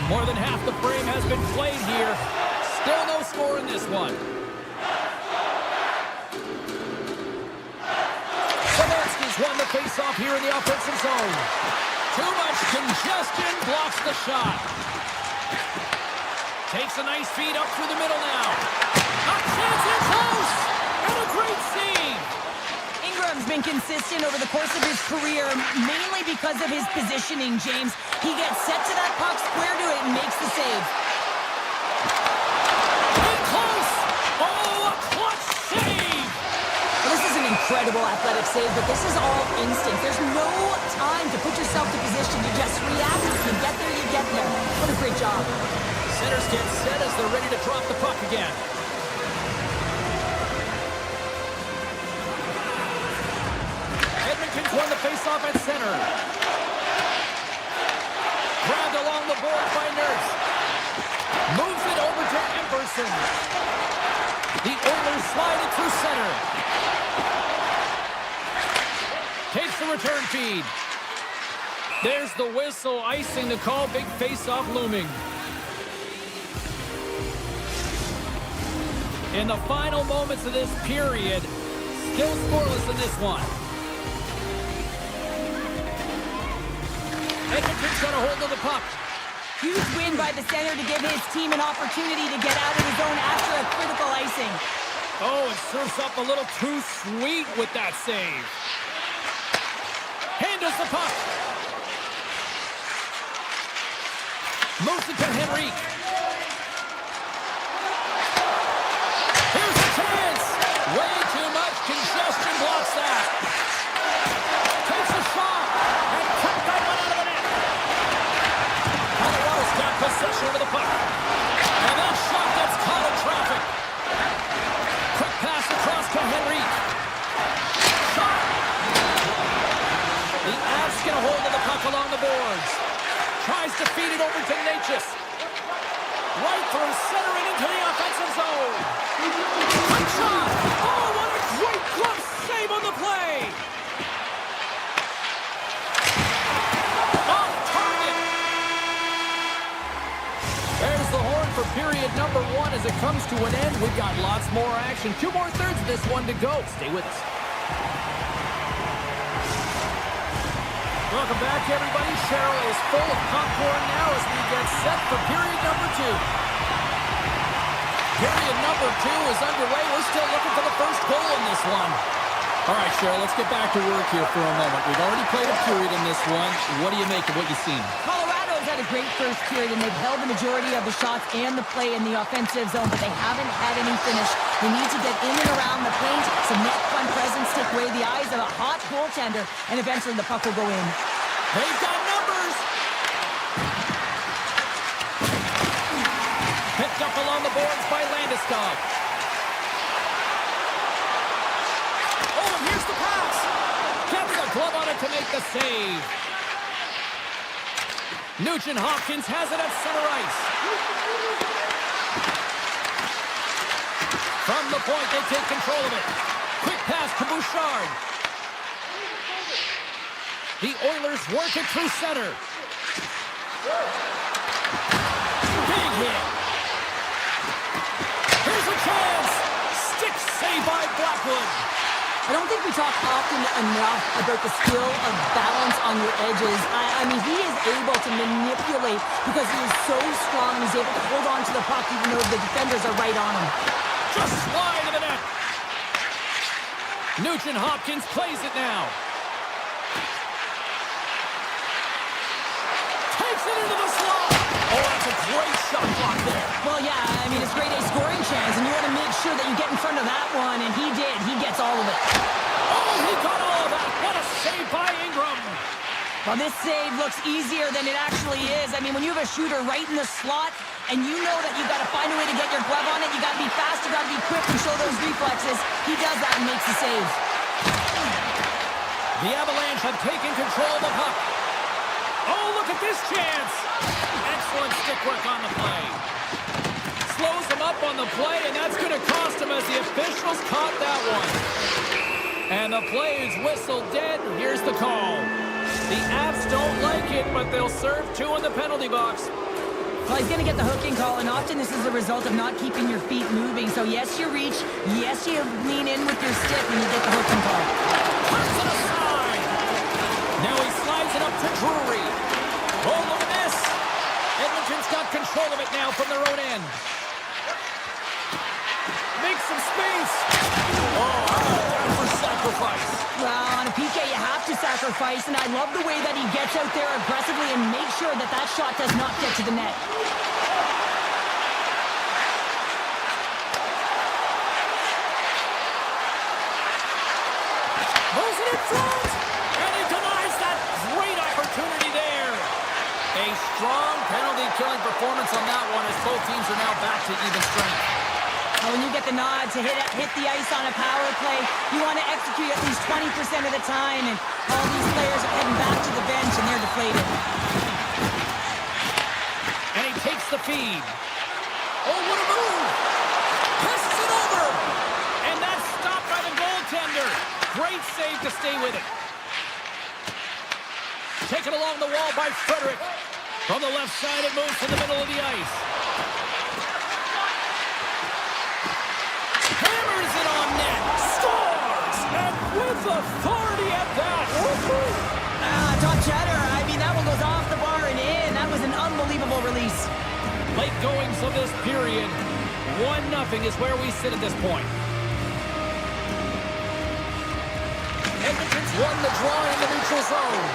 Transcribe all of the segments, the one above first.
More than half the frame has been played here. Still no score in this one. Avalanche's won the face-off here in the offensive zone. Too much congestion blocks the shot. Takes a nice feed up through the middle now. A chance in close! And a great save! Ingram's been consistent over the course of his career, mainly because of his positioning, James. He gets set to that puck, square to it, and makes the save. In close! Oh, a clutch save! Well, this is an incredible athletic save, but this is all instinct. There's no time to put yourself to position. You just react. If you get there, you get there. What a great job. Centers get set as they're ready to drop the puck again. Edmonton's won the faceoff at center. Grabbed along the boards by Nurse. Moves it over to Emberson. The Oilers slide it through center. Takes the return feed. There's the whistle, icing the call. Big faceoff looming. In the final moments of this period, still scoreless in this one. Edmonton's got a hold of the puck. Huge win by the center to give his team an opportunity to get out of his zone after a critical icing. Oh, it serves up a little too sweet with that save. Handles the puck. Moves it to Henrique. Here's a chance. Way too much congestion blocks that. Takes a shot. And kicked that one out of the net. Colorado's got possession of the puck. And that shot gets caught in traffic. Quick pass across to Henrique. Shot. The Avs get a hold of the puck along the boards. Tries to feed it over to Natchez. Right through center and into the offensive zone. Quick shot. Oh, what a great glove save on the play. Off target. There's the horn for period number 1 as it comes to an end. We've got lots more action. 2 more thirds of this one to go. Stay with us. Welcome back, everybody. Cheryl is full of popcorn now as we get set for period number 2. Period number 2 is underway. We're still looking for the first goal in this one. All right, Cheryl, let's get back to work here for a moment. We've already played a period in this one. What do you make of what you've seen? Colorado's had a great first period, and they've held the majority of the shots and the play in the offensive zone, but they haven't had any finish. They need to get in and around the paint. Some net front presence take away the eyes of a hot goaltender, and eventually the puck will go in. They've got numbers. Picked up along the boards by Landeskog. Oh, and here's the pass. Gets the glove on it to make the save. Nugent-Hopkins has it at center ice. From the point, they take control of it. Quick pass to Bouchard. The Oilers work it through center. Big hit. Here's a chance. Stick save by Blackwood. I don't think we talk often enough about the skill of balance on your edges. I mean, he is able to manipulate because he is so strong. He's able to hold on to the puck even though the defenders are right on him. Just wide of the net. Nugent-Hopkins plays it now. Takes it into the slot. Oh, that's a great shot block there. Well, yeah, I mean, it's grade A scoring chance, and you want to make sure that you get in front of that one, and he did. He gets all of it. Oh, he got all of that. What a save by Ingram. Well, this save looks easier than it actually is. I mean, when you have a shooter right in the slot, and you know that you've got to find a way to get your glove on it, you got to be fast, you got to be quick and show those reflexes. He does that and makes the save. The Avalanche have taken control of the puck. Oh, look at this chance. Excellent stick work on the play. Slows him up on the play, and that's going to cost him as the officials caught that one. And the play is whistled dead. Here's the call. The Avs don't like it, but they'll serve 2 in the penalty box. Well, he's going to get the hooking call, and often this is a result of not keeping your feet moving. So yes, you reach. Yes, you lean in with your stick when you get the hooking call. Puts it aside. Now he slides it up to Drury. Oh, look at this. Edmonton's got control of it now from their own end. Makes some space. Oh, how about that for sacrifice? Well, on a PK, you have to sacrifice, and I love the way that he gets out there aggressively and makes sure that that shot does not get to the net. Moves it in front, and he denies that great opportunity there. A strong penalty-killing performance on that one as both teams are now back to even strength. When you get the nod to hit the ice on a power play, you want to execute at least 20% of the time, and all these players are heading back to the bench, and they're deflated. And he takes the feed. Oh, what a move! Passes it over! And that's stopped by the goaltender. Great save to stay with it. Taken along the wall by Frederick. From the left side, it moves to the middle of the ice. Hammers it on net. Scores! And with authority at that. Top cheddar. I mean, that one goes off the bar and in. That was an unbelievable release. Late goings of this period. 1-0 is where we sit at this point. Edmonton's won the draw in the neutral zone.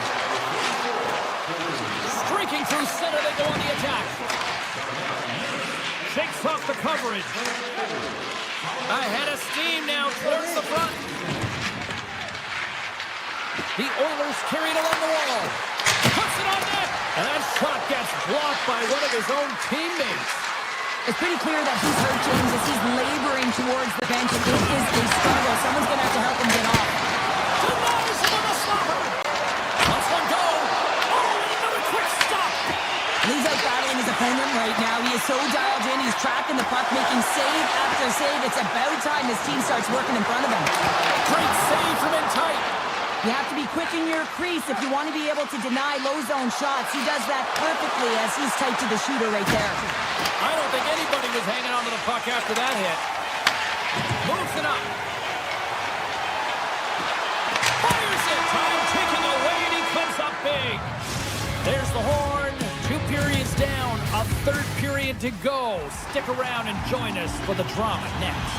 Streaking through center, they go on the attack. Shakes off the coverage. Ahead of steam now towards the front. The Oilers carry it along the wall. Puts it on net. And that shot gets blocked by one of his own teammates. It's pretty clear that he's hurt, James, as he's laboring towards the bench. It is a struggle. Someone's going to have to help him get off. Denies him with a stopper. Let's one go. Oh, and another quick stop. He's out battling his opponent right now. He is so dialed in. He's tracking the puck, making save after save. It's about time his team starts working in front of him. Great save from in tight. You have to be quick in your crease if you want to be able to deny low zone shots. He does that perfectly as he's tight to the shooter right there. I don't think anybody was hanging on to the puck after that hit. Moves it up. Fires it. Time ticking away, and he comes up big. There's the horn. 2 periods down. A third period to go. Stick around and join us for the drama next.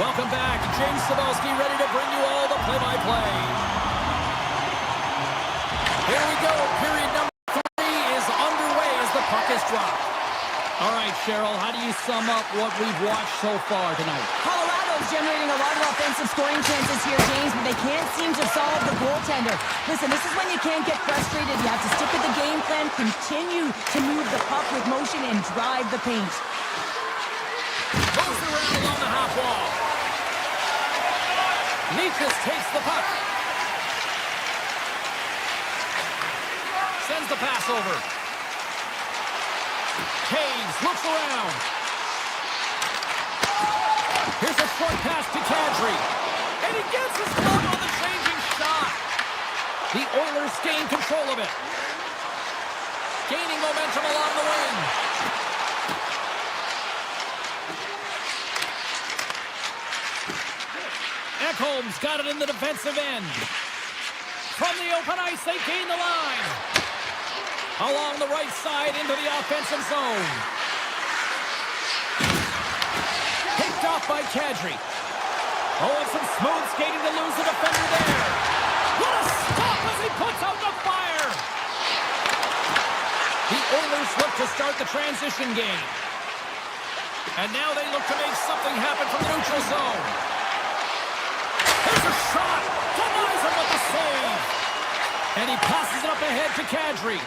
Welcome back. James Cybulski ready to bring you all the play-by-play. Here we go. Period number 3 is underway as the puck is dropped. All right, Cheryl, how do you sum up what we've watched so far tonight? Colorado's generating a lot of offensive scoring chances here, James, but they can't seem to solve the goaltender. Listen, this is when you can't get frustrated. You have to stick with the game plan, continue to move the puck with motion, and drive the paint. Goes around along the half wall. Leachus takes the puck. Sends the pass over. Caves looks around. Here's a short pass to Kadri. And he gets his glove on the changing shot. The Oilers gain control of it. Gaining momentum along the wing. Ekholm's got it in the defensive end. From the open ice, they gain the line. Along the right side into the offensive zone. Picked off by Kadri. Oh, and some smooth skating to lose the defender there. What a stop as he puts out the fire. The Oilers look to start the transition game. And now they look to make something happen from the neutral zone. Here's a shot. Denies him with the save. And he passes it up ahead to Kadri.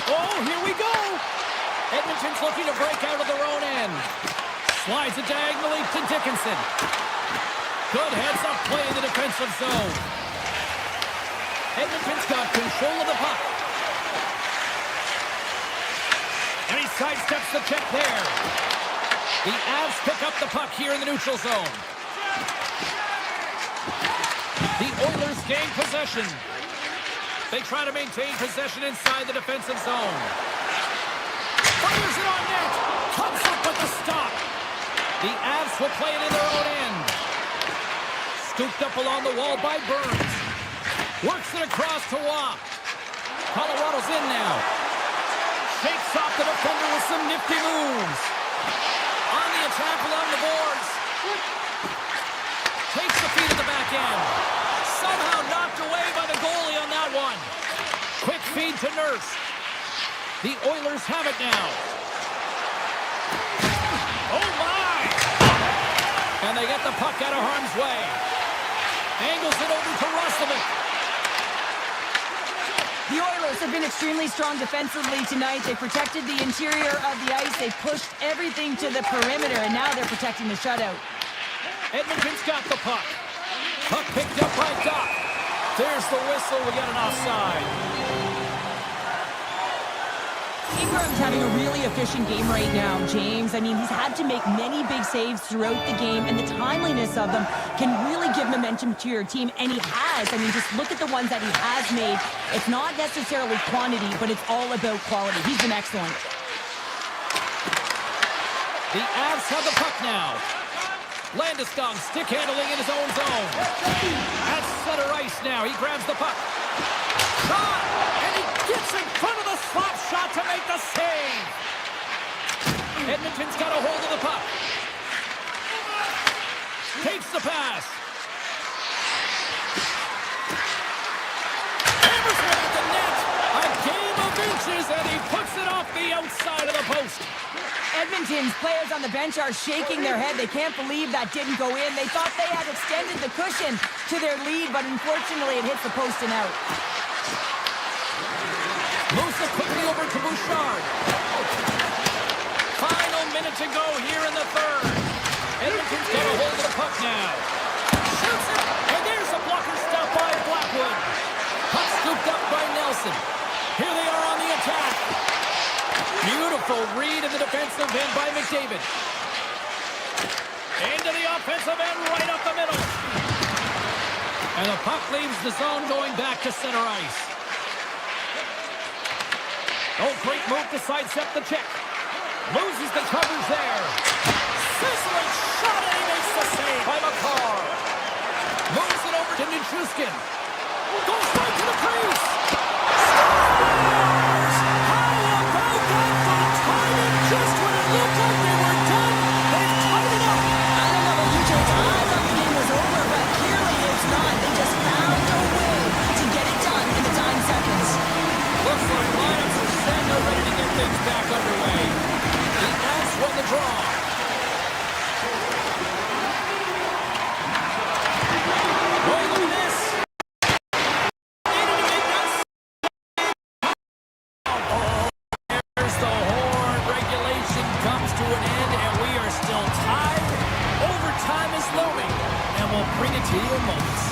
Oh, here we go. Edmonton's looking to break out of their own end. Slides it diagonally to Dickinson. Good heads-up play in the defensive zone. Edmonton's got control of the puck. And he sidesteps the check there. The Avs pick up the puck here in the neutral zone. The Oilers gain possession. They try to maintain possession inside the defensive zone. Fires it on net. Comes up with the stop. The Avs will play it in their own end. Scooped up along the wall by Burns. Works it across to Waugh. Colorado's in now. Shakes off the defender with some nifty moves. On the attack along the boards. Takes the feed at the back end. Somehow knocked away by the goalie on that one. Quick feed to Nurse. The Oilers have it now. Oh, my! And they get the puck out of harm's way. Angles it over to Roslovic. The Oilers have been extremely strong defensively tonight. They protected the interior of the ice. They pushed everything to the perimeter, and now they're protecting the shutout. Edmonton's got the puck. Puck picked up by Doc. There's the whistle. We got an offside. Ingram's having a really efficient game right now, James. I mean, he's had to make many big saves throughout the game, and the timeliness of them can really give momentum to your team, and he has. I mean, just look at the ones that he has made. It's not necessarily quantity, but it's all about quality. He's been excellent. The Avs have the puck now. Landeskog stick handling in his own zone. At center ice now. He grabs the puck. Shot! And he gets in front of the slap shot to make the save. Edmonton's got a hold of the puck. Takes the pass. Hammers one at the net. A game of inches, and he puts it off the outside of the post. Edmonton's players on the bench are shaking their head. They can't believe that didn't go in. They thought they had extended the cushion to their lead, but unfortunately it hits the post and out. Moves it quickly over to Bouchard. Final minute to go here in the third. Edmonton's got a hold of the puck now. Shoots it, and there's a blocker stop by Blackwood. Puck scooped up by Nelson. Here they are on the attack. Beautiful read in the defensive end by McDavid. Into the offensive end, right up the middle. And the puck leaves the zone going back to center ice. Oh, great move to sidestep the check. Loses the covers there. Sizzling shot, and he makes the save by McCarr. Moves it over to Nichushkin. Goes right to the crease. Scores! How about that for timing? Just when it looked like they were done, they've tied it up. I don't know about you, James. I thought the game was over, but clearly it's not. They just found a way to get it done in the dying seconds. Looks like lineups are set. They're ready to get things back underway. The Avs won the draw. Oh, look at this. Needed to make that. Oh, there's the horn. Regulation comes to an end, and we are still tied. Overtime is looming, and we'll bring it to you in moments.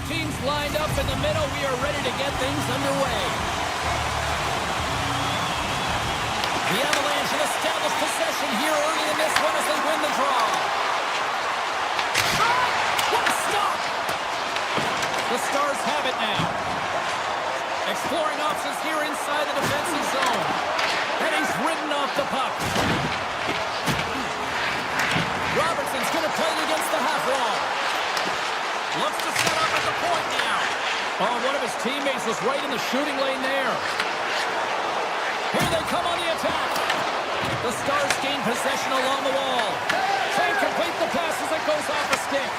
Both teams lined up in the middle. We are ready to get things underway. The Avalanche have established possession here early in this one as they win the draw. What a stop! The Stars have it now. Exploring options here inside the defensive zone. And he's ridden off the puck. Robertson's going to play it against the half wall. Looks to set up at the point now. Oh, one of his teammates was right in the shooting lane there. Here they come on the attack. The Stars gain possession along the wall. Can't complete the pass as it goes off a stick.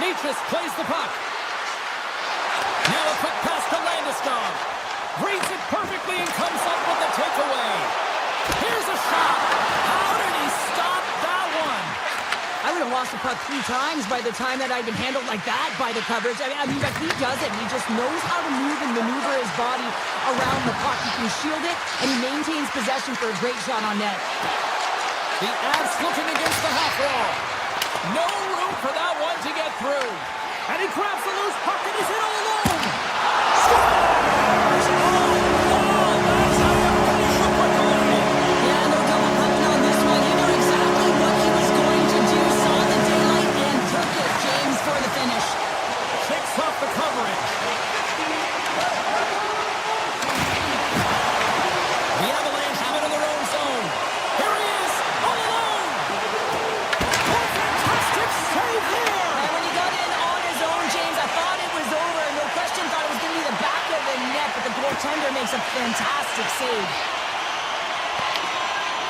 Nietzsche plays the puck. Now a quick pass to Landeskog. Reads it perfectly and comes up with the takeaway. Here's a shot. How did he stop that one? I would have lost the puck 3 times by the time that I'd been handled like that by the coverage. I mean, but he does it. He just knows how to move and maneuver his body around the puck. He can shield it, and he maintains possession for a great shot on net. The Avs looking against the half wall. No room for that one to get through. And he grabs the loose puck and he's in all alone. Scores! Oh, that's how you finish a quick away. Yeah, no double pucking on this one. He knew exactly what he was going to do. Saw the daylight and took it. James for the finish. Kicks off the coverage. The Avalanche have it in their own zone. Here he is, all alone. Oh, fantastic save there. And when he got in on his own, James, I thought it was over. No question, thought it was going to be the back of the net, but the goaltender makes a fantastic save.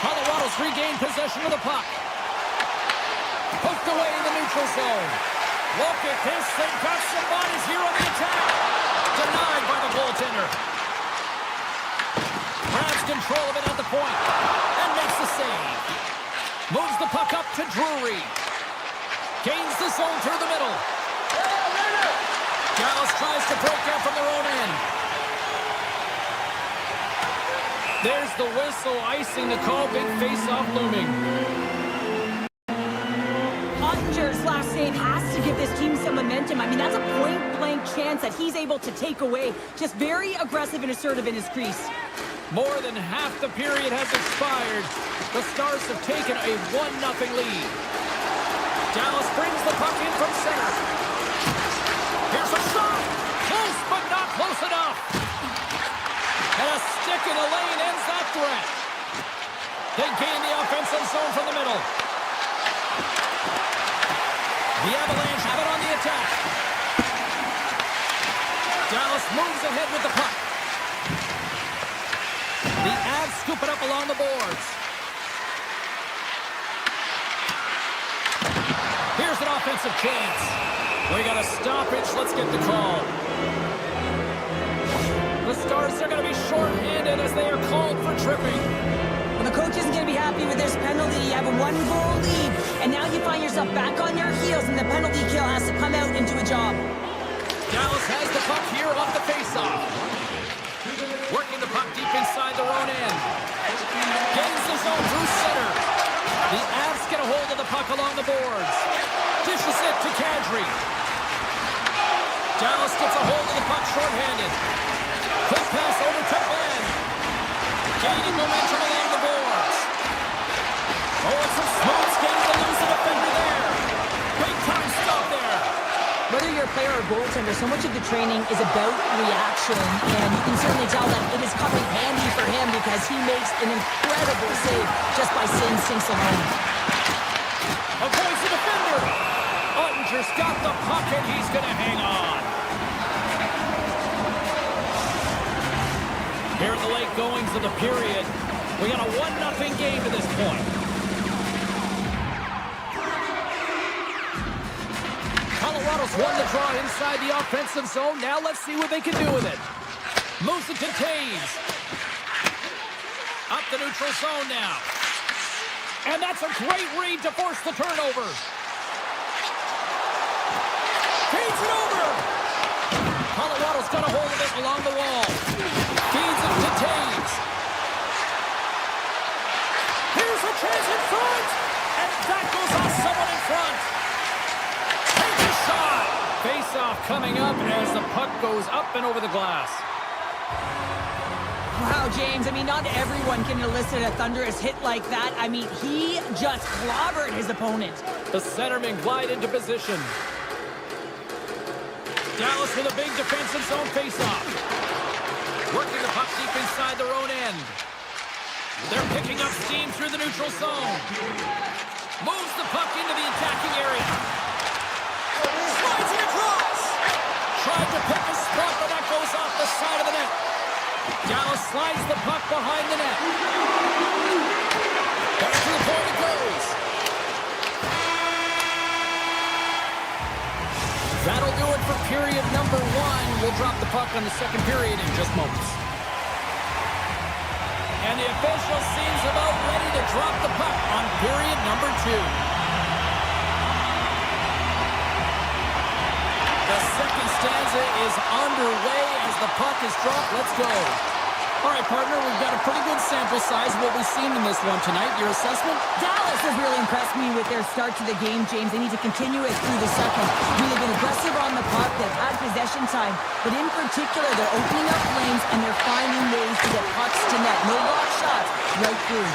Colorado's regained possession of the puck. Poked away in the neutral zone. Look at this. They've got some bodies here on the attack. Denied by the goaltender. Grabs control of it at the point and makes the save. Moves the puck up to Drury. Gains the zone through the middle. Dallas tries to break out from their own end. There's the whistle, icing the call, big face-off looming. Ottinger's last save has to give this team some momentum. I mean, that's a point-blank chance that he's able to take away. Just very aggressive and assertive in his crease. More than half the period has expired. The Stars have taken a 1-0 lead. Dallas brings the puck in from center. Here's a shot. Close, but not close enough. And a stick in the lane ends that threat. They gain the offensive zone from the middle. The Avalanche have it on the attack. Dallas moves ahead with the puck. The Avs scoop it up along the boards. Here's an offensive chance. We got a stoppage. Let's get the call. The Stars are going to be shorthanded as they are called for tripping. Well, the coach isn't going to be happy with this penalty. You have a 1-goal lead, and now you find yourself back on your heels, and the penalty kill has to come out and do a job. Dallas has the puck here off the faceoff. Working the puck deep inside their own end. Gains the zone through center. The Avs get a hold of the puck along the boards. Dishes it to Kadri. Dallas gets a hold of the puck shorthanded. Quick pass over to Ben. Gaining momentum along the boards. Oh, it's some smooth skating to lose the defender there. Big time stop there. Whether you're a player or goaltender, so much of the training is about reaction, and you can certainly tell that it is coming handy for him because he makes an incredible save just by seeing sinks alone. Avoids the defender. Ottinger's got the puck and he's going to hang on. Here in the late goings of the period, we got a 1-0 game to this point. Colorado's won the draw inside the offensive zone. Now let's see what they can do with it. Moves it to Taves. Up the neutral zone now. And that's a great read to force the turnover. Feeds it over. Colorado's got a hold of it along the wall. Feeds it to Taves. Here's a chance in front. And that goes off someone in front. Takes a shot. Face off. coming up as the puck goes up and over the glass. Wow, James, I mean, not everyone can elicit a thunderous hit like that. I mean, he just clobbered his opponent. The centermen glide into position. Dallas with a big defensive zone faceoff. Working the puck deep inside their own end. They're picking up steam through the neutral zone. Moves the puck into the attacking area. Slides it across. Tried to pick a spot, but that goes off the side of the net. Dallas slides the puck behind the net. Back to the point it goes. That'll do it for period number 1. We'll drop the puck on the second period in just moments. And the official seems about ready to drop the puck on period number 2. The second stanza is underway as the puck is dropped. Let's go. All right, partner, we've got a pretty good sample size of what we've seen in this one tonight. Your assessment? Dallas has really impressed me with their start to the game, James. They need to continue it through the second. They've been aggressive on the puck. They've had possession time. But in particular, they're opening up lanes and they're finding ways to get pucks to net. No block shots right through.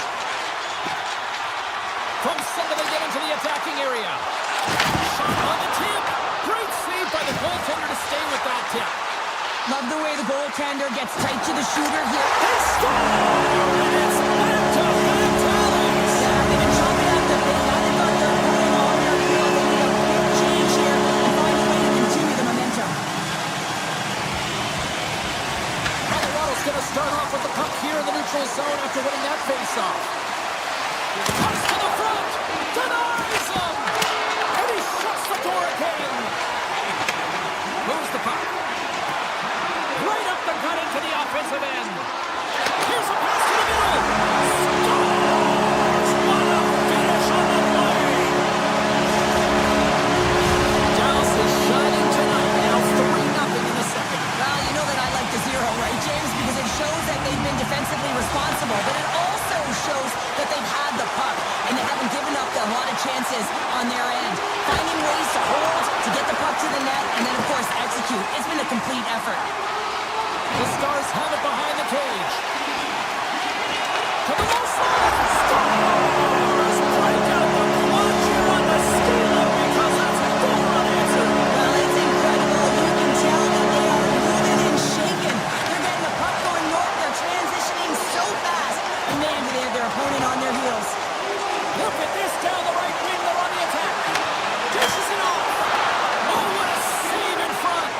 From center, they get into the attacking area. Shot on the tip. Great save by the goaltender to stay with that tip. Love the way the goaltender gets tight to the shooter here. They score! And it's back to Alex. Yeah, they've been chopping at the bit. Now they've got their opponent on their field. They need a quick change here and find a way to continue the momentum. Colorado's going to start off with the puck here in the neutral zone after winning that faceoff. Pucks to the front. Denies him. And he shuts the door again. Moves the puck. Right up the gut into the offensive end. Here's a pass to the middle. Scores! What a finish on the play! Dallas is shining tonight. Now 3-0 in the second. Well, you know that I like the zero, right, James? Because it shows that they've been defensively responsible, but it also shows that they've had the puck and they haven't given up a lot of chances on their end. Finding ways to hold, to get the puck to the net, and then, of course, execute. It's been a complete effort. The Stars have it behind the cage. To the low side. Stars break out the clutch here on the steal because that's a goal unanswered. Well, it's incredible. You can tell that they are moving and shaking. They're getting the puck going north. They're transitioning so fast. And man, do they have their opponent on their heels. Look at this down the right wing. They're on the attack. Dishes it off. Oh, what a save in front.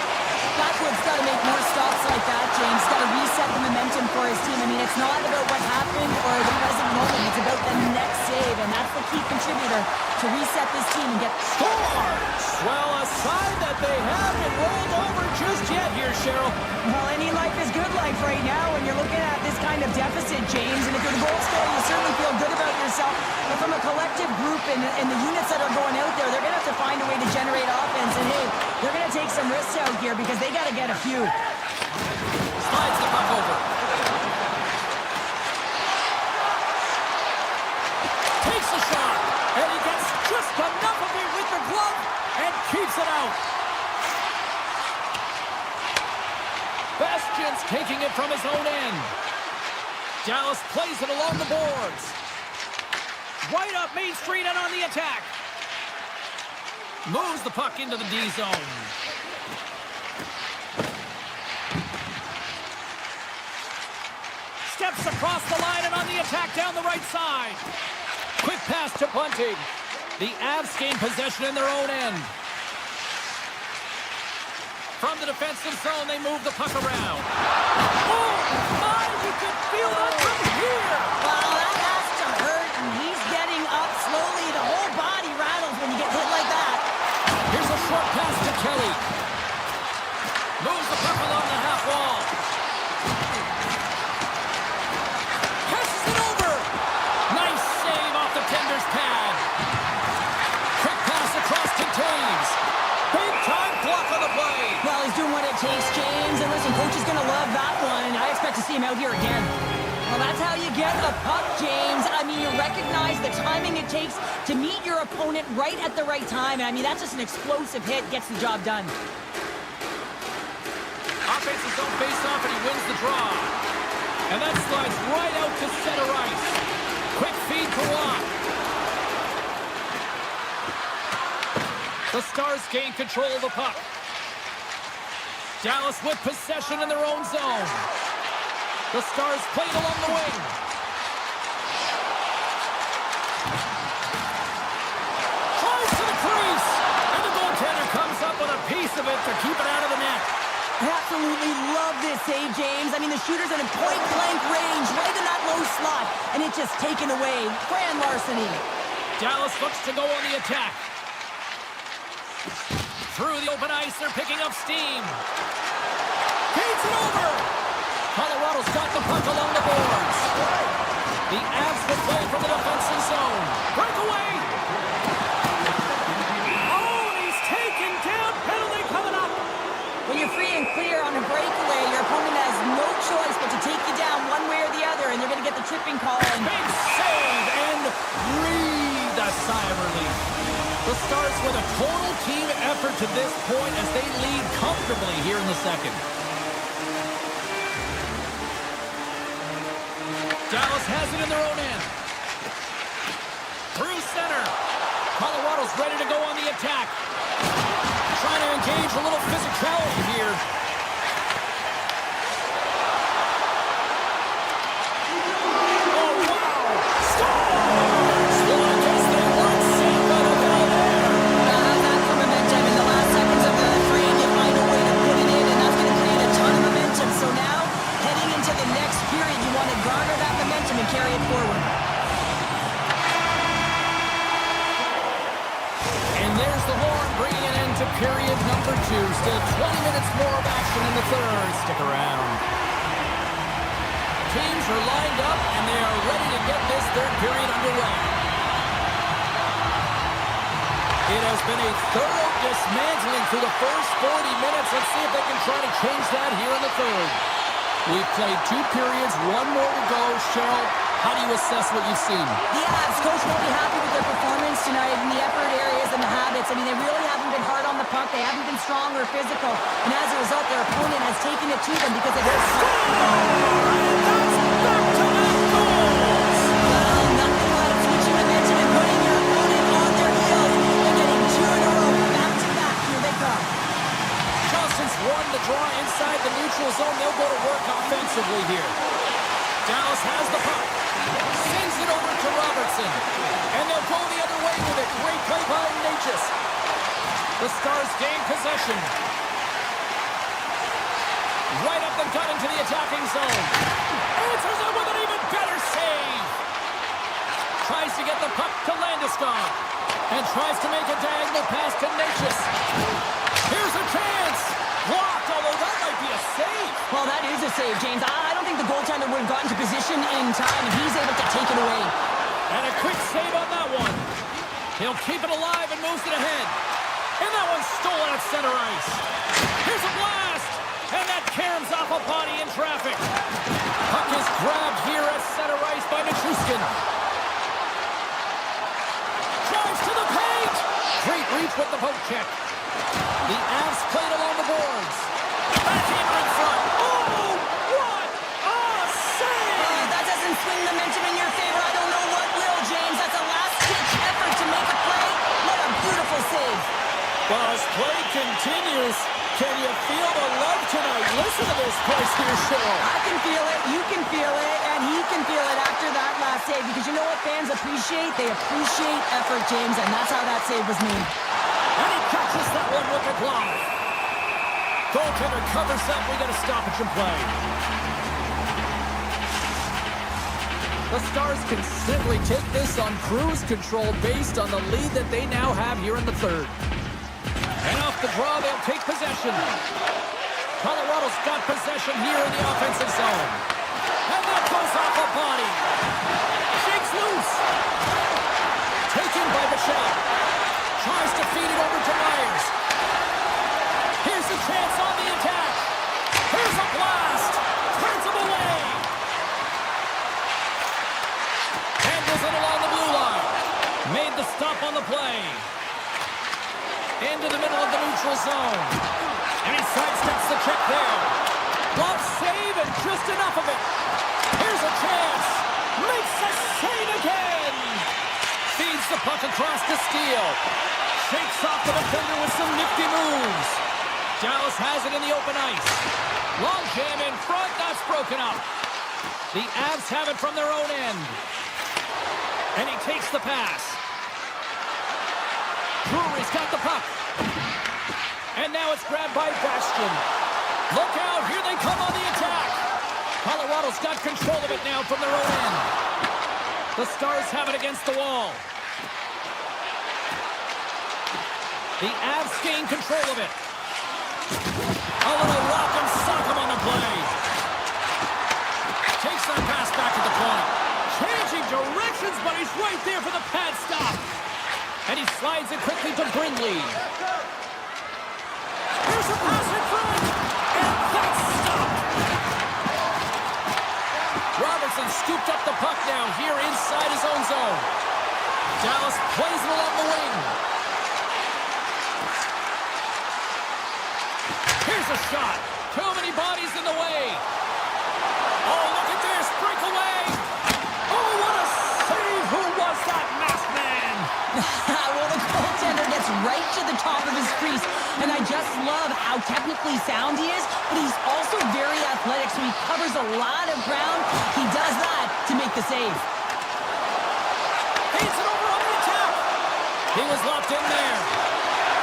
Blackwood's got to make more stops like that, James. Got to reset the momentum for his team. I mean, it's not about what happened or the present moment. It's about the next save, and that's the key contributor to reset this team and get... Scores! Well, a sign that they haven't rolled over just yet here, Cheryl. Well, any life is good life right now when you're looking at this kind of deficit, James. And if you're the goal scorer, you certainly feel good about yourself. But from a collective group and the units that are going out there, they're going to have to find a way to generate offense. And, hey, they're going to take some risks out here because they got to get a few. Slides the puck over. Takes a shot. And he gets just enough of it with the glove and keeps it out. Bastian's taking it from his own end. Dallas plays it along the boards. Right up Main Street and on the attack. Moves the puck into the D zone. Steps across the line and on the attack down the right side. Quick pass to Bunting. The Avs gain possession in their own end. From the defensive zone, they move the puck around. Oh, my, you can feel that from here. Well, that has to hurt, and he's getting up slowly. The whole body rattles when you get hit like that. Here's a short pass to Kelly. Moves the puck along the half wall. Passes it over. Nice save off the tender's pad. Quick pass across to Taves. Big time block on the play. Well, he's doing what it takes, James. And listen, coach is going to love that one. I expect to see him out here again. Well, that's how you get a puck, James. I mean, you recognize the timing it takes to meet your opponent right at the right time. And I mean, that's just an explosive hit, gets the job done. takes his own face-off and he wins the draw. And that slides right out to center ice. Quick feed to Watt. The Stars gain control of the puck. Dallas with possession in their own zone. The Stars played along the wing. Tries to the crease. And the goaltender comes up with a piece of it to keep it out of the net. I absolutely love this save, James. I mean, the shooter's in a point-blank range, right in that low slot, and it's just taken away. Grand larceny. Dallas looks to go on the attack. Through the open ice, they're picking up steam. Feeds it over. Colorado's got the puck along the boards. The Avs will play from the defensive zone. Breakaway. Oh, and he's taken down. Penalty coming up. When you're free and clear on a breakaway, your opponent has no choice but to take you down one way or the other, and they're going to get the tripping call. Big save and breathe a sigh of relief. The Stars with a total team effort to this point as they lead comfortably here in the second. Dallas has it in their own end. Through center. Colorado's ready to go on the attack. Trying to engage a little physicality here. Oh, wow! Stars! Well, I guess they weren't safe by the bell there. How's that for momentum? In the last seconds of the frame, you find a way to put it in, and that's going to create a ton of momentum. So now, heading into the next period, you want to garner that momentum and carry it forward. And there's the horn bringing it into period number 2. Still 20 minutes more of action in the third. Stick around. Teams are lined up, and they are ready to get this third period underway. It has been a thorough dismantling through the first 40 minutes. Let's see if they can try to change that here in the third. We've played 2 periods, 1 more to go. Cheryl, how do you assess what you've seen? The Avs, coach won't be happy with their performance tonight in the effort areas and the habits. I mean, they really haven't been hard on the puck. They haven't been strong or physical. And as a result, their opponent has taken it to them because of their Well, nothing like switching momentum and putting your opponent on their heels. They're getting 2 in a row, back to back. Here they come. Johnson's won the draw inside the neutral zone. They'll go to work offensively here. Dallas has the puck. Sends it over to Robertson. And they'll go the other way with it. Great play by Natchez. The Stars gain possession. Right up the gut into the attacking zone. Answers it with an even better save. Tries to get the puck to Landeskog. And tries to make a diagonal pass to Natchez. Here's a chance. Blocked, although that might be a save. Well, that is a save, James. I don't think the goaltender would have gotten to position in time, and he's able to take it away. And a quick save on that one. He'll keep it alive and moves it ahead. And that one's stolen at center ice. Here's a blast. And that caroms off a body in traffic. Puck is grabbed here at center ice by Nichushkin. Drives to the paint. Great reach with the poke check. The Avs played along the boards. Backhander in front. Oh, what a save! That doesn't swing momentum in your favor. I don't know what will, James. That's a last-ditch effort to make a play. What a beautiful save. Well, as play continues, can you feel the love tonight? Listen to this place here, Cheryl. I can feel it, you can feel it, and he can feel it after that last save. Because you know what fans appreciate? They appreciate effort, James, and that's how that save was made. And he catches that one with the glove. Goaltender covers up. We got a stoppage in play. The Stars can simply take this on cruise control based on the lead that they now have here in the third. And off the draw, they'll take possession. Colorado's got possession here in the offensive zone. And that goes off a body. Shakes loose. Taken by Bichelle. Tries to feed it over to Myers. Here's a chance on the attack. Here's a blast. Turns him away. Handles it along the blue line. Made the stop on the play. Into the middle of the neutral zone. And he sidesteps the check there. just enough of it. Here's a chance. Makes the save again. Feeds the puck across to Steele. Shakes off the defender with some nifty moves. Dallas has it in the open ice. Long jam in front. That's broken up. The Avs have it from their own end. And he takes the pass. Brewery's got the puck. And now it's grabbed by Bastion. Look out. Here they come on the attack. Colorado's got control of it now from their own end. The Stars have it against the wall. The Avs gain control of it. A little rock and sock him on the play. Takes that pass back at the point. Changing directions, but he's right there for the pad stop. And he slides it quickly to Brindley. Here's a pass in front. And that's stopped. Robertson scooped up the puck now here inside his own zone. Dallas plays it along the wing. Here's a shot. Too many bodies in the way. Oh, look at this. Breakaway. Oh, what a save. Who was that masked man? Well, the goaltender gets right to the top of his crease. And I just love how technically sound he is, but he's also very athletic, so he covers a lot of ground. He does that to make the save. He's it over on the attack. He was locked in there.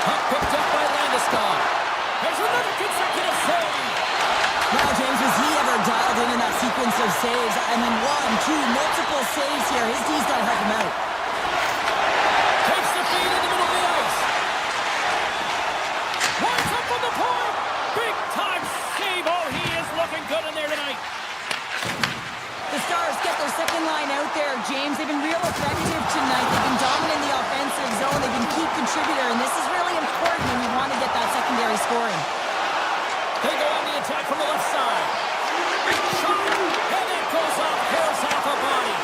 Puck picked up by Landeskog. There's another consecutive save. Now, James, was he ever dialed in that sequence of saves? I mean, 1, 2, multiple saves here. His D's got to help him out. Takes the feed in the middle of the ice. Winds up on the point. Big time save. Oh, he is looking good in there tonight. The Stars get their second line out there, James. They've been real effective tonight. They've been dominant in the offensive zone. They've been key contributor, and this is really important when we want to get that secondary scoring. They go on the attack from the left side. Shot, and it goes off. Pulls off a body.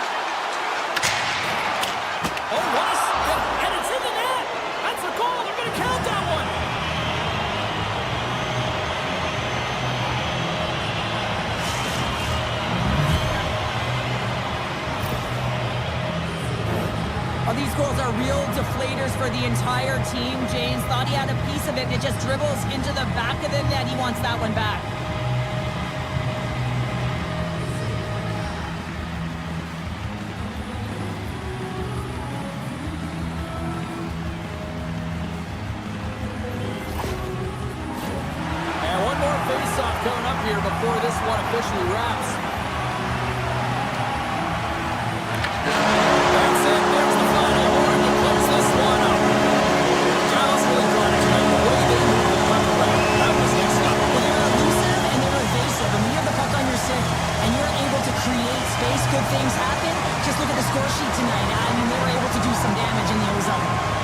Oh, what a spin. And it's in the net. That's a goal. They're going to count that one. Oh, these goals are real deflators for the entire team. James thought he had a piece of it. It just dribbles into the back of the net. He wants that one back. And one more face-off coming up here before this one officially wraps. That's it. There's the final horn to close this one up. Dallas really brought it tonight. The way they moved the puck around, that was next up. Well, they're elusive and they're evasive. And when you have the puck on your stick and you're able to create space, good things happen. Just look at the score sheet tonight. I mean, they were able to do some damage in the ozone.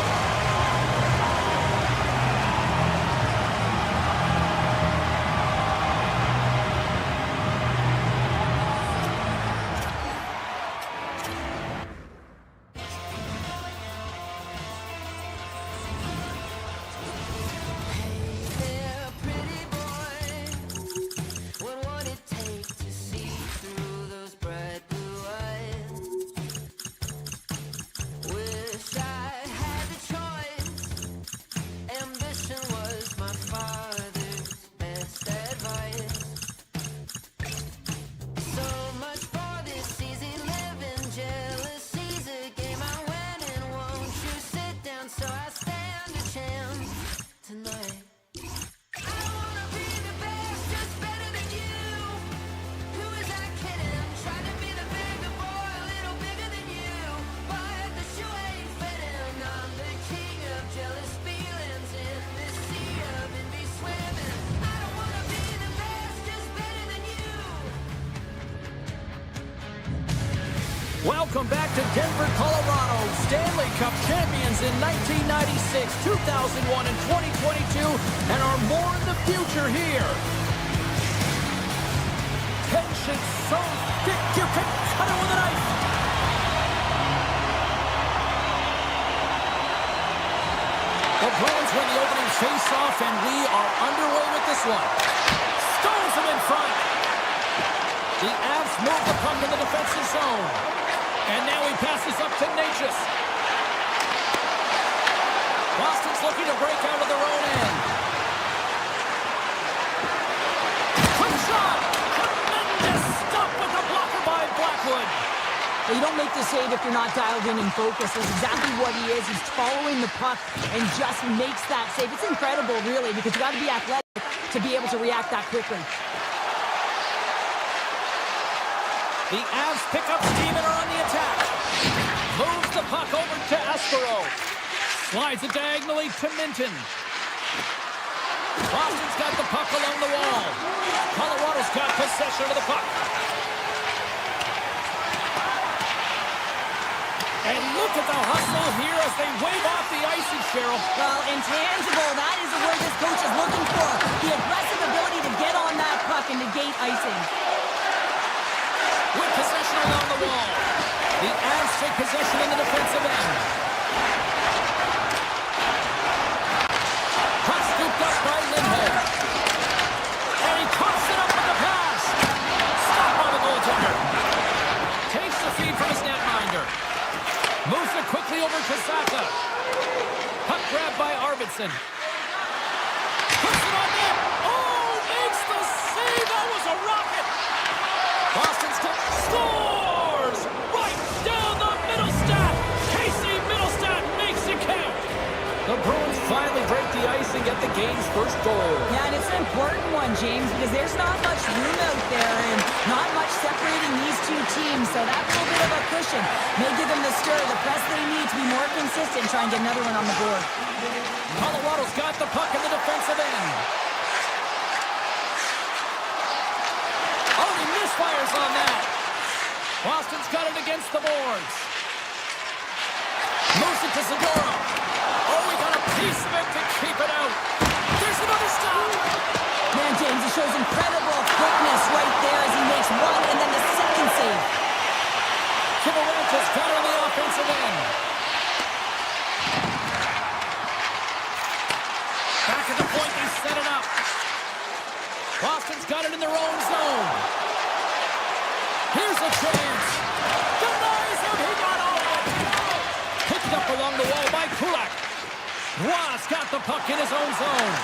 Welcome back to Denver, Colorado. Stanley Cup champions in 1996, 2001, and 2022, and are more in the future here. Tension so thick you can cut it with a knife. The Bruins win the opening face-off, and we are underway with this one. Stones him in front. The Avs move the puck in the defensive zone. And now he passes up to Natchez. Boston's looking to break out of their own end. Quick shot! Tremendous stop with the blocker by Blackwood. Well, you don't make the save if you're not dialed in and focused. That's exactly what he is. He's following the puck and just makes that save. It's incredible, really, because you got to be athletic to be able to react that quickly. The Avs pick up steam and are on the attack. Moves the puck over to Subzero. Slides it diagonally to Minton. Boston's got the puck along the wall. Colorado's got possession of the puck. And look at the hustle here as they wave off the icing, Cheryl. Well, intangible, that is the word this coach is looking for. The aggressive ability to get on that puck and negate icing. With possession along the wall. The Avs take possession in the defensive end. Puck scooped up by Lindholm. And he coughs it up with the pass. Stop by the goaltender. Takes the feed from his netminder. Moves it quickly over to Saka. Puck grabbed by Arvidsson. Puts it on net. Oh, makes the save. That was a rocket. Boston scores! Right down the middle stat. Casey Middlestat makes it count. The Bruins finally break the ice and get the game's first goal. Yeah, and it's an important one, James, because there's not much room out there and not much separating these two teams, so that little bit of a cushion may give them the stir, the press they need to be more consistent, try and get another one on the board. Colorado's got the puck in the defensive end. Oh, he misfires on that. Boston's got it against the boards. Moves it to Subzero. Oh, he got a piece of it to keep it out. There's another stop. Man, James, he shows incredible quickness right there as he makes one and then the second save. Avalanche's got it on the offensive end. Back at the point, they set it up. Boston's got it in their own zone. Here's a chance. Denies him. He got all of it. Picked up along the wall by Kulak. Ross got the puck in his own zone.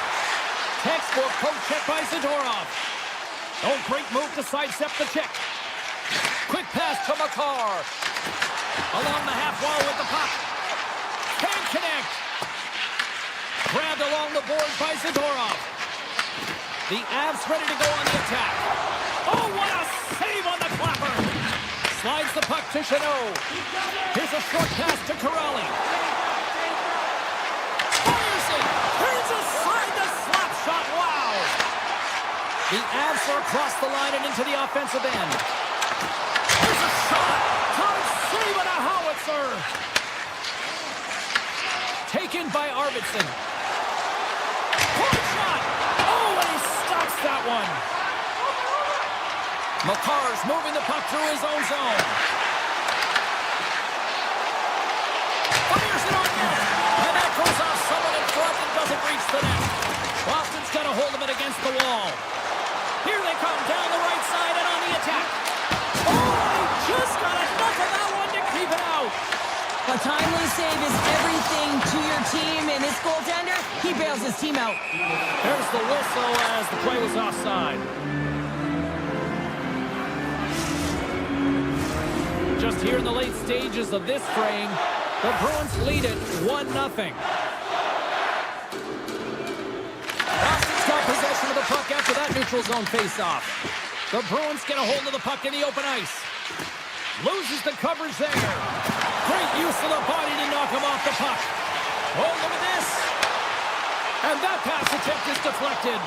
Textbook poke check by Zadorov. Oh, great move to sidestep the check. Quick pass to Makar. Along the half wall with the puck. Can't connect. Grabbed along the boards by Zadorov. The Avs ready to go on the attack. Oh, what a save on the clapper. Slides the puck to Chanot. Here's a short pass to Corrali. Fires it. Turns aside the slap shot. Wow. The Avs are across the line and into the offensive end. Here's a shot. Time save and a howitzer. Taken by Arvidsson. Point shot. Oh, and he stops that one. Makar's moving the puck through his own zone. Fires it on net. And that goes off someone in front and doesn't reach the net. Boston's got a hold of it against the wall. Here they come down the right side and on the attack. Oh, he just got enough of that one to keep it out. A timely save is everything to your team, and this goaltender, he bails his team out. There's the whistle as the play was offside. Just here in the late stages of this frame, the Bruins lead it 1-0. Boston's got possession of the puck after that neutral zone face-off. The Bruins get a hold of the puck in the open ice. Loses the coverage there. Great use of the body to knock him off the puck. Oh, look at this. And that pass attempt is deflected.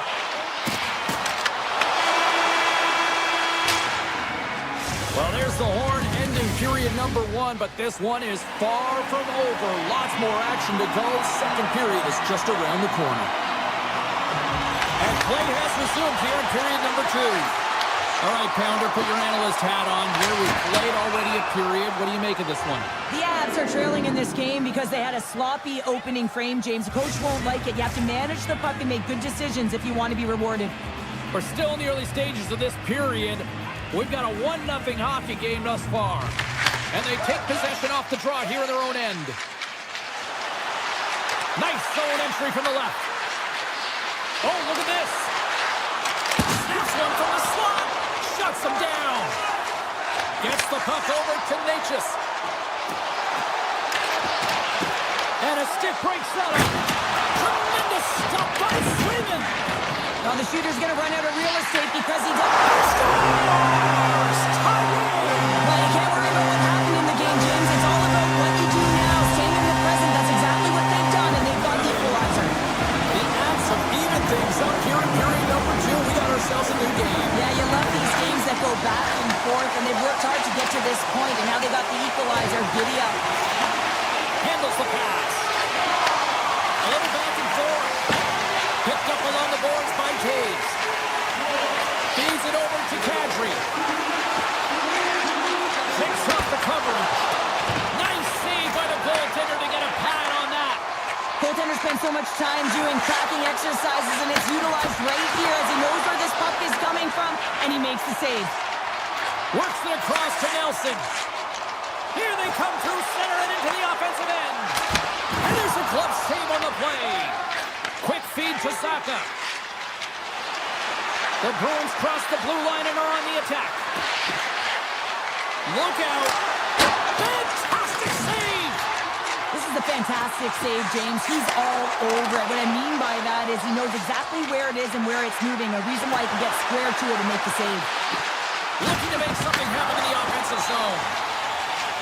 Well, there's the horn ending period number 1, but this one is far from over. Lots more action to go. Second period is just around the corner. And play has resumed here in period number 2. All right, Pounder, put your analyst hat on here. We've played already a period. What do you make of this one? The Avs are trailing in this game because they had a sloppy opening frame, James. The coach won't like it. You have to manage the puck and make good decisions if you want to be rewarded. We're still in the early stages of this period. We've got a 1-0 hockey game thus far. And they take possession off the draw here in their own end. Nice zone entry from the left. Oh, look at this. Snaps one from the slot. Shuts him down. Gets the puck over to Natchez. And a stick break setup. Tremendous stop by Swayman. Now the shooter's going to run out of real estate because he does. Scores! Well, you can't worry about what happened in the game, James. It's all about what you do now. Staying in the present. That's exactly what they've done, and they've got the equalizer. The Avs have evened things up here in period number 2. We got ourselves a new game. Yeah, you love these games that go back and forth, and they've worked hard to get to this point, and now they got the equalizer. Giddy up. Handles the pass. A little back and forth. Picked up along the boards by Taves. Feeds it over to Kadri. Takes off the coverage. Nice save by the goaltender to get a pad on that. Goaltender spends so much time doing tracking exercises, and it's utilized right here as he knows where this puck is coming from, and he makes the save. Works it across to Nelson. Here they come through center and into the offensive end. And there's a glove save on the play. Quick feed to Saka. The Bruins cross the blue line and are on the attack. Look out. Fantastic save. This is a fantastic save, James. He's all over it. What I mean by that is he knows exactly where it is and where it's moving. A reason why he can get square to it and make the save. Looking to make something happen in the offensive zone.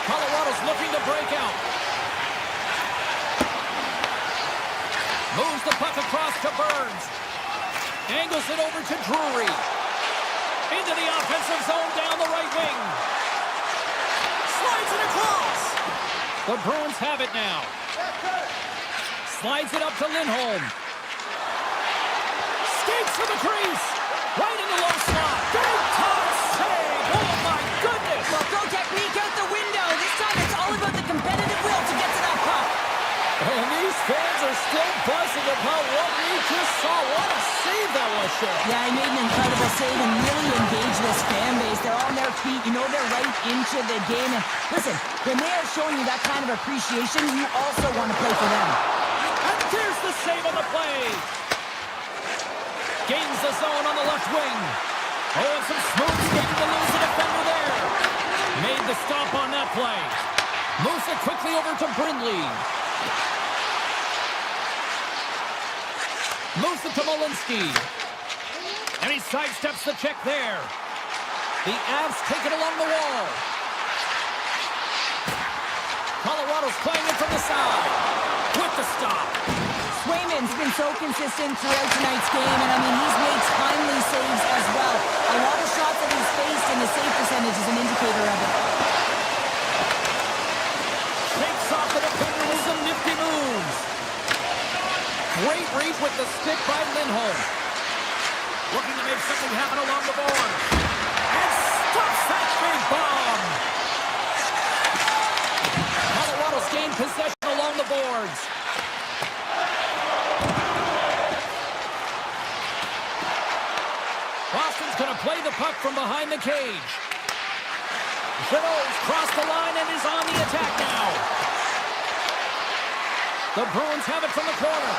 Colorado's looking to break out. Moves the puck across to Burns. Angles it over to Drury. Into the offensive zone down the right wing. Slides it across. The Bruins have it now. Slides it up to Lindholm. Skates to the crease. Right in the low slot. Big time save. Oh my goodness. Well, throw technique out the window. This time it's all about the competitive will to get to that puck. And these fans are still buzzing about what we just saw. What a save that was, Shane. Yeah, he made an incredible save and really engaged this fan base. They're on their feet. You know they're right into the game. And listen, when they are showing you that kind of appreciation, you also want to play for them. And there's the save on the play. Gains the zone on the left wing. Oh, and some smooth skating to lose the defender there. Made the stop on that play. Moves it quickly over to Brindley. Moves it to Malinsky. And he sidesteps the check there. The Avs take it along the wall. Colorado's playing it from the side. With the stop. Swayman's been so consistent throughout tonight's game, and I mean, he's made timely saves as well. A lot of shots that he's faced, and the save percentage is an indicator of it. Shakes off the defender with some nifty moves. Great read with the stick by Lindholm. Looking to make something happen along the board. And stops that big bomb. Colorado's gained possession along the boards. Boston's going to play the puck from behind the cage. Jeannot's crossed the line and is on the attack now. The Bruins have it from the corner.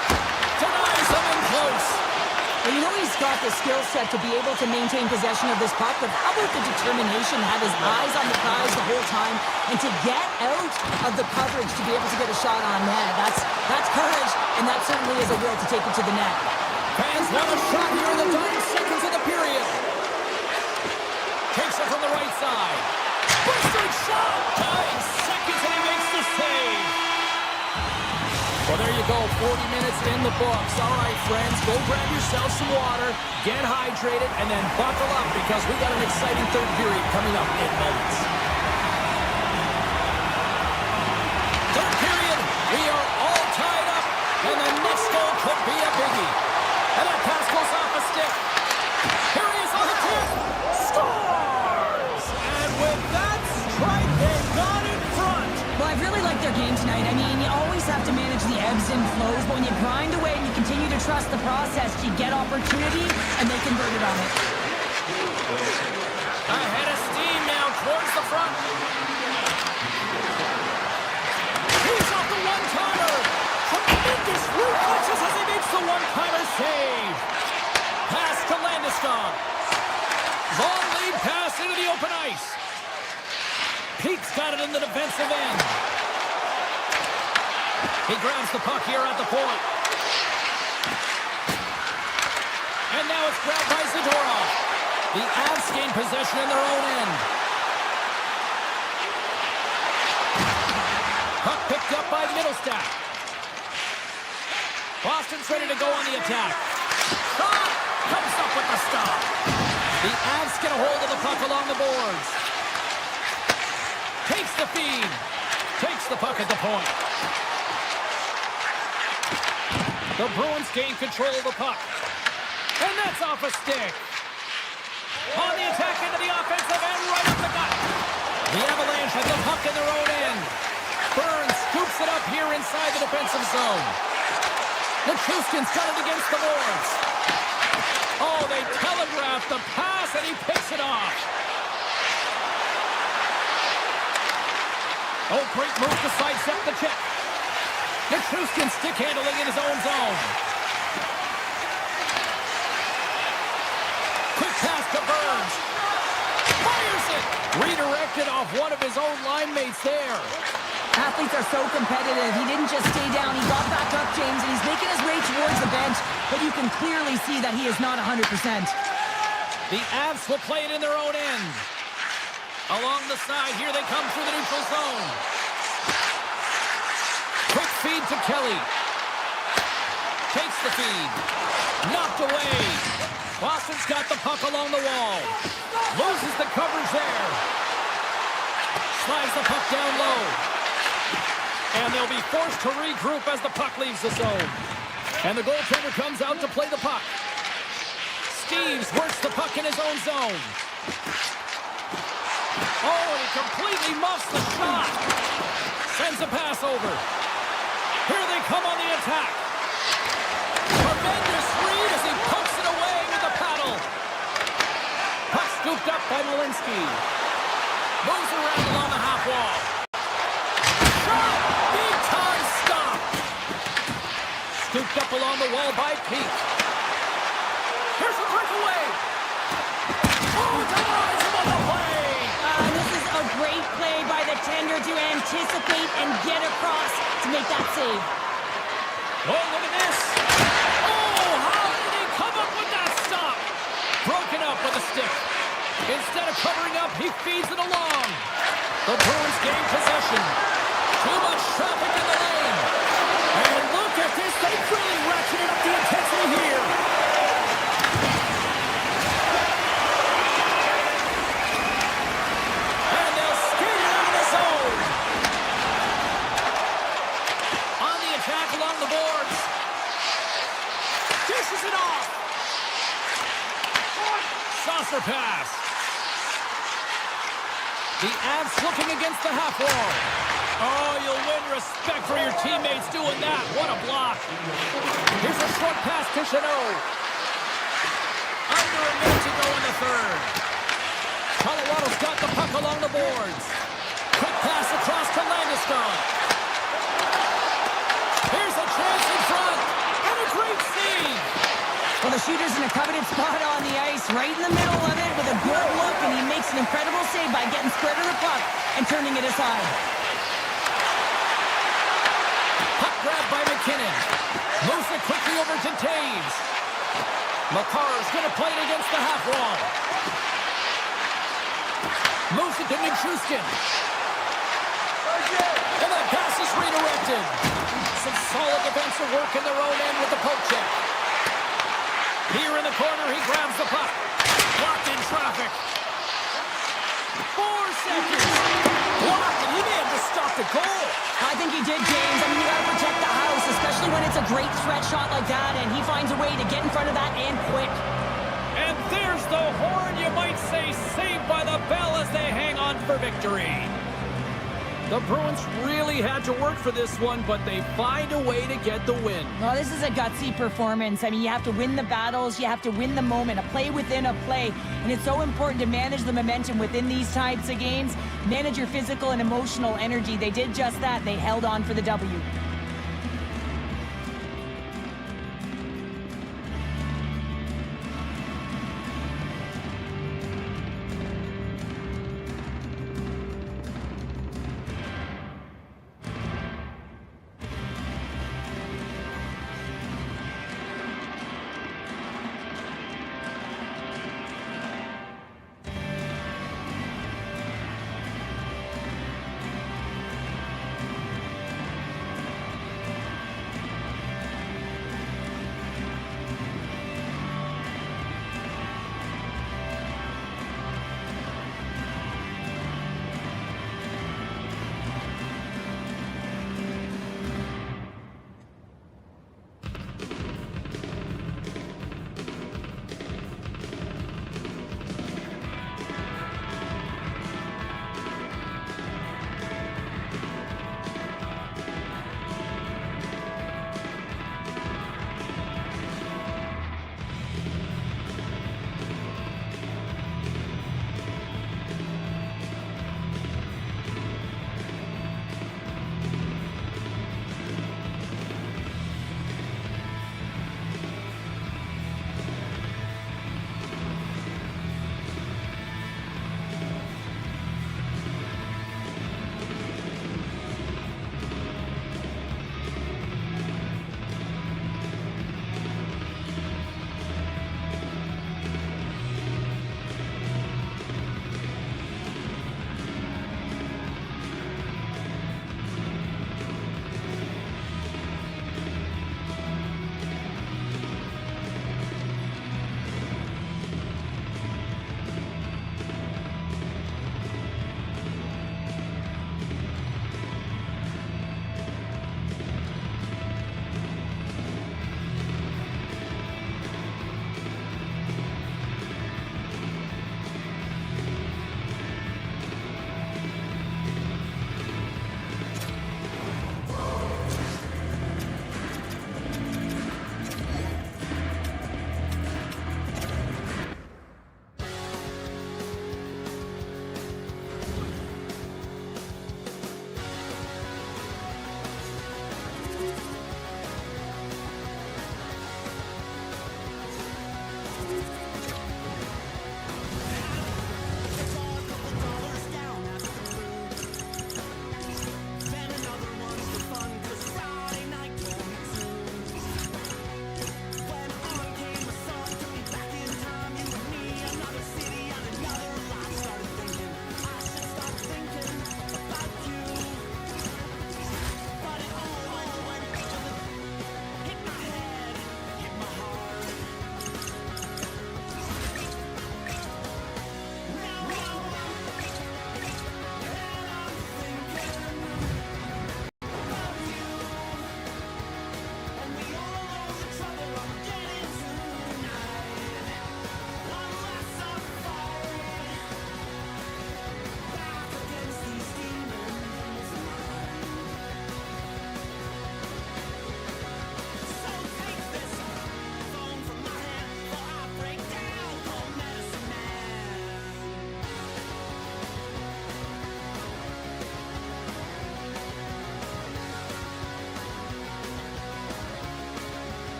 Denies them in close. Well, you know he's got the skill set to be able to maintain possession of this puck, but how about the determination to have his eyes on the prize the whole time and to get out of the coverage to be able to get a shot on net? That's courage, and that certainly is a will to take it to the net. Fans want a shot here in the dying seconds of the period. Takes it from the right side. Boosted shot! Dying seconds and he makes the save. Well, there you go. 40 minutes in the books. All right, friends, go grab yourself some water, get hydrated, and then buckle up because we got an exciting third period coming up in moments. Third period, we are all tied up, and the next goal could be a biggie. And that pass goes off a stick. Here he is on the tip. Scores! And with that strike, they got in front. Well, I really like their game tonight. I mean, you always have to manage the ebbs and flows, but when you grind away and you continue to trust the process, you get opportunity, and they converted on it. Ahead open ice. Pete's got it in the defensive end. He grabs the puck here at the point. And now it's grabbed by Zadorov. The Avs gain possession in their own end. Puck picked up by Middlestat. Boston's ready to go on the attack. Shot! Comes up with the stop. The Avs get a hold of the puck along the boards. Takes the feed. Takes the puck at the point. The Bruins gain control of the puck. And that's off a stick. On the attack into the offensive end, right up the gut. The Avalanche have the puck in their own end. Burns scoops it up here inside the defensive zone. Nichushkin's got it against the boards. Oh, they telegraphed the pass, and he picks it off. Oh, great move to sidestep the check. Nichushkin stick handling in his own zone. Quick pass to Burns. Fires it. Redirected off one of his own line mates there. Athletes are so competitive. He didn't just stay down. He got back up, James, and he's making his way towards the bench, but you can clearly see that he is not 100%. The Avs will play it in their own end. Along the side, here they come through the neutral zone. Quick feed to Kelly. Takes the feed. Knocked away. Boston's got the puck along the wall. Loses the coverage there. Slides the puck down low. And they'll be forced to regroup as the puck leaves the zone. And the goaltender comes out to play the puck. Steves works the puck in his own zone. Oh, he completely muffs the shot. Sends a pass over. Here they come on the attack. Tremendous read as he pokes it away with the paddle. Puck scooped up by Malinsky. Moves around along the half wall. Shot! Big time stop. Scooped up along the wall by Pete. Here's a breakaway. Oh, denies him on the play. This is a great play by the tender to anticipate and get across to make that save. Oh, look at this. Oh, how did he come up with that stop? Broken up with a stick. Instead of covering up, he feeds it along. The Bruins gain possession. Too much traffic in the lane. And look at this. They've really ratcheted up the intensity here. And they'll skate it out of the zone. On the attack along the boards. Dishes it off. Saucer pass. The Avs looking against the half wall. Oh, you'll win respect for your teammates doing that. What a block. Here's a short pass to Chanot. Under a minute to go in the third. Colorado's got the puck along the boards. Quick pass across to Landeskog. Here's a chance in front. And a great save. Well, the shooter's in a coveted spot on the ice, right in the middle of it with a good look, and he makes an incredible save by getting spread on the puck and turning it aside. Puck grabbed by McKinnon. Moves it quickly over to Taves. Makar's going to play it against the half wall. Moves it to Nichushkin. And that pass is redirected. Some solid defensive work in their own end with the poke check. Here in the corner, he grabs the puck. Blocked in traffic. 4 seconds. Blocked, and he may have just stopped a goal. I think he did, James. I mean, you got to protect the house, especially when it's a great threat shot like that, and he finds a way to get in front of that and quick. And there's the horn, you might say, saved by the bell as they hang on for victory. The Bruins really had to work for this one, but they find a way to get the win. Well, this is a gutsy performance. I mean, you have to win the battles. You have to win the moment, a play within a play. And it's so important to manage the momentum within these types of games. Manage your physical and emotional energy. They did just that. They held on for the W.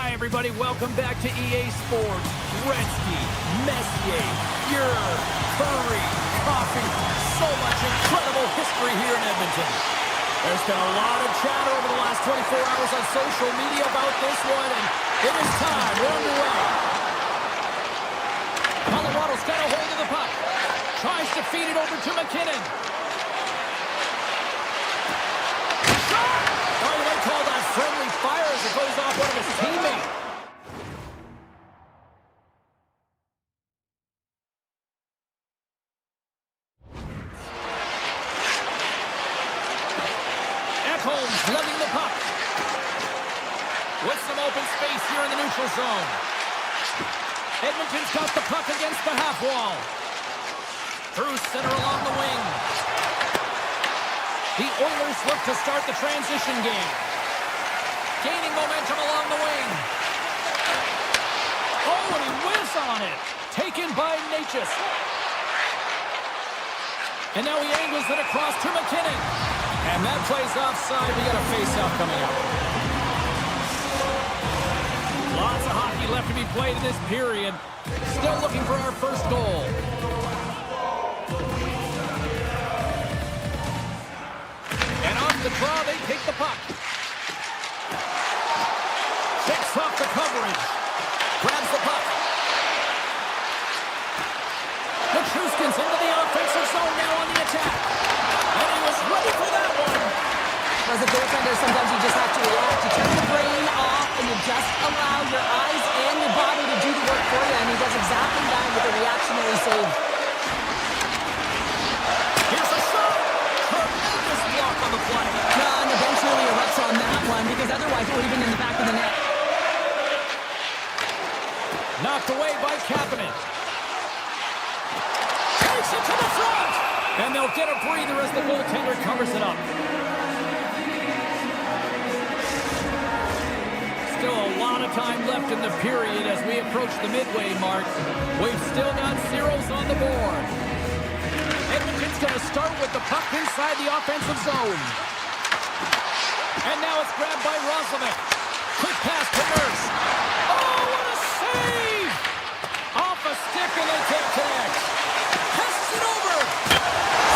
Hi, everybody. Welcome back to EA Sports. Gretzky, Messier, Fuhrer, Curry, Coffee. So much incredible history here in Edmonton. There's been a lot of chatter over the last 24 hours on social media about this one, and it is time. We're underway. Colorado's got a hold of the puck. Tries to feed it over to McKinnon. Oh, you might call that friendly fire as it goes off one of his teammates. Ekholm's lugging the puck. With some open space here in the neutral zone. Edmonton's got the puck against the half wall. Through center along the wing. The Oilers look to start the transition game. Gaining momentum along the wing. Oh, and he whiffs on it. Taken by Natchez. And now he angles it across to McKinnon. And that plays offside. We got a face-off coming up. Lots of hockey left to be played in this period. Still looking for our first goal. And off the draw, they take the puck. Checks off the coverage. Grabs the puck. Matruskin's into the offensive zone now on the attack. And he was ready for that one. As a goaltender, sometimes you just have to react. You turn the brain off and you just allow your eyes and your body to do the work for you. And he does exactly that with a reactionary save. Here's a shot. Tremendous block on the play. No, and the bench really erupts on that one because otherwise it would have been in the back of the net. Knocked away by Kapanen. Takes it to the front. And they'll get a breather as the goaltender covers it up. Still a lot of time left in the period as we approach the midway mark. We've still got zeros on the board. Edmonton's going to start with the puck inside the offensive zone. And now it's grabbed by Roslovic. Quick pass to Nurse. Oh, what a save! Off a stick and they can't connect. Passes it over.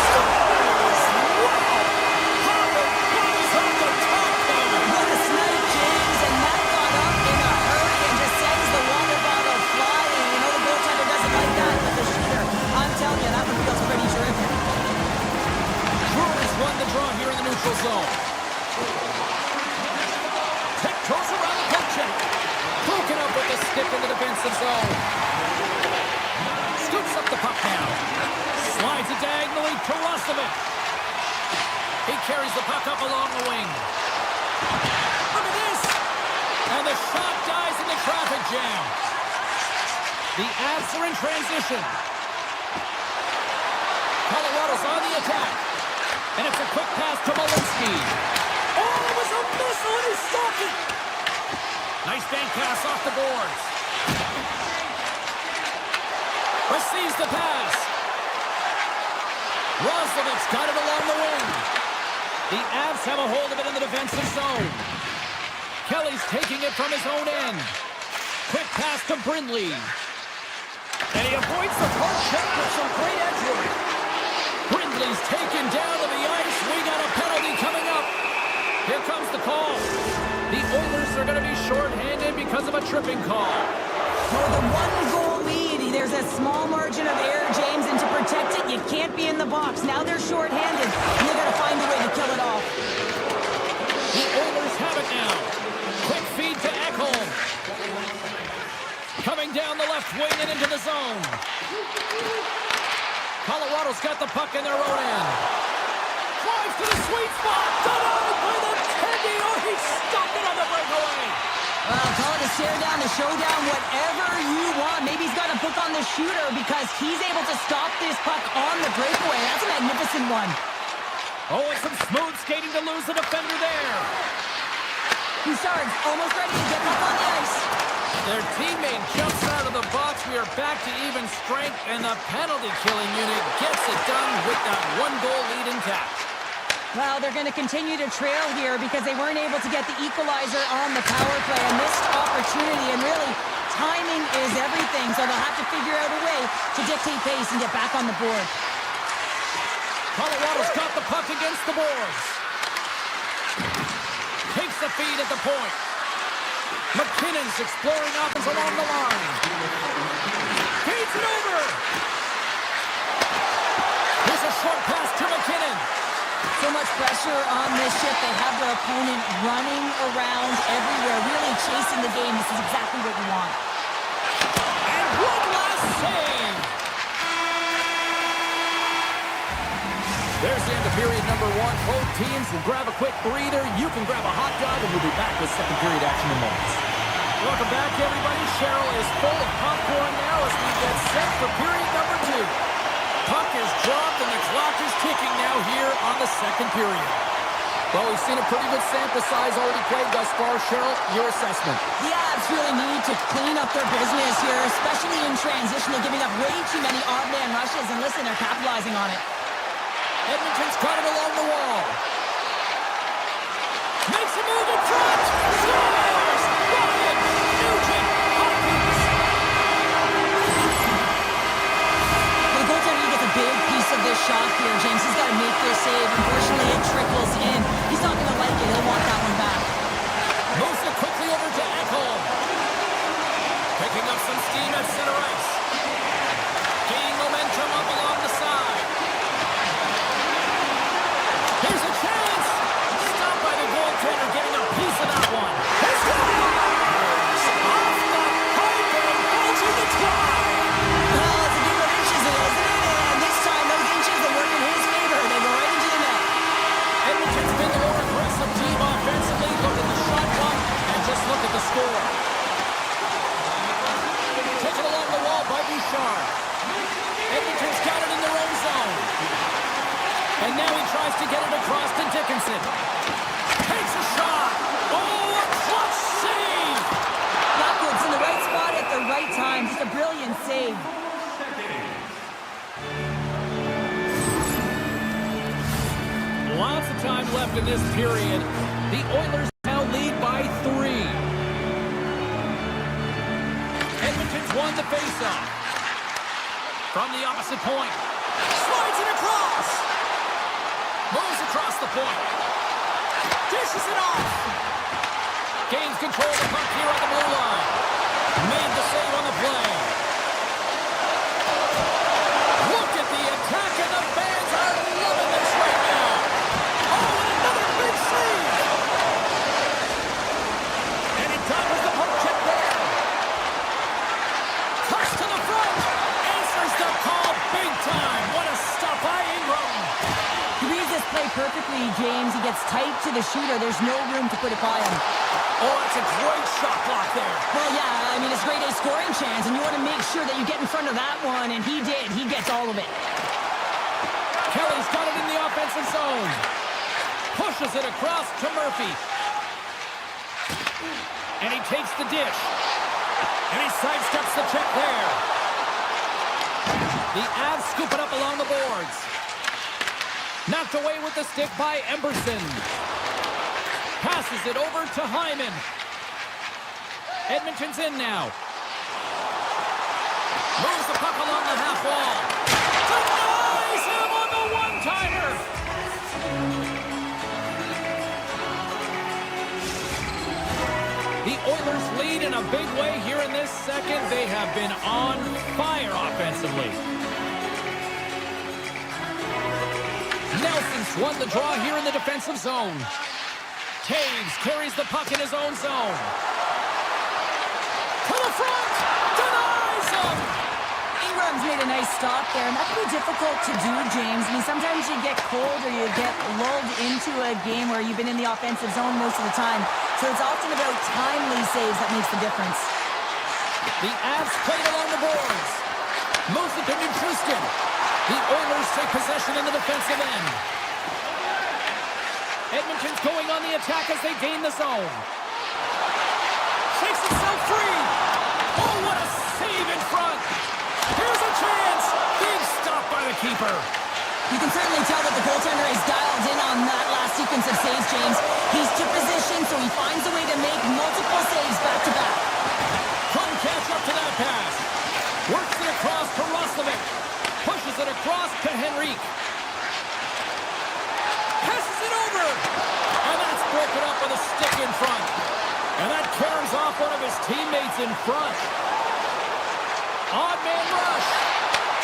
Scores! Wow! Harper goes off the top line. What a snipe, James, and that got up in a hurry and just sends the water bottle flying. You know the goaltender doesn't like that, but the shooter, I'm telling you, that one feels pretty terrific. Bruins won the draw here in the neutral zone. Tiptoes around the poke check. Broken up with the stick in the defensive zone. Scoops up the puck now. Slides it diagonally to Roslovic. He carries the puck up along the wing. Look at this! And the shot dies in the traffic jam. The Avs are in transition. Colorado's on the attack. And it's a quick pass to Malinsky. Oh, it was a missile and he's stalking. Nice bank pass off the boards. Receives the pass. Roslovic's got it along the wing. The Avs have a hold of it in the defensive zone. Kelly's taking it from his own end. Quick pass to Brindley. And he avoids the poke check with some great edge work. Brindley's taken down to the ice. We got a penalty coming up. Here comes the call. The Oilers are going to be shorthanded because of a tripping call. With a one-goal lead, there's a small margin of error, James, and to protect it, you can't be in the box. Now they're shorthanded, and they're going to find a way to kill it off. The Oilers have it now. Quick feed to Ekholm. Coming down the left wing and into the zone. Colorado's got the puck in their own end. Drives to the sweet spot. Denied by the Teddy. Oh, he stopped it on the breakaway. Call it a stare down, a showdown, whatever you want. Maybe he's got a book on the shooter because he's able to stop this puck on the breakaway. That's a magnificent one. Oh, and some smooth skating to lose the defender there. Bouchard's almost ready to get back on the ice. Their teammate jumps out of the box. We are back to even strength, and the penalty-killing unit gets it done with that one-goal lead intact. Well, they're going to continue to trail here because they weren't able to get the equalizer on the power play. A missed opportunity, and really, timing is everything, so they'll have to figure out a way to dictate pace and get back on the board. Colorado's got the puck against the boards. Takes the feed at the point. McKinnon's exploring options along the line. Feeds it over. Here's a short pass to McKinnon. So much pressure on this shift. They have their opponent running around everywhere, really chasing the game. This is exactly what you want. And one last save. There's the end of period number 1. Both teams will grab a quick breather. You can grab a hot dog, and we'll be back with second period action in moments. Welcome back, everybody. Cheryl is full of popcorn now as we get set for period number 2. Puck is dropped, and the clock is ticking now here on the second period. Well, we've seen a pretty good sample size already played thus far. Cheryl, your assessment. The Avs really need to clean up their business here, especially in transition. They're giving up way too many odd man rushes, and listen, they're capitalizing on it. Edmonton's got it along the wall. Makes a move in front. Scores! Ryan Nugent Hopkins. The goaltender gets a big piece of this shot here, James. He's got to make this save. Unfortunately, it trickles in. He's not going to like it. He'll want that one back. Moves it quickly over to Ekholm. Picking up some steam at center ice. Gaining momentum up along the side. Here's a chance! Stopped by the goaltender, getting a piece of that one. He scores! Off the pipe and holds in the try! Well, it's a game of inches, isn't it? And this time, those inches are working in his favor. They go right into the net. Edmonton's been the more aggressive team offensively. Look at the shot clock and just look at the score. Taken along the wall by Bouchard. Edmonton's got it in their own zone. And now he tries to get it across to Dickinson. Takes a shot. Oh, a clutch save! Blackwood's in the right spot at the right time. Just a brilliant save. Lots of time left in this period. The Oilers now lead by 3. Edmonton's won the faceoff. From the opposite point. Slides it across. Moves across the point. Dishes it off. Gains control of the puck here on the blue line. Made the save on the play. Look at the attack, and the fans are loving this right now. Oh, and another big save. And he tackles the poke check there. Cuts to the front. Answers the call big time. What a stop by Ingram. He reads this play perfectly, James. He gets tight to the shooter. There's no room to put it by him. Oh, that's a great shot block there. Well, yeah, I mean, it's grade A scoring chance, and you want to make sure that you get in front of that one, and he did. He gets all of it. Kelly's got it in the offensive zone. Pushes it across to Murphy. And he takes the dish. And he sidesteps the check there. The Avs scoop it up along the boards. Knocked away with the stick by Emberson. Passes it over to Hyman. Edmonton's in now. Moves the puck along the half wall. Denies him on the one-timer. The Oilers lead in a big way here in this second. They have been on fire offensively. Nelson's won the draw here in the defensive zone. Taves carries the puck in his own zone. To the front! Denies him! Ingram's made a nice stop there, and that can be difficult to do, James. I mean, sometimes you get cold or you get lulled into a game where you've been in the offensive zone most of the time. So it's often about timely saves that makes the difference. The Avs played along the boards. Moves it to Nichushkin. The Oilers take possession in the defensive end. Edmonton's going on the attack as they gain the zone. Shakes himself free. Oh, what a save in front. Here's a chance. Big stop by the keeper. You can certainly tell that the goaltender is dialed in on that last sequence of saves, James. He's to position, so he finds a way to make multiple saves back-to-back. Couldn't catch up to that pass. Works it across to Roslovic. Pushes it across to Henrique. Passes it over. And that's broken up with a stick in front. And that carries off one of his teammates in front. Odd man rush.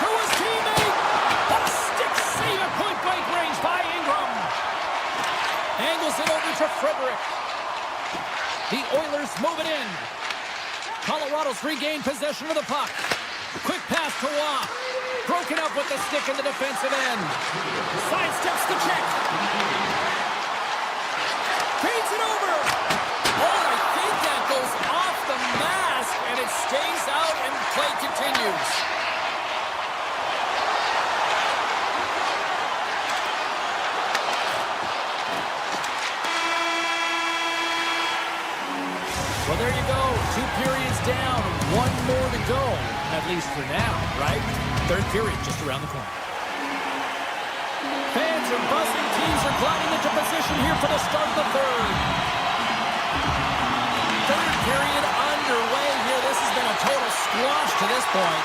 To his teammate. A stick save at point-blank range by Ingram. Angles it over to Frederick. The Oilers moving in. Colorado's regained possession of the puck. Quick pass to Waugh. Broken up with the stick in the defensive end. Sidesteps the check. Feeds it over. Oh, I think that goes off the mask, and it stays out, and play continues. Well, there you go. 2 periods down. 1 more to go. At least for now, right? Third period just around the corner. Fans are buzzing. Teams are gliding into position here for the start of the third. Third period underway here. This has been a total squash to this point.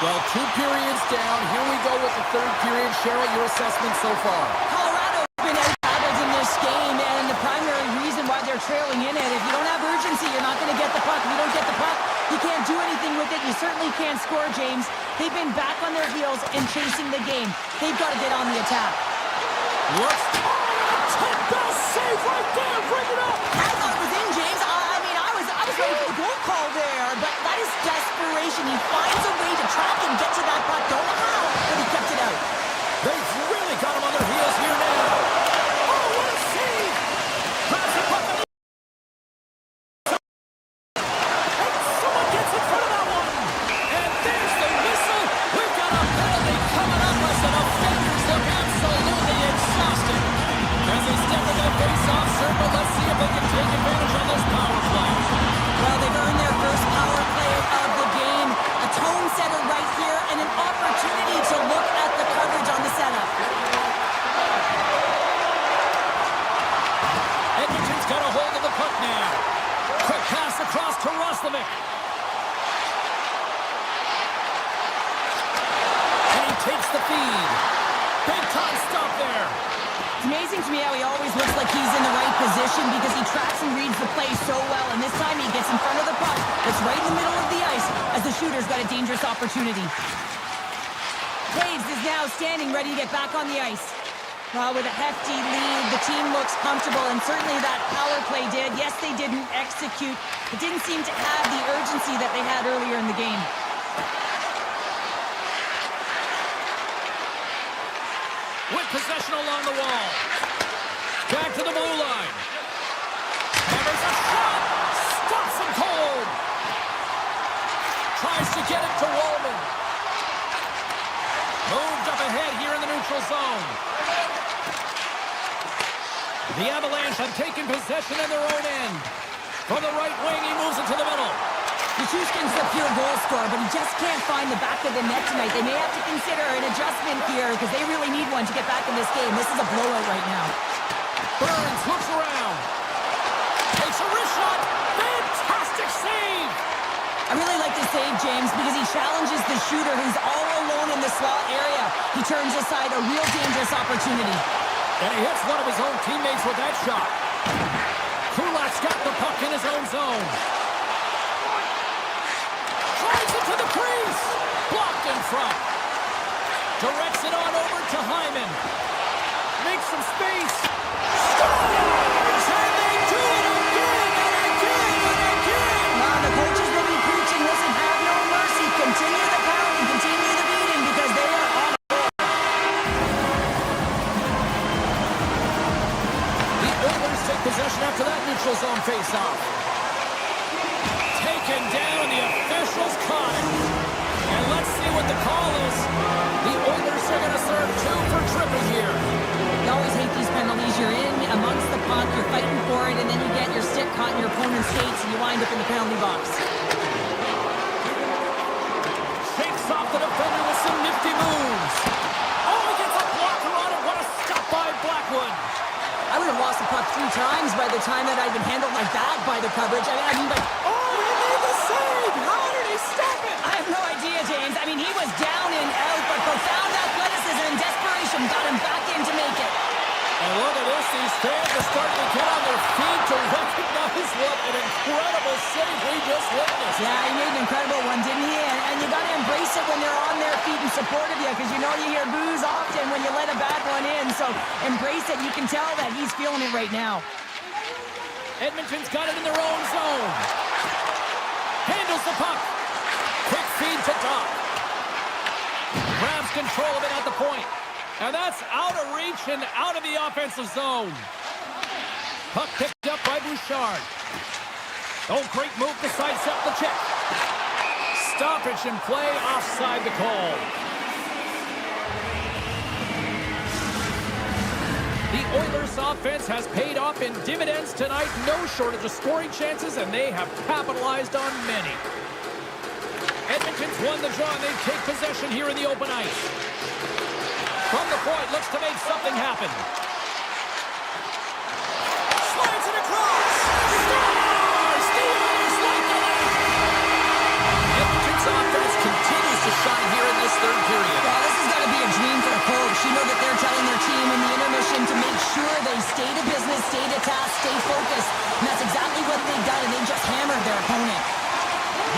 Well, 2 periods down. Here we go with the third period. Cheryl, your assessment so far? Colorado's been out-battled in this game, and the primary reason why they're trailing in it, if you don't have urgency, you're not going to get the puck. If you don't get the puck, you can't do anything with it. You certainly can't score, James. They've been back on their heels and chasing the game. They've got to get on the attack. Looks... Take that save right there! Bring it up! I thought it was in, James. I was ready for the goal call there, but that is desperation. He finds a way to track and get to that puck. Don't know how, but he kept it out. They've really got him on their heels here now. Oh, what a save! Grabs the puck. And someone gets in front of that one. And there's the whistle. We've got a penalty coming up as the defenders look absolutely exhausted. As they step into the face-off circle, let's see if they can take advantage on this power play. Well, they've earned their first power play of the game. A tone setter right here and an opportunity to look at the coverage on the setup. Edmonton's got a hold of the puck now. Quick pass across to Roslovic. And he takes the feed. Big time stop there. It's amazing to me how he always looks like he's in the right position because he tracks and reads the play so well. And this time he gets in front of the puck. It's right in the middle of the ice as the shooter's got a dangerous opportunity. Taves is now standing ready to get back on the ice. Well, with a hefty lead, the team looks comfortable, and certainly that power play did. Yes, they didn't execute. It didn't seem to have the urgency that they had earlier in the game. With possession along the wall. Back to the blue line. Hammers a shot. Stops him cold. Tries to get it to Wallman. Moved up ahead here in the neutral zone. The Avalanche have taken possession in their own end. From the right wing, he moves it to the middle. Nichushkin's the pure goal scorer, but he just can't find the back of the net tonight. They may have to consider an adjustment here because they really need one to get back in this game. This is a blowout right now. Burns looks around. Takes a wrist shot. Fantastic save. I really like this save, James, because he challenges the shooter who's all alone in the slot area. He turns aside a real dangerous opportunity. And he hits one of his own teammates with that shot. Kulak's got the puck in his own zone. Drives it to the crease. Blocked in front. Directs it on over to Hyman. Makes some space. Scores! And they do it again and again and again. Now the coaches will be preaching, listen, have no mercy. Continue the pounding, continue the beating because they are on. The Oilers take possession after that neutral zone face-off. Taken down, the officials caught it. And let's see what the call is. The Oilers are going to serve 2 for tripping here. You always hate these penalties. You're in amongst the puck, you're fighting for it, and then you get your stick caught in your opponent's skates, and you wind up in the penalty box. Shakes off the defender with some nifty moves. Oh, he gets a block lost the puck 3 times by the time that I've been handled like that by the coverage. I mean, but... Oh, he made the save! How did he stop it? I have no idea, James. I mean, he was down and out, but profound athleticism and desperation got him back in to make it. And look at this. These fans are starting to get on their feet to recognize what an incredible save we just witnessed. Yeah, he made an incredible one, didn't he? And you got to embrace it when they're on their feet in support of you, because you know you hear boos often when you let a bad one in. So embrace it. You can tell that he's feeling it right now. Edmonton's got it in their own zone. Handles the puck. Quick feed to Doc. Grabs control of it at the point. And that's out of reach and out of the offensive zone. Puck picked up by Bouchard. Oh, great move to sidestep the check. Stoppage in play offside the call. The Oilers offense has paid off in dividends tonight. No shortage of scoring chances, and they have capitalized on many. Edmonton's won the draw, and they take possession here in the open ice. From the point, looks to make something happen. Slides it across. Scores! The Oilers like the lead. Edmonton's offense continues to shine here in this third period. Well, this has got to be a dream for a coach. You know that they're telling their team in the intermission to make sure they stay to business, stay to task, stay focused. And that's exactly what they've done, and they've just hammered their opponent.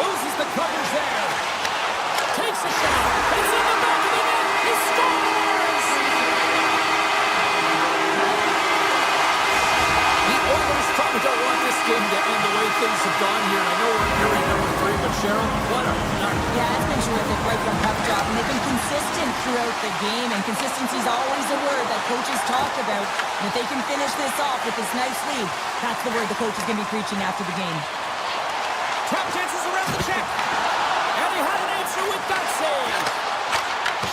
Loses the coverage there. Takes a shot. It's in the back of the net. He scores! Probably don't want this game to end the way things have gone here. I know we're in period number 3, but Cheryl, what a night. Yeah, it's been terrific right from puck drop, and they've been consistent throughout the game, and consistency is always a word that coaches talk about. And if they can finish this off with this nice lead, that's the word the coach is going to be preaching after the game. Trap chances around the check. And he had an answer with that save.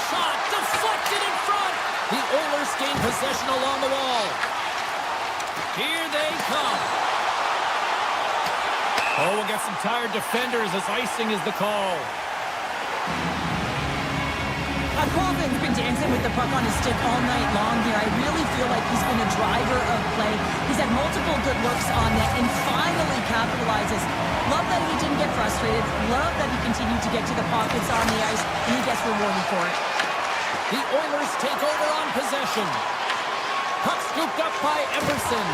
Shot deflected in front. The Oilers gain possession along the wall. Here they come. Oh, we'll get some tired defenders as icing is the call. Colvin's been dancing with the puck on his stick all night long here. I really feel like he's been a driver of play. He's had multiple good looks on net and finally capitalizes. Love that he didn't get frustrated. Love that he continued to get to the pockets on the ice, and he gets rewarded for it. The Oilers take over on possession. Puck scooped up by Emerson.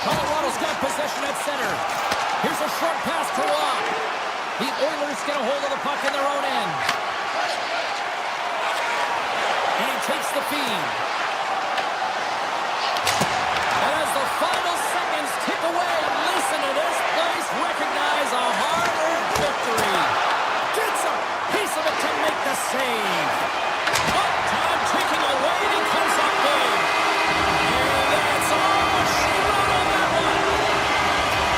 Colorado's got possession at center. Here's a short pass to Locke. The Oilers get a hold of the puck in their own end. And he takes the feed. And as the final seconds tick away, listen to this place recognize a hard-earned victory. Gets a piece of it to make the save. Up time ticking away, and he comes up big. That's all she wrote on that one.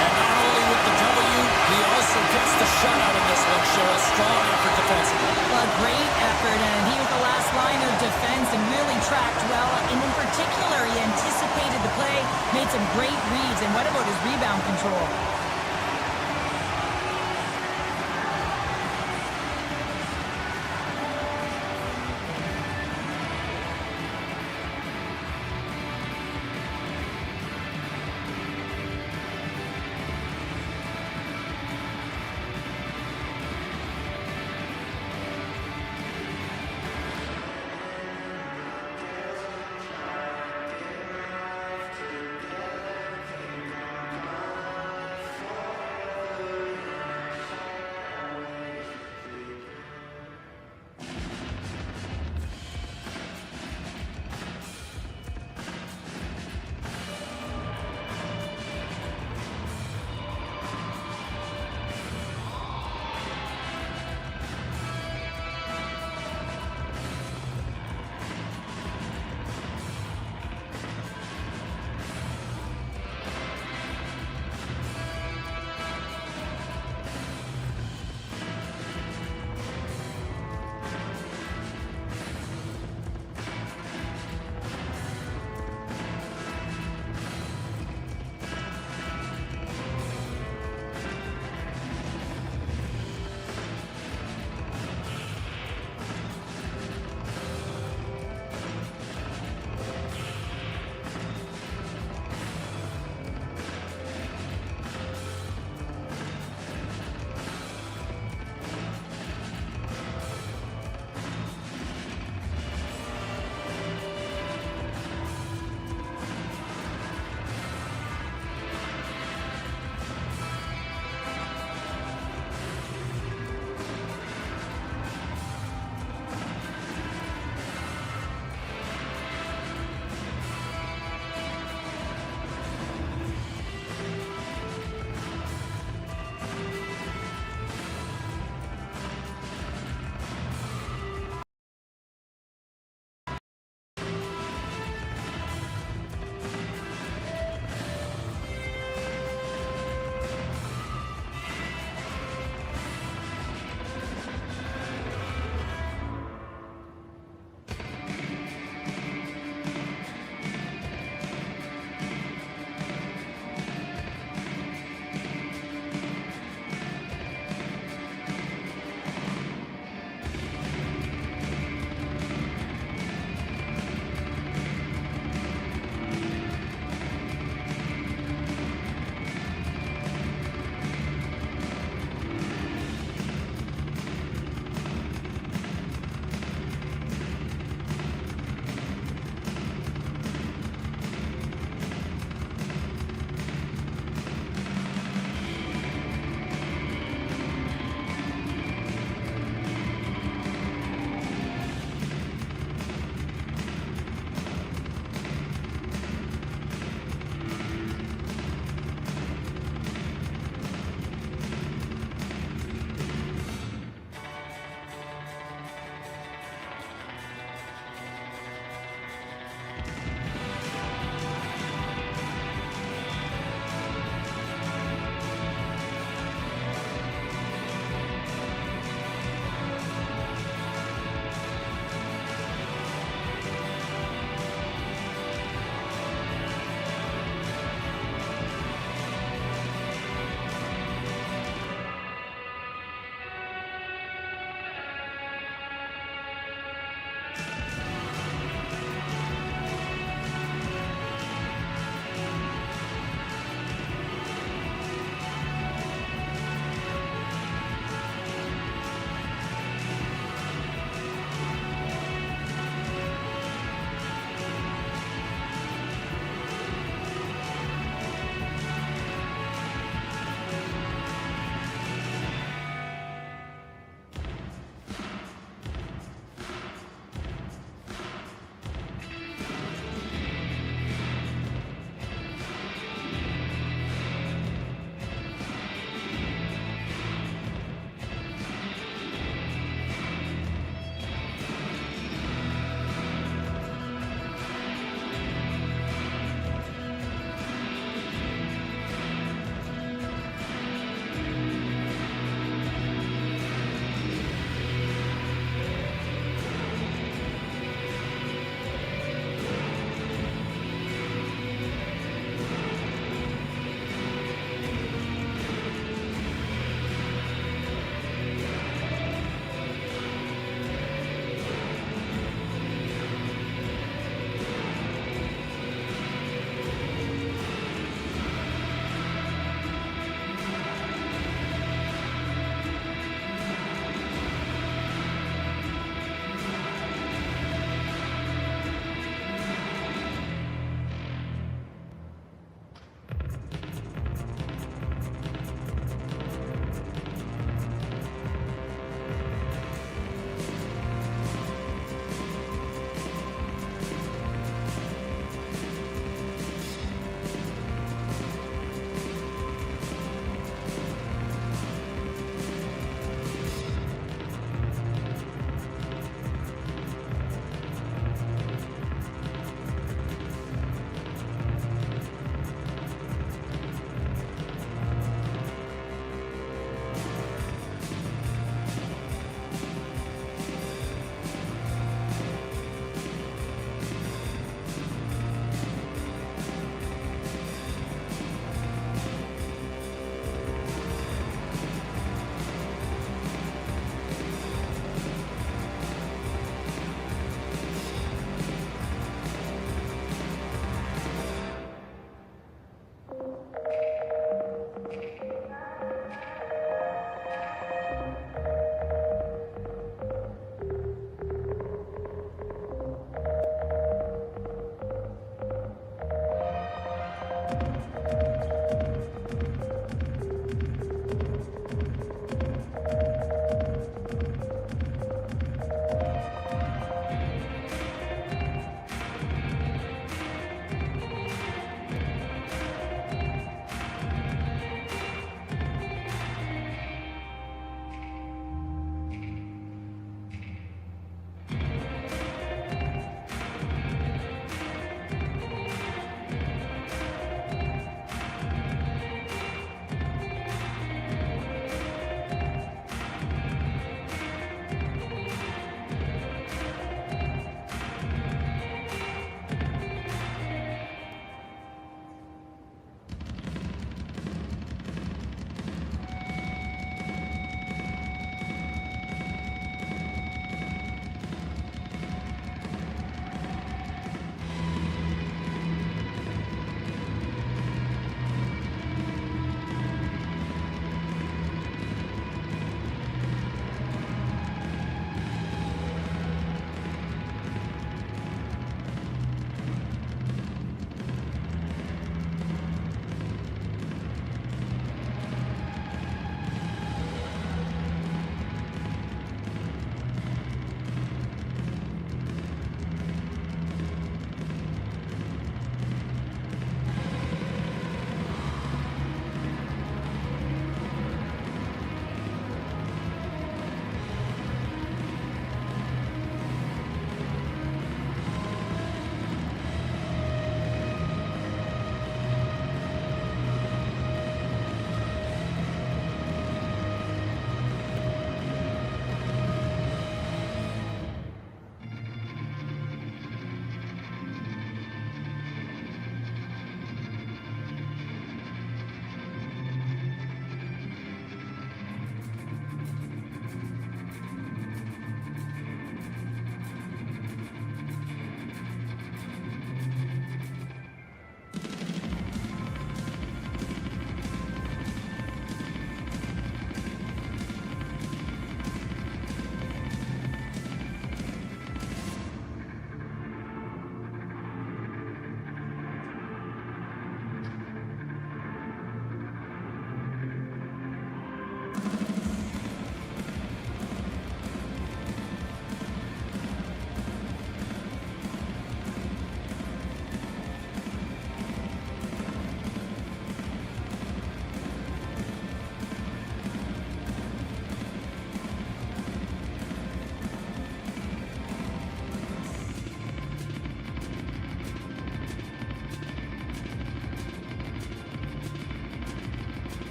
And not only with the W, he also gets the shutout in this one. Show a strong effort defensively. Well, a great effort, and he was the last line of defense and really tracked well. And in particular, he anticipated the play, made some great reads, and what about his rebound control?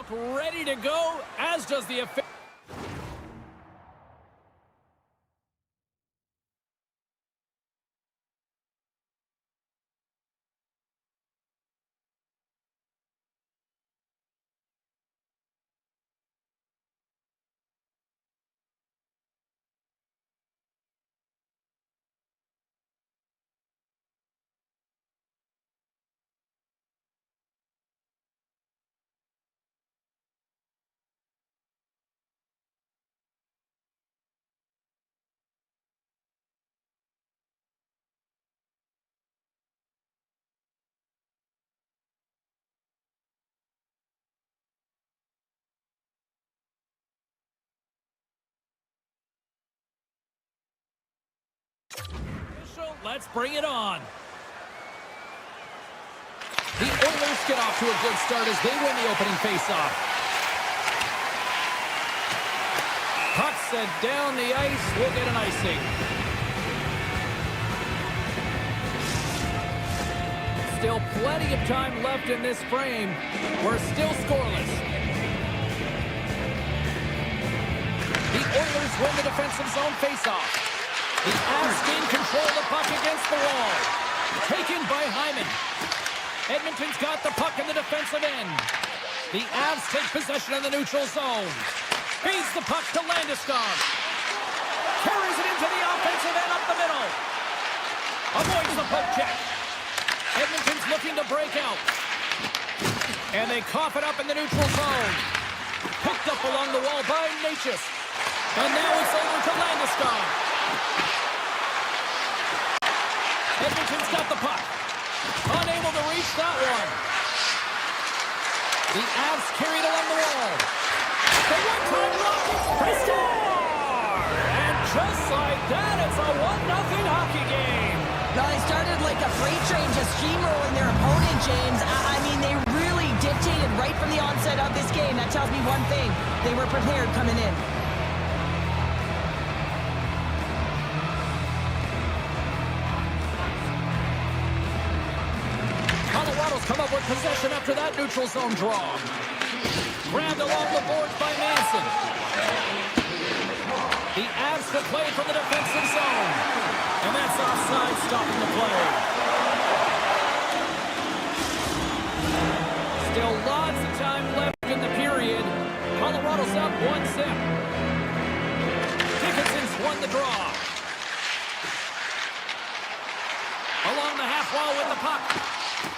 ready to go, as does the official. Let's bring it on. The Oilers get off to a good start as they win the opening faceoff. Puck sent down the ice. We'll get an icing. Still plenty of time left in this frame. We're still scoreless. The Oilers win the defensive zone faceoff. The Avs gain control of the puck against the wall. Taken by Hyman. Edmonton's got the puck in the defensive end. The Avs take possession in the neutral zone. Feeds the puck to Landeskog. Carries it into the offensive end up the middle. Avoids the poke check. Edmonton's looking to break out. And they cough it up in the neutral zone. Picked up along the wall by Natchez. And now it's over to Landeskog. Edmonton's got the puck. Unable to reach that one. The Avs carried along the wall. The one-time rocket. They score! And just like that, it's a 1-0 hockey game. Well, they started like a freight train just steamrolling their opponent, James. I mean, they really dictated right from the onset of this game. That tells me one thing. They were prepared coming in. Come up with possession after that neutral zone draw. Grabbed along the boards by Manson. The Avs to play from the defensive zone. And that's offside, stopping the play. Still lots of time left in the period. Colorado's up 1-0. Dickinson's won the draw. Along the half wall with the puck.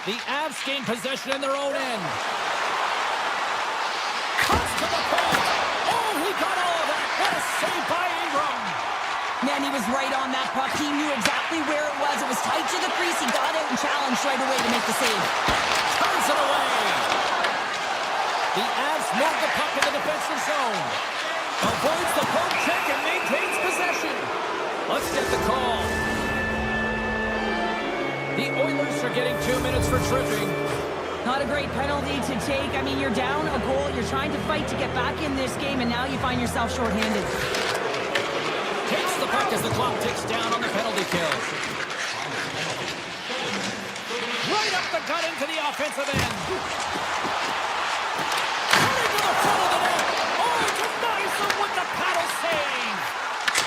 The Avs gain possession in their own end. Cuts to the point. Oh, he got all of that. What a save by Ingram. Man, he was right on that puck. He knew exactly where it was. It was tight to the crease. He got out and challenged right away to make the save. Turns it away. The Avs move the puck in the defensive zone. Avoids the poke check and maintains possession. Let's get the call. The Oilers are getting 2 minutes for tripping. Not a great penalty to take. I mean, you're down a goal. You're trying to fight to get back in this game, and now you find yourself shorthanded. Takes the puck as the clock ticks down on the penalty kill. Right up the gut into the offensive end. Cutting to the front of the net. Oh, he denies him with the paddle save.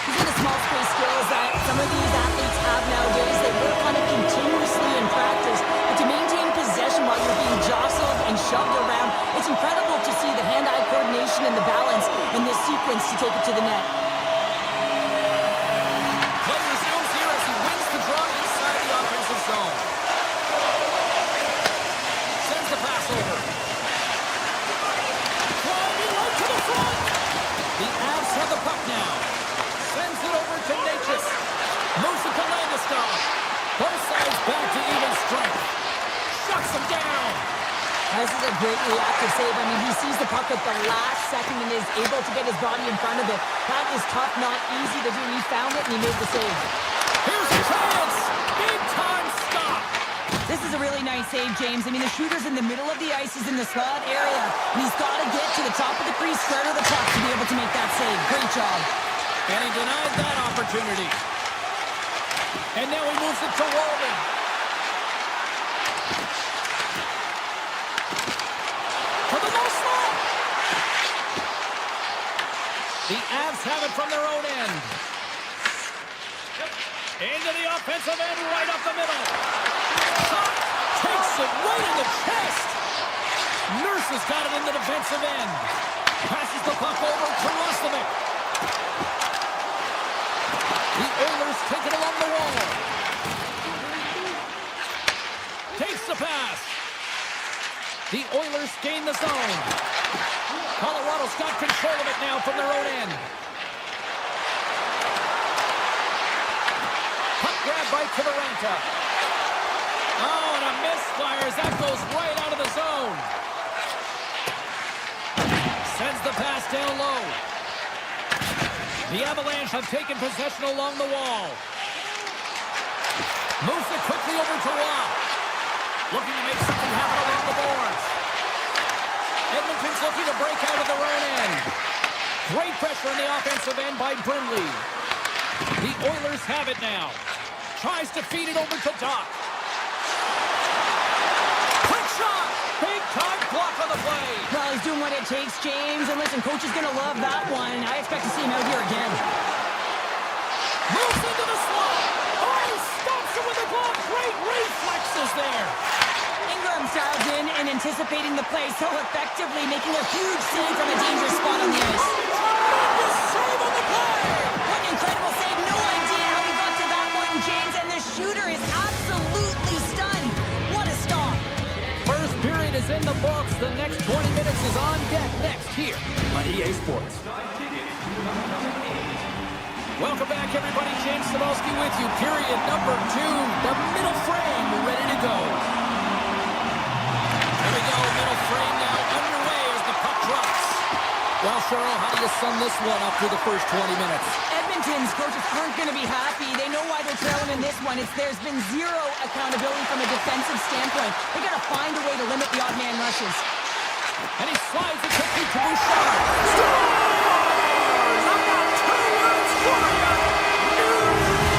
These are the small space skills that some of these athletes have nowadays. They work on it continuously in practice. But to maintain possession while you're being jostled and shoved around, it's incredible to see the hand-eye coordination and the balance in this sequence to take it to the net. Play resumes here as he wins the draw inside the offensive zone. Sends the pass over. Climbing right to the front. The Avs have the puck now. Sends it over to Natchez. Moves it to Landeskog. Both sides back to even strength. Shuts him down. This is a great reactive save. I mean, he sees the puck at the last second and is able to get his body in front of it. That is tough, not easy to do. He found it and he made the save. Here's a chance. Big time stop. This is a really nice save, James. I mean, the shooter's in the middle of the ice. He's in the slot area. And he's got to get to the top of the crease, square to the puck to be able to make that save. Great job. And he denied that opportunity. And now he moves it to Walden. To the low slot. The Avs have it from their own end. Into the offensive end, right up the middle. Shot takes it right in the chest. Nurse has got it in the defensive end. Passes the puck over to Roslovic. The Oilers take it along the wall. Takes the pass. The Oilers gain the zone. Colorado's got control of it now from their own end. Puck grab by Kivaranta. Oh, and a misfire as that goes right out of the zone. Sends the pass down low. The Avalanche have taken possession along the wall. Moves it quickly over to Waugh. Looking to make something happen along the boards. Edmonton's looking to break out of their own end. Great pressure on the offensive end by Brindley. The Oilers have it now. Tries to feed it over to Doc. Quick shot! Big time block on the play. Well, he's doing what it takes, James. And listen, coach is going to love that one. I expect to see him out here again. Moves into the slot. Oh, he stops it with a glove. Great reflexes there. Ingram dialed in and anticipating the play so effectively, making a huge save from a dangerous spot on the ice. Tremendous save on the play. What an incredible save. No idea how he got to that one, James. And the shooter is absolutely stunned. What a stop. First period is in the books. The next 20 minutes is on deck next here on EA Sports. Welcome back, everybody. James Cebulski with you. Period number 2. The middle frame ready to go. Here we go. Middle frame now underway as the puck drops. Well, Cheryl, how do you sum this one up through the first 20 minutes? Edmonton's coaches aren't going to be happy. They know why they're trailing in this one. There's been zero accountability from a defensive standpoint. They got to find a way to limit the odd man rushes. And he slides it quickly to Bouchard. Scores! I've got 2 words for you. New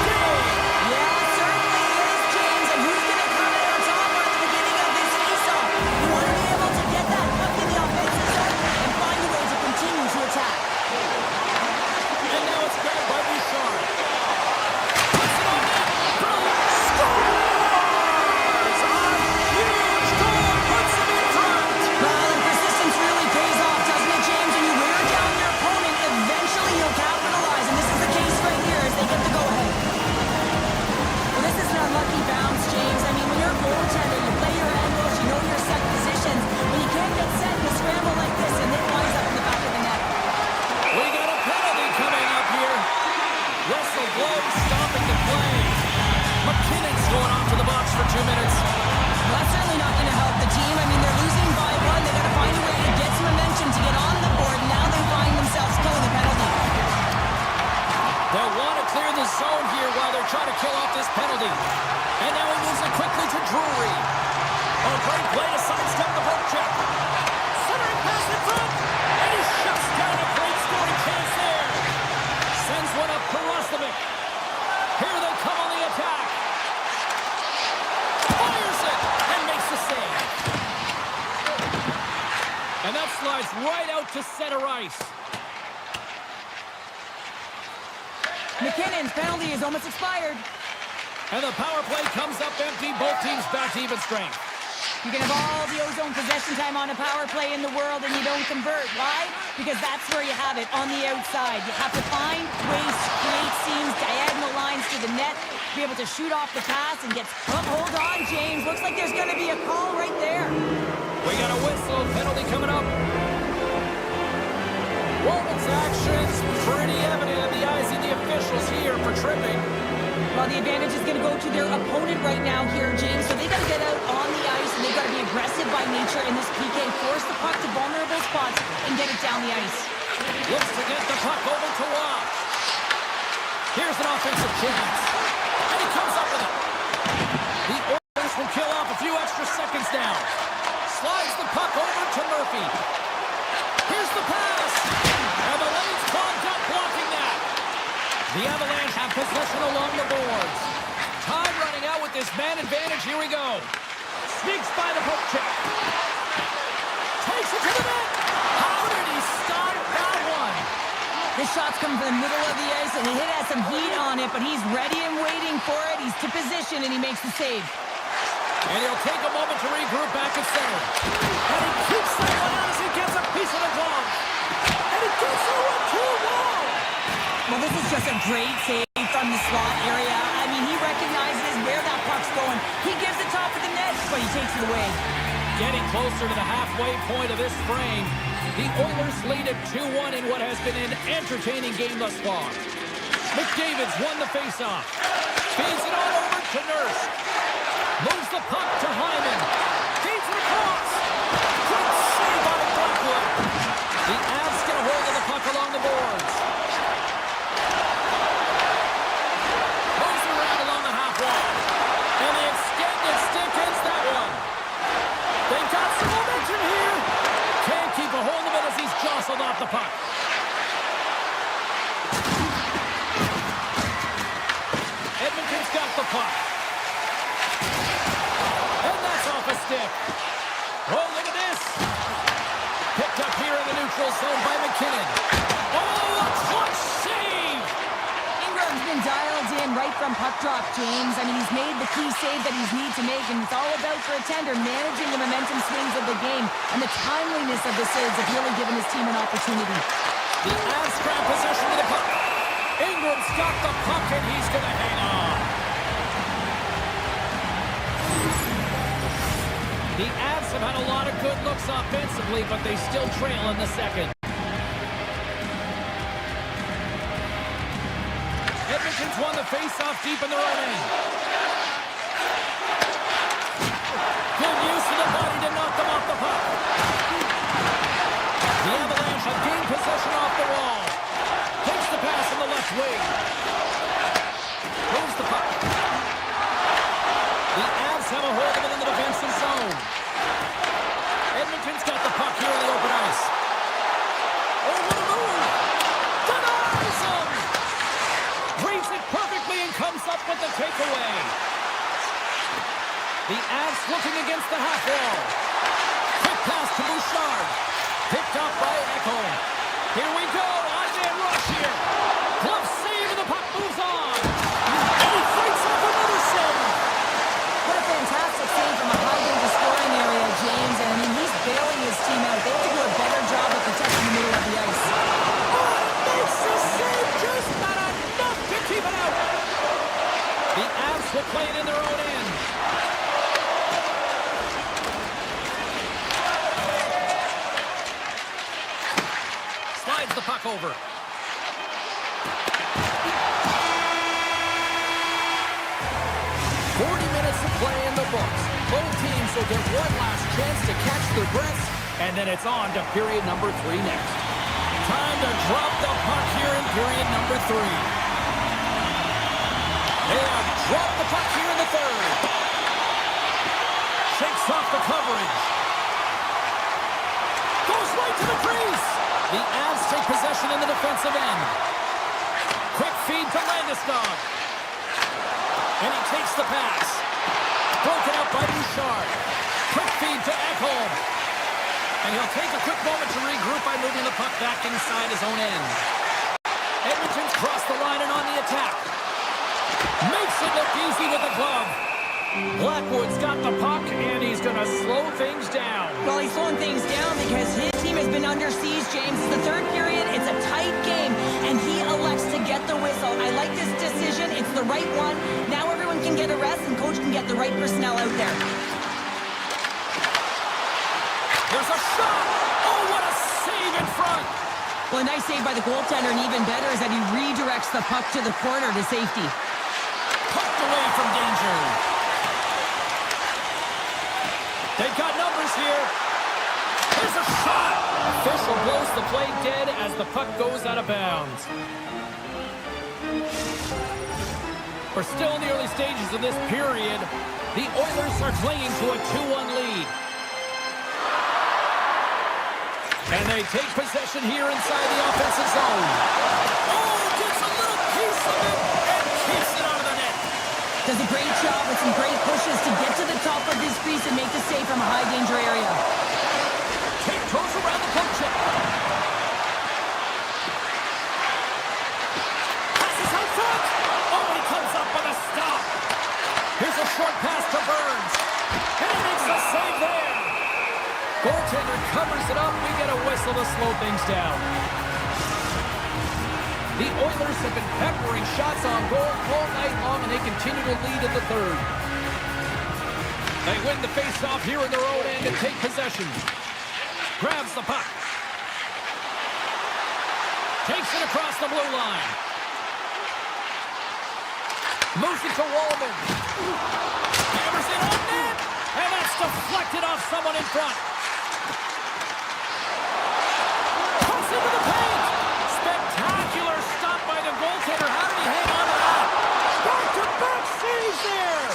day. Yeah, it certainly is, James. And who's going to come out on top at the beginning of this faceoff? You want to be able to get that puck in the offensive zone and find a way to continue to attack. And now it's grabbed by Bouchard. Puts it on net. Brilliant. Scores! A huge goal puts him in front. Well, and persistence really pays off, doesn't it, James? When you wear down your opponent, eventually you'll capitalize. And this is the case right here as they get the go-ahead. Well, this is an unlucky bounce, James. I mean, when you're a goaltender, you play your angles, you know your set positions. When you can't get set, you scramble like this, and it winds up in the back of the net. We got a penalty coming up here. Whistle blows, stopping the play. McKinnon's going off to the box for 2 minutes. Well, that's certainly not going to help the team. I mean, they're losing by 1. They got to find a way to get some momentum to get on the board. Now they find themselves killing the penalty. They'll want to clear the zone here while they're trying to kill off this penalty. And now he moves it quickly to Drury. Oh, great play to sidestep the poke check. Centering pass in front. And he shuts down a great scoring chance there. Sends one up to Roslovic. Here they come on the attack. Fires it and makes the save. And that slides right out to center ice. McKinnon's penalty is almost expired. And the power play comes up empty. Both teams back to even strength. You can have all the ozone possession time on a power play in the world and you don't convert. Why? Because that's where you have it, on the outside. You have to find ways to create seams, diagonal lines to the net, be able to shoot off the pass and get... Oh, hold on, James. Looks like there's going to be a call right there. We got a whistle. Penalty coming up. Woman's actions pretty evident in the eyes of the officials here for tripping. Well, the advantage is going to go to their opponent right now here, James. So they got to get out on the ice and they got to be aggressive by nature in this PK. Force the puck to vulnerable spots and get it down the ice. Looks to get the puck over to Waugh. Here's an offensive chance. And he comes up with it. The Oilers will kill off a few extra seconds now. Slides the puck over to Murphy. Here's the pass. And the lane's clogged up blocking that. The Avalanche have possession along the boards. Time running out with this man advantage. Here we go. Sneaks by the poke check. Takes it to the net. How did he stop that one? The shot's coming from the middle of the ice, and the hit has some heat on it, but he's ready and waiting for it. He's to position, and he makes the save. And he'll take a moment to regroup back at center. And he keeps that one out as he gets a piece of the glove. And he gets it with two wall. Well, this is just a great save from the slot area. I mean, he recognizes where that puck's going. He gives it top of the net, but he takes it away. Getting closer to the halfway point of this frame, the Oilers lead at 2-1 in what has been an entertaining game thus far. McDavid's won the faceoff. Feeds it on over to Nurse. Moves the puck to Hyman. Feeds it across. Good save by Blackwood. The Avs get a hold of the puck along the boards. Moves it around along the half wall. And the extended stick hits that one. They've got some momentum here. Can't keep a hold of it as he's jostled off the puck. Edmonton's got the puck. And that's off a stick. Oh, look at this. Picked up here in the neutral zone by McKinnon. Oh, a clutch save. Ingram's been dialed in right from puck drop, James. I mean, he's made the key save that he's need to make, and it's all about for a tender managing the momentum swings of the game, and the timeliness of the saves have really given his team an opportunity. The Avs grab possession of the puck. Ingram's got the puck, and he's going to hang on. The Avs have had a lot of good looks offensively, but they still trail in the second. Edmonton's won the faceoff deep in their own end. Good use of the body to knock them off the puck. The Avalanche have gained possession off the wall. Takes the pass in the left wing. Moves the puck. The Avs have a hold of it in the defensive zone. Edmonton's got the puck here in the open ice. Oh, what a move! Denies him! Reads it perfectly and comes up with the takeaway. The Avs looking against the half wall. Quick pass to Bouchard. Picked up by Ekholm. Here we go. On-man rush here. Glove save and the puck moves on. And he fights off another save. What a fantastic save from a high-danger scoring area, James. And I mean, he's bailing his team out. They have to do a better job of protecting the middle of the ice. Makes the save, just not enough to keep it out. The Avs will play it in their own end. Slides the puck over. Play in the books. Both teams will get one last chance to catch their breaths, and then it's on to period number 3 next. Time to drop the puck here in period number 3. They have dropped the puck here in the third. Shakes off the coverage. Goes right to the crease. The Avs take possession in the defensive end. Quick feed to Landeskog. And he takes the pass. Broken out by Bouchard. Quick feed to Ekholm. And he'll take a quick moment to regroup by moving the puck back inside his own end. Edmonton's crossed the line and on the attack. Makes it look easy with the glove. Blackwood's got the puck, and he's going to slow things down. Well, he's slowing things down because his team has been under siege, James. It's the third period. It's a tight game, and he elects to get the whistle. I like this decision. It's the right one. Now everyone can get a rest, and coach can get the right personnel out there. There's a shot. Oh, what a save in front. Well, a nice save by the goaltender, and even better is that he redirects the puck to the corner to safety. Pucked away from danger. They've got numbers here. There's a shot. Official blows the play dead as the puck goes out of bounds. We're still in the early stages of this period. The Oilers are clinging to a 2-1 lead. And they take possession here inside the offensive zone. Oh, gets a little piece of it and keeps it out of the net. Does a great job with some great pushes to get to the top of this crease and make the save from a high-danger area. Tiptoes around the poke check. slow things down. The Oilers have been peppering shots on goal all night long, and they continue to lead in the third. They win the face-off here in their own end and take possession. Grabs the puck. Takes it across the blue line. Moves it to Wallman. Hammers it on net. And that's deflected off someone in front. Puts into the paint. Spectacular stop by the goaltender. How did he hang on to that? Back-to-back saves there.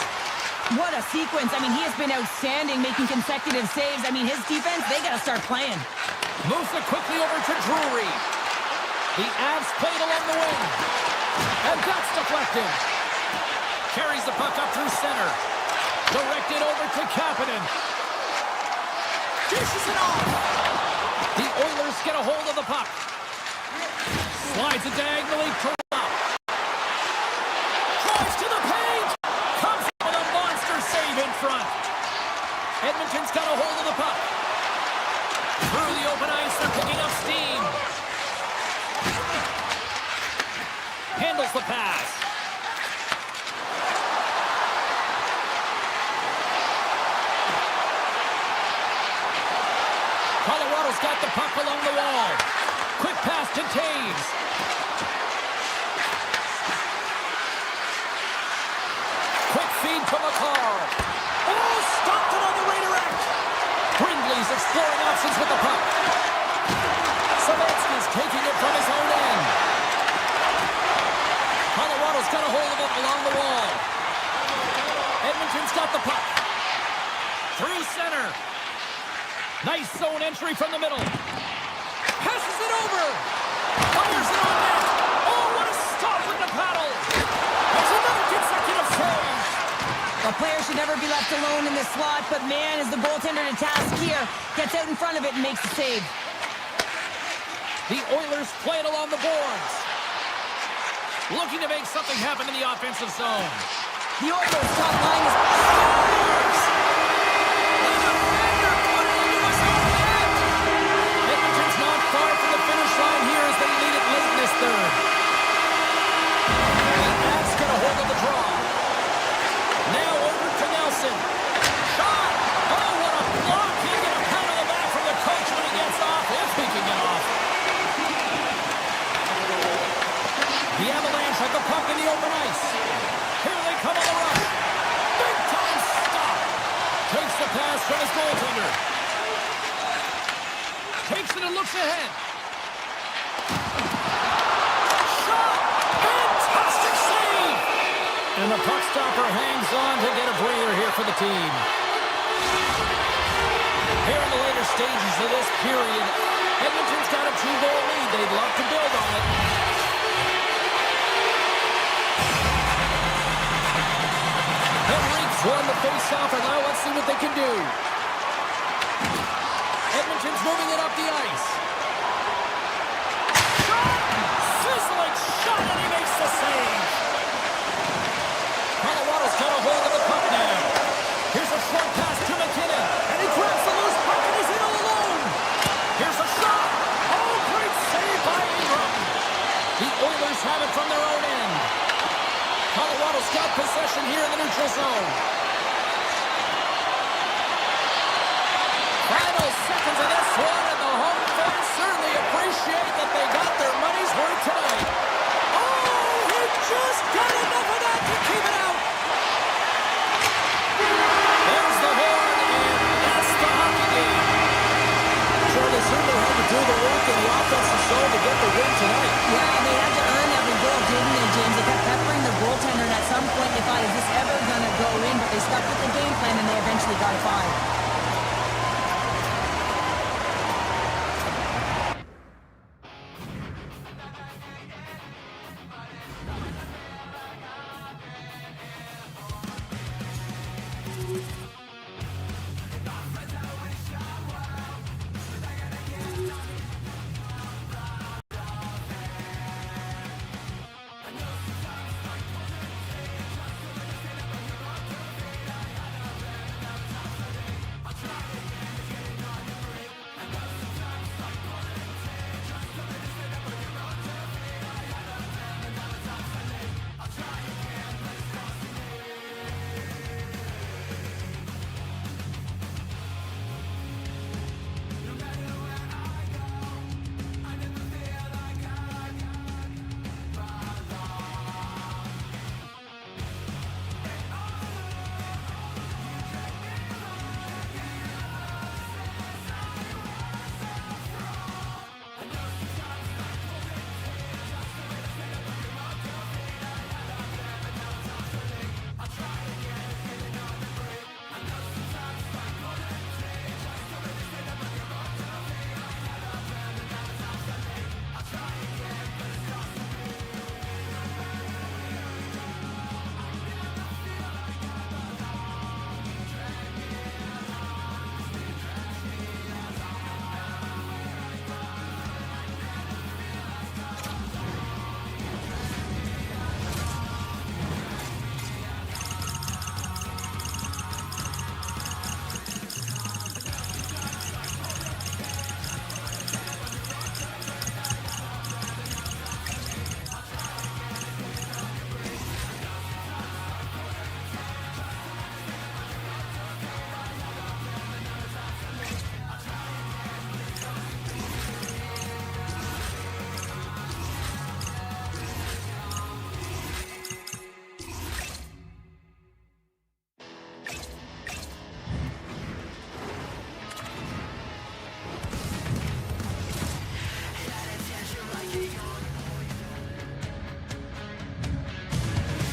What a sequence. I mean, he has been outstanding, making consecutive saves. I mean, his defense, they got to start playing. Moves it quickly over to Drury. The Avs played along the wing. And that's deflected. Carries the puck up through center. Directed over to Kapanen. Dishes it off. The Oilers get a hold of the puck. Slides it diagonally to Rob. Drives to the paint. Comes with a monster save in front. Edmonton's got a hold of the puck. Through the open ice, they're picking up steam. Handles the pass. Colorado's got the puck along the wall. Quick pass to Taves. Quick feed to McCall. Oh, stopped it on the redirect. Brindley's exploring options with the puck. Savatsky's taking it from his own end. Colorado's got a hold of it along the wall. Edmonton's got the puck. Through center. Nice zone entry from the middle. Passes it over. Fires it on net. Oh, what a stop with the paddle. That's another consecutive save. A player should never be left alone in this slot, but man, is the goaltender to task here. Gets out in front of it and makes the save. The Oilers play it along the boards. Looking to make something happen in the offensive zone. The Oilers' top line is... Edmonton's not far from the finish line here as they lead it late in this third. The Avs get a hold of the draw. Now over to Nelson. Shot! Oh, what a block! He'll get a pat on the back from the coach when he gets off, if he can get off. The Avalanche have the puck in the open ice. Here they come on the rush. Big time stop. Takes the pass from his goaltender. Takes it and looks ahead. Shot! Fantastic save! And the puck stopper hangs on to get a breather here for the team. Here in the later stages of this period, Edmonton's got a 2-goal lead. They'd love to build on it. Henrique's won the face-off, and now let's see what they can do. Edmonton's moving it up the ice. Shot! Sizzling shot, and he makes the save. Colorado's got a hold of the puck now. Here's a short pass to McKinnon, and he grabs the loose puck, and he's in all alone. Here's a shot. Oh, great save by Ingram. The Oilers have it from their own end. Colorado's got possession here in the neutral zone. Final seconds of this one, and the home fans certainly appreciate that they got their money's worth tonight. Oh, he just got enough of that to keep it out. There's the horn, and that's the hockey game. Sure, they certainly had to do the work in the offensive zone to get the win tonight. Yeah, they had to earn every goal, didn't they, James? They kept peppering the goaltender, and at some point they thought, is this ever going to go in? But they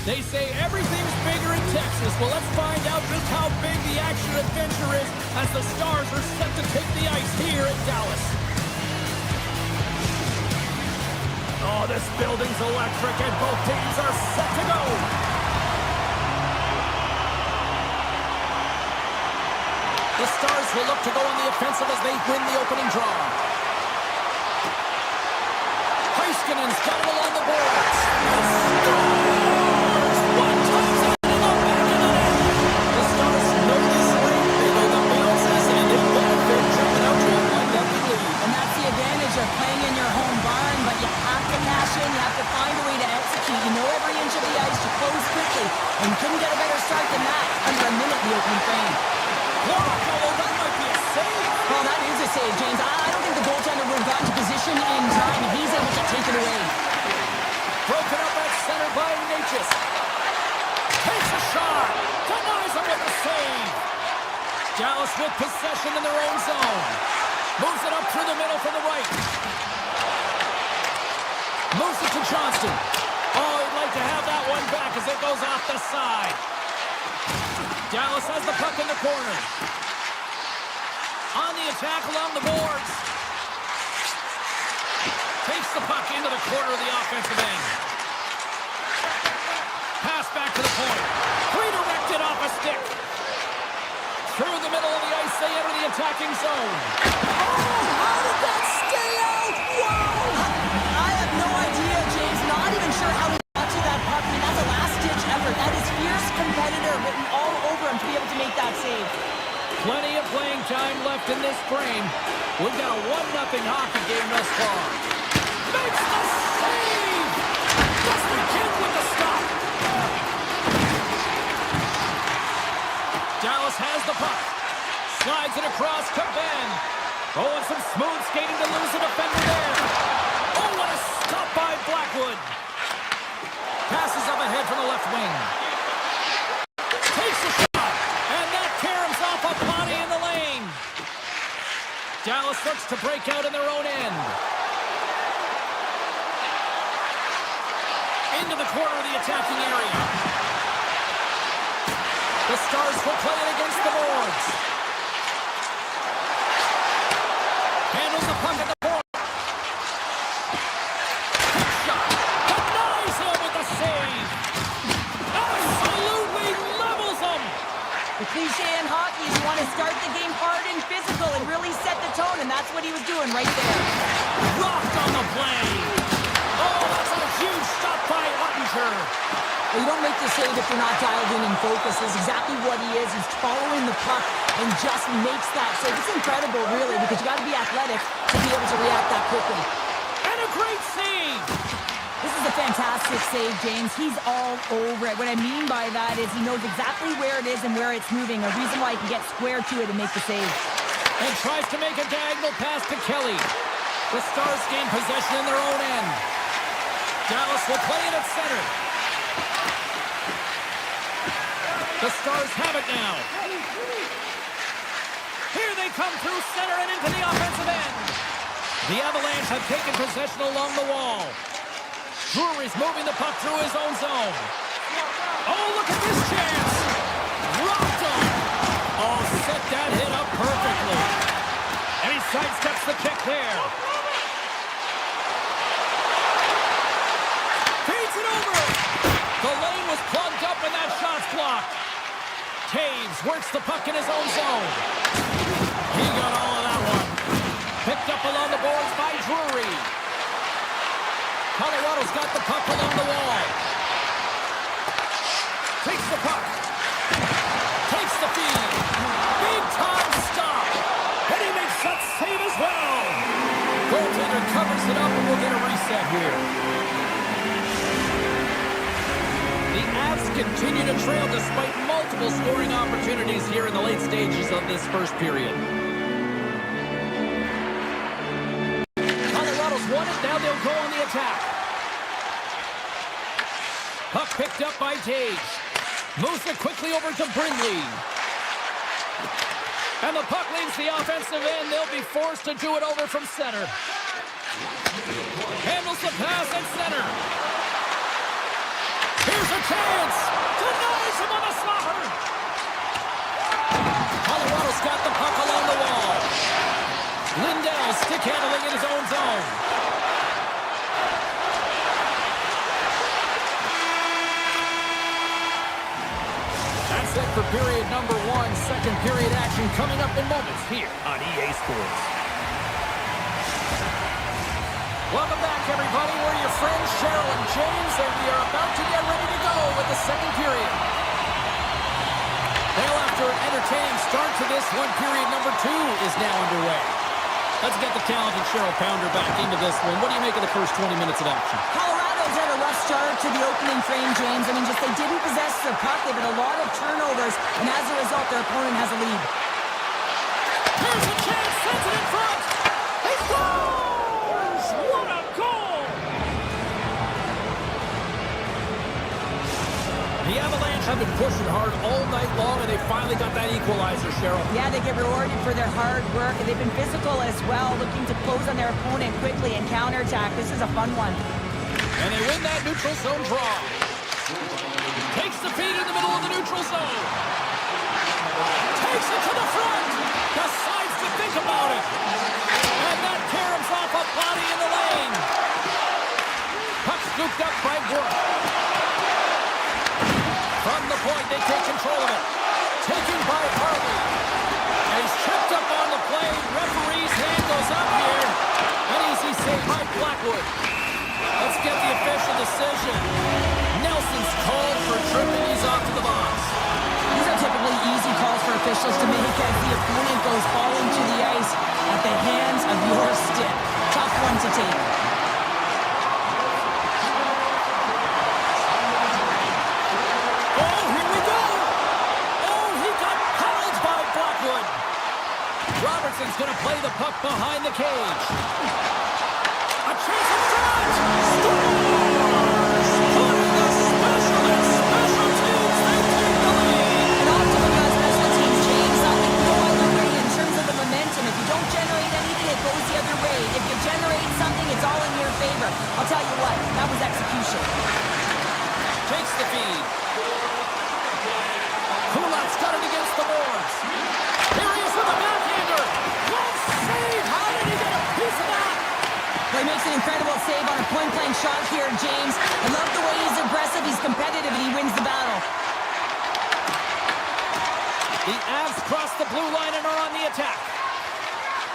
They say everything's bigger in Texas. Well, let's find out just how big the action adventure is as the Stars are set to take the ice here in Dallas. Oh, this building's electric and both teams are set to go. The Stars will look to go on the offensive as they win the opening draw. Heiskanen's got it along the boards. The Stars! One times it in the back of the net. The Stars know this ring, they know the bounces, and they benefit jumping out to a 1-0 lead. And that's the advantage of playing in your home barn, but you have to cash in, you have to find a way to execute. You know every inch of the ice to close quickly, and you couldn't get a better start than that under a minute in the opening frame. Block, although that might be a save. Well, that is a save, James. I don't think the goaltender would have gotten to position in time, and he's able to take it away. Broken up at center by Natchez. Takes a shot. Denies him with the save. Dallas with possession in their own zone. Moves it up through the middle from the right. Moves it to Johnston. Oh, he'd like to have that one back as it goes off the side. Dallas has the puck in the corner. On the attack along the boards. Takes the puck into the corner of the offensive end. Pass back to the point. Redirected off a stick. Through the middle of the ice, they enter the attacking zone. Oh, how did that stay out? Wow! I have no idea, James. Not even sure how he got to that puck. I mean, that's a last-ditch effort. That is fierce competitor written all over him to be able to make that save. Plenty of playing time left in this frame. We've got a 1-0 hockey game thus far. Makes the save! Justin Kidd with the stop. Dallas has the puck. Slides it across to Ben. Oh, and some smooth skating to lose a defender there. Oh, what a stop by Blackwood. Passes up ahead from the left wing. Takes the shot. And that caroms off a body in the lane. Dallas looks to break out in their own end. Into the corner of the attacking area. The Stars will play it against the boards. Handles the puck at the point. Shot. Denies him with the save. Absolutely levels him. The cliche in hockey is you want to start the game hard and physical and really set the tone, and that's what he was doing right there. Rocked on the play. Oh, that's a huge stop by Ottinger. Well, you don't make the save if you're not dialed in and focused. That's exactly what he is. He's following the puck and just makes that save. It's incredible, really, because you got to be athletic to be able to react that quickly. And a great save. This is a fantastic save, James. He's all over it. What I mean by that is he knows exactly where it is and where it's moving. A reason why he can get square to it and make the save. And tries to make a diagonal pass to Kelly. The Stars gain possession in their own end. Dallas will play it at center. The Stars have it now. Here they come through center and into the offensive end. The Avalanche have taken possession along the wall. Drury's moving the puck through his own zone. Oh, look at this chance. Rocked him. Oh, set that hit up perfectly. And he sidesteps the kick there. Feeds it over. The lane was plugged up and that shot's blocked. Taves works the puck in his own zone. He got all of that one. Picked up along the boards by Drury. Colorado's got the puck along the wall. Takes the puck. Takes the feed. Big time stop. And he makes that save as well. Goaltender covers it up and we'll get a reset here. The Avs continue to trail despite multiple scoring opportunities here in the late stages of this first period. Colorado's won it. Now they'll go on the attack. Puck picked up by Tage. Moves it quickly over to Brindley. And the puck leaves the offensive end. They'll be forced to do it over from center. Handles the pass at center. Here's a chance! Denies him on the slaughter! Colorado's got the puck along the wall. Lindell stick handling in his own zone. That's it for period number 1. Second period action coming up in moments here on EA Sports. Welcome back, everybody. We're your friends, Cheryl and James, and we are about to get ready to go with the second period. Well, after an entertaining start to this one, period number 2 is now underway. Let's get the talented Cheryl Pounder back into this one. What do you make of the first 20 minutes of action? Colorado's had a rough start to the opening frame, James. I mean, just they didn't possess the puck. They've had a lot of turnovers, and as a result, their opponent has a lead. Here's a chance, sends it in front. He scores! What a goal! The Avalanche have been pushing hard all night long, and they finally got that equalizer, Cheryl. Yeah, they get rewarded for their hard work, and they've been physical as well, looking to close on their opponent quickly and counterattack. This is a fun one. And they win that neutral zone draw. Takes the feed in the middle of the neutral zone. Takes it to the front. Decides to think about it. And that caroms off a body in the lane. Puck scooped up by Brooks. From the point, they take control of it. Taken by Harley. And he's tripped up on the play. Referee's hand goes up here. An easy save by Blackwood. Let's get the official decision. Nelson's called for a trip, and he's off to the box. These are typically easy calls for officials to make as the opponent goes falling to the ice at the hands of your stick. Tough one to take. Oh, here we go. Oh, he got called by Blackwood. Robertson's going to play the puck behind the cage. A chance in front. Scores! Putting the specialists, special teams, they take the lead. And often when you have special teams, James, no other way in terms of the momentum. If you don't generate anything, it goes the other way. If you generate something, it's all in your favor. I'll tell you what, that was execution. Takes the feed. Kulak's got it against the boards. Here he is with a backhander. What save! How did he get a piece of that? He makes an incredible save on a point-blank shot here, James. I love the way he's aggressive, he's competitive, and he wins the battle. The Avs cross the blue line and are on the attack.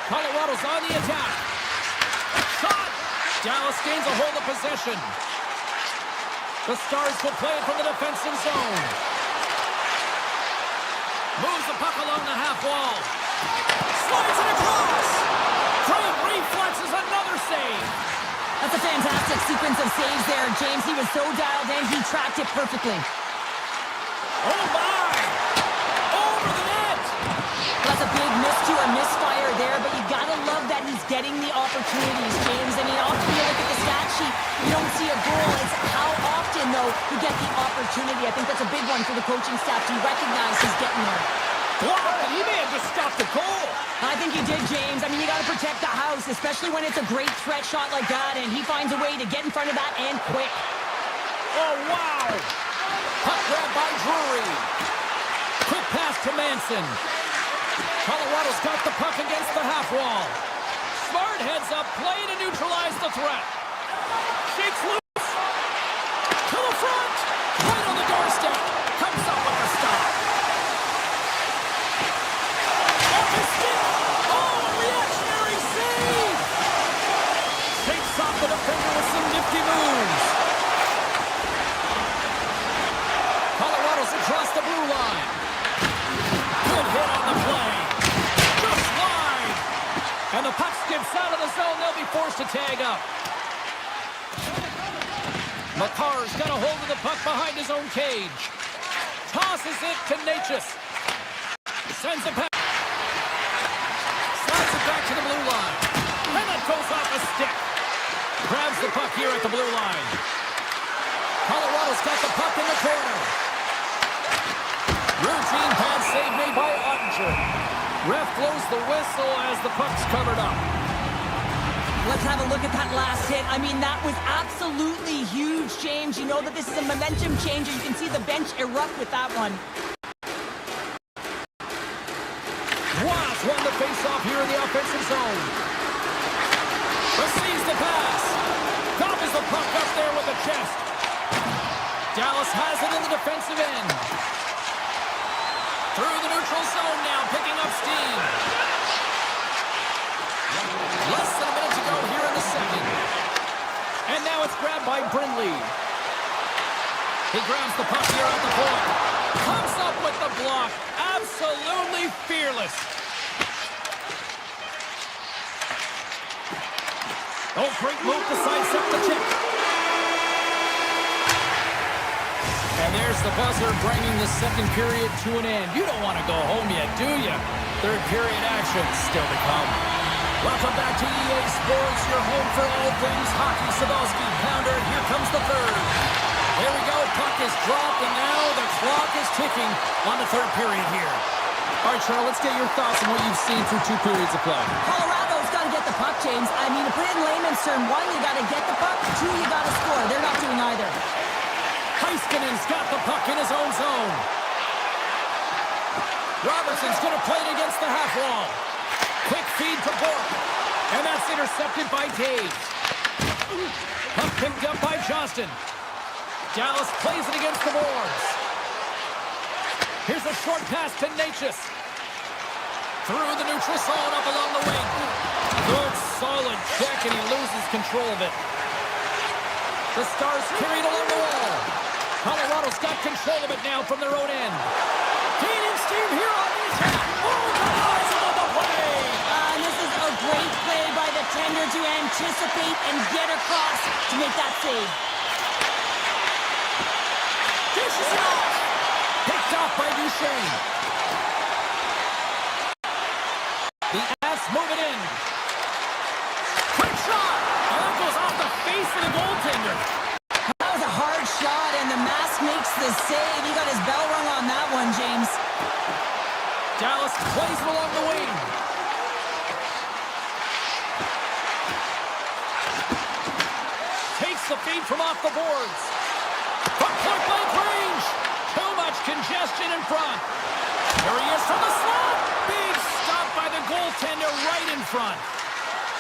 Colorado's on the attack. Shot! Dallas gains a hold of possession. The Stars will play it from the defensive zone. Moves the puck along the half wall. Slides it across. Great reflexes, another save. That's a fantastic sequence of saves there, James. He was so dialed in, he tracked it perfectly. Oh my! Over the net! That's a big miscue or misfire there, but you gotta love that he's getting the opportunities, James. I mean, often you look at the stat sheet, you don't see a goal. It's how often, though, you get the opportunity. I think that's a big one for the coaching staff to recognize he's getting there. Wow, he may have just stopped the goal. I think he did, James. I mean, you got to protect the house, especially when it's a great threat shot like that, and he finds a way to get in front of that and quick. Oh, wow. Puck grab by Drury. Quick pass to Manson. Colorado's got the puck against the half wall. Smart heads up, play to neutralize the threat. Shakes loose. To the front. Right on the doorstep. Comes up with the stop. Off his stick. Oh, a reactionary save. Shakes off the defender with some nifty moves. Colorado's across the blue line. Good hit on the play. Just wide. And the puck skips out of the zone. They'll be forced to tag up. Makar's got a hold of the puck behind his own cage. Tosses it to Natchez. Sends it back. Slides it back to the blue line. And that goes off a stick. Grabs the puck here at the blue line. Colorado's got the puck in the corner. Routine pad save made by Ottinger. Ref blows the whistle as the puck's covered up. Let's have a look at that last hit. I mean, that was absolutely huge, James. You know that this is a momentum changer. You can see the bench erupt with that one. Watts won the faceoff here in the offensive zone. Receives the pass. Gobbles the puck up there with the chest. Dallas has it in the defensive end. Through the neutral zone now, picking up steam. Less than a minute to go here in the second. And now it's grabbed by Brindley. He grabs the puck here at the point. Comes up with the block. Absolutely fearless. Oh, great move to sidestep the check. And there's the buzzer bringing the second period to an end. You don't want to go home yet, do you? Third period action still to come. Welcome back to EA Sports, your home for all things hockey. Sadowski, pounder, here comes the third. There we go, puck is dropped, and now the clock is ticking on the third period here. All right, Charles, let's get your thoughts on what you've seen through 2 periods of play. Colorado's got to get the puck, James. I mean, to put it in layman's term, 1, you got to get the puck, 2, you got to score. They're not doing either. Heiskanen's got the puck in his own zone. Robertson's going to play it against the half wall. Quick feed to Bork. And that's intercepted by Taves. Puck picked up by Johnston. Dallas plays it against the boards. Here's a short pass to Natchez. Through the neutral zone up along the wing. Good solid check, and he loses control of it. The Stars carried along the wall. Colorado's got control of it now from their own end. Gaining steam here on the attack. Oh, guys on the play. This is a great play by the tender to anticipate and get across to make that save. Dishes it off. Picked off by Duchesne. The Avs move it in. Quick shot. And that goes off the face of the goaltender. That was a hard shot, and the mask makes the save. He got his bell rung on that one, James. Dallas plays it along the wing. Takes the feed from off the boards. From point-blank range. Too much congestion in front. There he is from the slot. Big stop by the goaltender right in front.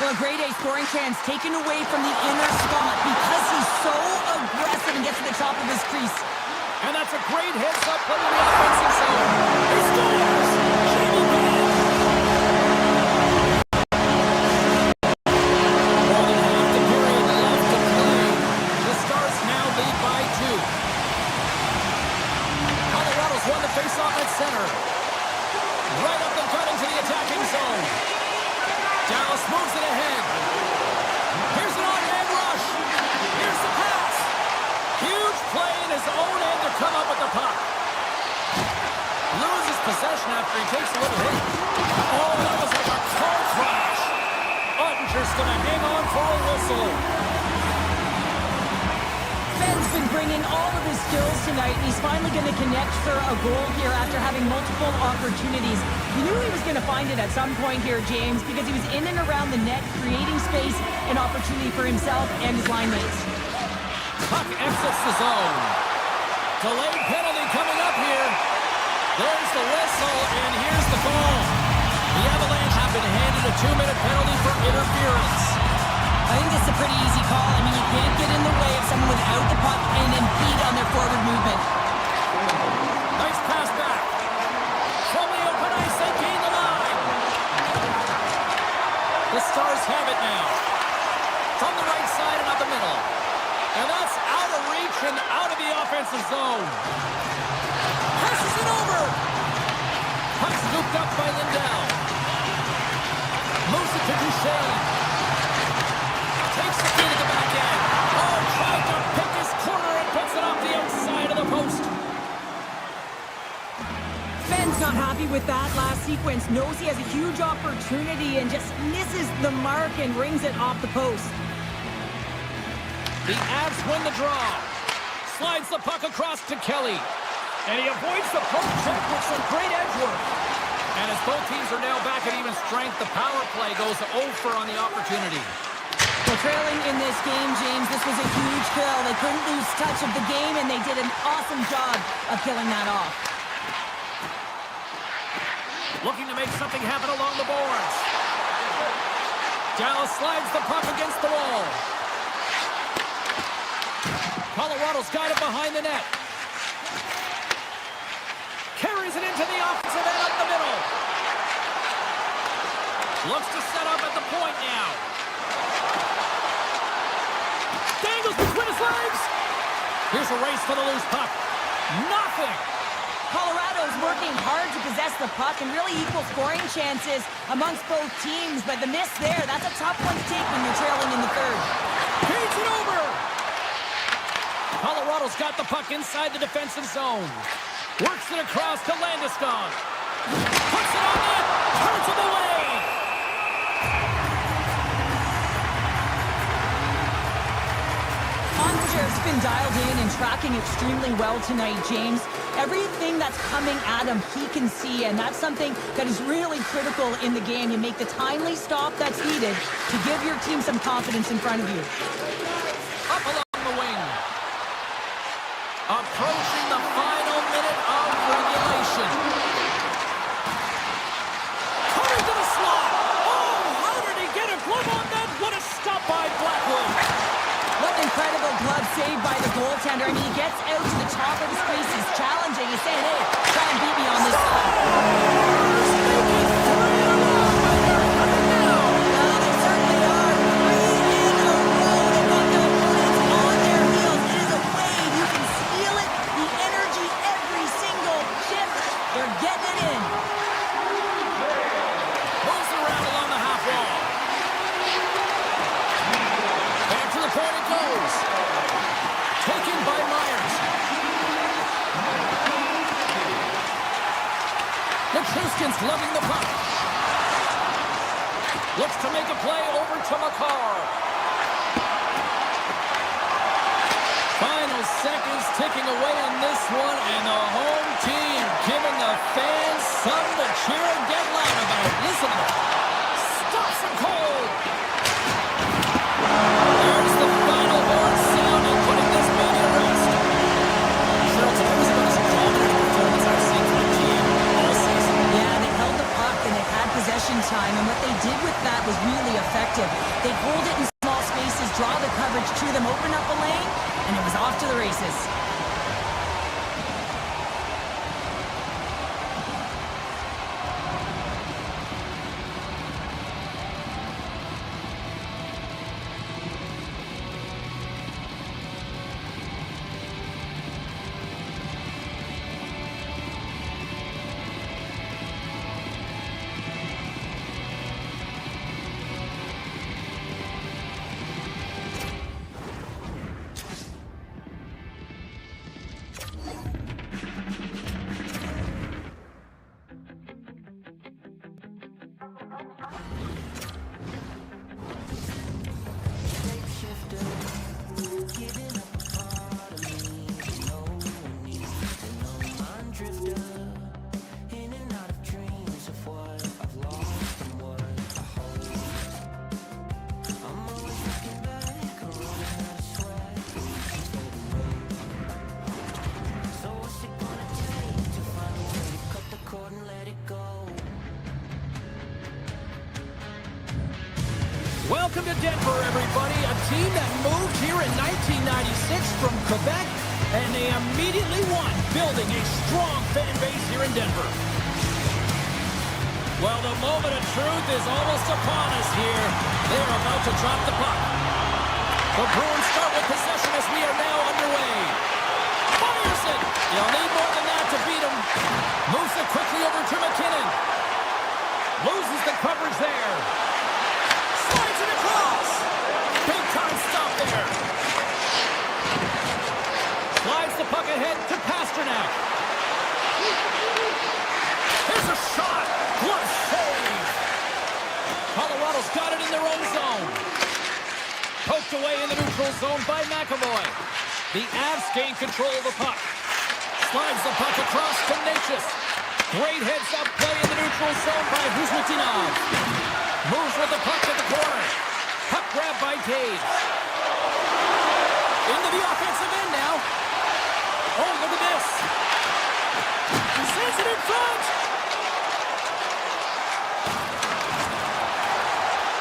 Well, a grade A scoring chance taken away from the inner spot because he's so aggressive and gets to the top of his crease. And that's a great heads-up play in the offensive zone. He scores! Jamie Benn! More than half the period left to play. The Stars now lead by 2. Colorado's won the face-off at center. Right up the gut into the attacking zone. Dallas moves it ahead. Here's an on-hand rush. Here's the pass. Huge play in his own end to come up with the puck. Loses possession after he takes a little hit. Oh, that was like a car crash. Ottinger's going to hang on for a whistle. Ben's been bringing all of his skills tonight, and he's finally going to connect for a goal here after having multiple opportunities. You knew he was going to find it at some point here, James, because he was in and around the net, creating space and opportunity for himself and his line mates. Puck exits the zone. Delayed penalty coming up here. There's the whistle, and here's the goal. The Avalanche have been handed a 2-minute penalty for interference. I think it's a pretty easy call. I mean, you can't get in the way of someone without the puck and impede on their forward movement. Nice pass back. From the open ice, they gain the line. The Stars have it now. From the right side and up the middle. And that's out of reach and out of the offensive zone. Passes it over. Puck scooped up by Lindell. Moves it to Duchesne. Takes the feed at the back end. Oh, tried to pick his corner and puts it off the outside of the post. Ben's not happy with that last sequence. Knows he has a huge opportunity and just misses the mark and rings it off the post. The Avs win the draw. Slides the puck across to Kelly. And he avoids the poke check with some great edge work. And as both teams are now back at even strength, the power play goes over on the opportunity. Well, trailing in this game, James, this was a huge kill. They couldn't lose touch of the game, and they did an awesome job of killing that off. Looking to make something happen along the boards. Dallas slides the puck against the wall. Colorado's got it behind the net. Carries it into the offensive end up the middle. Looks to set up at the point now. Dangles between his legs. Here's a race for the loose puck. Nothing. Colorado's working hard to possess the puck and really equal scoring chances amongst both teams, but the miss there, that's a tough one to take when you're trailing in the third. Feeds it over. Colorado's got the puck inside the defensive zone. Works it across to Landeskog. Puts it on net. Turns it away. Ondra's been dialed in and tracking extremely well tonight, James. Everything that's coming at him, he can see, and that's something that is really critical in the game. You make the timely stop that's needed to give your team some confidence in front of you. Up along the wing. Approaching the final minute of regulation. Coming to the slot. Oh, how did he get a glove on that? What a stop by Blackwood. What an incredible glove save by the goaltender. I mean, he gets out to the top of his crease. He's challenging. He's saying, hey, try and beat me on this side. Making 3 in a row, and they're coming down. Well, they certainly are. 3 in a row. They've got the opponents on their heels. It is a wave. You can feel it. The energy every single shift. They're getting it in. Moves around along the half wall. Back to the point it goes. Taken by Myers. Nichushkin's loving the puck. Looks to make a play over to Makar. Final seconds ticking away on this one, and the home team giving the fans something to cheer and get loud about. Listen to them. Stops them cold. There's the final horn sound and putting this man to rest. Sure, that was about as dominant a performance I've seen from the team all season. Yeah, they held the puck and they had possession time, and what they did with that was really effective. They hold it in small spaces, draw the coverage to them, open up a lane, and it was off to the races. Welcome to Denver, everybody. A team that moved here in 1996 from Quebec, and they immediately won, building a strong fan base here in Denver. Well, the moment of truth is almost upon us here. They're about to drop the puck. The Bruins start with possession as we are now underway. Fires it. You'll need more than that to beat them. Moves it quickly over to McKinnon. Loses the coverage there. Slides it across. Big time stop there. Slides the puck ahead to Pasternak. Here's a shot. What a save. Colorado's got it in their own zone. Poked away in the neutral zone by McAvoy. The Avs gain control of the puck. Slides the puck across to Natchez. Great heads-up play in the neutral zone by Huzmatinov. Moves with the puck at the corner. Puck grab by Taves. Into the offensive end now. Oh, look at this. He sends it in front.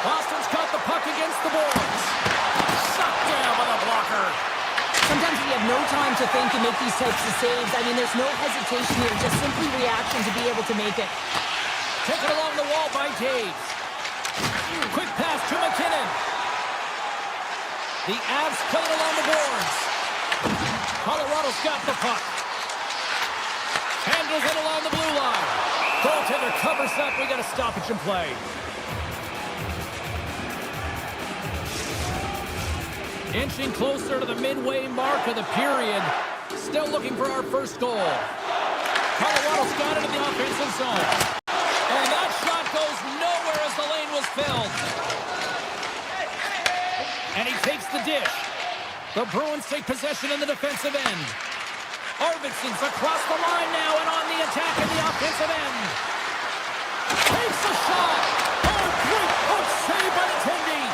Boston's got the puck against the boards. Shot down by the blocker. Sometimes we have no time to think and make these types of saves. I mean, there's no hesitation here, just simply reaction to be able to make it. Taken along the wall by Taves. Quick pass to McKinnon. The Avs play it along the boards. Colorado's got the puck. Handles it along the blue line. Goaltender covers up. We got a stoppage in play. Inching closer to the midway mark of the period. Still looking for our first goal. Colorado's got it in the offensive zone. And that shot goes nowhere as the lane was filled. And he takes the dish. The Bruins take possession in the defensive end. Arvidsson's across the line now and on the attack in the offensive end. Takes a shot. Oh, great hook save by Attendee.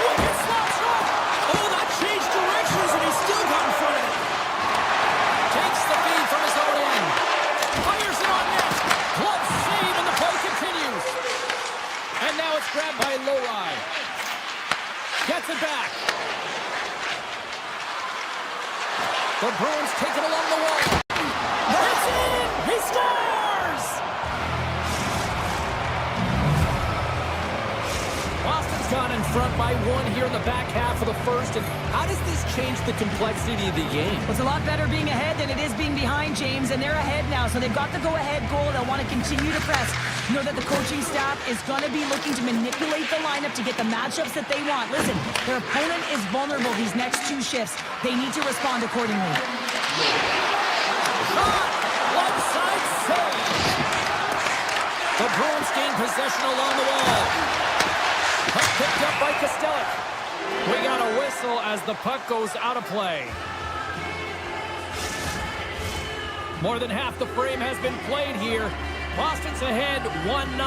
Wicked slap shot. Oh, that changed directions and he still got in front of it. Takes the feed from his own end. Fires it on net. Glove save and the play continues. And now it's grabbed by Lowry. Gets it back. The Bruins take it along the wall. It's in! He scores! Boston's gone in front by one here in the back half of the first. And how does this change the complexity of the game? Well, it's a lot better being ahead than it is being behind, James, and they're ahead now, so they've got the go-ahead goal. They'll want to continue to press. Know that the coaching staff is going to be looking to manipulate the lineup to get the matchups that they want. Listen, their opponent is vulnerable these next two shifts. They need to respond accordingly. Shot! Onside save! The Bruins gain possession along the wall. Puck picked up by Kostelic. We got a whistle as the puck goes out of play. More than half the frame has been played here. Boston's ahead 1-0.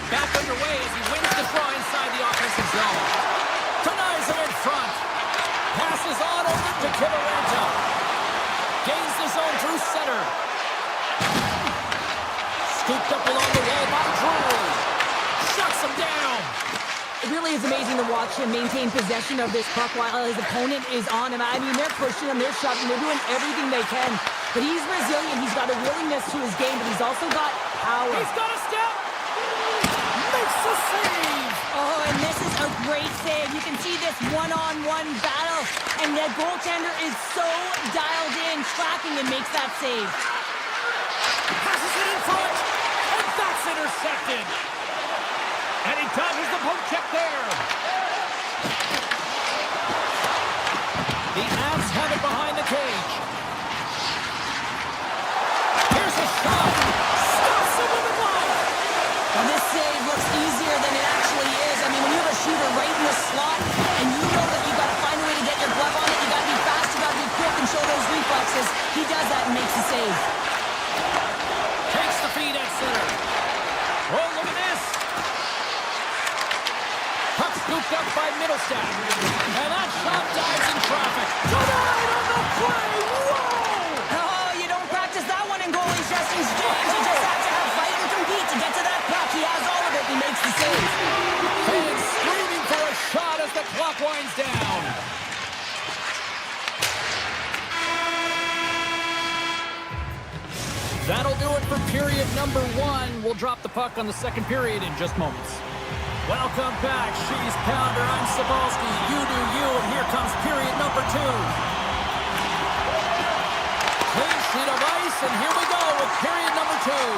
Back underway as he wins the draw inside the offensive zone. Denies him in front. Passes on over to Kivaranta. Gains the zone through center. Scooped up along the wall by Drew. Shuts him down. It really is amazing to watch him maintain possession of this puck while his opponent is on him. I mean, they're pushing him, they're shoving, they're doing everything they can. But he's resilient, he's got a willingness to his game, but he's also got power. He's got a step! Makes the save! Oh, and this is a great save. You can see this one-on-one battle, and the goaltender is so dialed in, tracking, and makes that save. Passes it in front, and that's intercepted. And he dodges the poke check there. The Avs have it behind the cage. Here's a shot. Stops him with the glove. Now this save looks easier than it actually is. I mean, when you have a shooter right in the slot, and you know that you've got to find a way to get your glove on it, you got to be fast, you got to be quick and show those reflexes. He does that and makes the save. Takes the feed at center. Oh, look at this. Puck scooped up by Middlestat. And that shot dives in traffic. Denied on the play. Whoa! Oh, you don't practice that one in goalie sessions, James. You just have to have fight and compete to get to that puck. He has all of it. He makes the save. Fans screaming for a shot as the clock winds down. That'll do it for period number one. We'll drop the puck on the second period in just moments. Welcome back. She's Pounder. I'm Sabalski. You do you, and here comes period number two. Clean sheet of ice, and here we go with period number two.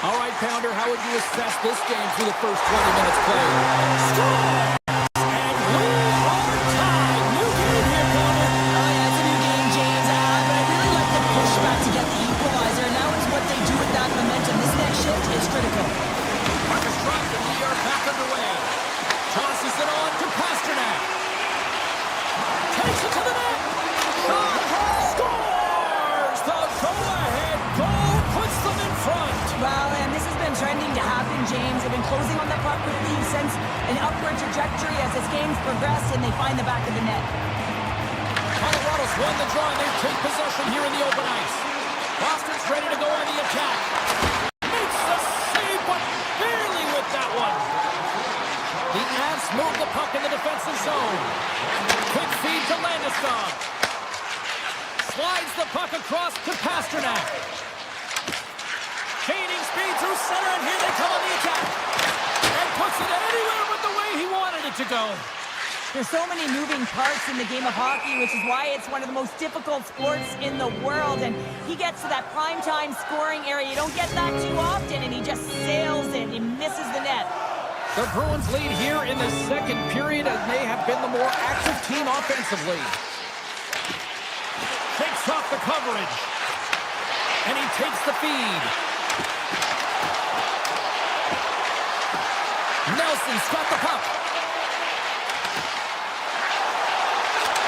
All right, Pounder, how would you assess this game through the first 20 minutes played? Score! And we are tied. New game here, Pounder. Oh, yeah, it's a new game, James. But I really like the pushback to get the equalizer, and that was what they do with that momentum. This next shift is critical. Puck is dropped, and we are back underway. Tosses it on to Pasternak. Takes it to the net. Shot. Scores! The go-ahead goal puts them in front. Well, and this has been trending to happen, James. They've been closing on the puck with Leafs since an upward trajectory as this game's progressed, and they find the back of the net. Colorado's won the draw, and they take possession here in the open ice. Boston's ready to go on the attack. Makes the save, but barely with that one. The Avs move the puck in the defensive zone. Quick feed to Landeskog. Slides the puck across to Pasternak. Gaining speed through center, and here they come on the attack. And puts it anywhere but the way he wanted it to go. There's so many moving parts in the game of hockey, which is why it's one of the most difficult sports in the world. And he gets to that primetime scoring area. You don't get that too often, and he just sails it. He misses the net. The Bruins lead here in the second period, and they have been the more active team offensively. Takes off the coverage. And he takes the feed. Nelson's got the puck.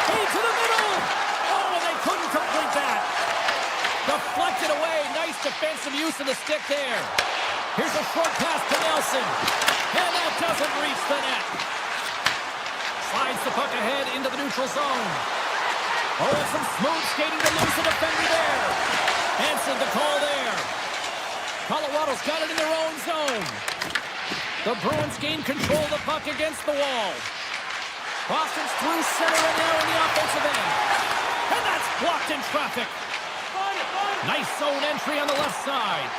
Feed to the middle. Oh, and they couldn't complete that. Deflected away. Nice defensive use of the stick there. Here's a short pass to Nelson. And that doesn't reach the net. Slides the puck ahead into the neutral zone. Oh, and some smooth skating to lose the defender there. Answered the call there. Colorado's got it in their own zone. The Bruins gain control of the puck against the wall. Boston's through center and now in the offensive end. And that's blocked in traffic. Nice zone entry on the left side.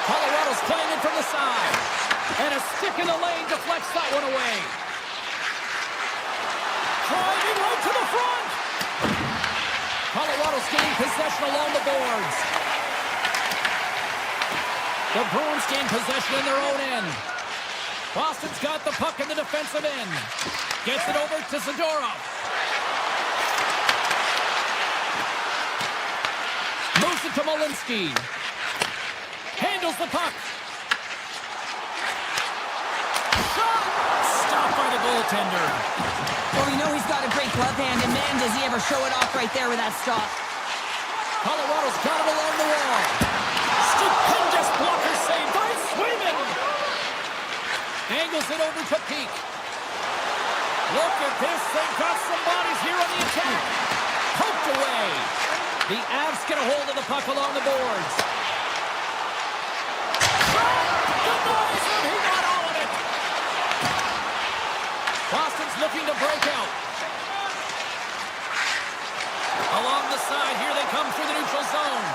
Colorado's playing it from the side. And a stick in the lane deflects that one away. Driving right to the front. Colorado's gaining possession along the boards. The Bruins gain possession in their own end. Boston's got the puck in the defensive end. Gets it over to Zadorov. Moves it to Malinsky. Handles the puck. Shot! Stopped by the goaltender. Well, we know he's got a great glove hand, and man, does he ever show it off right there with that stop. Colorado's got him along the wall. Stupendous blocker save by Swayman. Angles it over to Peak. Look at this. They've got some bodies here on the attack. Poked away. The Avs get a hold of the puck along the boards. Denies him. He got all of it. Boston's looking to break out. Along the side, here they come through the neutral zone.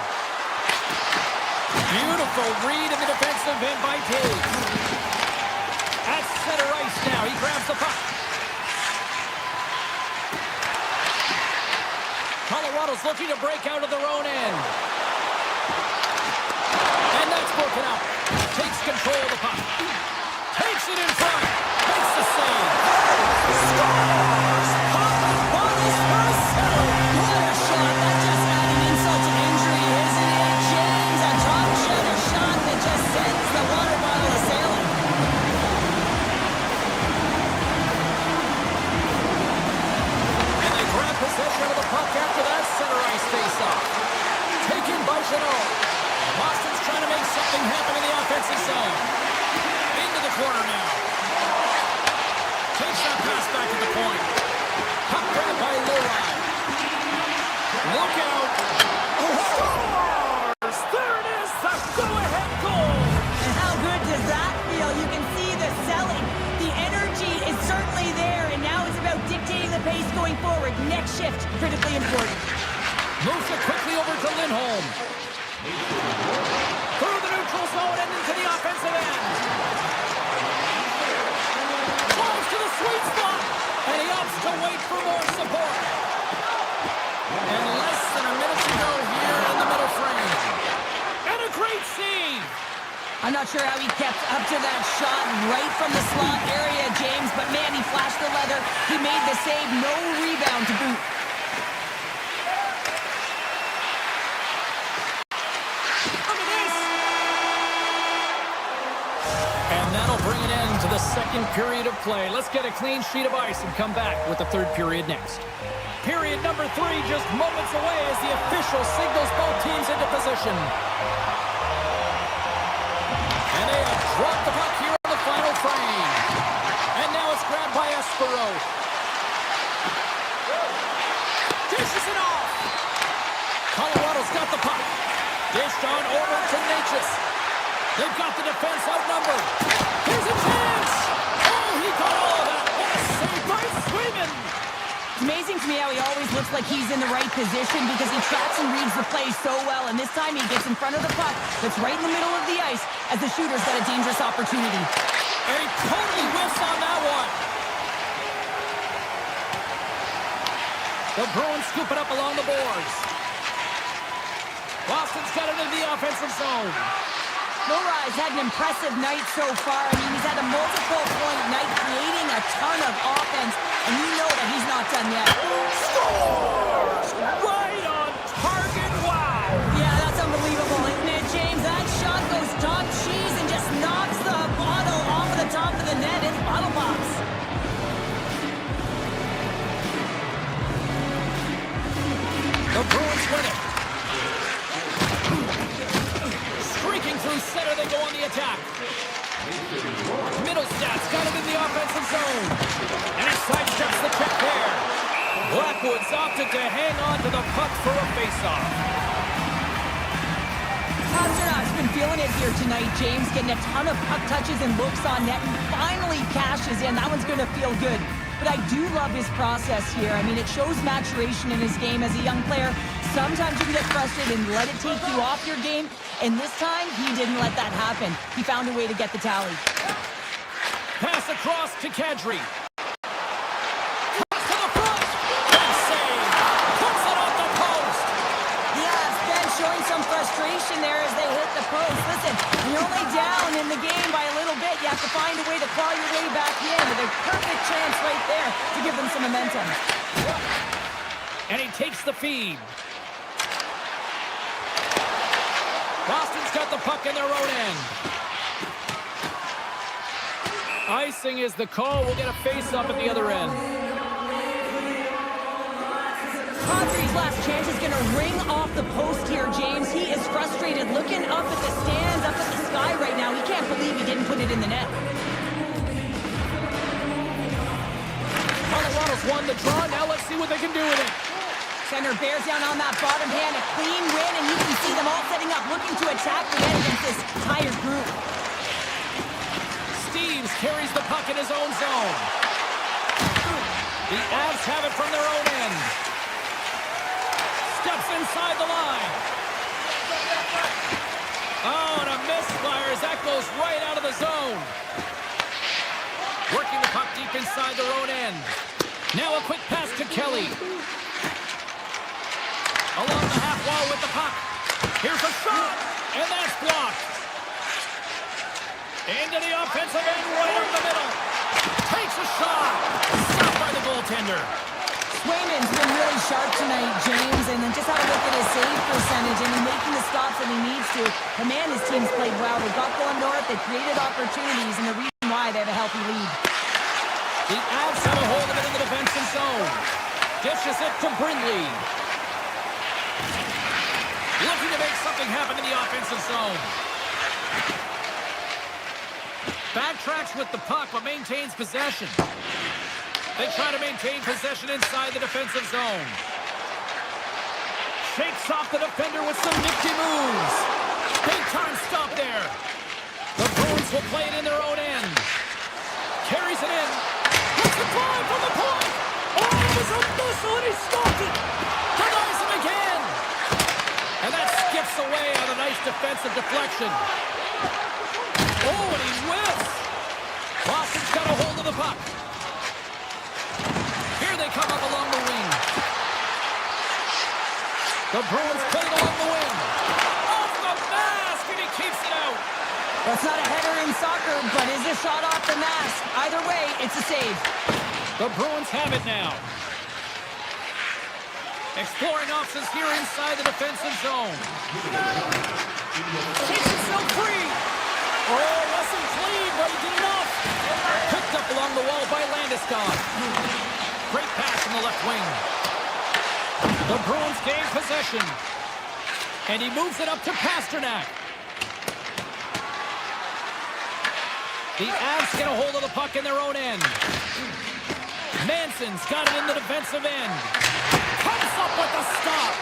Beautiful read in the defensive end by Taves. At center ice now, he grabs the puck. Colorado's looking to break out of their own end. And that's broken up. Takes control of the puck. Takes it in front. Makes the save. Scores! Bodies for a seven. What a shot. That just adding insult to injury, isn't it? James, a drop shot, a shot that just sends the water bottle a-sailing. And they grab possession of the puck after that center ice face-off. Taken by Janot. Boston's trying to make something happen in the offensive zone. Into the corner now. Takes that pass back at the point. Puck grabbed by Lowry. Look out. Scores! There it is, the go-ahead goal. And how good does that feel? You can see the selling. The energy is certainly there, and now it's about dictating the pace going forward. Next shift, critically important. Moves it quickly over to Lindholm. Through the neutral zone and into the offensive end. Drives to the sweet spot. And he opts to wait for more support. And less than a minute to go here in the middle frame. And a great save. I'm not sure how he kept up to that shot right from the slot area, James, but man, he flashed the leather. He made the save, no rebound to boot. And that'll bring an end to the second period of play. Let's get a clean sheet of ice and come back with the third period next. Period number 3 just moments away as the official signals both teams into position. And they have Drop the puck here in the final frame. And now it's grabbed by Subzero. Dishes it off. Colorado's got the puck. Dished on over to Natchez. They've got the defense outnumbered. Here's a chance. Oh, he caught all of that. What a save by Swayman. It's amazing to me how he always looks like he's in the right position because he tracks and reads the play so well. And this time he gets in front of the puck that's right in the middle of the ice as the shooter's got a dangerous opportunity. And he totally whiffs on that one. The Bruins scoop it up along the boards. Boston's got it in the offensive zone. Mora has had an impressive night so far. I mean, he's had a multiple-point night creating a ton of offense, and you know that he's not done yet. Scores! Right on target, wow! Yeah, that's unbelievable, isn't it, James? That shot goes top cheese and just knocks the bottle off of the top of the net. It's bottle box. The Bruins win it. Streaking through center, they go on the attack. Middlestad's got it in the offensive zone. And he sidesteps the check there. Blackwood's opted to hang on to the puck for a faceoff. Pasternak's been feeling it here tonight, James, getting a ton of puck touches and looks on net, and finally cashes in. That one's going to feel good. But I do love his process here. I mean, it shows maturation in his game as a young player. Sometimes you can get frustrated and let it take you off your game. And this time, he didn't let that happen. He found a way to get the tally. Pass across to Kadri. Cuts to the front. Big save. Puts it off the post. Yeah, it's Ben showing some frustration there as they hit the post. Listen, you're only down in the game by a little bit. You have to find a way to claw your way back in with a perfect chance right there to give them some momentum. And he takes the feed. Boston's got the puck in their own end. Icing is the call. We'll get a face-up at the other end. Kadri's last chance is going to ring off the post here, James. He is frustrated, looking up at the stands, up at the sky right now. He can't believe he didn't put it in the net. Colorado's won the draw. Now let's see what they can do with it. Center bears down on that bottom hand, a clean win, and you can see them all setting up, looking to attack the net against this tired group. Steves carries the puck in his own zone. The Avs have it from their own end. Steps inside the line. Oh, and a misfire as that goes right out of the zone. Working the puck deep inside their own end. Now a quick pass to Kelly. Along the half wall with the puck. Here's a shot, and that's blocked. Into the offensive end, right up the middle. Takes a shot. Stopped by the goaltender. Swayman's been really sharp tonight, James, and then just had a look at his save percentage and making the stops that he needs to. The man, his team's played well. They got going north, they created opportunities, and the reason why they have a healthy lead. The Avs have a hold of it in the defensive zone. Dishes it to Brindley. Looking to make something happen in the offensive zone. Backtracks with the puck, but maintains possession. They try to maintain possession inside the defensive zone. Shakes off the defender with some nifty moves. Big time stop there. The Bruins will play it in their own end. Carries it in. Puts the drive from the point. Oh, it was a missile and he stopped it. Denies him again. And that skips away on a nice defensive deflection. Oh, and he whiffs. Boston's got a hold of the puck. Here they come up along the wing. The Bruins play it along the wing. Off the mask, and he keeps it out. That's not a header in soccer, but is a shot off the mask. Either way, it's a save. The Bruins have it now. Exploring options here inside the defensive zone. Takes himself free. Oh, wasn't clean, but he did enough. Picked up along the wall by Landeskog. Great pass from the left wing. The Bruins gain possession. And he moves it up to Pasternak. The Avs get a hold of the puck in their own end. Manson's got it in the defensive end. Comes up with the stop.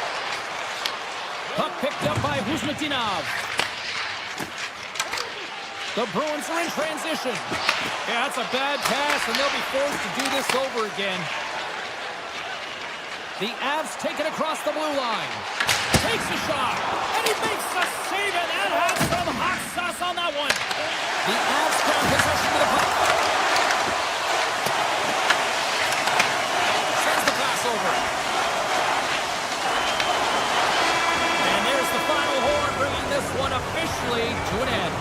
Puck picked up by Huzmatinov. The Bruins are in transition. Yeah, that's a bad pass, and they'll be forced to do this over again. The Avs take it across the blue line. Takes a shot, and he makes the save, and that has some hot sauce on that one. The Avs get possession of the puck. Sends the pass over. And there's the final horn, bringing this one officially to an end.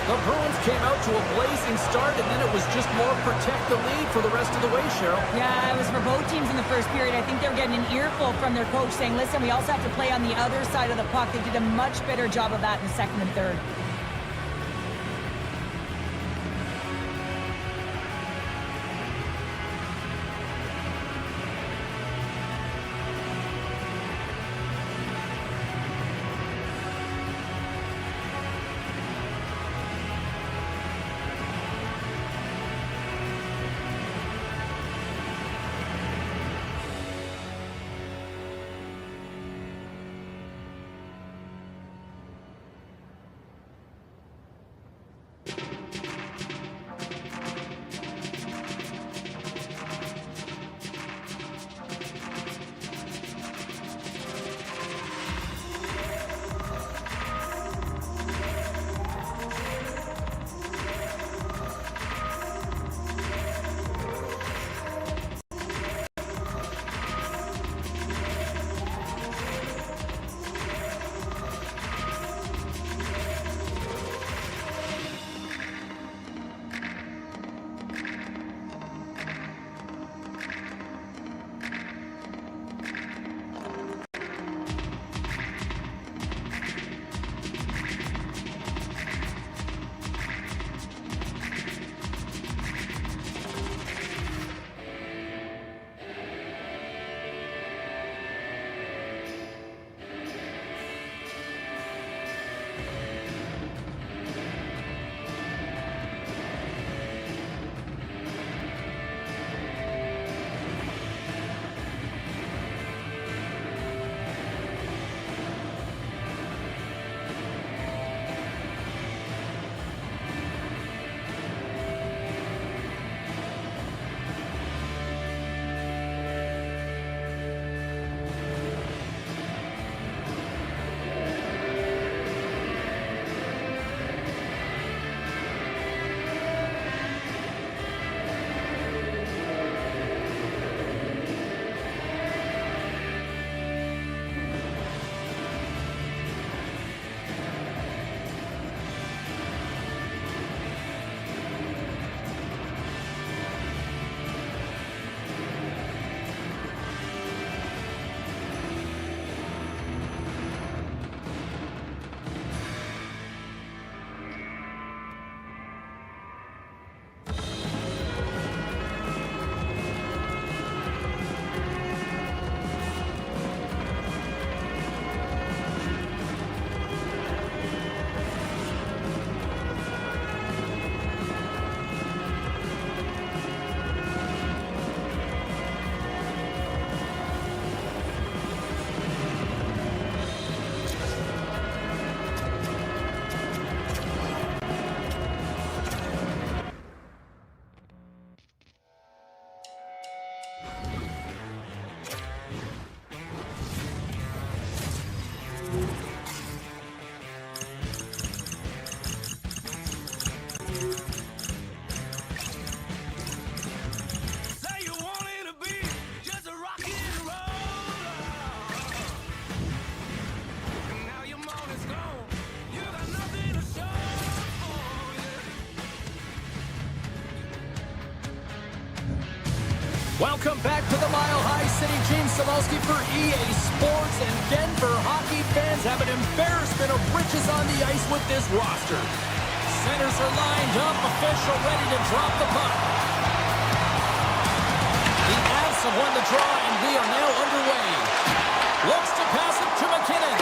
The Bruins came out to a blazing start, and then it was just more protect the lead for the rest of the way, Cheryl. Yeah, it was for both teams in the first period. I think they were getting an earful from their coach saying, listen, we also have to play on the other side of the puck. They did a much better job of that in the second and third. Welcome back to the Mile High City. James Cebulski for EA Sports, and Denver hockey fans have an embarrassment of riches on the ice with this roster. Centers are lined up, official ready to drop the puck. The Avs have won the draw, and we are now underway. Looks to pass it to McKinnon.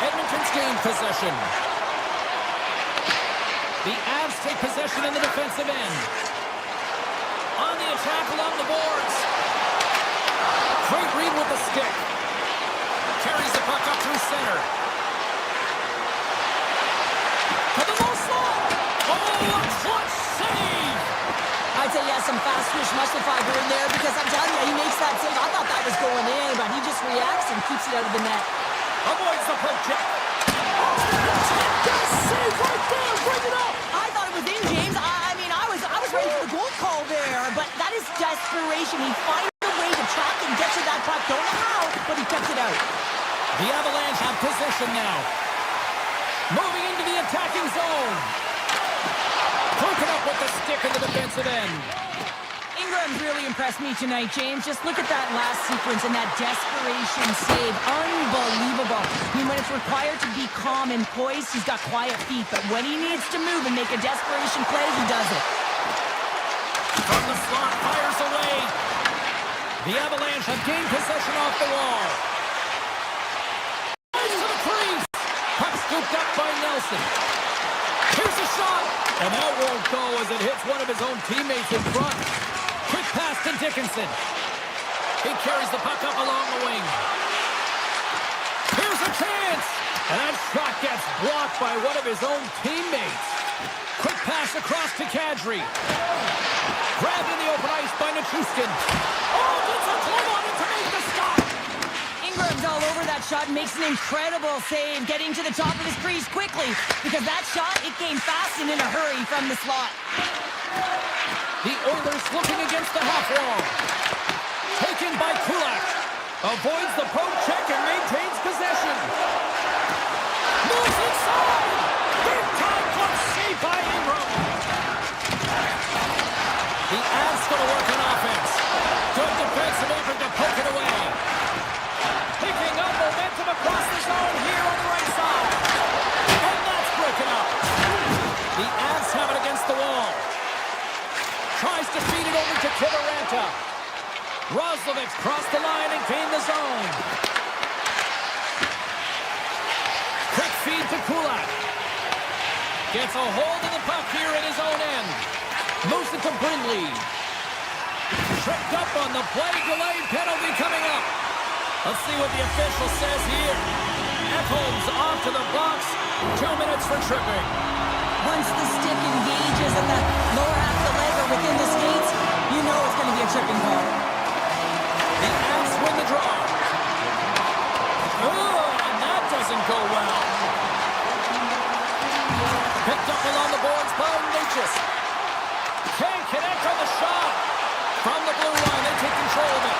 Edmonton's gained possession. The Avs take possession in the defensive end. On the attack along the boards. Great read with the stick. Carries the puck up through center. To the low slot. Oh, a clutch save. I'd say he has some fast twitch muscle fiber in there because I'm telling you, he makes that save. I thought that was going in, but he just reacts and keeps it out of the net. Avoids the poke check. Oh, that's a save right there. Bring it up. I thought it was in, James. I mean, I was ready for the goal call there, but that is desperation. He finds a way to track and get to that puck. Don't know how, but he kept it out. The Avalanche have possession now. Moving into the attacking zone. Broken up with the stick in the defensive end. Ingram's really impressed me tonight, James. Just look at that last sequence and that desperation save. Unbelievable. I mean, when it's required to be calm and poised, he's got quiet feet. But when he needs to move and make a desperation play, he does it. From the slot, fires away. The Avalanche have gained possession off the wall. To the crease. Puck scooped up by Nelson. Here's a shot. And that won't go as it hits one of his own teammates in front. Quick pass to Dickinson. He carries the puck up along the wing. Here's a chance. And that shot gets blocked by one of his own teammates. Quick pass across to Kadri. Grabbed in the open ice by Nichushkin. Oh, gets a glove on it to make the stop. Ingram's all over that shot and makes an incredible save, getting to the top of his crease quickly, because that shot, it came fast and in a hurry from the slot. The Oilers looking against the half wall. Taken by Kulak. Avoids the poke check and maintains possession. Moves inside. Big time clutch save by Ingram. The Avs going to work on offense. Good defensive effort to poke it away. Picking up momentum across the zone here on the right side. And that's broken up. The Avs have it against the wall. Tries to feed it over to Kivaranta. Roslovic crossed the line and gained the zone. Quick feed to Kulak. Gets a hold of the puck here in his own end. Moves it to Brindley. Tripped up on the play. Delayed penalty coming up. Let's see what the official says here. Ekholm's off to the box. 2 minutes for tripping. Once the stick engages in the lower half of the leg or within the skates, you know it's going to be a tripping call. The Avs win the draw. Oh, and that doesn't go well. Picked up along the boards by Natchez. Can't connect on the shot. From the blue line, they take control of it.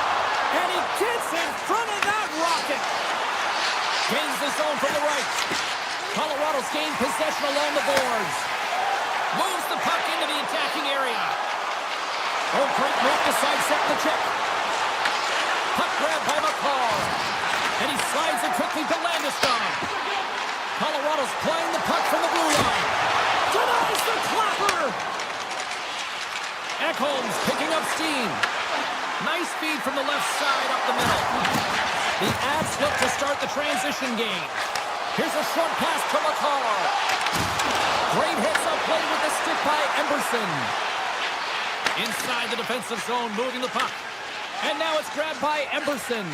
And he gets in front of that rocket. Gains the zone from the right. Colorado's gained possession along the boards. Moves the puck into the attacking area. Oh, great move to sidestep the check. Puck grab by McCall. And he slides it quickly to Landeskog. Colorado's playing the puck from the blue line. Denies the clapper. Ekholm's picking up steam. Nice feed from the left side up the middle. The Avs look to start the transition game. Here's a short pass to McCall. Great hits up play with the stick by Emberson. Inside the defensive zone, moving the puck. And now it's grabbed by Emberson.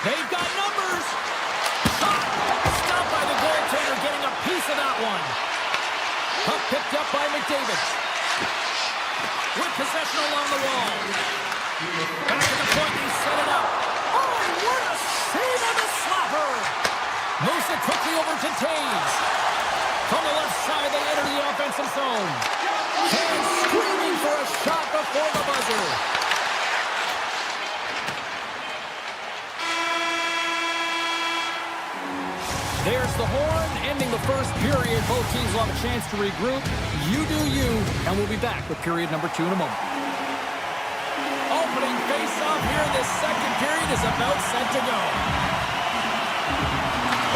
They've got numbers. Shot. Stopped by the goaltender, getting a piece of that one. Puck picked up by McDavid. With possession along the wall. Back at the point, he set it up. Oh, what a save on the slapper! Moves it quickly over to Taves. From the left side, they enter the offensive zone. Fans screaming for a shot before the buzzer. There's the horn, ending the first period. Both teams will have a chance to regroup. You do you, and we'll be back with period number 2 in a moment. Opening face-off here in this second period is about set to go.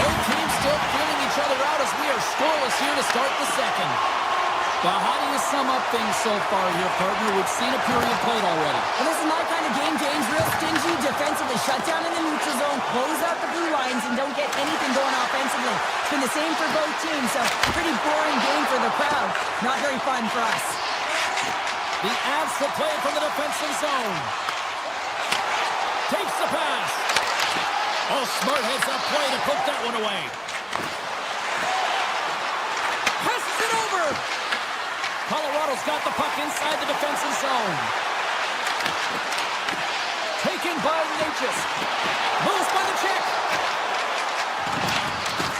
Both teams still feeling each other out as we are scoreless here to start the second. Well, how do you sum up things so far here, partner? We've seen a period played already. Well, this is my kind of game, James. Real stingy, defensively shut down in the neutral zone, close out the blue lines, and don't get anything going offensively. It's been the same for both teams, so pretty boring game for the crowd. Not very fun for us. The Avs will play from the defensive zone. Takes the pass. Oh, smart heads up play to put that one away. Passes it over. Colorado's got the puck inside the defensive zone. Taken by Natchez. Moves by the check.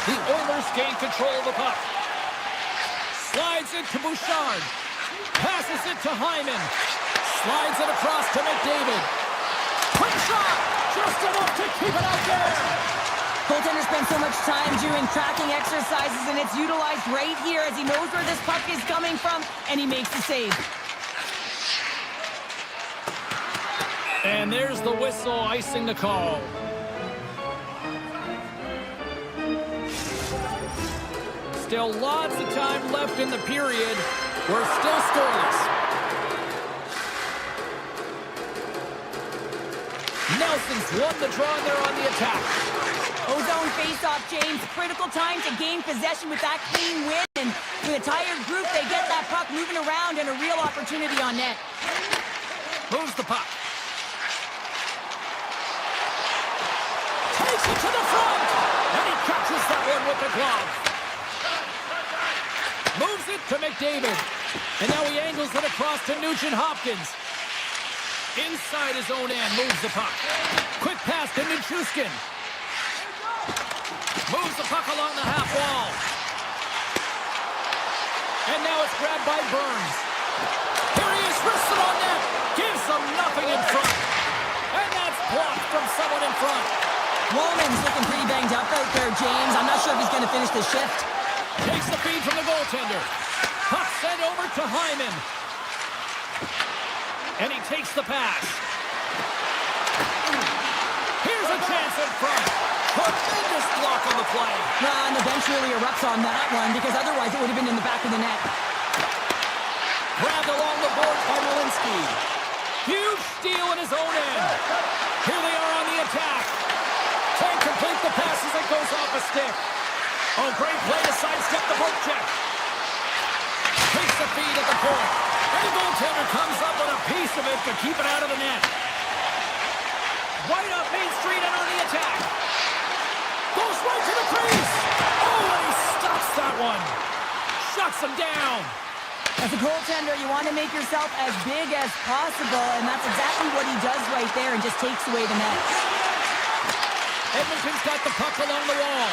The Oilers gain control of the puck. Slides it to Bouchard. Passes it to Hyman. Slides it across to McDavid. Quick shot! Just enough to keep it out there! Goaltender spends so much time doing tracking exercises, and it's utilized right here as he knows where this puck is coming from, and he makes the save. And there's the whistle icing the call. Still lots of time left in the period. We're still scoreless. Nelson's won the draw and they're on the attack. Ozone face-off, James. Critical time to gain possession with that clean win. And with a tired group, they get that puck moving around and a real opportunity on net. Moves the puck. Takes it to the front. And he catches that one with the glove. Moves it to McDavid. And now he angles it across to Nugent-Hopkins. Inside his own end, moves the puck. Quick pass to Nichushkin. Moves the puck along the half wall. And now it's grabbed by Burns. Here he is, wrists it on net. Gives them nothing in front. And that's blocked from someone in front. Woolman's looking pretty banged up out there, James. I'm not sure if he's going to finish the shift. Takes the feed from the goaltender. Puck sent over to Hyman. And he takes the pass. Here's a chance in front. Tremendous block on the play. And the bench really erupts on that one because otherwise it would have been in the back of the net. Grabbed along the boards by Walensky. Huge steal in his own end. Here they are on the attack. Can't complete the pass as it goes off a stick. Oh, great play to sidestep the poke check. Takes the feed at the point. And the goaltender comes up with a piece of it to keep it out of the net. Right up Main Street and on the attack. Goes right to the crease. Oh, and he stops that one. Shuts him down. As a goaltender, you want to make yourself as big as possible, and that's exactly what he does right there and just takes away the net. Edmonton's got the puck along the wall.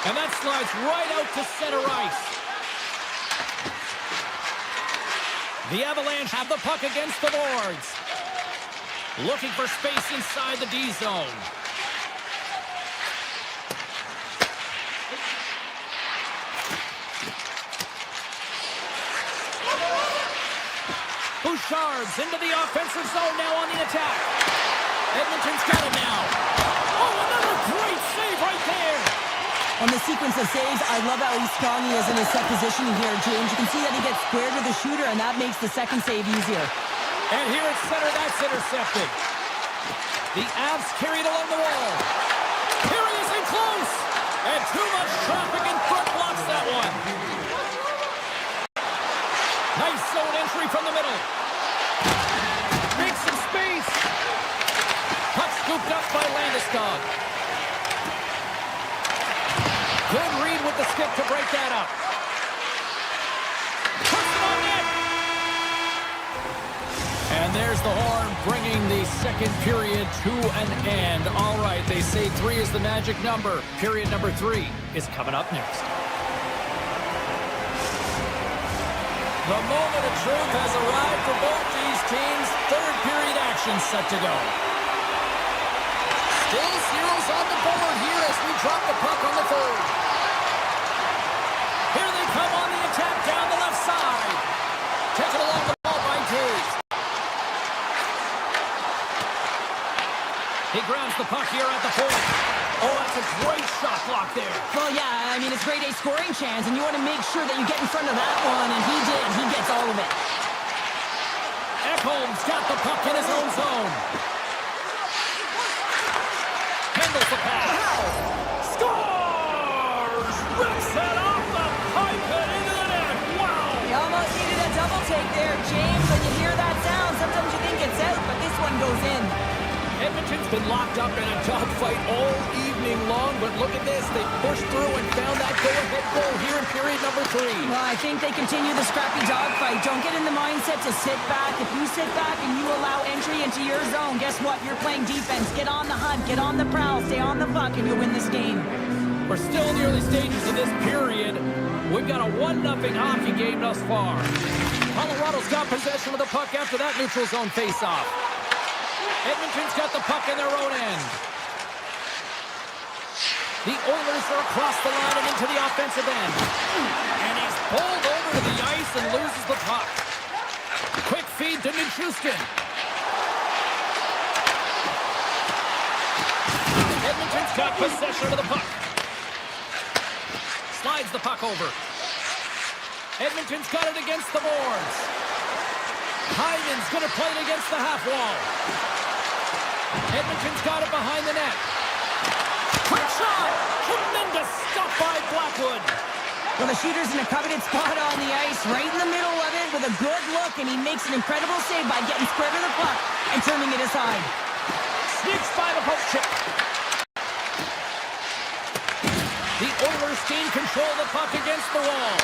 And that slides right out to center ice. The Avalanche have the puck against the boards. Looking for space inside the D zone. Bouchard's into the offensive zone now on the attack. Edmonton's got it now. Oh, another great save right there. On the sequence of saves, I love how strong he is in his set positioning here, James. You can see that he gets square to the shooter, and that makes the second save easier. And here at center, that's intercepted. The Avs carried along the wall. Here he is in close. And too much traffic in front blocks that one. Nice zone entry from the middle. Makes some space. Puck scooped up by Landeskog. Good read with the stick to break that up. Puts it on net. And there's the horn bringing the second period to an end. All right, they say 3 is the magic number. Period number 3 is coming up next. The moment of truth has arrived for both these teams. Third period action set to go. Still zeros on the board here as we drop the puck on the third. Here they come on the attack down the left side. Taken along the ball by Taves. He grabs the puck here at the point. Oh, that's a great shot block there. Well, yeah, I mean, it's grade A scoring chance, and you want to make sure that you get in front of that one, and he did. He gets all of it. Ekholm's got the puck in his own zone. Handles the pass. Scores! Rips it off the pipe and into the net. Wow! He almost needed a double take there, James. When you hear that sound, sometimes you think it's out, but this one goes in. Edmonton's been locked up in a dogfight all evening long, but look at this. They pushed through and found that go-ahead goal here in period number 3. Well, I think they continue the scrappy dogfight. Don't get in the mindset to sit back. If you sit back and you allow entry into your zone, guess what? You're playing defense. Get on the hunt, get on the prowl, stay on the puck, and you'll win this game. We're still in the early stages of this period. We've got a 1-0 hockey game thus far. Colorado's got possession of the puck after that neutral zone face-off. Edmonton's got the puck in their own end. The Oilers are across the line and into the offensive end. And he's pulled over to the ice and loses the puck. Quick feed to Nichushkin. Edmonton's got possession of the puck. Slides the puck over. Edmonton's got it against the boards. Hyman's going to play it against the half wall. Edmonton's got it behind the net. Quick shot! Tremendous stuff by Blackwood. Well, the shooter's in a coveted spot on the ice, right in the middle of it with a good look, and he makes an incredible save by getting square to the puck and turning it aside. Sneaks by the poke check. The Oilers gain control of the puck against the wall.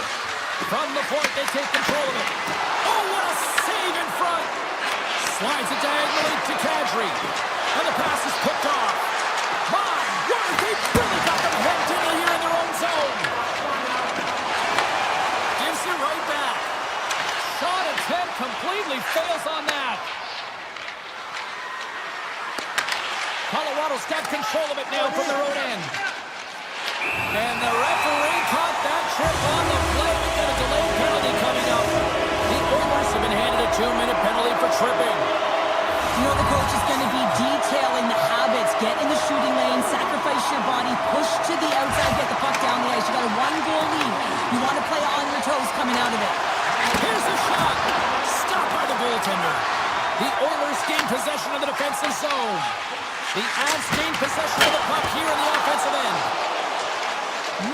From the point, they take control of it. Oh, what a save in front! Slides it diagonally to Kadri. And the pass is picked off. My word, they really got them hemmed in here in their own zone. Gives it right back. Shot attempt completely fails on that. Colorado's got control of it now from their own end. And the referee caught that trip on the play. We've got a delayed penalty coming up. The Oilers have been handed a 2-minute penalty for tripping. You know the coach is going to be detailing the habits. Get in the shooting lane, sacrifice your body, push to the outside, get the puck down the ice. You got a 1-goal lead. You want to play on your toes coming out of it. Here's a shot. Stopped by the goaltender. The Oilers gain possession of the defensive zone. The Avs gain possession of the puck here in the offensive end.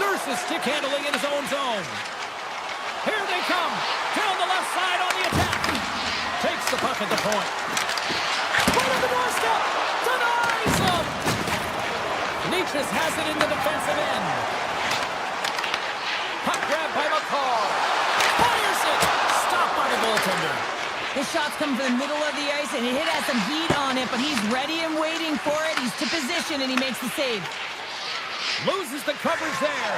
Nurse's stick handling in his own zone. Here they come. Down the left side on the attack. Takes the puck at the point. Right on the doorstep. Denies him. Nietzsche's has it in the defensive end. Puck grab by McCall. Fires it. Stopped by the goaltender. His shots come from the middle of the ice, and it has some heat on it, but he's ready and waiting for it. He's to position, and he makes the save. Loses the coverage there.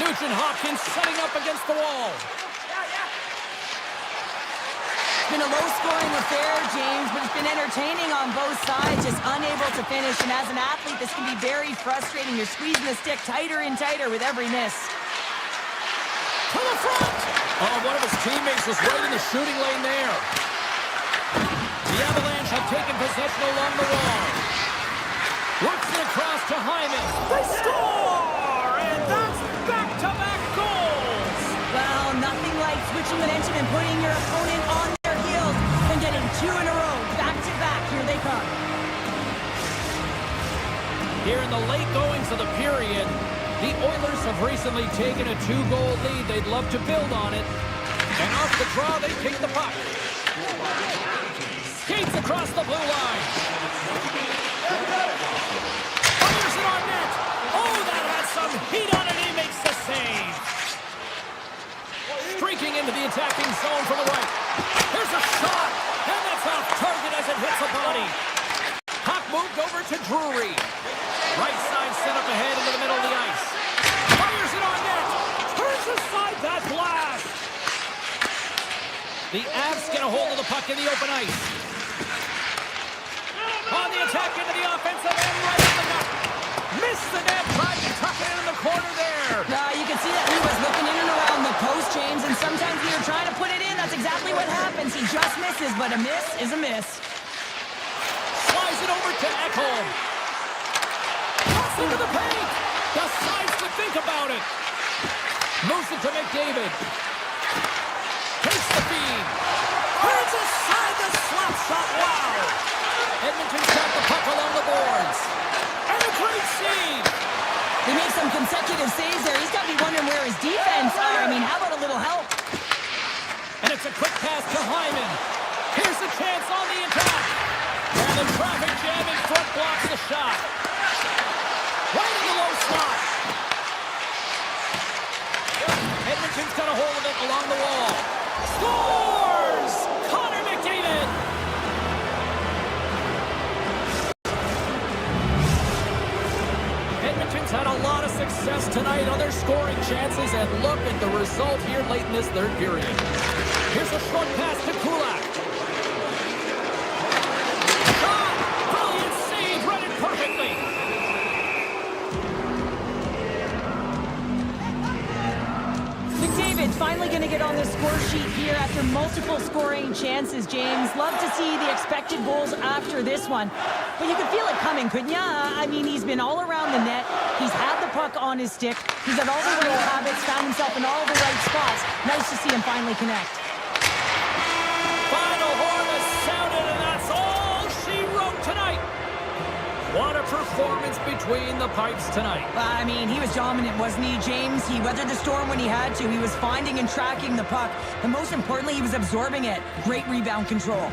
Nugent Hopkins setting up against the wall. It's been a low-scoring affair, James, but it's been entertaining on both sides, just unable to finish. And as an athlete, this can be very frustrating. You're squeezing the stick tighter and tighter with every miss. To the front! Oh, one of his teammates was right in the shooting lane there. The Avalanche have taken possession along the wall. Works it across to Hyman. They score! And that's back-to-back goals! Well, nothing like switching momentum and putting your opponent on their heels and getting 2 in a row. Back-to-back, here they come. Here in the late goings of the period, the Oilers have recently taken a 2-goal lead. They'd love to build on it. And off the draw, they pick the puck. Skates across the blue line. Fires it on net. Oh, that has some heat on it. He makes the save. Streaking into the attacking zone from the right. Here's a shot. And that's off target as it hits the body. Puck moved over to Drury. Right side set up ahead into the middle of the ice. Fires it on net. Turns aside that blast. The Avs get a hold of the puck in the open ice. On the attack into the offensive end, right in the net. Missed the net, tried to tuck it in the corner there. You can see that he was looking in and around the post, James, and sometimes when you're trying to put it in, that's exactly what happens. He just misses, but a miss is a miss. Slides it over to Ekholm. the paint. Decides to think about it. Moves it to McDavid. Takes the feed. Turns aside the slap shot. Wow. Edmonton's got the puck along the boards. And a great save. He makes some consecutive saves there. He's got to be wondering where his defense are. I mean, how about a little help? And it's a quick pass to Hyman. Here's a chance on the attack. And the traffic jam in front blocks the shot. Right in the low slot. Edmonton's got a hold of it along the wall. Scores! Connor McDavid! Edmonton's had a lot of success tonight on their scoring chances, and look at the result here late in this third period. Here's a short pass to Kulak. Shot! Brilliant save, read it perfectly. McDavid finally going to get on the score sheet here after multiple scoring chances, James. Love to see the expected goals after this one. But you could feel it coming, couldn't ya? I mean, he's been all around the net. He's had the puck on his stick. He's had all the right habits, found himself in all the right spots. Nice to see him finally connect. Final horn has sounded, and that's all she wrote tonight. What a performance between the pipes tonight. I mean, he was dominant, wasn't he, James? He weathered the storm when he had to. He was finding and tracking the puck. But most importantly, he was absorbing it. Great rebound control.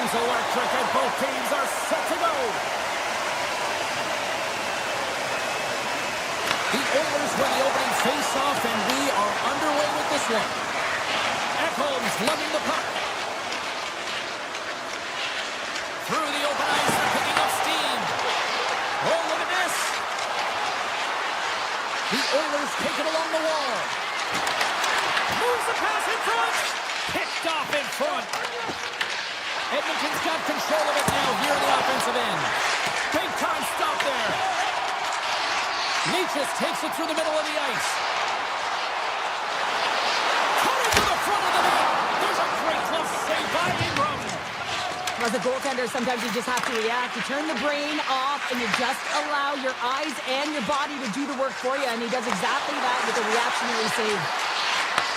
seems electric, and both teams are set to go. The Oilers win the opening face-off, and we are underway with this one. Ekholm's lugging the puck. Through the open ice, they're picking up steam. Oh, look at this. The Oilers take it along the wall. Moves the pass in front. Picked off in front. Edmonton's got control of it now here in the offensive end. Big time stop there. Nietzsche takes it through the middle of the ice. Coming to the front of the net. There's a great glove save by Ingram. As a goaltender, sometimes you just have to react. You turn the brain off and you just allow your eyes and your body to do the work for you. And he does exactly that with a reactionary save.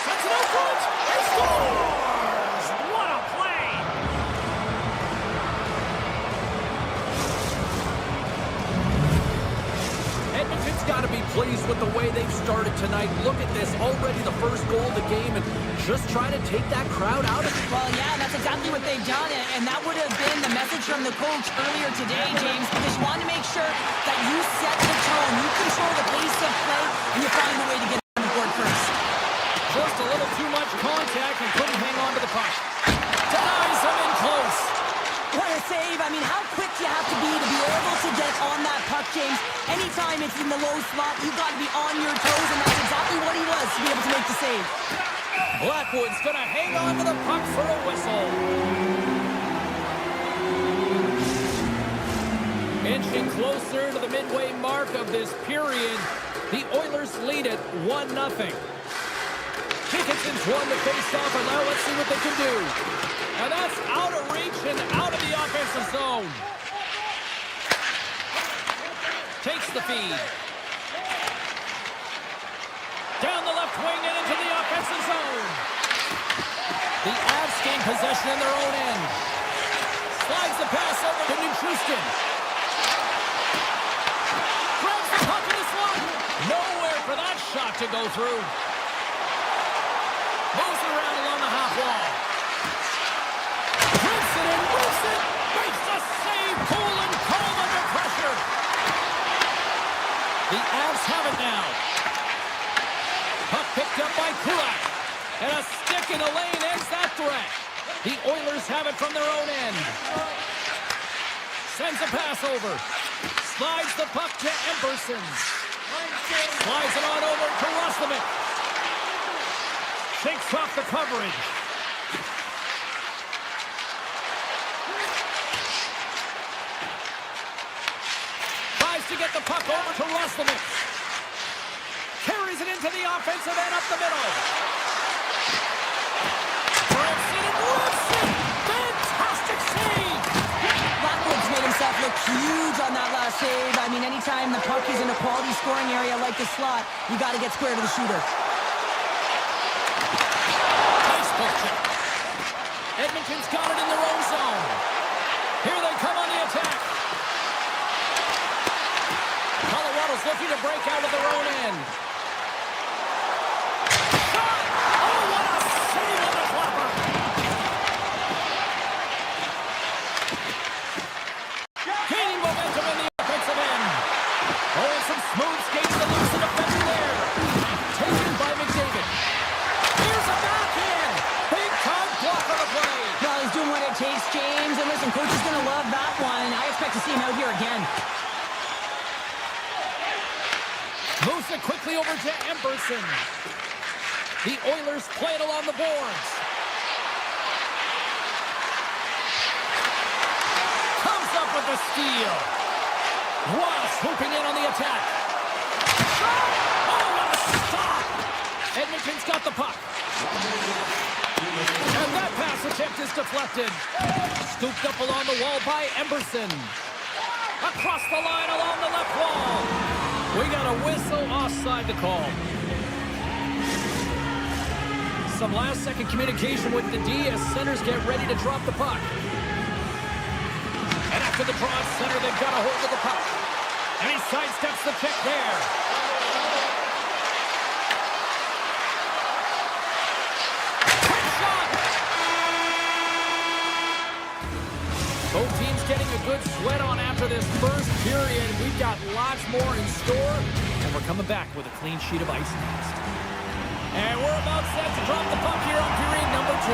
Sets it out front. He scores! What a play! Edmonton's got to be pleased with the way they've started tonight. Look at this. Already the first goal of the game, and just try to take that crowd out of it. Well, yeah, that's exactly what they've done, and that would have been the message from the coach earlier today, James, because you want to make sure that you set the tone, you control the pace of play, and you find a way to get on the board first. Just a little too much contact and couldn't hang on to the puck. Denies him in close. What a save. I mean, how quick you have to be able to get on that puck, James. Anytime it's in the low slot, you've got to be on your toes, and that's exactly what he was to be able to make the save. Blackwood's going to hang on to the puck for a whistle. Inching closer to the midway mark of this period, the Oilers lead it 1-0. Dickinson's won the face-off, and now let's see what they can do. And that's out of reach and out of the offensive zone. Takes the feed. Down the left wing and into the offensive zone. The Avs gain possession in their own end. Slides the pass over to Nichushkin. Grabs the puck in the slot. Nowhere for that shot to go through. Moves it around along the half wall. Rips it in, moves it. Makes the save. Cool and calm under pressure. The Avs have it now. Puck picked up by Kulak. And a stick in the lane ends that threat. The Oilers have it from their own end. Sends a pass over. Slides the puck to Emberson. Slides it on over to Roslovic. Shakes off the coverage. Tries to get the puck over to Roslovic. Carries it into the offensive end up the middle. Rips it and rips it. Fantastic save. Blackwood's made himself look huge on that last save. I mean, anytime the puck is in a quality scoring area like the slot, you got to get square to the shooter. Edmonton's got it in their own zone. Here they come on the attack. Colorado's looking to break out of their own end. Shot! Oh, what a save on the flapper! Gaining momentum in the offensive end. Oh, some smooth skating to lose the defender there. Taken by McDavid. Here's a backhand. Big time block on the play. Well, he's doing what it takes, James. And listen, coach is going to love that one. I expect to see him out here again. Moves it quickly over to Emberson. The Oilers play it along the boards. Comes up with the steal. Ross swooping in on the attack. Shot! Oh, what a stop! Edmonton's got the puck. And that pass attempt is deflected. Scooped up along the wall by Emberson. Across the line along the left wall. We got a whistle offside the call. Some last-second communication with the D as centers get ready to drop the puck. And after the draw at center, they've got a hold of the puck. And he sidesteps the check there. Quick shot! Both teams getting a good sweat on after this first period. We've got lots more in store, and we're coming back with a clean sheet of ice next. And we're about set to drop the puck here on period number 2.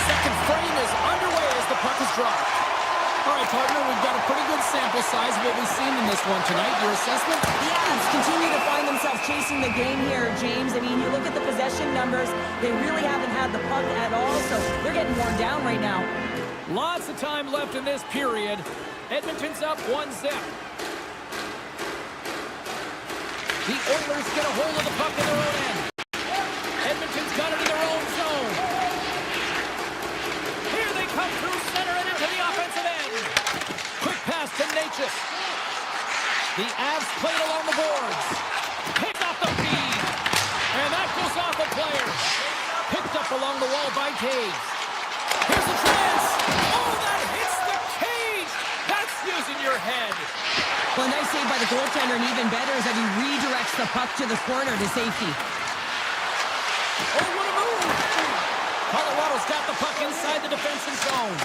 Second frame is underway as the puck is dropped. All right, partner, we've got a pretty good sample size of what we've seen in this one tonight. Your assessment? Yes, continue to find themselves chasing the game here, James. I mean, you look at the possession numbers, they really haven't had the puck at all, so they're getting worn down right now. Lots of time left in this period. Edmonton's up 1-0. The Oilers get a hold of the puck in their own end. Edmonton's got it in their own zone. Here they come through center and into the offensive end. Quick pass to Natchez. The Avs played along the boards. Picked off the feed. And that goes off a player. Picked up along the wall by Taves. Here's a chance. Oh, that hits the cage. That's using your head. Well, nice save by the goaltender, and even better is that he redirects the puck to the corner to safety. Oh, what a move! Colorado's got the puck inside the defensive zone.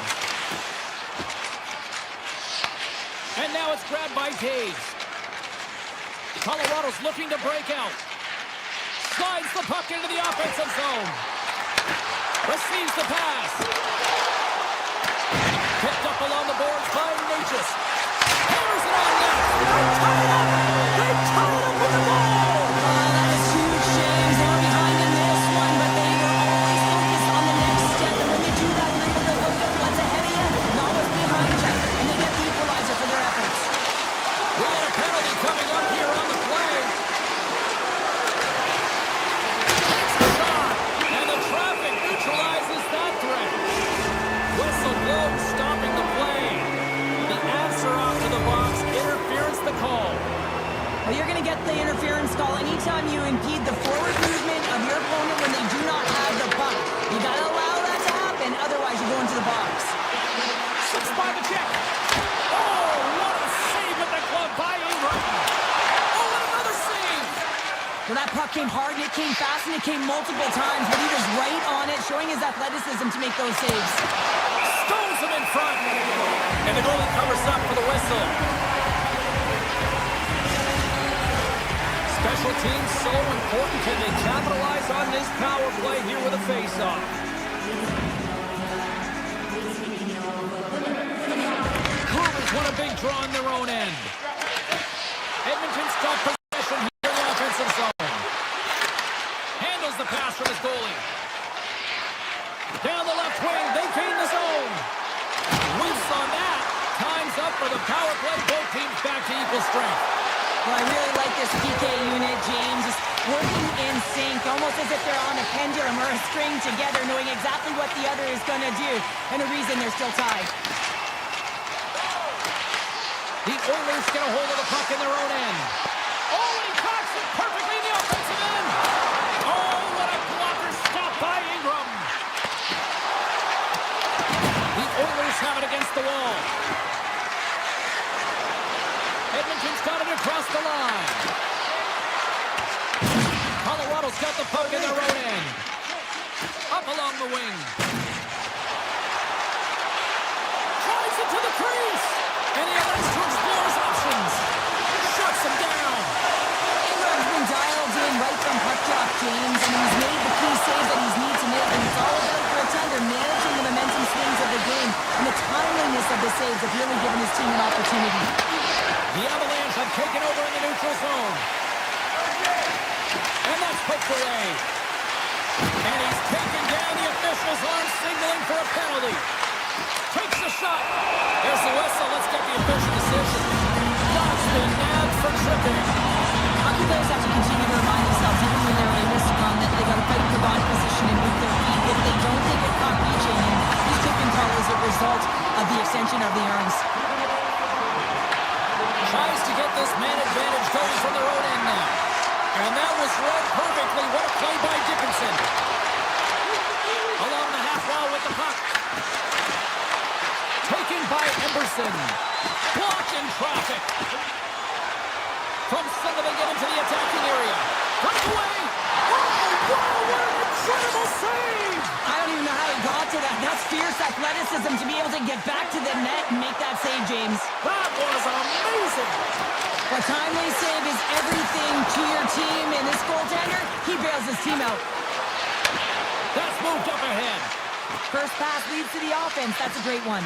And now it's grabbed by Taves. Colorado's looking to break out. Slides the puck into the offensive zone. Receives the pass. Picked up along the boards by Natchez. Hammers it on net. They tie it up. They tie it up with the ball. That is huge, James. They were behind in this one, but they were always focused on the next step. And when you do that, remember to look at what's ahead of you, not what's behind you. And they get the equalizer for their efforts. We got a penalty coming up here on the play. Takes the shot, and the traffic neutralizes that threat. Whistle blows, stopping the play. The Avs are off to the box. Interference the call. Well, you're going to get the interference call anytime you impede the forward movement of your opponent when they do not have the puck. You got to allow that to happen, otherwise you go into the box. 6 by the check. Oh, what a save at the glove by Ingram. Oh, and another save. Well, that puck came hard, and it came fast, and it came multiple times, but he was right on it, showing his athleticism to make those saves. Stones him in front. And the goalie covers up for the whistle. Special teams so important. Can they capitalize on this power play here with a face-off? Bruins won a big draw in their own end. Edmonton's got possession here in the offensive zone. Handles the pass from his goalie. Down the left wing, they gain the zone. Whiffs on that. Time's up for the power play. Both teams back to equal strength. Well, I really like this PK unit, James. Just working in sync, almost as if they're on a pendulum or a string together, knowing exactly what the other is going to do, and a reason they're still tied. The Oilers get a hold of the puck in their own end. Oh, and he cocks it perfectly in the offensive end. Oh, what a blocker stop by Ingram. The Oilers have it against the wall. Edmonton's got it across the line. Colorado's got the puck in their own end. Up along the wing. Drives it to the crease. And he elects to explore his options. Shuts him down. Ingram's been dialed in right from puck drop, James, and he's made the key saves that he's needs to make, and it's all about goaltender managing the momentum swings of the game, and the timeliness of the saves have really given his team an opportunity. The Avalanche have taken over in the neutral zone. And that's poked away. And he's taken down. The officials aren't signaling for a penalty. Takes a shot. There's the whistle. Let's get the official decision. That's been nabbed for tripping. Hockey players have to continue to remind themselves, even when they're able to run, that they got to fight for body position and move their feet. If they don't, they get caught reaching, and this tripping call is a result of the extension of the arms. Tries to get this man advantage going from their own end now. And that was read perfectly. What a play by Dickinson. Along the half wall with the puck. Taken by Emberson. Blocked in traffic. From center they get into the attacking area. Breakaway. Oh, wow, what an incredible open net and make that save, James. That was amazing. A timely save is everything to your team, and this goaltender, he bails his team out. That's moved up ahead. First pass leads to the offense. That's a great one.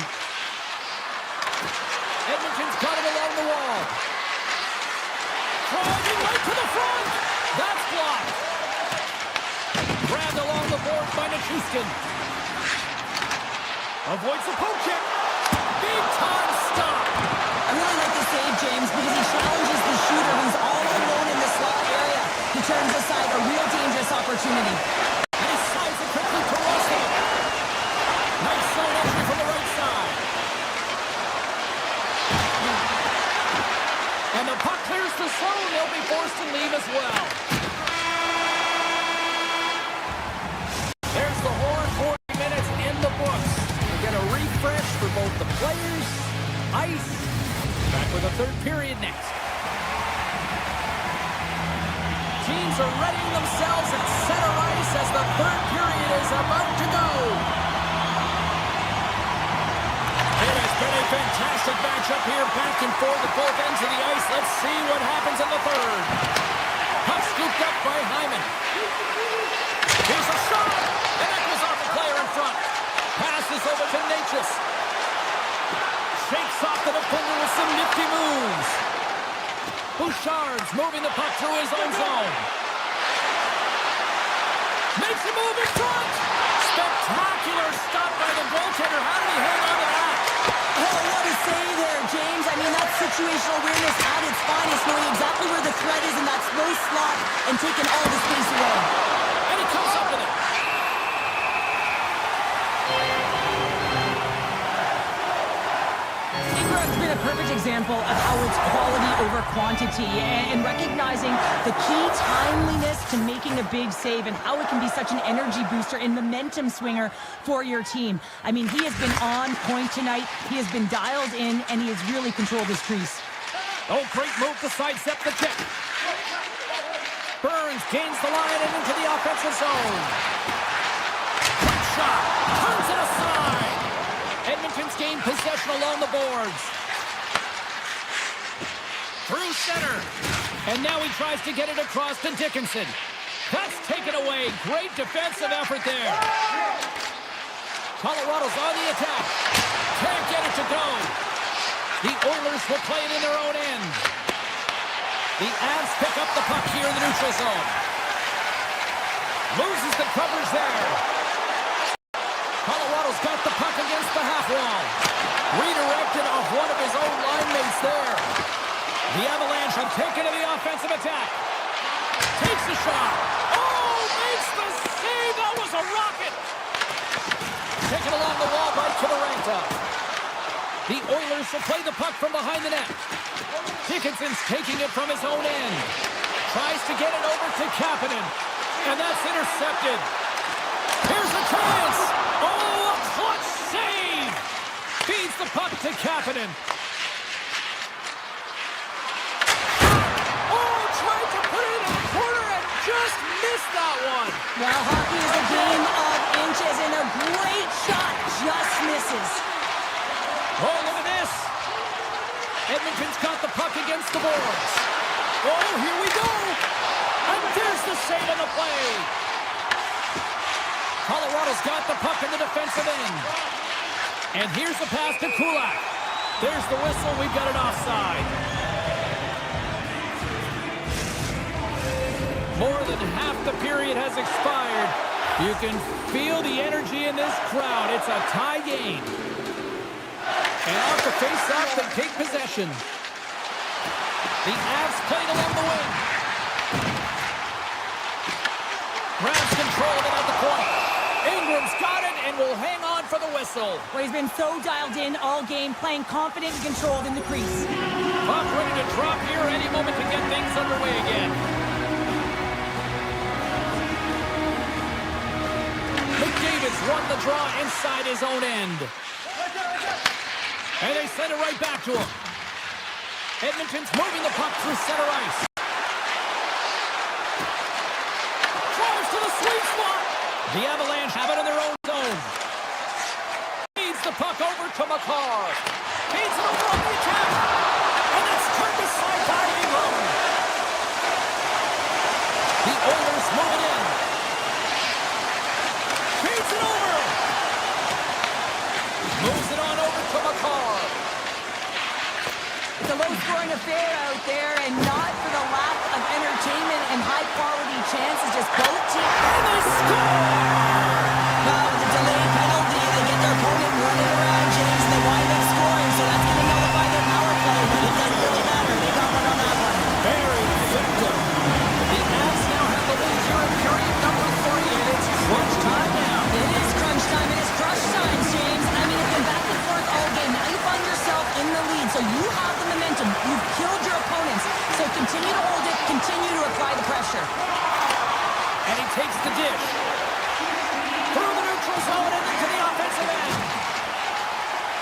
Edmonton's got him along the wall. Driving right to the front. That's blocked. Grabbed along the boards by Nichushkin. Avoids the poke check. Big time stop. I really like the save, James, because he challenges the shooter who's all alone in the slot area. He turns aside a real dangerous opportunity. And he slides it quickly to Rossi. Nice zone entry from the right side. And the puck clears the zone. They'll be forced to leave as well. There's the horn. 40 minutes in the books. We get a refresh for both the players, ice. Back with a third period next. Teams are readying themselves at center ice as the third period is about to go. It has been a fantastic matchup here, back and forth at both ends of the ice. Let's see what happens in the third. Puck scooped up by Hyman. Here's a shot, and that goes off the player in front. Passes over to Natchez. Shakes off the defender with some nifty moves. Bouchard's moving the puck through his own zone. Makes a move in front. Spectacular stop by the goaltender. How did he hang on to that? Oh, what a save there, James. I mean, that's situational awareness at its finest, knowing exactly where the threat is in that slow slot and taking all the space away. And he comes up with it. Ingram's been a perfect example of how it's quality over quantity and recognizing the key timeliness to making a big save and how it can be such an energy booster and momentum swinger for your team. I mean, he has been on point tonight. He has been dialed in, and he has really controlled his crease. Oh, great move to sidestep the check. Burns gains the line and into the offensive zone. Quick shot. Turns it aside. Edmonton's gained possession along the boards. Through center. And now he tries to get it across to Dickinson. That's taken away. Great defensive effort there. Colorado's on the attack. Can't get it to go. The Oilers will play it in their own end. The Avs pick up the puck here in the neutral zone. Loses the coverage there. Colorado's got the puck against the half wall. Redirected off one of his own line mates there. The Avalanche have taken to the offensive attack. Takes a shot. Oh, makes the save. That was a rocket. Taken along the wall by Kiviranta. The Oilers will play the puck from behind the net. Dickinson's taking it from his own end. Tries to get it over to Kapanen. And that's intercepted. Here's a chance. Oh, a clutch save. Feeds the puck to Kapanen. Oh, tried to put it in the corner and just missed that one. Well, hockey is a game of inches, and a great shot just misses. Oh, look at this. Edmonton's got the puck against the boards. Oh, here we go. And there's the save on the play. Colorado's got the puck in the defensive end. And here's the pass to Kulak. There's the whistle. We've got it offside. More than half the period has expired. You can feel the energy in this crowd. It's a tie game. And off the face-off, they take possession. The Avs played along the wing. Grabs control of it at the point. Ingram's got it and will hang on for the whistle. Well, he's been so dialed in all game, playing confident and controlled in the crease. Puck ready to drop here any moment to get things underway again. McDavid's won the draw inside his own end. And they send it right back to him. Edmonton's moving the puck through center ice. Drives to the sweet spot. The Avalanche have it in their own zone. Feeds the puck over to McCarr. Feeds it over on the attack. And it's turned aside by Ingram. The Oilers move it in. Feeds it over. Moves it on over to McCarr. It's a low-scoring affair out there, and not for the lack of entertainment and high-quality chances. Just both teams. And they score! Well, with the delayed penalty, they get their opponent running around, James, and they wind up scoring. So that's going to nullify their power play, but it doesn't really matter. They got one on that one. Very effective. The Avs now have the lead here in period number 3, and it's crunch time now. It is crunch time. It is crush time, James. I mean, it's been back and forth all game. Now you find yourself in the lead, so you have the momentum. You've killed your opponents. So continue to hold it. Continue to apply the pressure. And he takes the dish. Through the neutral zone and into the offensive end.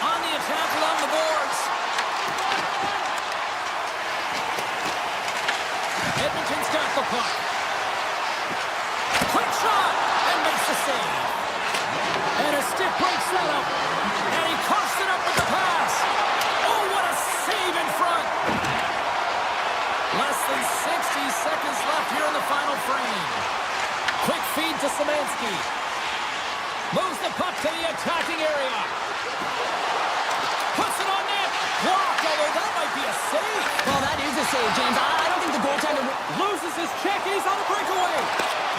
On the attack along the boards. Edmonton's got the puck. Quick shot! And makes the save. And a stick break setup. And he coughs it up with the pass. Oh, what a save in front. Less than 60 seconds left here in the final frame. Quick feed to Szymanski. Moves the puck to the attacking area. Puts it on net. Blocked, although that might be a save. Well, that is a save, James. I don't think the goaltender... Loses his check. He's on a breakaway.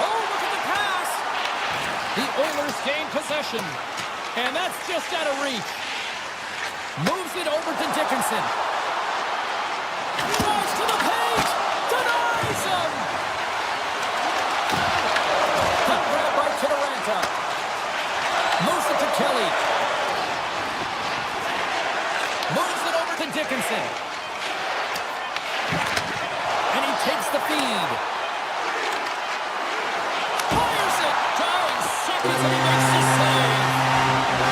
Oh, look at the pass. The Oilers gain possession. And that's just out of reach. Moves it over to Dickinson. Drives to the paint. Denies him. Puck grab right to Duranta. Moves it to Kelly. Moves it over to Dickinson. And he takes the feed. Fires it. Down seconds and he makes the save.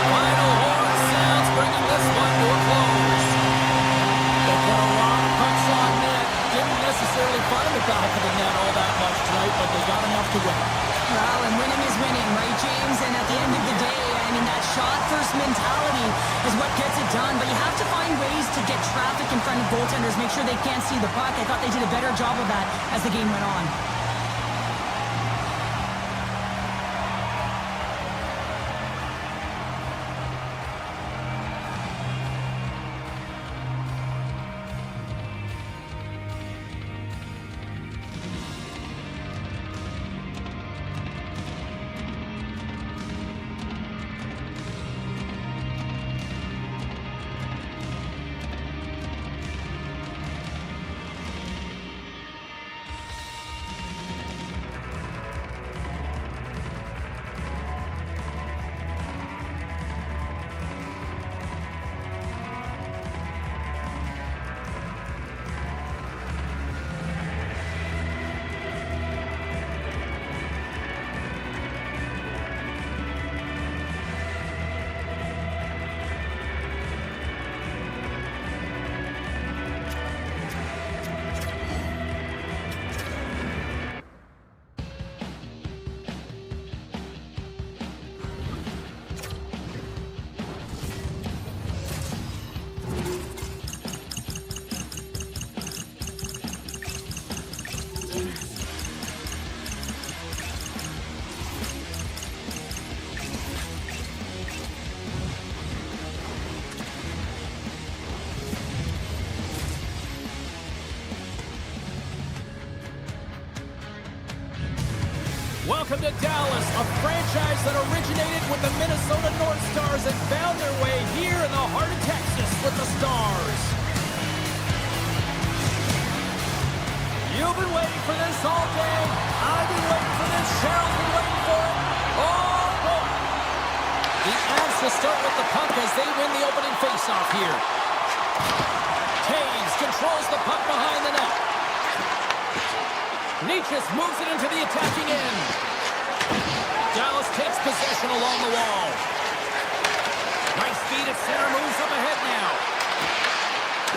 Final horn sounds, bringing this one to a close. They put a lot of pucks on net. Didn't necessarily find the back of the net all that much tonight, but they got enough to win. Well, and winning is winning, right, James? And at the end of the day, I mean, that shot-first mentality is what gets it done. But you have to find ways to get traffic in front of goaltenders, make sure they can't see the puck. I thought they did a better job of that as the game went on. Welcome to Dallas, a franchise that originated with the Minnesota North Stars and found their way here in the heart of Texas with the Stars. You've been waiting for this all day. I've been waiting for this. Cheryl's been waiting for it. Oh, boy. The Avs to start with the puck as they win the opening faceoff here. Taves controls the puck behind the net. Nietzsche moves it into the attacking end. Dallas takes possession along the wall. Nice feed at center, moves up ahead now.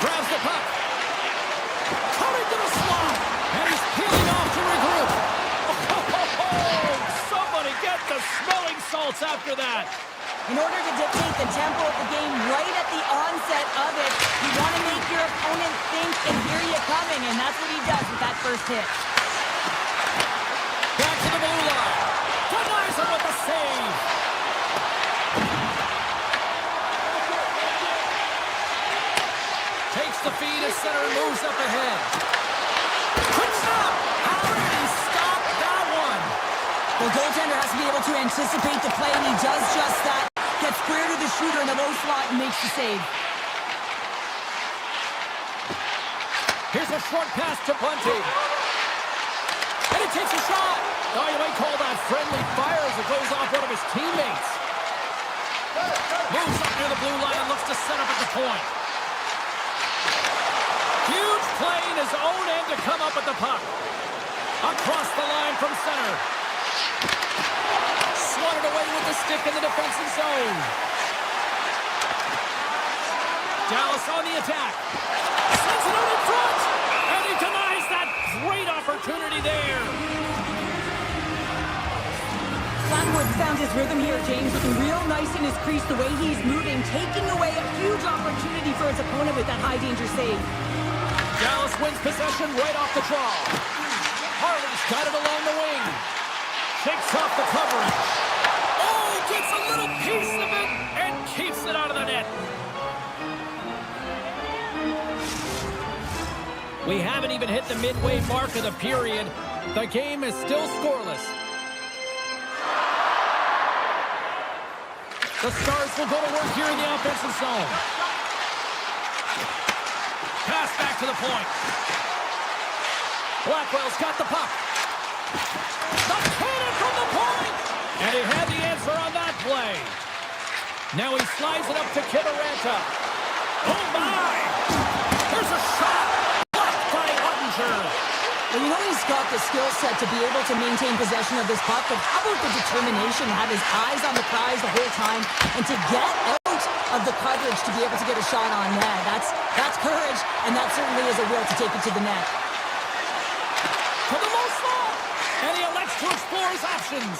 Grabs the puck. Coming to the slot. And he's peeling off to regroup. Oh, somebody get the smelling salts after that. In order to dictate the tempo of the game right at the onset of it, you want to make your opponent think and hear you coming, and that's what he does with that first hit. Back to the blue line. Denies him with the save. Takes the feed as center and moves up ahead. Quick stop! How did he stop that one? The goaltender has to be able to anticipate the play, and he does just that. Gets square to the shooter in the low slot and makes the save. Here's a short pass to Bunting. And he takes a shot. Oh, you might call that friendly fire as it goes off one of his teammates. Moves up near the blue line and looks to set up at the point. Huge play in his own end to come up with the puck. Across the line from center. Swatted away with the stick in the defensive zone. Dallas on the attack. Sends it out in front. And he denies that great opportunity there. Flatwood found his rhythm here, James, looking real nice in his crease, the way he's moving, taking away a huge opportunity for his opponent with that high-danger save. Dallas wins possession right off the draw. Harley's got it along the wing. Shakes off the coverage. Oh, gets a little piece of it and keeps it out of the net. We haven't even hit the midway mark of the period. The game is still scoreless. The Stars will go to work here in the offensive zone. Pass back to the point. Blackwell's got the puck. The cannon from the point! And he had the answer on that play. Now he slides it up to Kivaranta. Oh, my! There's a shot! Blocked by Ottinger. Well, you know he's got the skill set to be able to maintain possession of this puck, but how about the determination, have his eyes on the prize the whole time, and to get out of the coverage to be able to get a shot on net. That's courage, and that certainly is a will to take it to the net. To the low slot, and he elects to explore his options.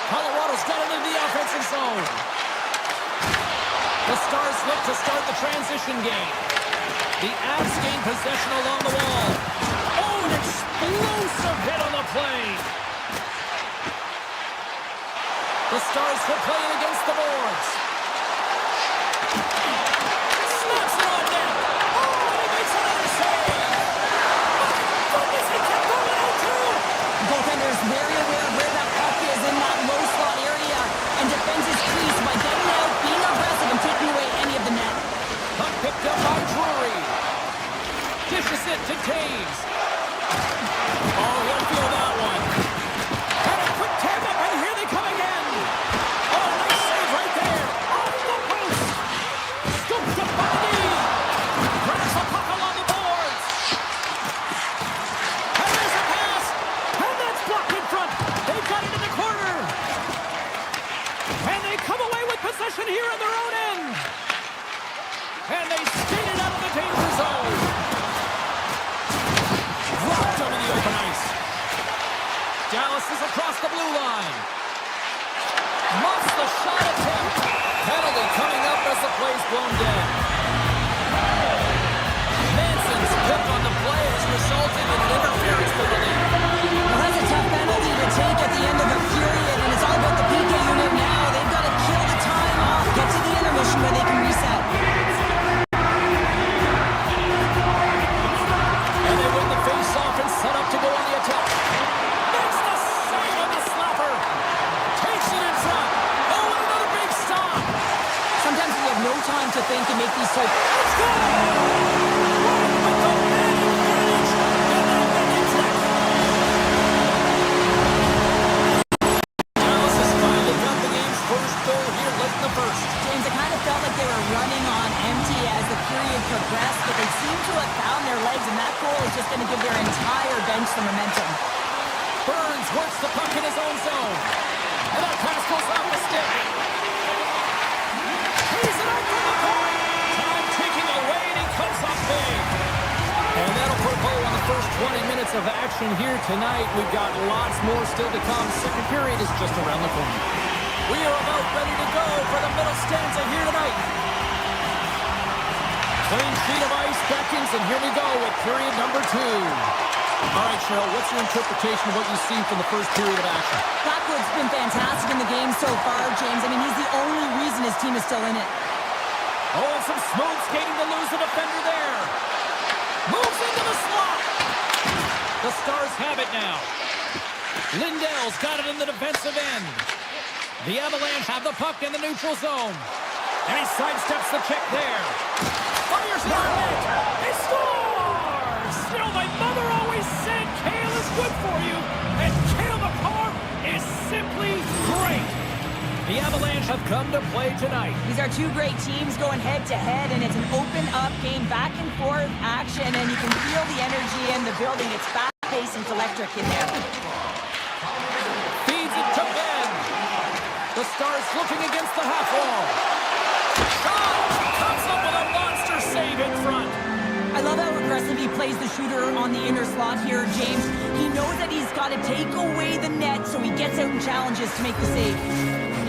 Colorado's got it into the offensive zone. The Stars look to start the transition game. The Avs gain possession along the wall. Oh, an explosive hit on the play. The Stars will play it against the boards. Snaps it on net. Oh, and he makes another save. Oh, goodness, he kept going out too. The goaltender is very aware of where that puck is in that low slot area and defends his crease by getting out, being aggressive, and taking away any of the net. Puck picked up by Drury. Dishes it to Taves. Oh, he'll feel that one. And a quick tap up, and here they come again. Oh, nice save right there. Off the post. Scoops to Bundy. Grabs the puck along the boards. And there's a pass. And that's blocked in front. They've got it in the corner. And they come away with possession here in their own end. And they skate it out of the danger zone. Rocked over the open ice. Dallas is across the blue line. Muffs the shot attempt. Penalty coming up as the play's blown dead. Manson's pick on the play has resulted in an interference penalty. Well, that's a tough penalty to take at the end of the period, and it's all about the PK unit now. They've got to kill the time off, get to the intermission where they can reset. And they win the face-off and set up to go on the attack. Makes the save on the slapper. Takes it in front. Oh, and another big stop. Sometimes we have no time to think and make these type. Let's go! With the man advantage, and now they can click. Dallas has finally got the game's first goal here late in the first. James, it kind of felt like they were running on empty as the period progressed, but they seem to have found their legs, and that goal is just going to give their entire bench the momentum. Burns works the puck in his own zone. And that pass goes off the stick. He's it out from the point. Time ticking away, and he comes up big. And that'll put a bow on the first 20 minutes of action here tonight. We've got lots more still to come. Second period is just around the corner. We are about ready to go for the middle stanza here tonight. Clean sheet of ice beckons, and here we go with period number 2. All right, Cheryl, what's your interpretation of what you've seen from the first period of action? Blackwood's been fantastic in the game so far, James. I mean, he's the only reason his team is still in it. Oh, and some smooth skating to lose the defender there. Moves into the slot. The Stars have it now. Lindell's got it in the defensive end. The Avalanche have the puck in the neutral zone. And he sidesteps the check there. Fires it on net. He scores! You know, my mother always said kale is good for you. And Kale McCarr is simply great. The Avalanche have come to play tonight. These are two great teams going head-to-head, and it's an open-up game, back-and-forth action, and you can feel the energy in the building. It's fast-paced and electric in there. Feeds it to Ben. The Stars looking against the half wall. Shot! Comes up with a monster save in front. I love how aggressive he plays the shooter on the inner slot here, James. He knows that he's got to take away the net, so he gets out and challenges to make the save.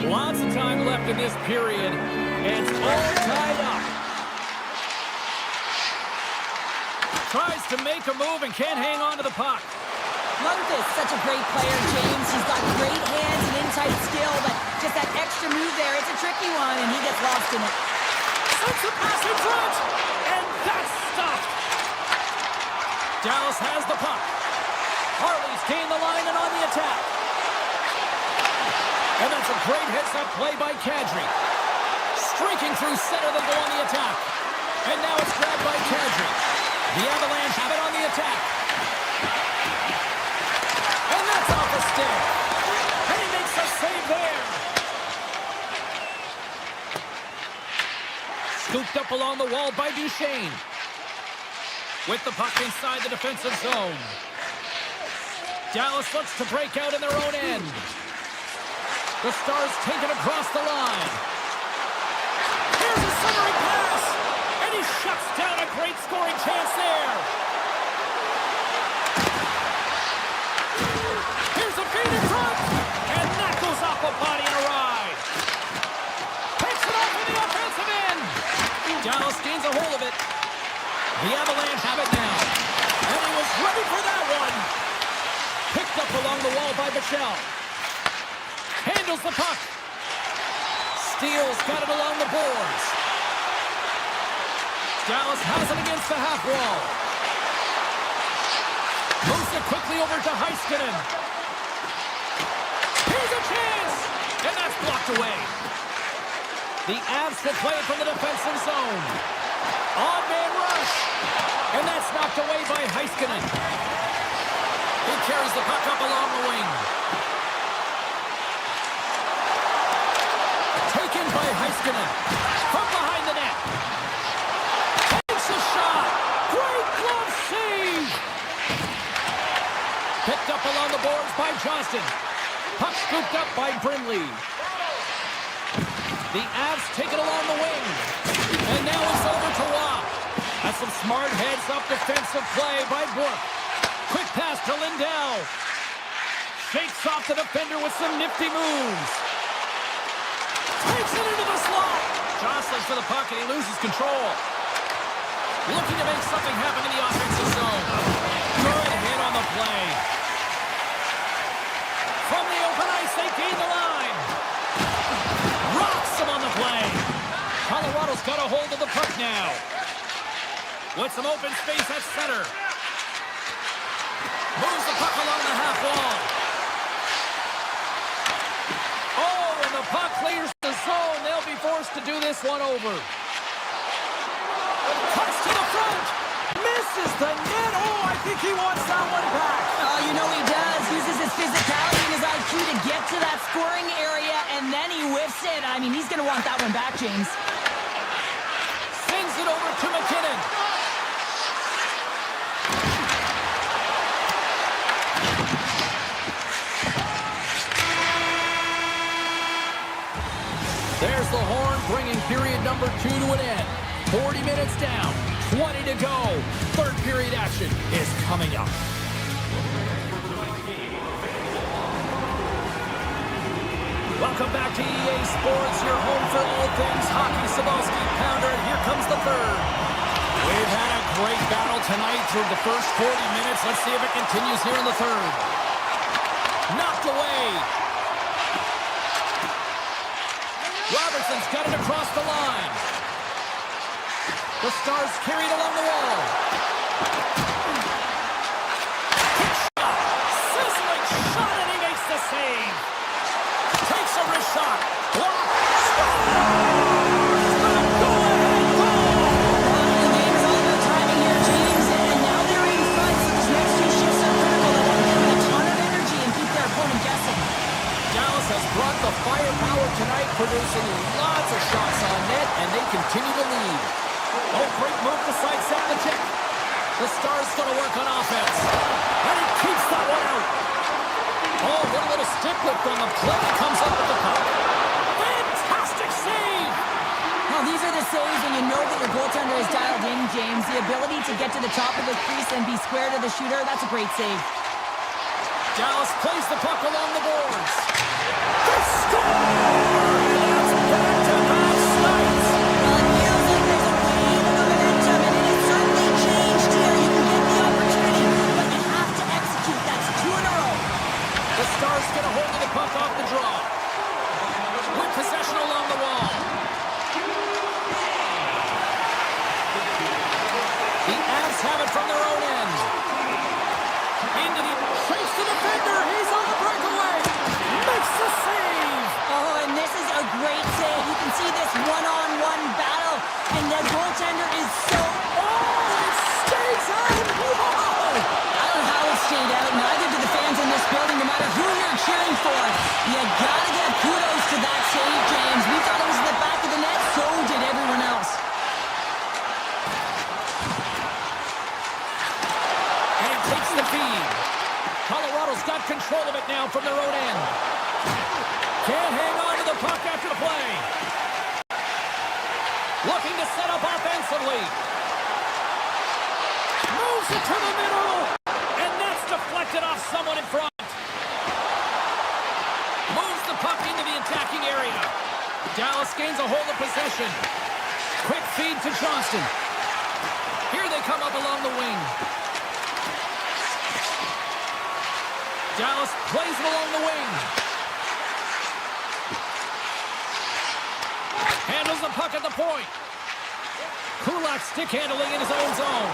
Lots of time left in this period, and it's all tied up. Tries to make a move and can't hang on to the puck. Lundqvist, such a great player, James. He's got great hands and inside skill, but just that extra move there, it's a tricky one, and he gets lost in it. Sends a pass in front, and that's stopped. Dallas has the puck. Harley's gained the line and on the attack. And that's a great heads-up play by Kadri. Streaking through center, they go on the attack. And now it's grabbed by Kadri. The Avalanche have it on the attack. And that's off the stick. And he makes a save there. Scooped up along the wall by Duchesne. With the puck inside the defensive zone. Dallas looks to break out in their own end. The Stars take it across the line. Here's a centering pass. And he shuts down a great scoring chance there. Here's a feed in front. And that goes off a body and a ride. Takes it off in the offensive end. Dallas gains a hold of it. The Avalanche have it now. And he was ready for that one. Picked up along the wall by Michel. Handles the puck. Steele's got it along the boards. Dallas has it against the half wall. Moves it quickly over to Heiskanen. Here's a chance! And that's blocked away. The Avs will play it from the defensive zone. On-man rush. And that's knocked away by Heiskanen. He carries the puck up along the wing. Taken by Heiskanen. From behind the net. Takes a shot. Great glove save. Picked up along the boards by Johnston. Puck scooped up by Brindley. The Avs take it along the wing. And now it's over to Rob. That's some smart heads-up defensive play by Brooke. Quick pass to Lindell. Shakes off the defender with some nifty moves. Takes it into the slot. Jostling for the puck, and he loses control. Looking to make something happen in the offensive zone. Good hit on the play. From the open ice, they gain the line. Rocks him on the play. Colorado's got a hold of the puck now. With some open space at center. Moves the puck along the half wall. Oh, and the puck clears the zone. They'll be forced to do this one over. Cuts to the front. Misses the net. Oh, I think he wants that one back. Oh, you know he does. Uses his physicality and his IQ to get to that scoring area, and then he whiffs it. I mean, he's going to want that one back, James. Sends it over to McKinnon. There's the horn, bringing period number 2 to an end. 40 minutes down, 20 to go. Third period action is coming up. Welcome back to EA Sports, your home for all things hockey. Sabalski Pounder, here comes the third. We've had a great battle tonight through the first 40 minutes. Let's see if it continues here in the third. Knocked away. Robertson's got it across the line. The Stars carried along the wall. Sizzling shot, and he makes the save. Takes a wrist shot. Block. Scores! Go-ahead goal! The game is all about timing here, James, and now they're in front, so these next two shifts are critical. They want to give them a ton of energy and keep their opponent guessing. Dallas has brought the firepower tonight, producing lots of shots on net, and they continue to lead. Oh, great move to sidestep the check. The Stars going to work on offense. And he keeps that one out. Oh, what a little stick lift on the play. Comes up with the puck. Fantastic save. Well, these are the saves when you know that your goaltender is dialed in, James. The ability to get to the top of the crease and be square to the shooter, that's a great save. Dallas plays the puck along the boards. They score! That's back-to-back snites. Well, it feels like there's a wave of momentum, and it has certainly changed here. You can get the opportunity, but you have to execute. That's two in a row. The Stars get a hold of the puck off the draw. With possession along the wall. The Avs have it from their own end. Into the chase the defender. He's on the breakaway. Makes the save. Oh, and this is a great save. You can see this one-on-one battle, and the goaltender is so... Oh, it stays out. Whoa! I don't know how it stayed out. Neither do the fans in this building, no matter who you're cheering for. You gotta give kudos to that save, James. We thought it was in the back of the net. So did everyone else. And it takes the feed. Colorado's got control of it now from their own end. Can't hang on to the puck after the play. Looking to set up offensively. Moves it to the middle. And that's deflected off someone in front. Moves the puck into the attacking area. Dallas gains a hold of possession. Quick feed to Johnston. Here they come up along the wing. Dallas plays it along the wing. Handles the puck at the point. Kulak stick handling in his own zone.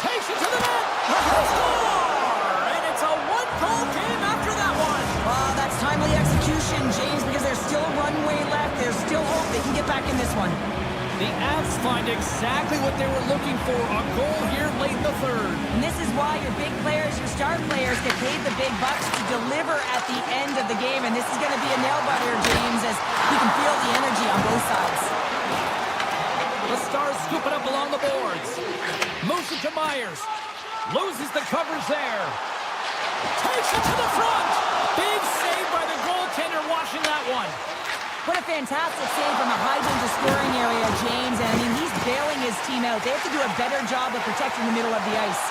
Takes it to the net. Score! And it's a one-goal game after that one. That's timely execution, James, because there's still runway left. There's still hope they can get back in this one. The Avs find exactly what they were looking for, a goal here late in the third. And this is why your big players, your star players, get paid the big bucks to deliver at the end of the game. And this is going to be a nail-biter, James, as you can feel the energy on both sides. The Stars scoop it up along the boards. Moves it to Myers. Loses the coverage there. Takes it to the front. Big save by the goaltender watching that one. What a fantastic save from a high-danger scoring area, James. And, I mean, he's bailing his team out. They have to do a better job of protecting the middle of the ice.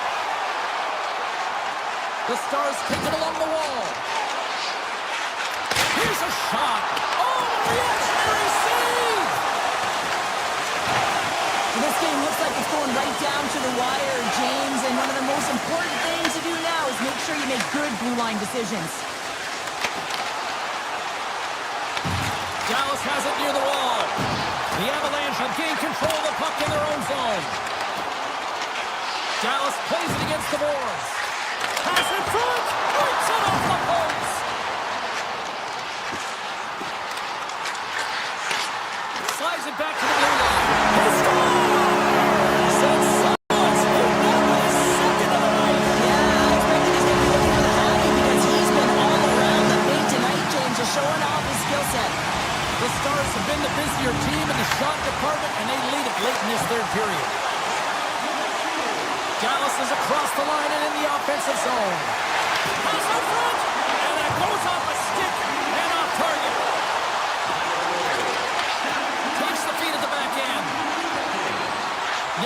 The Stars take it along the wall. Here's a shot. Oh, reactionary save! And this game looks like it's going right down to the wire, James. And one of the most important things to do now is make sure you make good blue line decisions. Dallas has it near the wall. The Avalanche have gained control of the puck in their own zone. Dallas plays it against the boards. Pass in front. Breaks it off the post. Slides it back to the blue line. He scores! Said someone's moved up to the second of the night. Yeah, I expected he's going to be looking for the Hasky because he's been all around the paint tonight, James, just showing off his skill set. The Stars have been the busier team in the shot department, and they lead it late in this third period. Dallas is across the line and in the offensive zone. Pass out front, and that goes off a stick and off target. Takes the feed at the back end.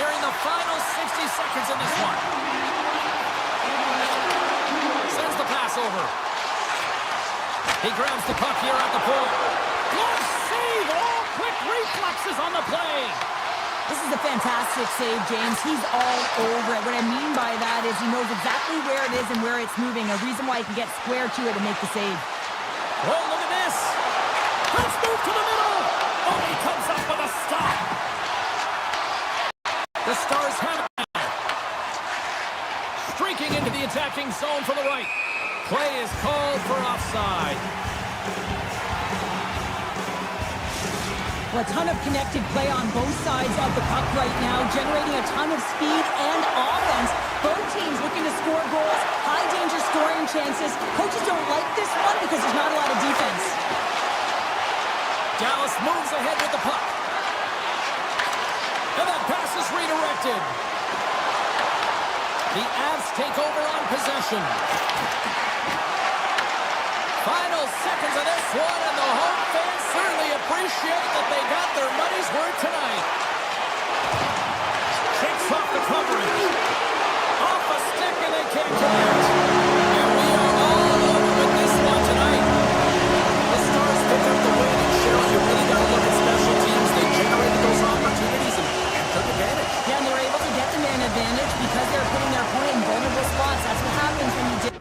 Nearing the final 60 seconds in this one. Sends the pass over. He grabs the puck here at the point. Glove save! All quick reflexes on the play. This is a fantastic save, James. He's all over it. What I mean by that is he knows exactly where it is and where it's moving. A reason why he can get square to it and make the save. Oh, look at this. Let's move to the middle. Oh, he comes up with a stop. The Stars have it now. Streaking into the attacking zone from the right. Play is called for offside. Well, a ton of connected play on both sides of the puck right now, generating a ton of speed and offense. Both teams looking to score goals, high-danger scoring chances. Coaches don't like this one because there's not a lot of defense. Dallas moves ahead with the puck. And that pass is redirected. The Avs take over on possession. Final seconds of this one, and the home fans certainly appreciate that they got their money's worth tonight. Shakes off the coverage. Off a stick, and they can't connect. And we are all over with this one tonight. The Stars pick up the win, and Cheryl, you really got to look at special teams. They generated those opportunities and took advantage. Yeah, and they were able to get the man advantage because they were putting their opponent in vulnerable spots. That's what happens when you do.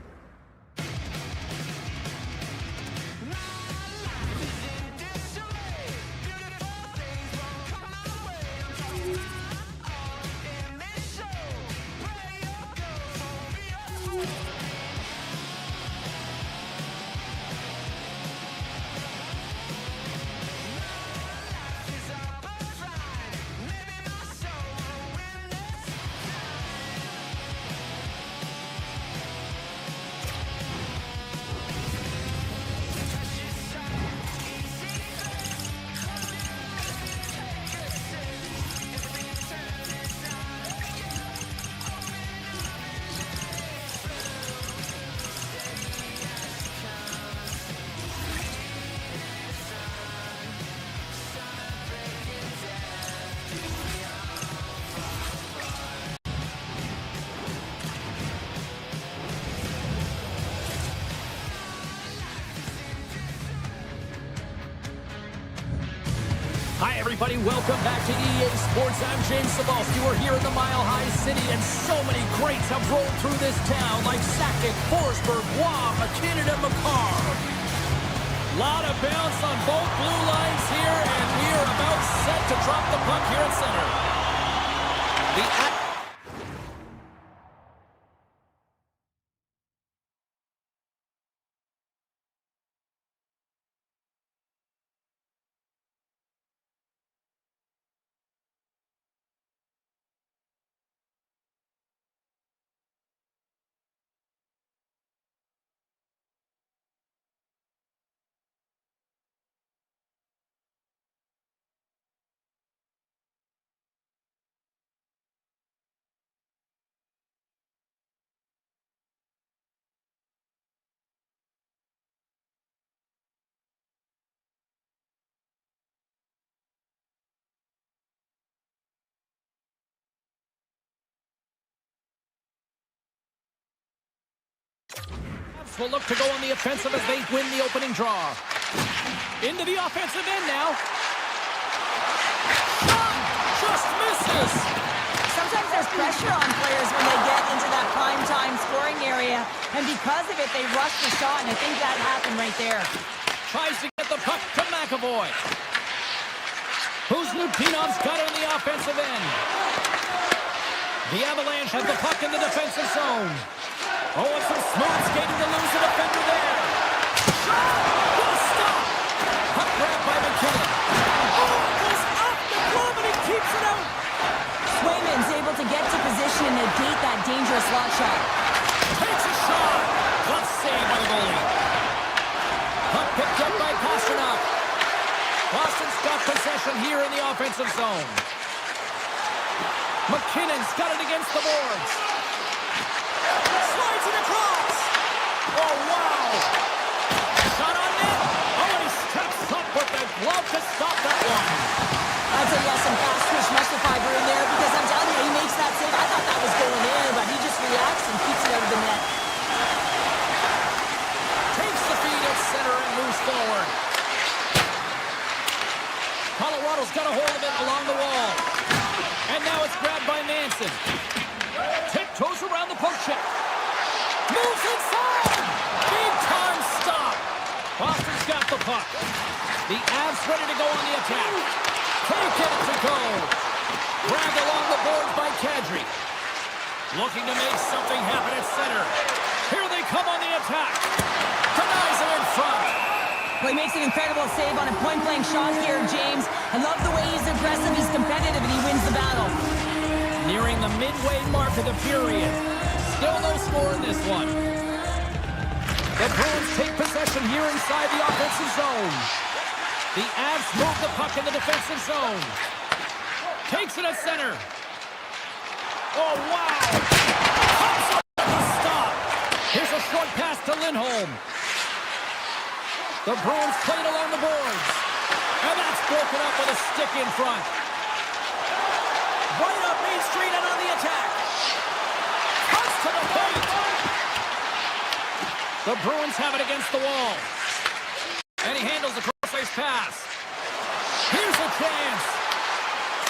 Hi, everybody. Welcome back to EA Sports. I'm James Cebulski. We're here in the Mile High City, and so many greats have rolled through this town, like Sakic, Forsberg, Waugh, McKinnon, and McCarr. Lot of bounce on both blue lines here, and we are about set to drop the puck here at center. Will look to go on the offensive as they win the opening draw. Into the offensive end now. Shot! Just misses! Sometimes there's pressure on players when they get into that prime time scoring area, and because of it, they rush the shot, and I think that happened right there. Tries to get the puck to McAvoy. Kuznikov's got it on the offensive end. The Avalanche has the puck in the defensive zone. Oh, it's some smooth skating to lose the defender there. Shot! What a stop! Puck grabbed by McKinnon. Oh, it goes up the glove and he keeps it out. Swayman's able to get to position and negate that dangerous slot shot. Takes a shot. Glove saved by the goalie. Puck picked up by Pastrnak. Boston's got possession here in the offensive zone. McKinnon's got it against the boards. Slides it across. Oh, wow. Shot on net. Oh, and he steps up with the glove to stop that one. I'd say he has some fast twitch muscle fiber in there because I'm telling you, he makes that save. I thought that was going in, but he just reacts and keeps it out of the net. Takes the feed at center and Tiptoes around the poke check. Moves inside. Big time stop. Boston's got the puck. The Avs ready to go on the attack. Can't get it to go. Grabbed along the boards by Kadri. Looking to make something happen at center. Here they come on the attack. Denies it in front. Well, he makes an incredible save on a point-blank shot here, James. I love the way he's aggressive, he's competitive, and he wins the battle. Nearing the midway mark of the period. Still no score in this one. The Bruins take possession here inside the offensive zone. The Avs move the puck in the defensive zone. Takes it at center. Oh, wow! Pops up at the stop. Here's a short pass to Lindholm. The Bruins played along the boards. And that's broken up with a stick in front. Right up Main Street and on the attack. Cuts to the paint. The Bruins have it against the wall. And he handles the cross-ice pass. Here's a chance.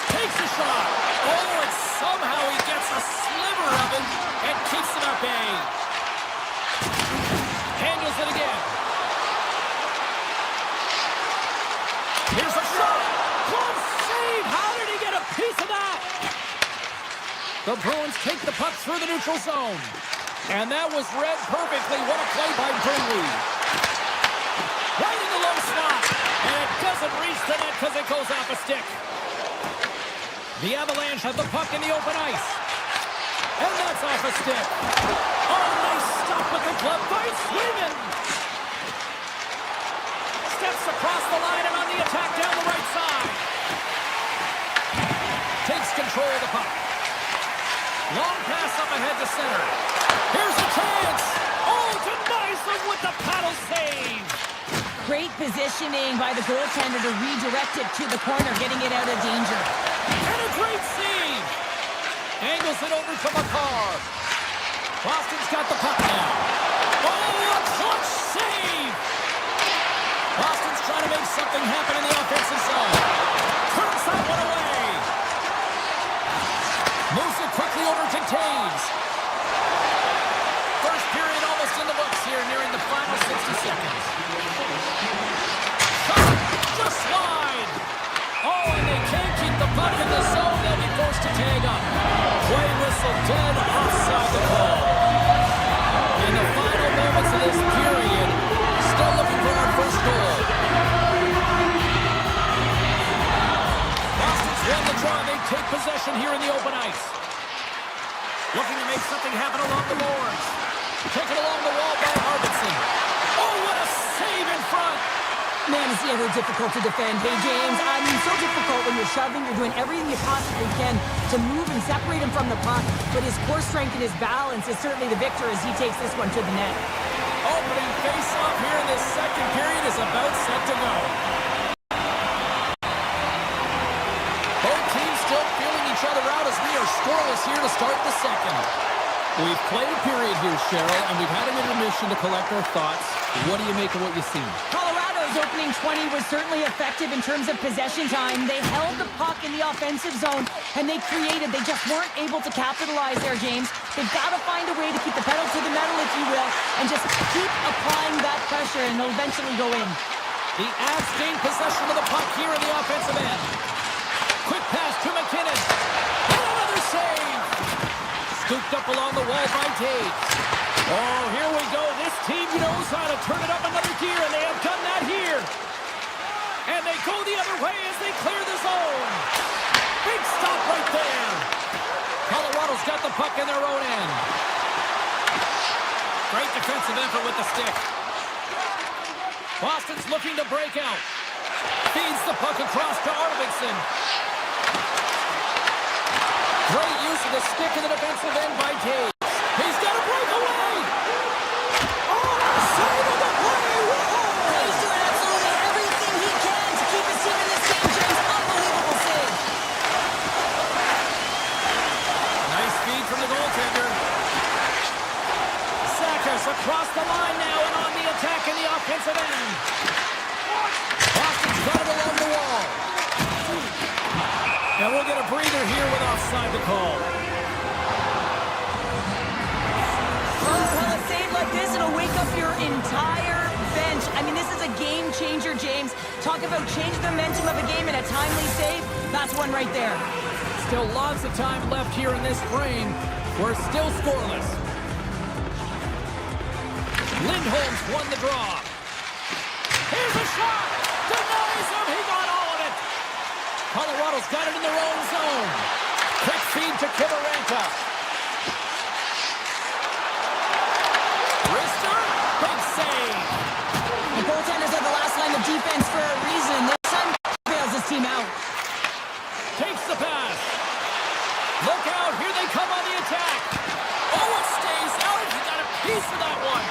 Takes a shot. Oh, and somehow he gets a sliver of it and keeps it at bay. Handles it again. Here's a shot. Close save. How did he get a piece of that? The Bruins take the puck through the neutral zone. And that was read perfectly. What a play by Brindley. Right in the low slot. And it doesn't reach the net because it goes off a stick. The Avalanche have the puck in the open ice. And that's off a stick. Oh, nice stop with the glove by Sweden. Steps across the line and on the attack down the right side. Takes control of the puck. Long pass up ahead to center. Here's a chance. Oh, denies him with the paddle save. Great positioning by the goaltender to redirect it to the corner, getting it out of danger. And a great save. Angles it over to Makar. Boston's got the puck now. Oh, a clutch save. Boston's trying to make something happen in the offensive zone. Turns that one away. Moves it quickly over to Taves. First period almost in the books here, nearing the final 60 seconds. Shot just wide. Oh, and they can't keep the puck in the zone. They'll be forced to tag up. Play whistle dead offside the call. In the final moments of this period, still looking for our first goal. Boston's won the draw. They take possession here in the open ice. Looking to make something happen along the boards. Taken along the wall by Arvidsson. Oh, what a save in front. Man, is he ever difficult to defend. Hey, James, I mean, so difficult when you're shoving. You're doing everything you possibly can to move and separate him from the puck. But his core strength and his balance is certainly the victor as he takes this one to the net. Opening face-off here in this second period is about set to go. Both teams still feeling each other out as we are scoreless here to start the second. We've played a period here, Cheryl, and we've had an intermission to collect our thoughts. What do you make of what you've seen? Colorado's opening 20 was certainly effective in terms of possession time. They held the puck in the offensive zone, and they created. They just weren't able to capitalize there, James. They've got to find a way to keep the pedal to the metal, if you will, and just keep applying that pressure, and they'll eventually go in. The Avs gain possession of the puck here in the offensive end. Quick pass to McKinnon. And another save. Scooped up along the wall by Taves. Oh, here we go. This team knows how to turn it up another gear, and they have done that here. And they go the other way as they clear the zone. Big stop right there. Colorado's got the puck in their own end. Great defensive effort with the stick. Boston's looking to break out. Feeds the puck across to Arvidsson. Great use of the stick in the defensive end by Taves. He's got a breakaway! Oh, save of the play! Whoa! He's doing absolutely everything he can to keep his team in this game, James. Unbelievable save. Nice feed from the goaltender. Sackers across the line now and on the attack in the offensive end. Boston's got it along the wall. And we'll get a breather here with offside the call. Talk about change the momentum of a game in a timely save. That's one right there. Still lots of time left here in this frame. We're still scoreless. Lindholm's won the draw. Here's a shot! Denies him! He got all of it! Colorado's got it in their own zone. Quick feed to Kivaranta. Rister, big save. The goaltenders are the last line of defense for a reason. This time, bails his team out. Takes the pass. Look out, here they come on the attack. Oh, it stays out. He got a piece of that one.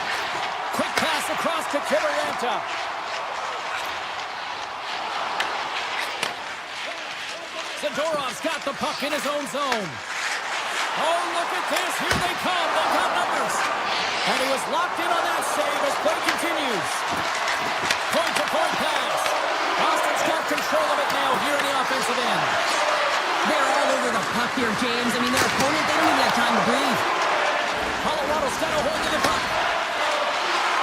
Quick pass across to Kivaranta. Zadorov's got the puck in his own zone. Oh, look at this. Here they come. They've got numbers. And he was locked in on that save as play continues. Point-to-point pass. Austin's got control of it now here in the offensive end. They're all over the puck here, James. I mean, their opponent, they don't even have time to breathe. Colorado's got a hold of the puck.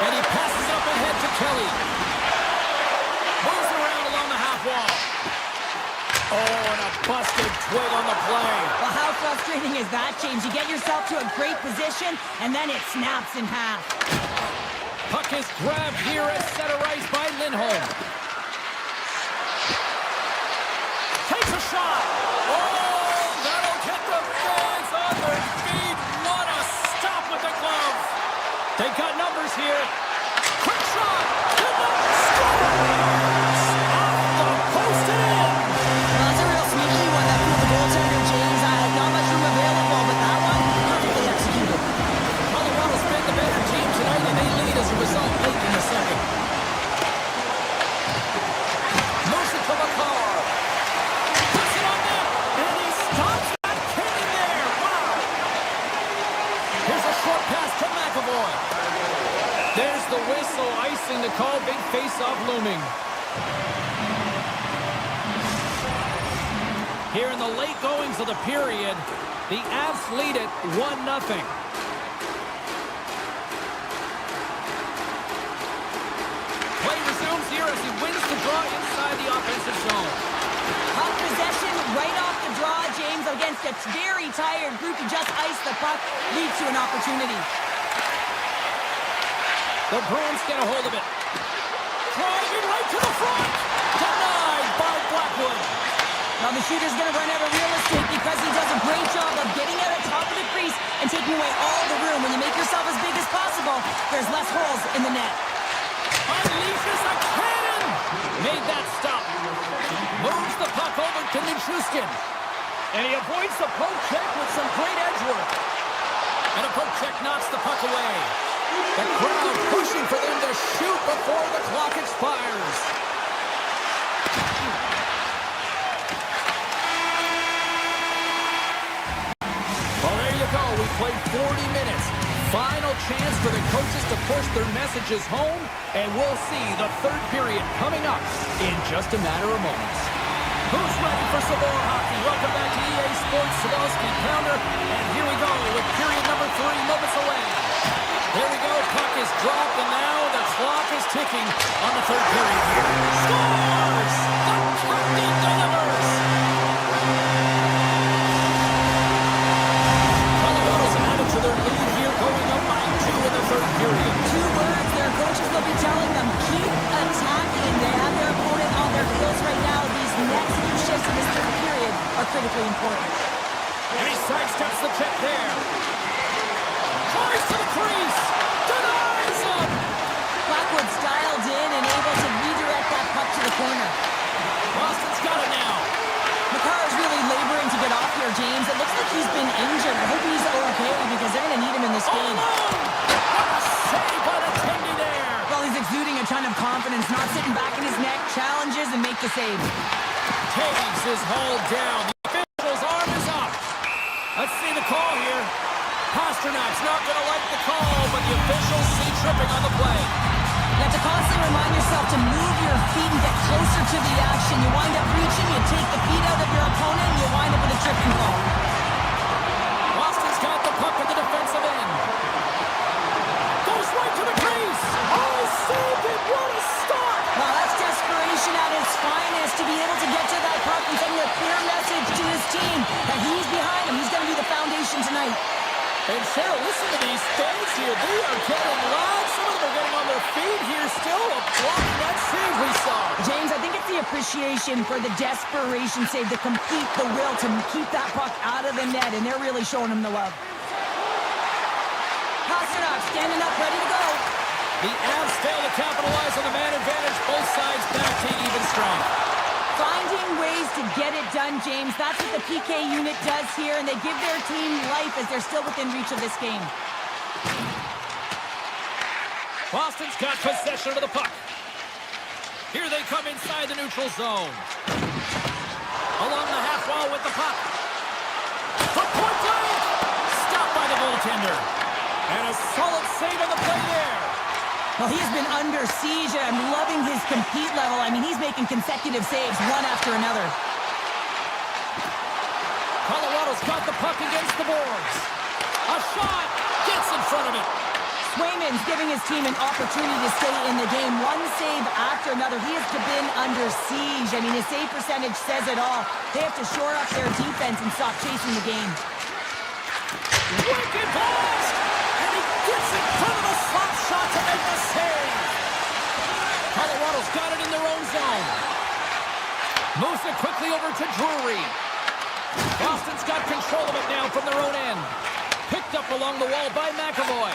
And he passes it up ahead to Kelly. Moves around along the half wall. Oh, and a busted twig on the play. Well, how frustrating is that, James? You get yourself to a great position, and then it snaps in half. Puck is grabbed here at center ice by Lindholm. Takes a shot. Oh, that'll get the fans on their feet. What a stop with the glove. They got numbers here. Quick shot. Scores! Off the post and in. Well, that's a real sneaky one that fooled the goaltender, James. Not much room available, but that one, perfectly executed. Colorado's been the better team tonight, and they lead as a result late in the second. Moves it to McCarr. Puts it on net, and he stops that kidding there. Wow. Here's a short pass to McAvoy. There's the whistle, icing the call. Big face-off looming. Here in the late goings of the period, the Avs lead it 1-0. Play resumes here as he wins the draw inside the offensive zone. Puck possession right off the draw, James, against a very tired group who just iced the puck, leads to an opportunity. The Bruins get a hold of it. Driving right to the front. Denied by Blackwood. Now the shooter's going to run out of real estate because he does a great job of getting out of top of the crease and taking away all the room. When you make yourself as big as possible, there's less holes in the net. Unleashes a cannon. Made that stop. Moves the puck over to Nichushkin. And he avoids the poke check with some great edge work. And a poke check knocks the puck away. The crowd pushing for them to shoot before the clock expires. Well, there you go. We played 40 minutes. Final chance for the coaches to push their messages home, and we'll see the third period coming up in just a matter of moments. Who's ready for some more hockey? Welcome back to EA Sports Swarovski Pounder, and here we go with period number 3 moments away. There we go. Puck is dropped, and now the clock is ticking on the third period here. Scores! The captain delivers! Colorado's added to their lead here, going up by 2 in the third period. 2 words their coaches will be telling them: keep attacking. They have their opponent on their heels right now. These next few shifts in this third period are critically important. And he sidesteps the check there. Tries to the crease. Denies him. Blackwood's dialed in and able to redirect that puck to the corner. Boston's got it now. McCarr is really laboring to get off here, James. It looks like he's been injured. I hope he's okay because they're going to need him in this game. Alone. What a save by the Tendy there. Well, he's exuding a ton of confidence, not sitting back in his neck, challenges and make the save. Taves is hauled down. The official's arm is up. Let's see the call here. Pasternak's not going to like the call, but the officials see tripping on the play. You have to constantly remind yourself to move your feet and get closer to the action. You wind up reaching, you take the feet out of your opponent, and you wind up with a tripping call. Boston's got the puck at the defensive end. Goes right to the crease. Oh, he saved it. What a stop. Well, that's desperation at And Cheryl, listen to these fans here. They are getting loud. Some of them are getting on their feet here still, applauding that save we saw. James, I think it's the appreciation for the desperation save, the complete, the will to keep that puck out of the net, and they're really showing him the love. Pasternak standing up, ready to go. The Avs fail to capitalize on the man advantage. Both sides back to even strength. Finding ways to get it done, James. That's what the PK unit does here, and they give their team life as they're still within reach of this game. Boston's got possession of the puck. Here they come inside the neutral zone. Along the half wall with the puck. From point blank! Stopped by the goaltender. And a solid save on the play there. Well, he has been under siege, and I'm loving his compete level. I mean, he's making consecutive saves, one after another. Colorado's got the puck against the boards. A shot! Gets in front of it. Swayman's giving his team an opportunity to stay in the game. One save after another. He has been under siege. I mean, his save percentage says it all. They have to shore up their defense and stop chasing the game. Wicked blast! And he gets in front of the slot shot to make the save. Colorado's got it in their own zone. Moves it quickly over to Drury. Boston's got control of it now from their own end. Picked up along the wall by McAvoy.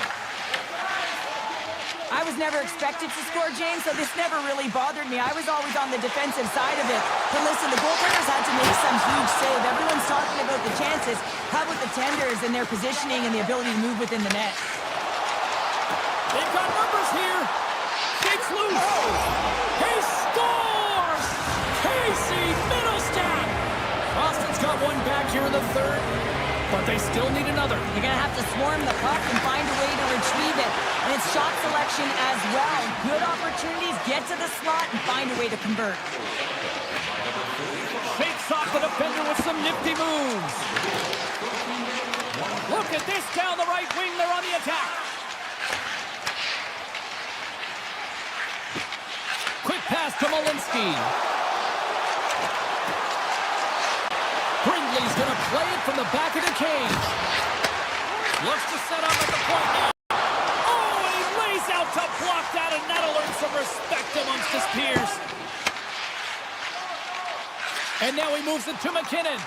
I was never expected to score, James, so this never really bothered me. I was always on the defensive side of it. But listen, the goaltenders had to make some huge save. Everyone's talking about the chances. How about the tenders and their positioning and the ability to move within the net? They've got numbers here. Shakes loose. Oh. He scores! Casey Middlestat! Boston's got one back here in the third, but they still need another. They're going to have to swarm the puck and find a way to retrieve it. And it's shot selection as well. Good opportunities, get to the slot, and find a way to convert. Shakes off the defender with some nifty moves. Look at this down the right wing. They're on the attack. Quick pass to Malinsky. Brindley's going to play it from the back of the cage. Looks to set up at the point now. Oh, and he lays out to block that, and that'll earn some respect amongst his peers. And now he moves it to McKinnon.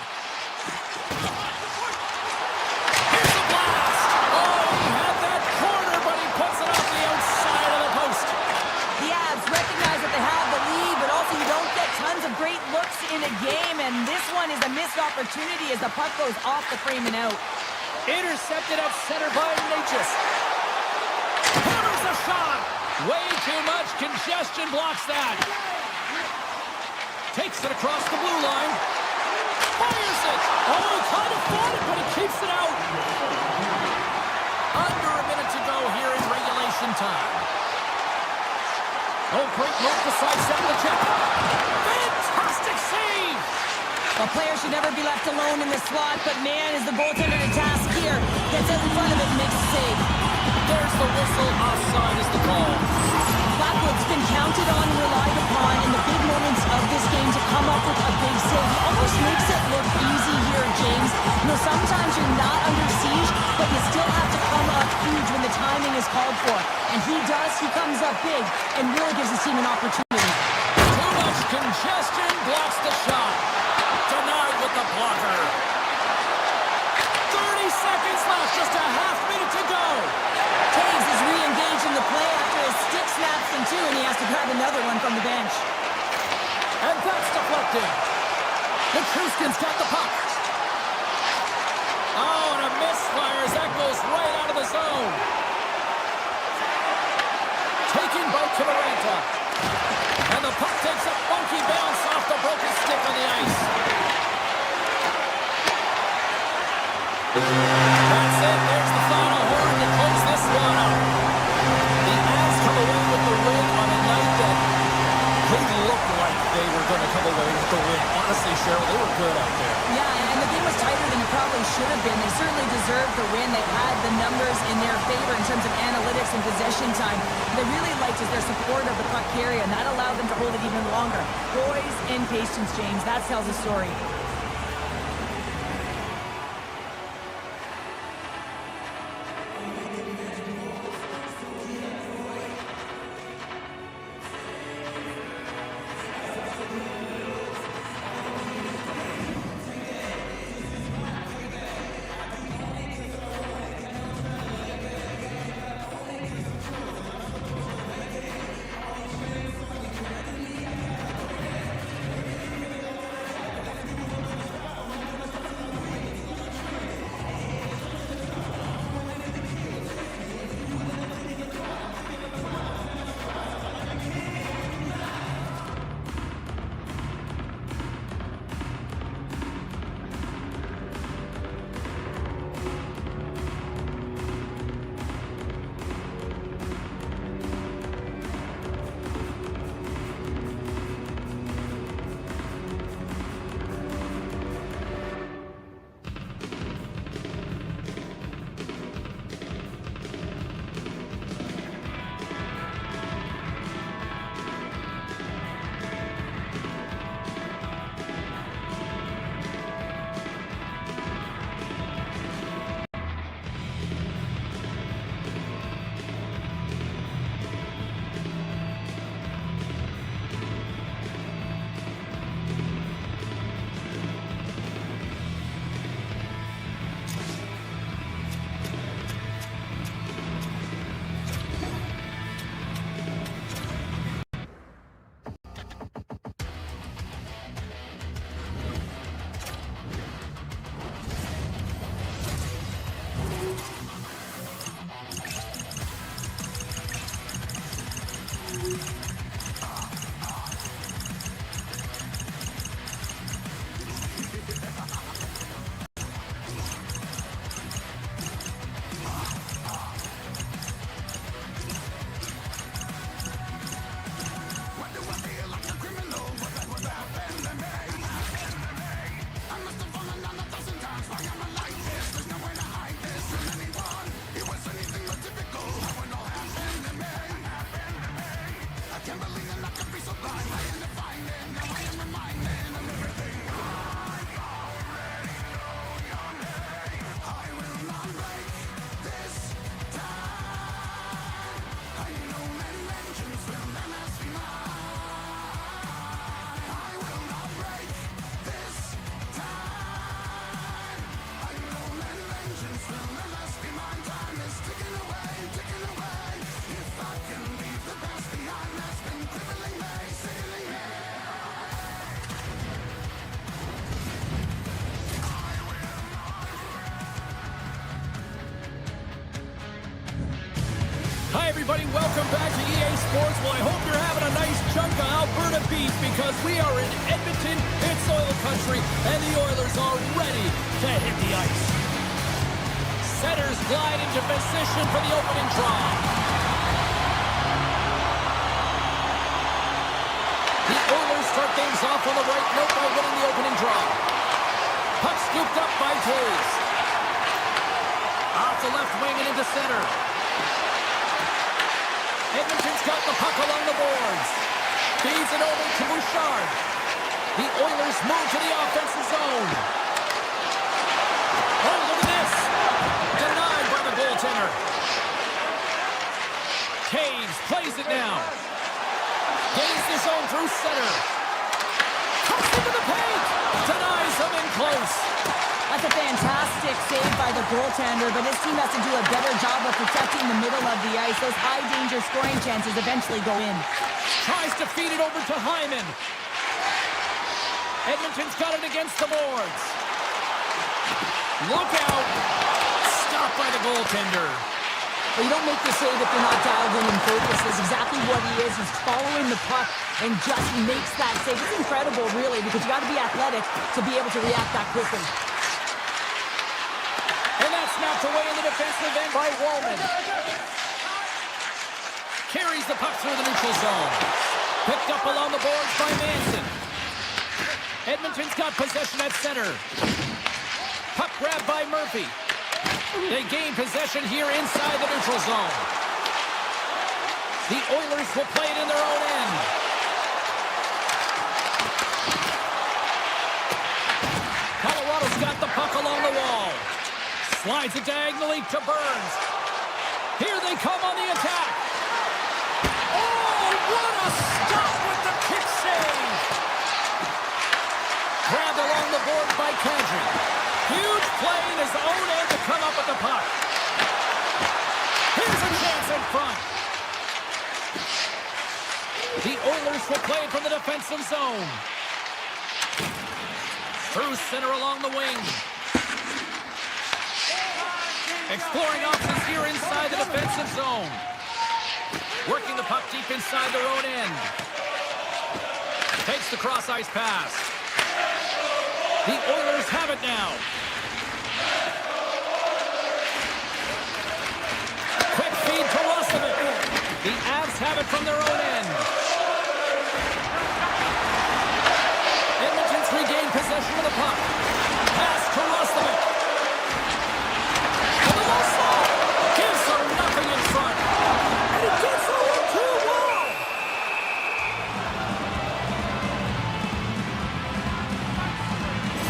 Here's the blast. Oh, he had that corner, but he puts it off the outside of the post. The Avs recognize that they have the lead, but also you don't get tons of great looks in a game, and this one is a missed opportunity as the puck goes off the frame and out. Intercepted at center by Natchez. Counters the shot. Way too much congestion blocks that. Takes it across the blue line. Fires it. Oh, he kind of fought it, but he keeps it out. Under a minute to go here in regulation time. Oh, great move to sidestep the check. Fantastic save. A player should never be left alone in the slot, but man, is the goaltender to task here. Gets out in front of it and makes a save. There's the whistle. Offside is the call. Blackwood's been counted on and relied upon in the big moments of this game to come up with a big save. He almost makes it look easy here, James. You know, sometimes you're not under siege, but you still have to come up huge when the timing is called for. And he does. He comes up big and really gives his team an opportunity. Too much congestion blocks the shot. Denied with the blocker. 30 seconds left, just a half minute to go. Taves is re-engaged in the play after his stick snaps in two, and he has to grab another one from the bench. And that's deflected. Nichushkin's got the puck. Oh, and a misfire as that goes right out of the zone. Taken by Kivaranta. And the puck takes a funky bounce off the broken stick on the ice. That's it. There's the final horn to close this one up. The Avs come away with the win on a night that didn't look like they were going to come away with the win. Honestly, Cheryl, they were good out there. Yeah, and the game was tighter than it probably should have been. They certainly deserved the win. They had the numbers in their favor in terms of analytics and possession time. What they really liked is their support of the puck carrier, and that allowed them to hold it even longer. Poise and patience, James. That tells a story. everybody. Welcome back to EA Sports. Well, I hope you're having a nice chunk of Alberta beef because we are in Edmonton. It's oil country, and the Oilers are ready to hit the ice. Centers glide into position for the opening draw. The Oilers start things off on the right note by winning the opening draw. Puck scooped up by Toews. Off the left wing and into center. Edmonton's got the puck along the boards. Feeds it over to Bouchard. The Oilers move to the offensive zone. Oh, look at this. Denied by the goaltender. Taves plays it now. Gains the zone through center. Cuts into the paint. Denies him in close. That's a fantastic save by the goaltender, but his team has to do a better job of protecting the middle of the ice. Those high-danger scoring chances eventually go in. Tries to feed it over to Hyman. Edmonton's got it against the boards. Look out. Stopped by the goaltender. Well, you don't make the save if you're not dialed in and focused. That's exactly what he is. He's following the puck and just makes that save. It's incredible, really, because you got to be athletic to be able to react that quickly. And that's knocked away in the defensive end by Wallman. Carries the puck through the neutral zone. Picked up along the boards by Manson. Edmonton's got possession at center. Puck grab by Murphy. They gain possession here inside the neutral zone. The Oilers will play it in their own end. Colorado's got the puck along the wall. Slides it diagonally to Burns. Here they come on the attack. Oh, what a stop with the kick save. Grabbed along the board by Kadri. Huge play in his own end to come up with the puck. Here's a chance in front. The Oilers will play it from the defensive zone. Through center along the wing. Exploring options here inside the defensive zone. Working the puck deep inside their own end. Takes the cross-ice pass. The Oilers have it now. Quick feed to Russell. The Avs have it from their own end. Edmonton's regained possession of the puck. Pass to Russell. And the low slot gives them nothing in front. And it gets over to a wall.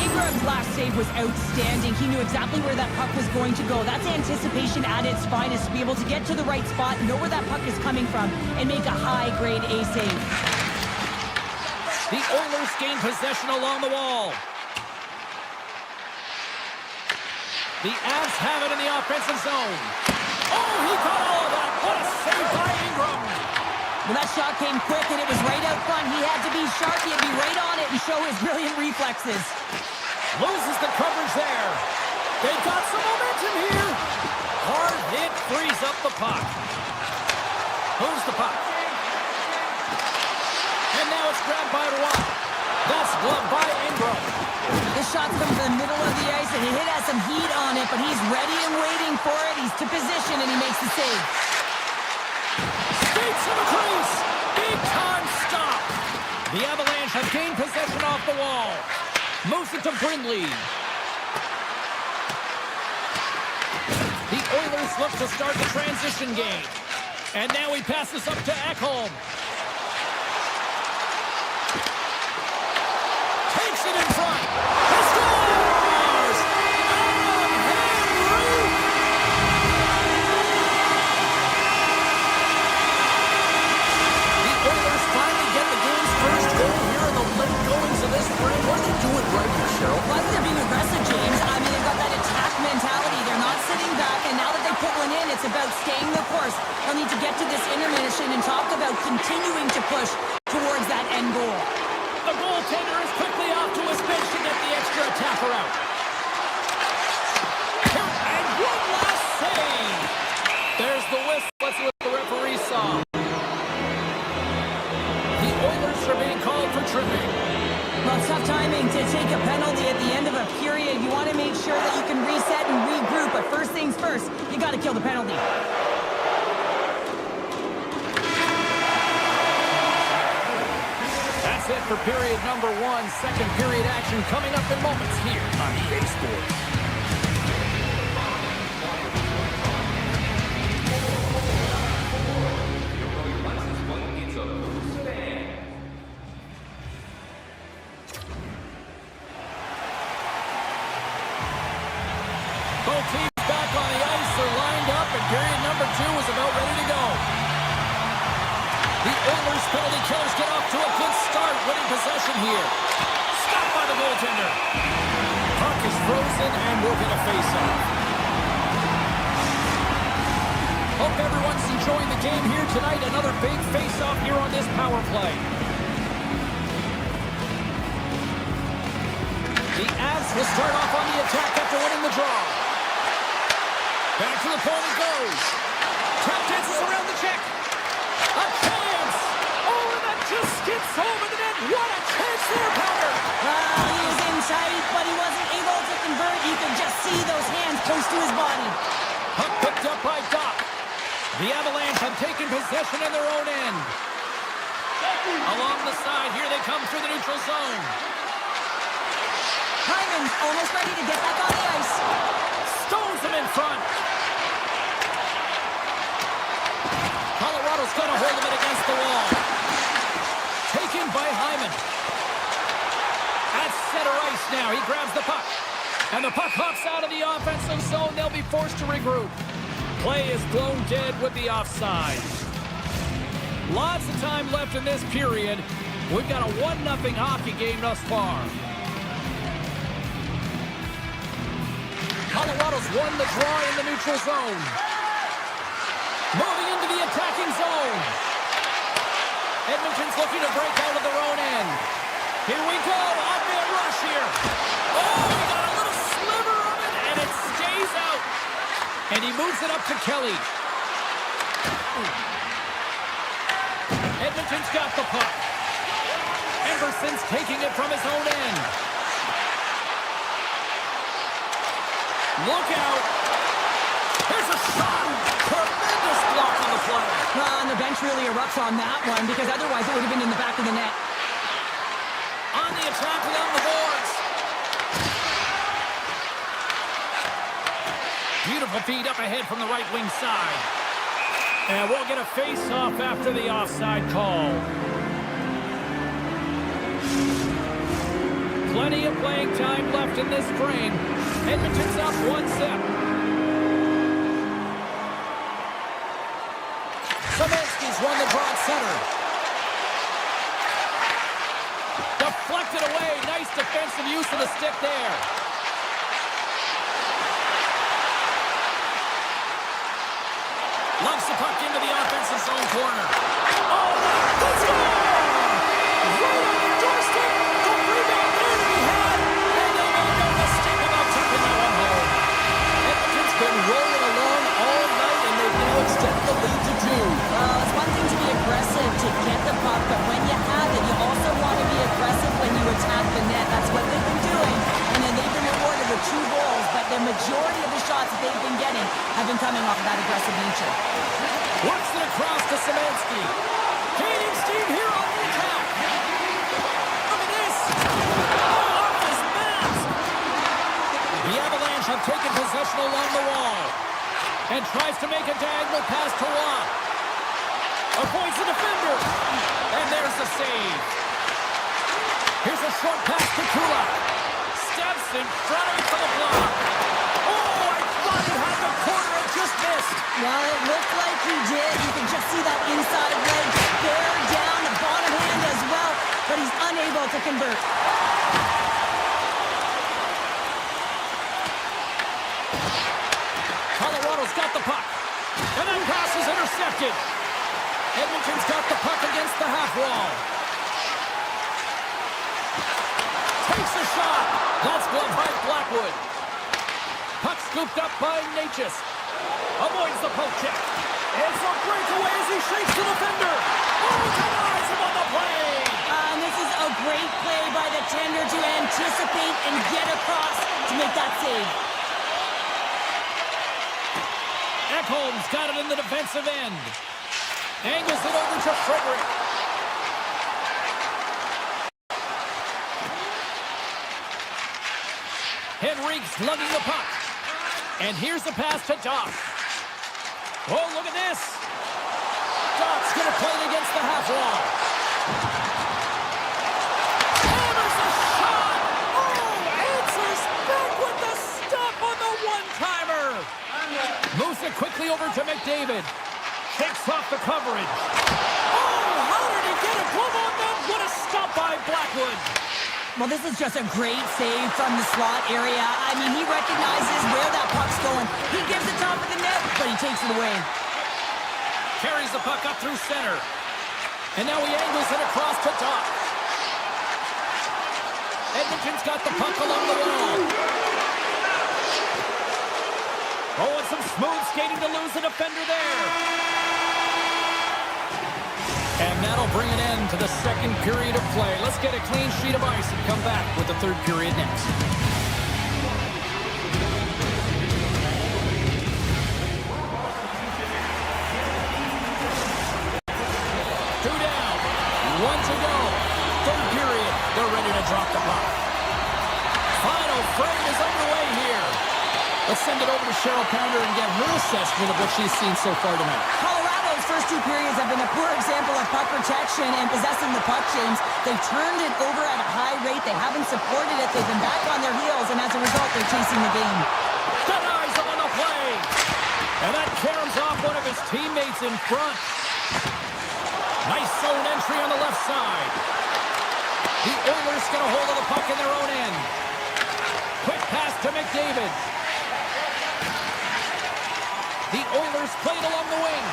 Ingram's last save was outstanding. He knew exactly where that puck was going to go. That's anticipation at its finest, to be able to get to the right spot, know where that puck is coming from, and make a high-grade A save. The Oilers gain possession along the wall. The Avs have it in the offensive zone. Oh, he got all of that. What a save by Ingram. Well, that shot came quick, and it was right out front. He had to be sharp. He had to be right on it and show his brilliant reflexes. Loses the coverage there. They got some momentum here. Hard hit frees up the puck. Moves the puck. And now it's grabbed by Roy. That's gloved by Ingram. This shot's come to the middle of the ice, and it has some heat on it, but he's ready and waiting for it. He's to position, and he makes the save. Skates to the crease. Big time stop. The Avalanche have gained possession off the wall. Moves it to Brindley. The Oilers look to start the transition game. And now he passes up to Ekholm. Takes it in front. He scores! Adam Henry! The Oilers finally get the game's first goal here in the late goings of this frame. What are they doing right here, Cheryl? Plus, they're being aggressive, James. I mean, they've got that attack mentality. They're not sitting back, and now that they put one in, it's about staying the course. They'll need to get to this intermission and talk about continuing to push towards that end goal. The goaltender is quickly off to his bench to get the extra attacker out. And one last save. There's the whistle. Let's see what the referee Oilers are being called for tripping. Well, it's tough timing to take a penalty at the end of a period. You want to make sure that you can reset and regroup, but first things first, you got to kill the penalty. That's it for period number 1. Second period action coming up in moments here on EA Sports. Both teams back on the ice are lined up, and period number 2 is about ready to go. The Oilers penalty killers get off to a good start, winning possession here. Stopped by the goaltender. Puck is frozen, and we'll get a face-off. Hope everyone's enjoying the game here tonight. Another big face-off here on this power play. The Avs will start off on the attack after winning the draw. Back to the point it goes. Tap dances around the check. A chance! Oh, and that just skips home in the net. What a chance there, Powder! He was in tight, but he wasn't able to convert. You could just see those hands close to his body. Puck picked up by Doc. The Avalanche have taken possession in their own end. Along the side, here they come through the neutral zone. Hyman's almost ready to get back on the ice. Stones him in front. Colorado's got a hold of it against the wall. Taken by Hyman. At center ice now. He grabs the puck. And the puck hops out of the offensive zone. They'll be forced to regroup. Play is blown dead with the offside. Lots of time left in this period. We've got a 1-0 hockey game thus far. Colorado's won the draw in the neutral zone. Moving into the attacking zone. Edmonton's looking to break out of their own end. Here we go. Odd-man rush here. Oh, he got a little sliver of it, and it stays out. And he moves it up to Kelly. Edmonton's got the puck. Emberson's taking it from his own end. Look out. Here's a shot. Tremendous block on the play. And the bench really erupts on that one because otherwise it would have been in the back of the net. On the attack without the boards. Beautiful feed up ahead from the right wing side. And we'll get a face-off after the offside call. Plenty of playing time left in this frame. Edmonton's up 1-0. Szymanski's won the draw at center. Deflected away. Nice defensive use of the stick there. Lumps the puck into the offensive zone corner. Oh, let's go! Right on the doorstep. The rebound there to be had. And they made no mistake about tucking that one home. Edmonton's been rolling along all night, and they've now extended the lead to 2. It's one thing to be aggressive to get the puck, but when you have it, you also want to be aggressive when you attack the net. That's what they've been doing. And then they've been rewarded with 2 goals, but the majority of the shots that they've been getting have been coming off of that aggressive nature. Works it across to Szymanski. Gaining steam here on the attack. Look at this. Oh, off his mask. The Avalanche have taken possession along the wall. And tries to make a diagonal pass to Watt. Avoids the defender. And there's the save. Here's a short pass to Kula. Steps in front of it for the block. Oh, I thought he had the corner and just missed. Well, it looked like he did. You can just see that inside leg bear down, the bottom hand as well, but he's unable to convert. Colorado's got the puck. And that pass is intercepted. Edmonton's got the puck against the half wall. Takes a shot. That's gloved by Blackwood. Puck scooped up by Natchez. Avoids the poke check. It's a breakaway as he shakes the defender. Oh, denies him on the play. Holmes got it in the defensive end. Angles it over to Frederick. Henrique's lugging the puck. And here's the pass to Doc. Oh, look at this. Doc's going to play it against the half wall. Hammers a shot. Oh, answers back with the stop on the one-timer. Moves it quickly over to McDavid. Shakes off the coverage. Oh, how did he get a glove on that? What a stop by Blackwood. Well, this is just a great save from the slot area. I mean, he recognizes where that puck's going. He gives it top of the net, but he takes it away. Carries the puck up through center. And now he angles it across to Doc. Edmonton's got the puck along the wall. Oh, and some smooth skating to lose the defender there. And that'll bring an end to the second period of play. Let's get a clean sheet of ice and come back with the third period next. 2 down, 1 to go. Third period, they're ready to drop the puck. Final frame is underway here. Let's send it over to Cheryl Pounder and get her assessment of what she's seen so far tonight. Colorado's first 2 periods have been a poor example of puck protection and possessing the puck, James. They've turned it over at a high rate. They haven't supported it. They've been back on their heels, and as a result, they're chasing the game. Got eyes on the play. And that caroms off one of his teammates in front. Nice zone entry on the left side. The Oilers get a hold of the puck in their own end. Quick pass to McDavid. The Oilers play it along the wing.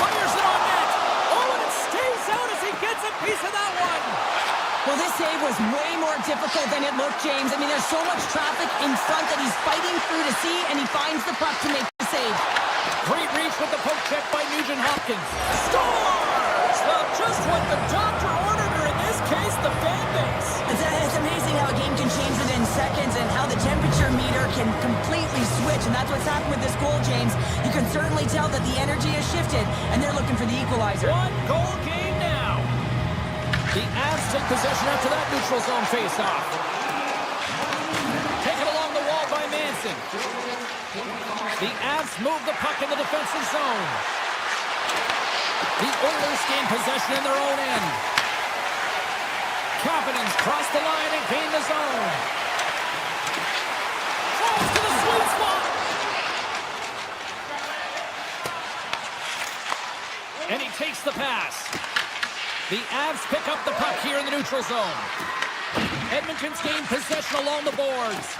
Fires it on net. Oh, and it stays out as he gets a piece of that one. Well, this save was way more difficult than it looked, James. I mean, there's so much traffic in front that he's fighting through to see, and he finds the puck to make the save. Great reach with the poke check by Nugent Hopkins. Scores! Well, just what the doctor ordered her, in this case, the fan base. It's amazing how a game can change within seconds and how the temperature meter can completely switch, and that's what's happened with this goal, James. You can certainly tell that the energy has shifted, and they're looking for the equalizer. 1-goal game now. The Avs take possession after that neutral zone face-off. Taken along the wall by Manson. The Avs move the puck in the defensive zone. The Oilers gain possession in their own end. Confidence cross the line and gain the zone. Falls to the sweet spot. And he takes the pass. The Avs pick up the puck here in the neutral zone. Edmonton's gained possession along the boards.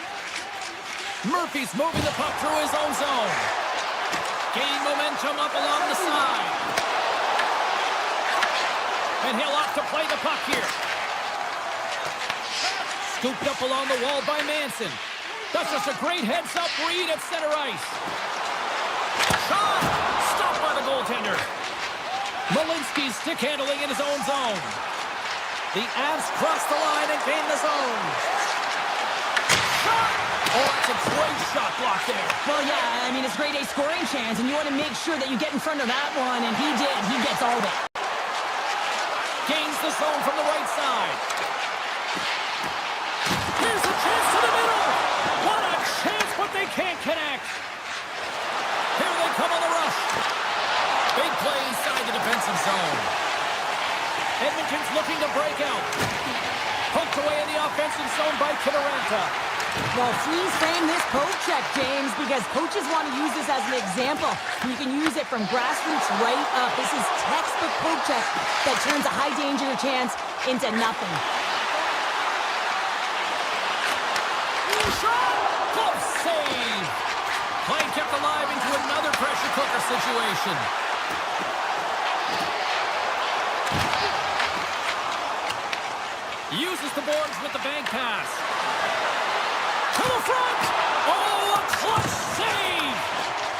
Murphy's moving the puck through his own zone. Gain momentum up along the side. And he'll opt to play the puck here. Scooped up along the wall by Manson. That's just a great heads-up read at center ice. Shot! Stopped by the goaltender. Malinsky's stick handling in his own zone. The Avs cross the line and gain the zone. Shot! Oh, that's a great shot block there. Well, yeah, I mean, it's grade A scoring chance, and you want to make sure that you get in front of that one, and he did. He gets all of it. Gains the zone from the right side. Here's a chance to the middle. What a chance, but they can't connect. Here they come on the rush. Big play inside the defensive zone. Edmonton's looking to break out. Poked away in the offensive zone by Kiviranta. Well, please frame this poke check, James, because coaches want to use this as an example. You can use it from grassroots right up. This is textbook poke check that turns a high-danger chance into nothing. Shot! Close save! Play kept alive into another pressure cooker situation. Uses the boards with the bank pass. To the front! Oh, a clutch save!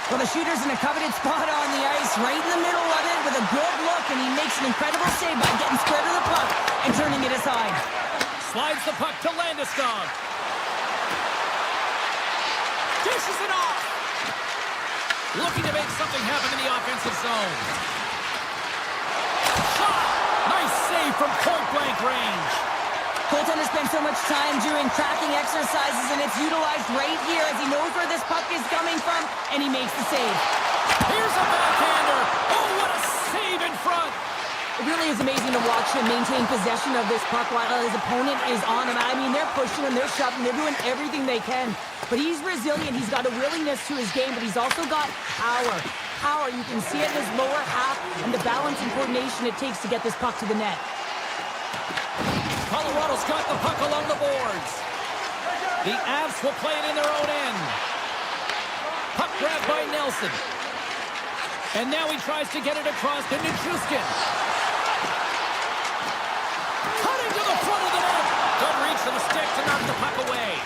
Well, the shooter's in a coveted spot on the ice, right in the middle of it with a good look, and he makes an incredible save by getting square to the puck and turning it aside. Slides the puck to Landeskog. Dishes it off. Looking to make something happen in the offensive zone. Shot! Nice save from point-blank range. Goaltender spends so much time doing tracking exercises, and it's utilized right here as he knows where this puck is coming from, and he makes the save. Here's a backhander. Oh, what a save in front. It really is amazing to watch him maintain possession of this puck while his opponent is on him. I mean, they're pushing him, they're shoving, they're doing everything they can. But he's resilient. He's got a willingness to his game, but he's also got power. Power, you can see it in his lower half and the balance and coordination it takes to get this puck to the net. Colorado's got the puck along the boards. The Avs will play it in their own end. Puck grabbed by Nelson. And now he tries to get it across to Nichushkin. Cutting to the front of the net. Good reach to the stick to knock the puck away.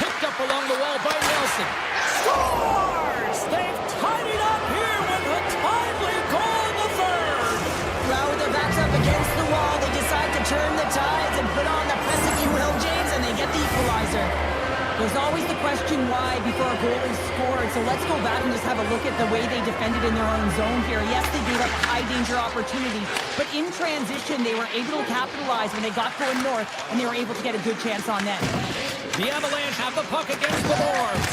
Picked up along the wall by Nelson. Scores! They've tied it up here with a timely goal in the third. Well, with their backs up against the wall, they decide to turn the tides and put on the press, if you will, James, and they get the equalizer. There's always the question why before a goal is scored, so let's go back and just have a look at the way they defended in their own zone here. Yes, they gave up a high-danger opportunity, but in transition, they were able to capitalize when they got going north, and they were able to get a good chance on net. The Avalanche have the puck against the boards.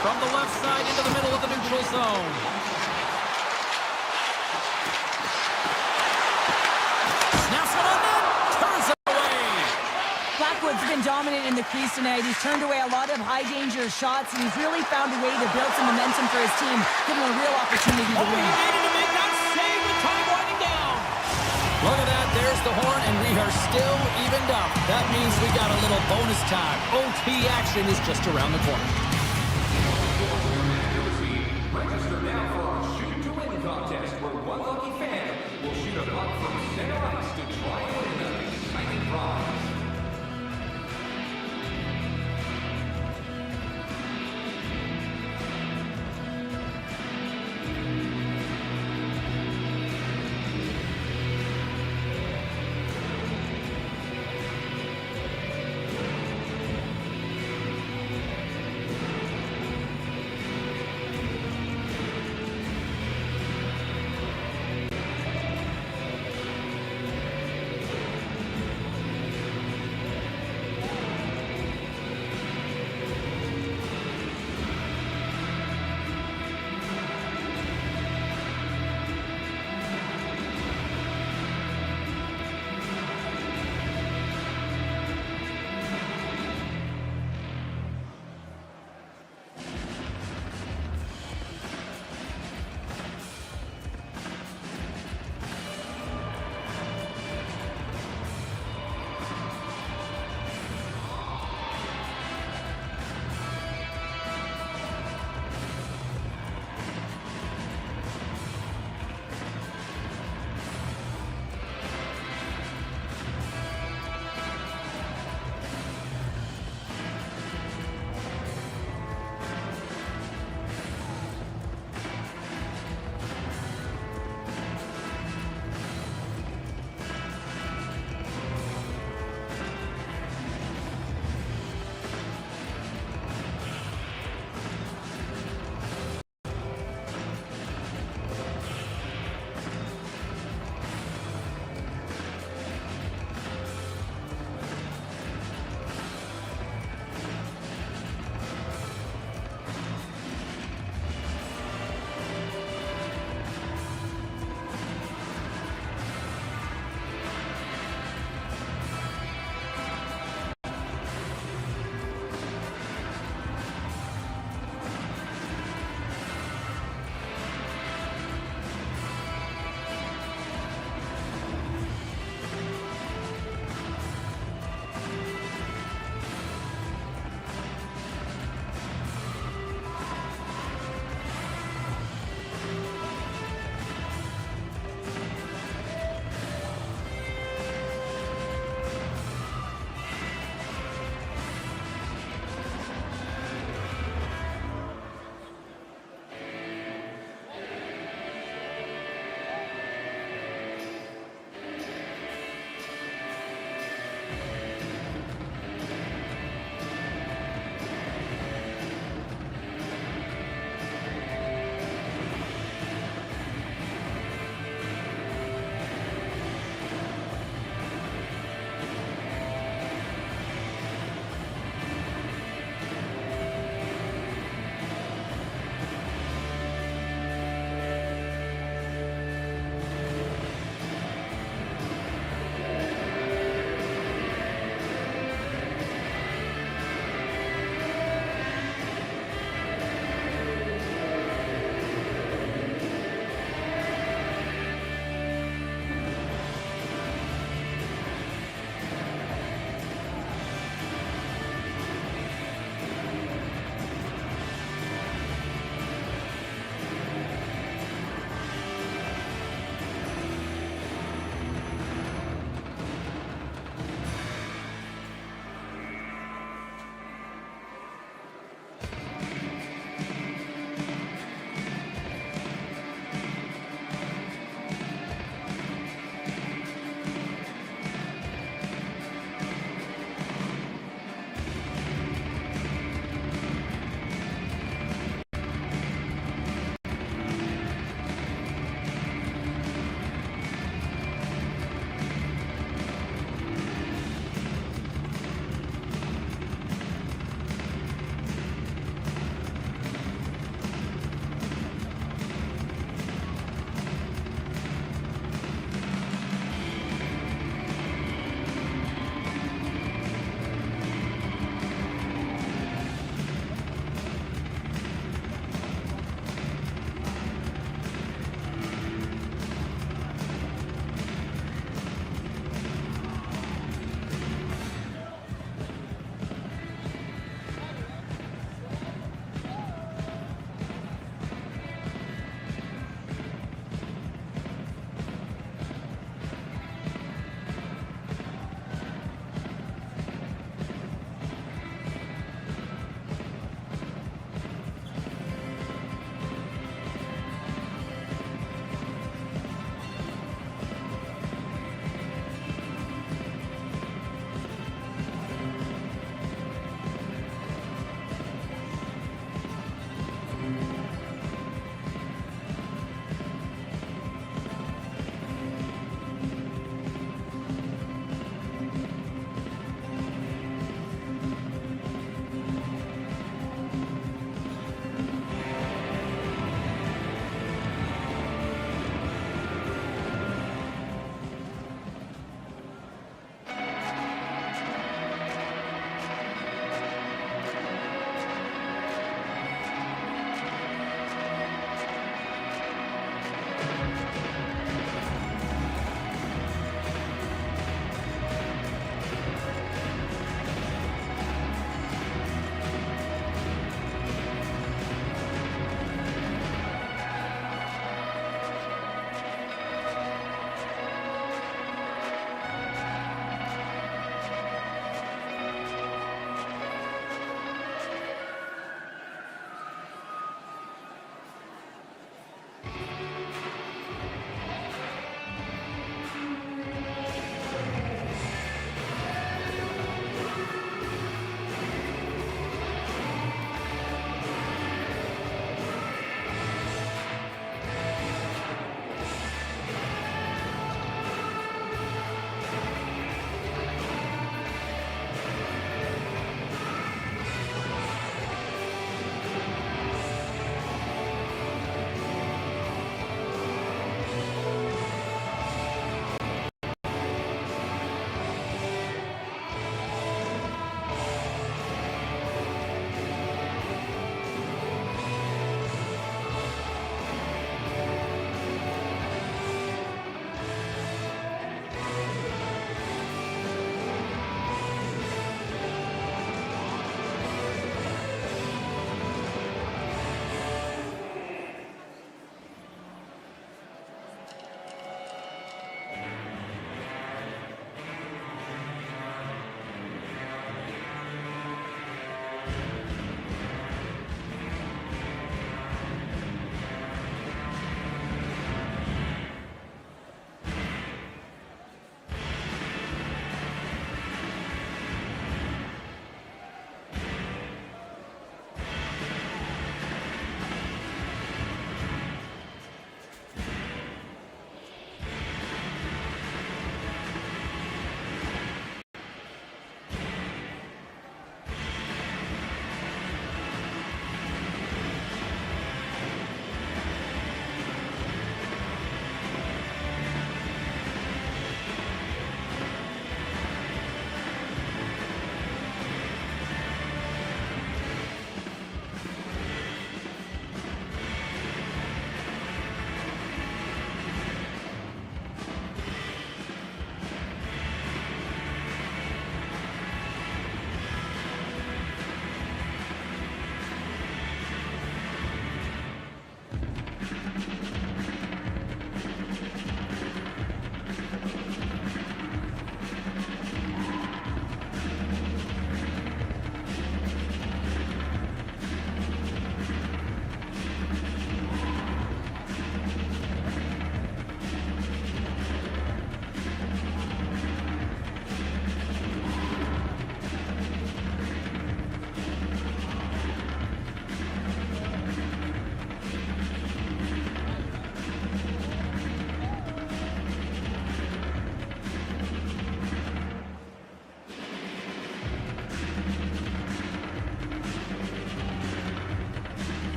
From the left side into the middle of the neutral zone. Snaps one on net, turns it away. Blackwood's been dominant in the crease tonight. He's turned away a lot of high-danger shots, and he's really found a way to build some momentum for his team, giving him a real opportunity to win. He made it to make that save with time winding down. Look at that, there's the horn, and we are still evened up. That means we got a little bonus time. OT action is just around the corner. Register now for our Shoot to Win contest, where one lucky fan will shoot a puck from center ice to try and win the exciting prize.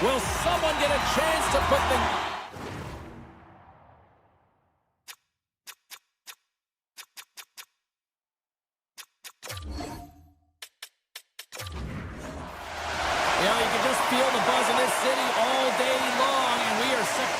Will someone get a chance to put the... Yeah, you can just feel the buzz in this city all day long, and we are set.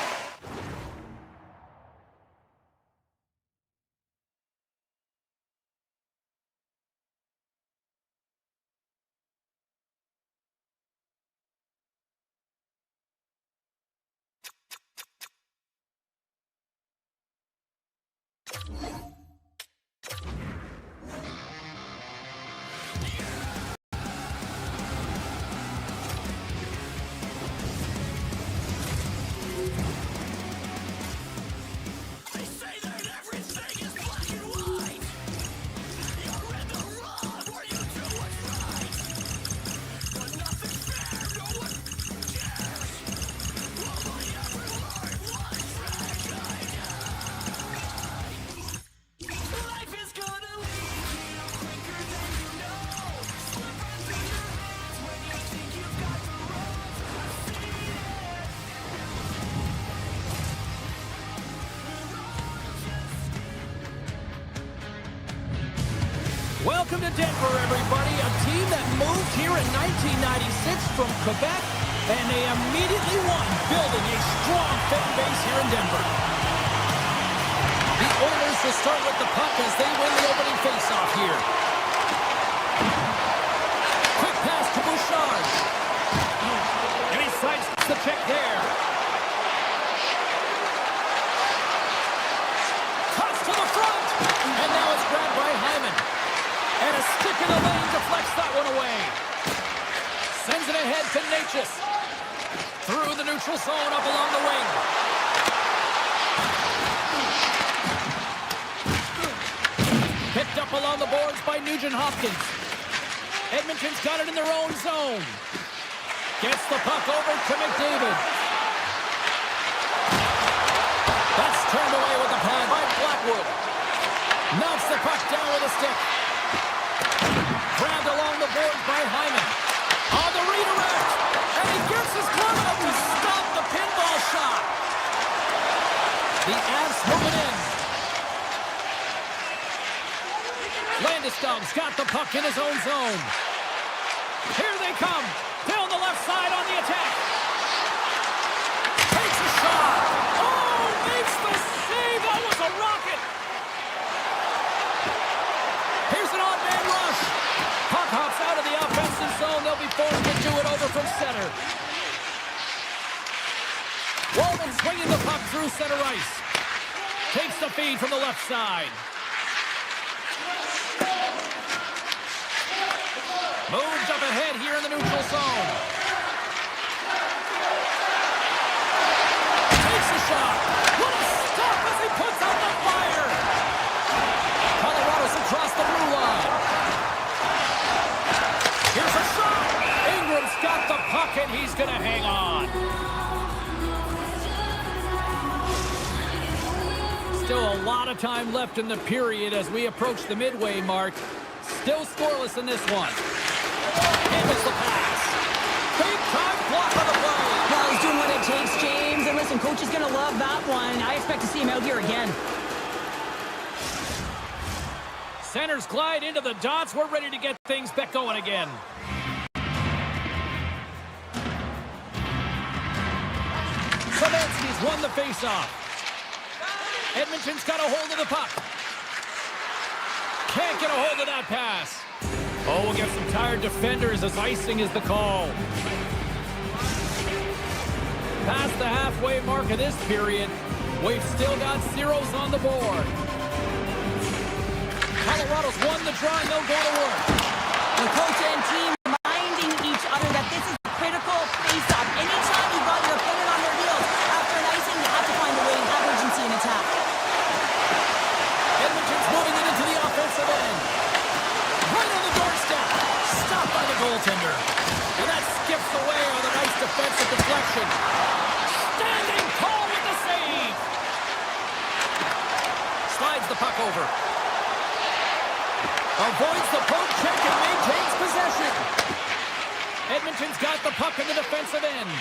Welcome to Denver, everybody. A team that moved here in 1996 from Quebec, and they immediately won, building a strong fan base here in Denver. The Oilers will start with the puck as they win the opening faceoff here. Quick pass to Bouchard. And he sidesteps the check there. Cuts to the front. And now it's grabbed by Hyman. And a stick in the lane deflects that one away. Sends it ahead to Natchez. Through the neutral zone up along the wing. Picked up along the boards by Nugent-Hopkins. Edmonton's got it in their own zone. Gets the puck over to McDavid. That's turned away with the pad by Blackwood. Knocks the puck down with a stick. Grabbed along the boards by Hyman. On the redirect. And he gets his glove up to stop the pinball shot. The Avs moving in. Landeskog's got the puck in his own zone. Here they come. Down the left side on the attack. Takes a shot. Oh, makes the save. That was a rocket. Here's an odd man rush. Puck hops out of the offensive zone. They'll be forced to do it over from center. Walden swinging the puck through center ice. Takes the feed from the left side. Moves up ahead here in the neutral zone. Takes a shot. What a stop as he puts out the fire. Colorado's across the blue line. Here's a shot. Ingram's got the puck and he's going to hang on. Still a lot of time left in the period as we approach the midway mark. Still scoreless in this one. And it's the pass. Big time block on the play. Well, he's doing what it takes, James. And listen, coach is going to love that one. I expect to see him out here again. Centers glide into the dots. We're ready to get things back going again. Savansky's won the faceoff. Edmonton's got a hold of the puck. Can't get a hold of that pass. Oh, we'll get some tired defenders as icing is the call. Past the halfway mark of this period, we've still got zeros on the board. Colorado's won the draw and they'll go to work. The coach and team reminding each other that this is a critical face-off. Anytime you've got your opponent on their heels after an icing, you have to find a way to have urgency in attack. Edmonton's moving it into the offensive end. Right on the doorstep. Stopped by the goaltender. And that skips away on a nice defensive deflection. Standing tall with the save. Slides the puck over. Avoids the poke check and maintains possession. Edmonton's got the puck in the defensive end.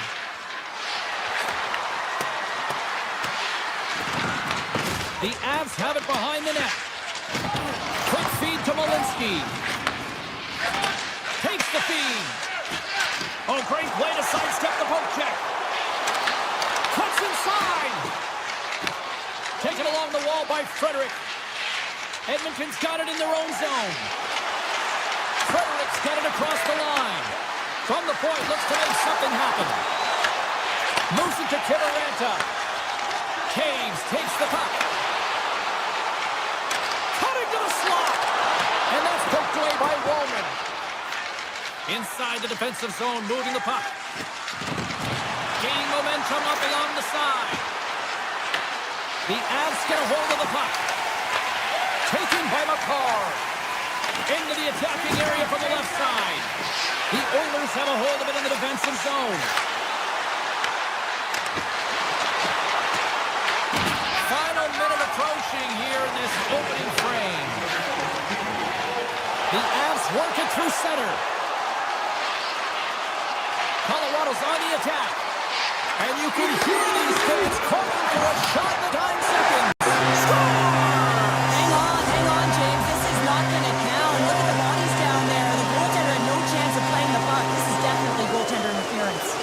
The Avs have it behind the net. Quick feed to Malinsky. Takes the feed. Oh, great play to sidestep the poke check. Cuts inside. Taken along the wall by Frederick. Edmonton's got it in their own zone. Frederick's got it across the line. From the point, looks to make something happen. Moves it to Kivaranta. Caves takes the puck. Cutting to the slot. And that's poked away by Wallman. Inside the defensive zone, moving the puck. Gaining momentum up along the side. The Avs get a hold of the puck. Taken by McCarr. Into the attacking area from the left side. The Oilers have a hold of it in the defensive zone. Final minute approaching here in this opening frame. The Avs work it through center. Colorado's on the attack. And you can hear these fans calling for a shot in the 9 seconds. Score! Hang on, James. This is not going to count. Look at the bodies down there. The goaltender had no chance of playing the puck. This is definitely goaltender interference.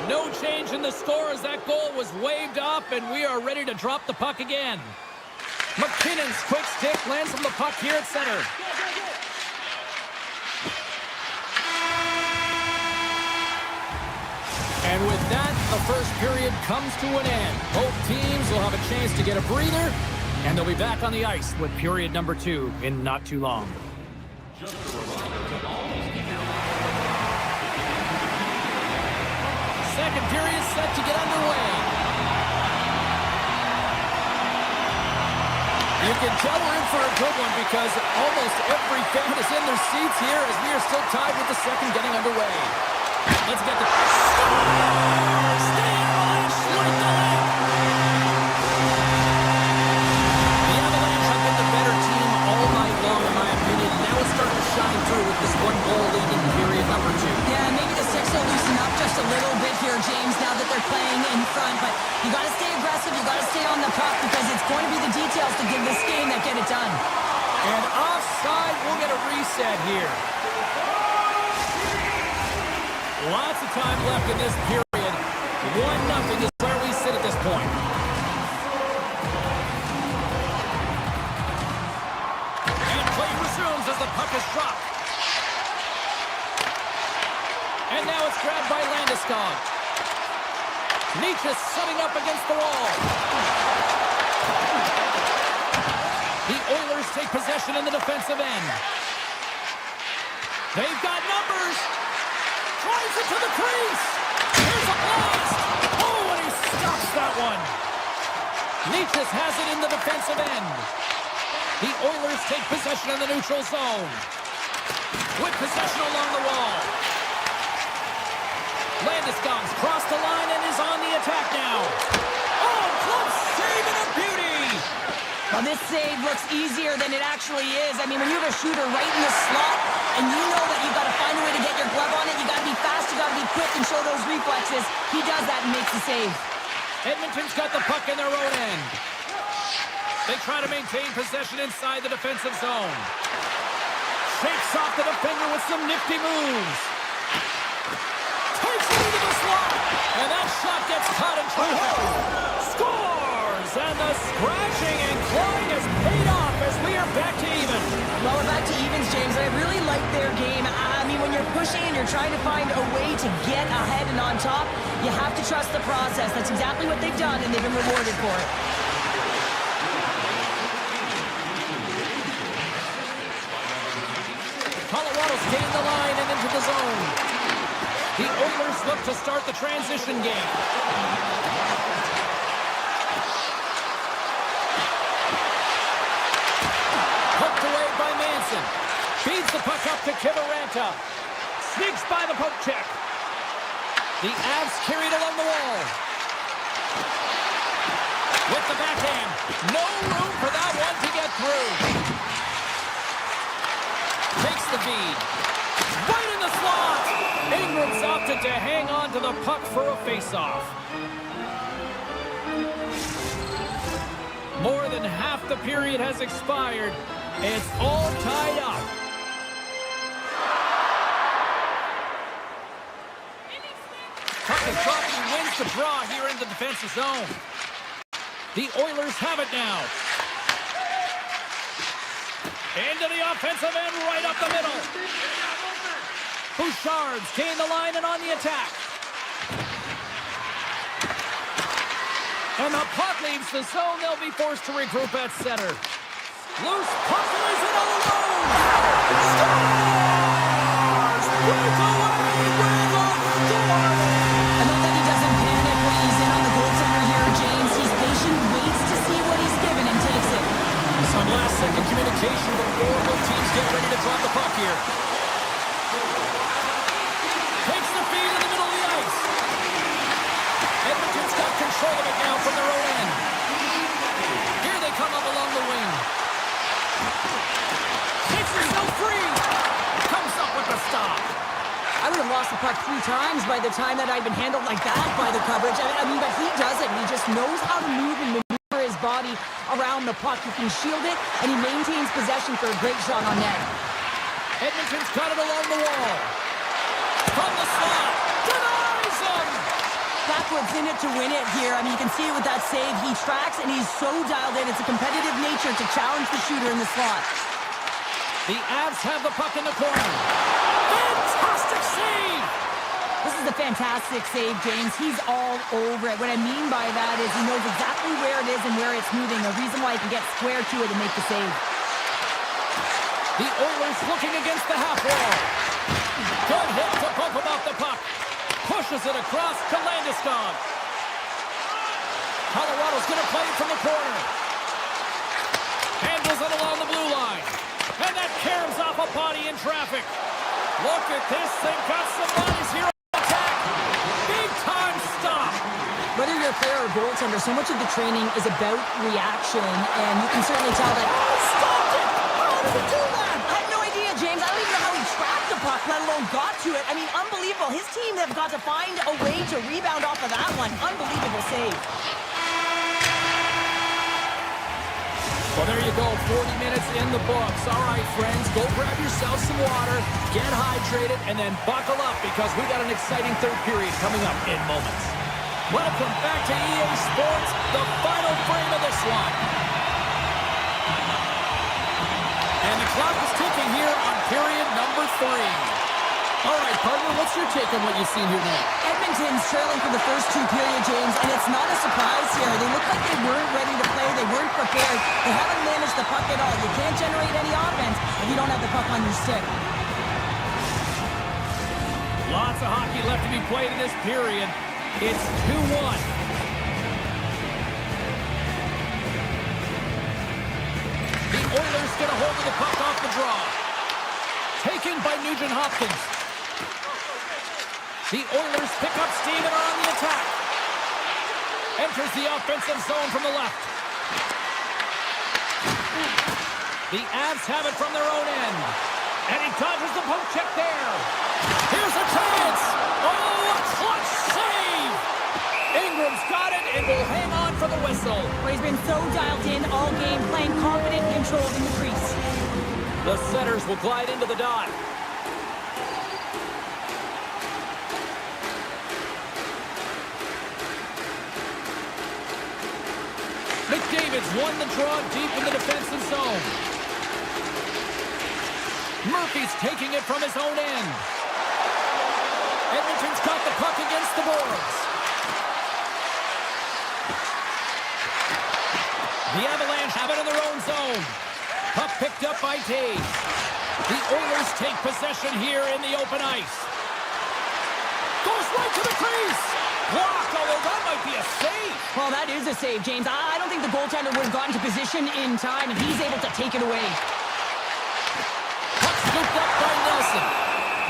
No change in the score as that goal was waved up, and we are ready to drop the puck again. McKinnon's quick stick lands on the puck here at center. And with that, the first period comes to an end. Both teams will have a chance to get a breather, and they'll be back on the ice with period number 2 in not too long. Second period set to get underway. You can tell we're in for a good one because almost every fan is in their seats here as we are still tied with the second getting underway. Let's get the... Scores! The Avalanche like the left! The Avalanche have been the better team all night long, in my opinion. Now it's starting to shine through with this one goal lead in period number 2. Yeah, maybe the six will loosen up just a little bit here, James, now that they're playing in front. But you got to stay aggressive. You got to stay on the puck because it's going to be the details to give this game that get it done. And offside, we'll get a reset here. Lots of time left in this period. 1-0 is where we sit at this point. And play resumes as the puck is dropped. And now it's grabbed by Landeskog. Nietzsche setting up against the wall. The Oilers take possession in the defensive end. They've got numbers. Drives it to the crease. Here's a blast. Oh, and he stops that one. Nietzsche has it in the defensive end. The Oilers take possession in the neutral zone. With possession along the wall. Landeskog's crossed the line and is on the attack now. Oh, club save and a beauty. Well, this save looks easier than it actually is. I mean, when you have a shooter right in the slot and you know that you've got to find a way to get your glove on it, you got to be fast, you got to be quick and show those reflexes. He does that and makes the save. Edmonton's got the puck in their own end. They try to maintain possession inside the defensive zone. Shakes off the defender with some nifty moves. Takes it into the slot. And that shot gets caught in traffic. Scores! And the scratching and clawing is paid off as we are back to even. Well, we're back to evens, James. I really like their game. I mean, when you're pushing and you're trying to find a way to get ahead and on top, you have to trust the process. That's exactly what they've done, and they've been rewarded for it. Colorado's gained the line and into the zone. The Oilers look to start the transition game. Poked away by Manson. Feeds the puck up to Kivaranta. Sneaks by the poke check. The Avs carried along the wall. With the backhand. No room for that one to get through. Takes the feed. Right in the slot. Ingram's opted to hang on to the puck for a face-off. More than half the period has expired. It's all tied up. Puck is dropped and wins the draw here in the defensive zone. The Oilers have it now. Into the offensive end, right up the middle. Bouchard's gained the line and on the attack. And the puck leaves the zone. They'll be forced to regroup at center. Loose puck is in alone. Stars! Breakaway! Breakaway! I know that he doesn't panic when he's in on the goaltender here, James. He's patient, waits to see what he's given, and takes it. Some last-second communication before both teams get ready to drop the puck here. Takes the feed in the middle of the ice. Edmonton's got control of it now from their own end. Here they come up along the wing. Takes himself free. Comes up with the stop. I would have lost the puck 3 times by the time that I'd been handled like that by the coverage. I mean, but he doesn't. He just knows how to move and maneuver his body around the puck. He can shield it, and he maintains possession for a great shot on net. Edmonton's got it along the wall. From the slot. Denies him. Backwards in it to win it here. I mean, you can see it with that save. He tracks, and he's so dialed in. It's a competitive nature to challenge the shooter in the slot. The Avs have the puck in the corner. Fantastic save! This is a fantastic save, James. He's all over it. What I mean by that is he knows exactly where it is and where it's moving. A reason why he can get square to it and make the save. The Oilers looking against the half wall. Good hit to bump him off the puck. Pushes it across to Landeskog. Colorado's going to play it from the corner. Handles it along the blue line. And that caroms off a body in traffic. Look at this. They've got some bodies here on attack. Big time stop. Whether you're a player or goaltender, so much of the training is about reaction, and you can certainly tell that. Oh, stopped it! How did he do that? I have no idea, James. I don't even know how he tracked the puck, let alone got to it. I mean, unbelievable. His team have got to find a way to rebound off of that one. Unbelievable save. Well, there you go. 40 minutes in the books. All right, friends, go grab yourself some water, get hydrated, and then buckle up because we got an exciting third period coming up in moments. Welcome back to EA Sports, the final frame of this one. And the clock is ticking here on period number 3. All right, partner, what's your take on what you've seen here now? Edmonton's trailing for the first 2 periods, James, and it's not a surprise here. They look like they weren't ready to play. They weren't prepared. They haven't managed the puck at all. You can't generate any offense if you don't have the puck on your stick. Lots of hockey left to be played in this period. It's 2-1. The Oilers get a hold of the puck off the draw. Taken by Nugent-Hopkins. The Oilers pick up steam and are on the attack. Enters the offensive zone from the left. The Avs have it from their own end. And he dodges the poke check there. Here's a chance. Oh, a clutch save. Ingram's got it and will hang on for the whistle. Well, he's been so dialed in all game, playing confident, controlled in the crease. The setters will glide into the dot. McDavid's won the draw deep in the defensive zone. Murphy's taking it from his own end. Edmonton's got the puck against the boards. The Avalanche have it in their own zone. Puck picked up by Taves. The Oilers take possession here in the open ice. Goes right to the crease. Blocked, although that might be a save. Well, that is a save, James. I don't think the goaltender would have gotten to position in time, and he's able to take it away. Puck scooped up by Nelson.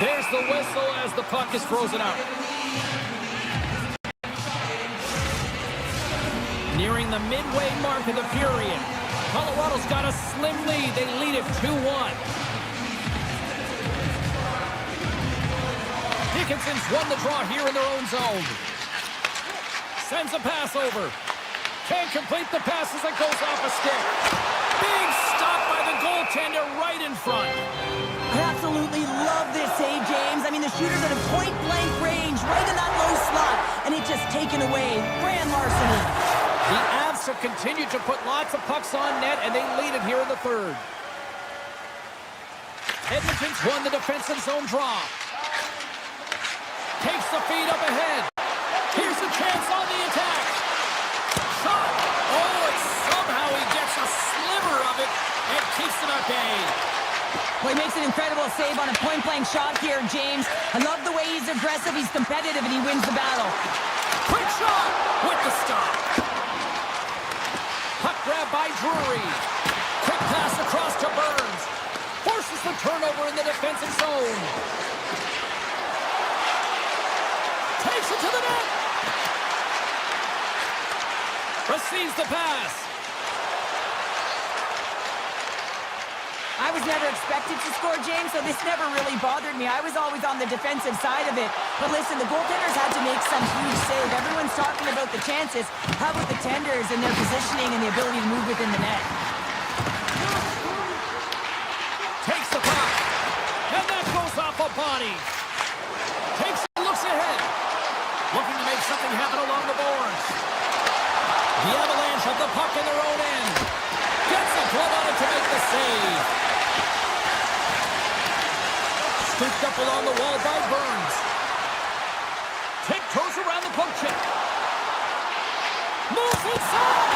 There's the whistle as the puck is frozen out. Nearing the midway mark of the period. Colorado's got a slim lead. They lead it 2-1. Dickinson's won the draw here in their own zone. Sends a pass over. Can't complete the pass as it goes off a stick. Big stop by the goaltender right in front. I absolutely love this save, James. I mean, the shooter's at a point-blank range, right in that low slot, and it just taken away. Grand larceny. The Avs have continued to put lots of pucks on net, and they lead it here in the third. Edmonton's won the defensive zone draw. Takes the feed up ahead. Here's a chance on the attack. Shot. Oh, and somehow he gets a sliver of it and keeps it at bay. Well, he makes an incredible save on a point-blank shot here, James. I love the way he's aggressive, he's competitive, and he wins the battle. Quick shot with the stop. Puck grab by Drury. Quick pass across to Burns. Forces the turnover in the defensive zone. Takes it to the net. Receives the pass. I was never expected to score, James, so this never really bothered me. I was always on the defensive side of it. But listen, the goaltenders had to make some huge save. Everyone's talking about the chances. How about the tenders and their positioning and the ability to move within the net? Takes the puck. And that goes off a body. Takes it, looks ahead. Looking to make something happen along the boards. The Avalanche have the puck in their own end. Gets a glove on it to make the save. Scooped up along the wall by Burns. Tiptoes around the poke check. Moves inside.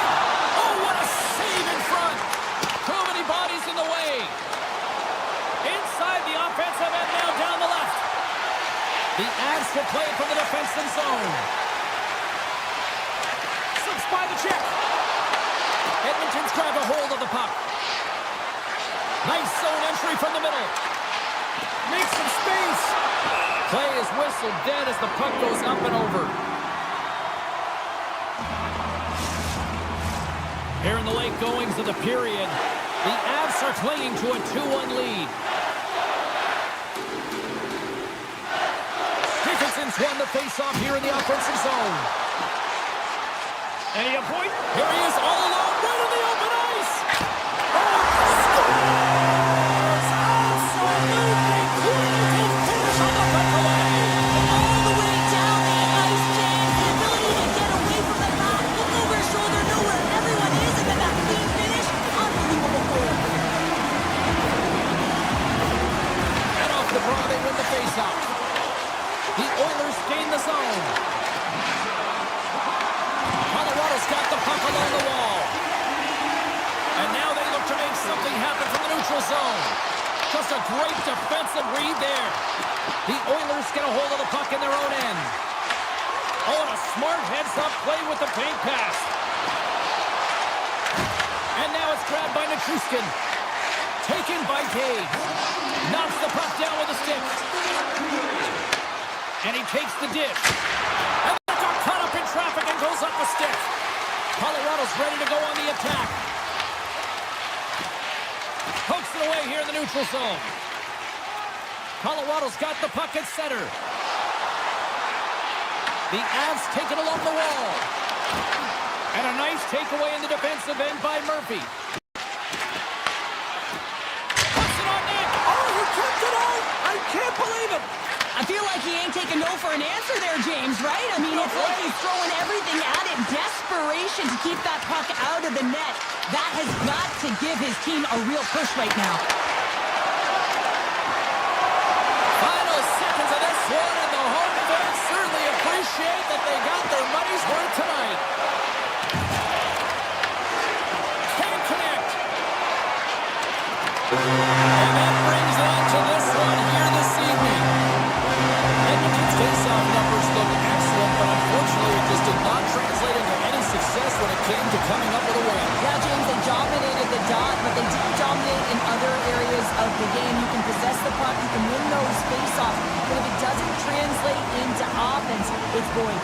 Oh, what a save in front. Too many bodies in the way. Inside the offensive end, now down the left. The Avs will play it from the defensive zone. Slips by the check. Edmonton's grabbed a hold of the puck. Nice zone entry from the middle. Makes some space. Play is whistled dead as the puck goes up and over. Here in the late goings of the period, the Avs are clinging to a 2-1 lead. Dickinson's won the face-off here in the offensive zone. And a point. Here he is all alone, right in the open ice. Absolutely clinical finish on the breakaway. All the way down the ice, James. The ability to get away from the puck, look over his shoulder, know where everyone is, and then that clean finish. Unbelievable goal. And off the draw, they win the face-off. The Oilers gain the zone. Colorado's got the puck along the wall. And now they look to make something happen from the neutral zone. Just a great defensive read there. The Oilers get a hold of the puck in their own end. Oh, and a smart heads-up play with the paint pass. And now it's grabbed by Nichushkin. Taken by Cage. Knocks the puck down with a stick. And he takes the dish. And that got caught up in traffic and goes up the stick. Colorado's ready to go on the attack. Pokes it away here in the neutral zone. Colorado's got the puck at center. The Avs take it along the wall. And a nice takeaway in the defensive end by Murphy. Puts it on net. Oh, he kept it out. I can't believe it. I feel like he ain't taking no for an answer there, James, right? I mean, it's like he's throwing everything at it. Desperation to keep that puck out of the net. That has got to give his team a real push right now. Final seconds of this one, and the home fans certainly appreciate that they got their money's worth tonight. Can't connect. And that brings it on to this one here this evening. Edmonton's face-off numbers look excellent, but unfortunately it just did not translate into any success when it came to coming up with a win. Yeah, James, they dominated the dot, but they didn't dominate in other areas of the game. You can possess the puck, you can win those face-offs, but if it doesn't translate into offense, it's void.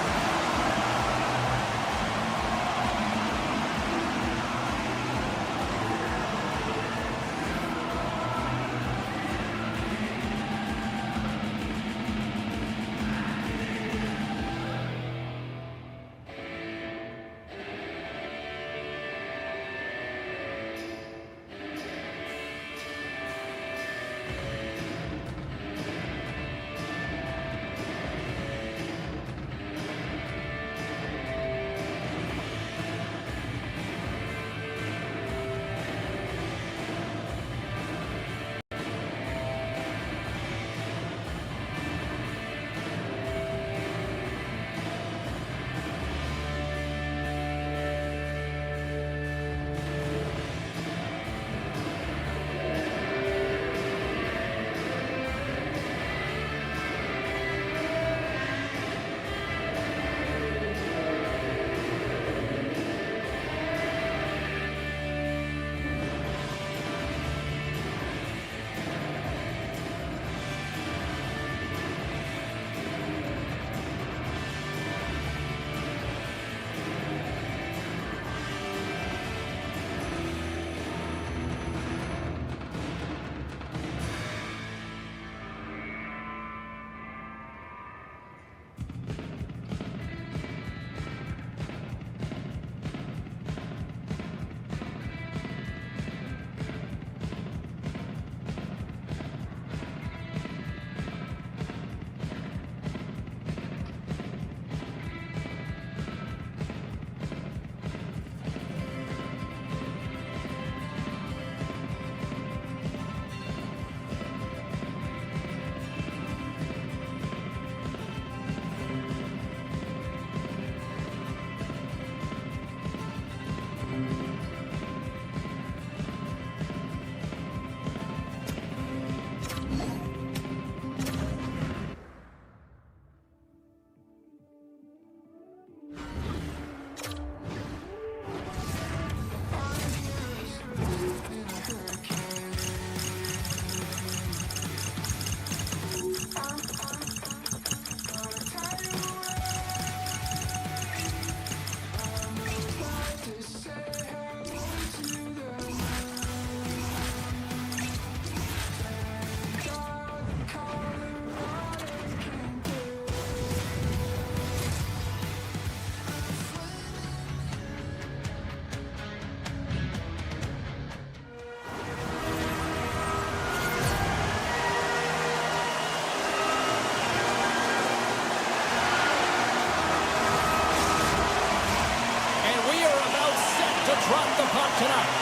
drop the puck tonight.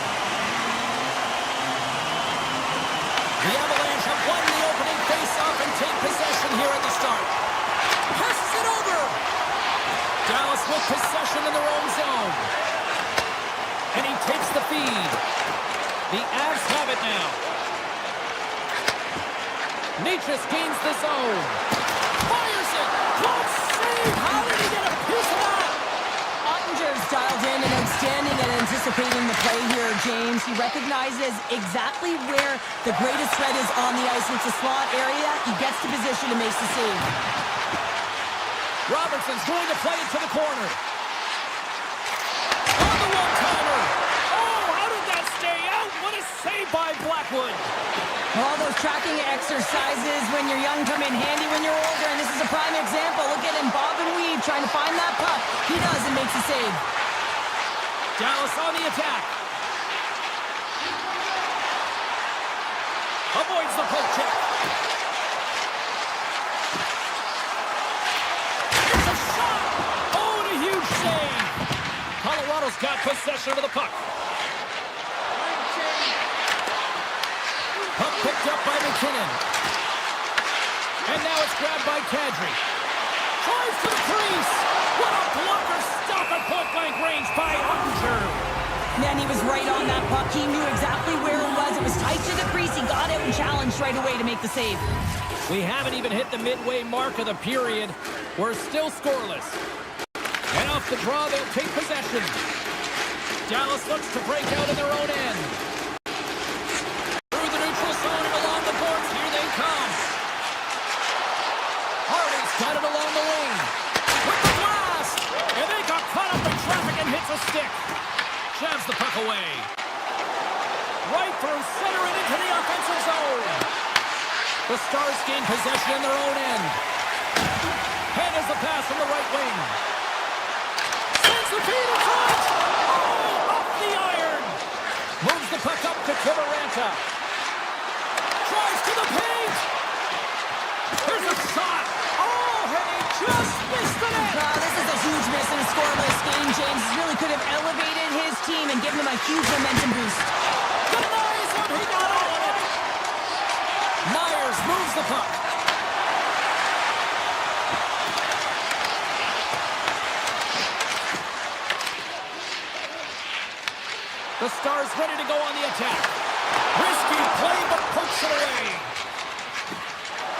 The Avalanche have won the opening faceoff and take possession here at the start. Passes it over. Dallas with possession in their own zone. And he takes the feed. The Avs have it now. Natchez gains the zone. Fires it. Close save. How did he get a piece of that? Ottinger's dialed in and outstanding at anticipating the play here, James. He recognizes exactly where the greatest threat is on the ice. It's a slot area. He gets to position and makes the save. Robertson's going to play it to the corner. On the one-timer. Oh, how did that stay out? What a save by Blackwood. All those tracking exercises when you're young come in handy when you're older, and this is a prime example. Look at him bob and weave trying to find that puck. He does and makes a save. Dallas on the attack. Avoids the poke check. It's a shot! Oh, and a huge save. Colorado's got possession of the puck. Puck picked up by McKinnon. And now it's grabbed by Kadri. Tries to the crease. What a blocker stop at point-blank range by Ottinger. Man, he was right on that puck. He knew exactly where it was. It was tight to the crease. He got out and challenged right away to make the save. We haven't even hit the midway mark of the period. We're still scoreless. And off the draw, they'll take possession. Dallas looks to break out in their own end. Through the neutral zone and along the boards. Here they come. Hardy's got it along the wing. With the blast! And they got caught up in traffic and hits a stick. Jabs the puck away. Right through center and into the offensive zone. The Stars gain possession in their own end. Handles the pass from the right wing. Sends the feed in front. Oh, off the iron. Moves the puck up to Kivaranta. Tries to the paint. There's a shot. Oh, and he just missed the net. This is a huge miss in a scoreless game, James. Really could have elevated his team and given him a huge momentum boost. Denies him. He got all of it. Myers moves the puck. The Stars ready to go on the attack. Risky play, but pokes it away.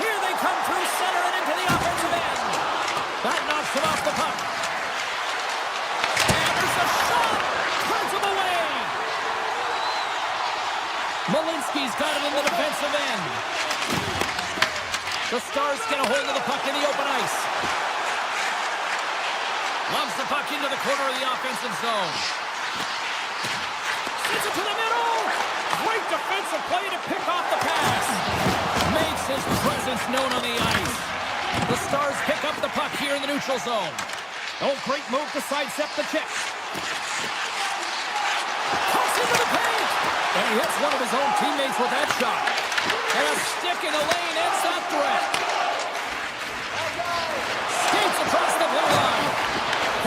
Here they come through center and into the offensive end. That knocks him off the puck. And there's a shot. Turns him away. Malinsky's got it in the defensive end. The Stars get a hold of the puck in the open ice. Lobs the puck into the corner of the offensive zone. Sends it to the middle. Great defensive play to pick off the pass. Makes his presence known on the ice. The Stars pick up the puck here in the neutral zone. Oh, great move to sidestep the check. Toss into the paint. And he hits one of his own teammates with that shot. And a stick in the lane ends that threat. Skates across the blue line.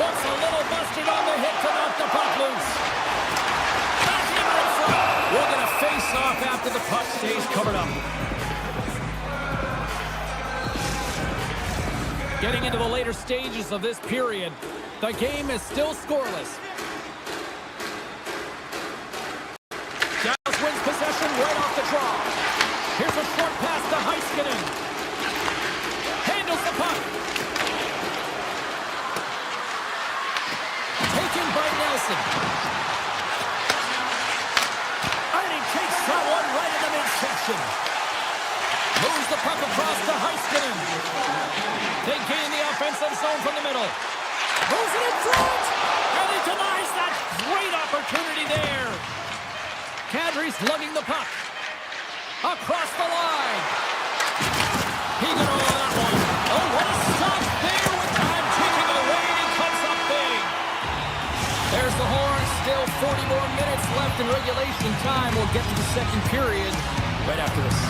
Puts a little mustard on the hit to knock the puck loose. Back in front. We're going to face off after the puck stays covered up. Getting into the later stages of this period, the game is still scoreless. Dallas wins possession right off the draw. Here's a short pass to Heiskanen. Handles the puck. Taken by Nelson. And he takes that one right in the midsection. Moves the puck across to Heiskanen. They gain the offensive zone from the middle. Moves it in front. And he denies that great opportunity there. Kadri's lugging the puck. Across the line. He got all of that one. Oh, what a stop there with time ticking away, and he comes up big. There's the horn. Still 40 more minutes left in regulation time. We'll get to the second period right after this.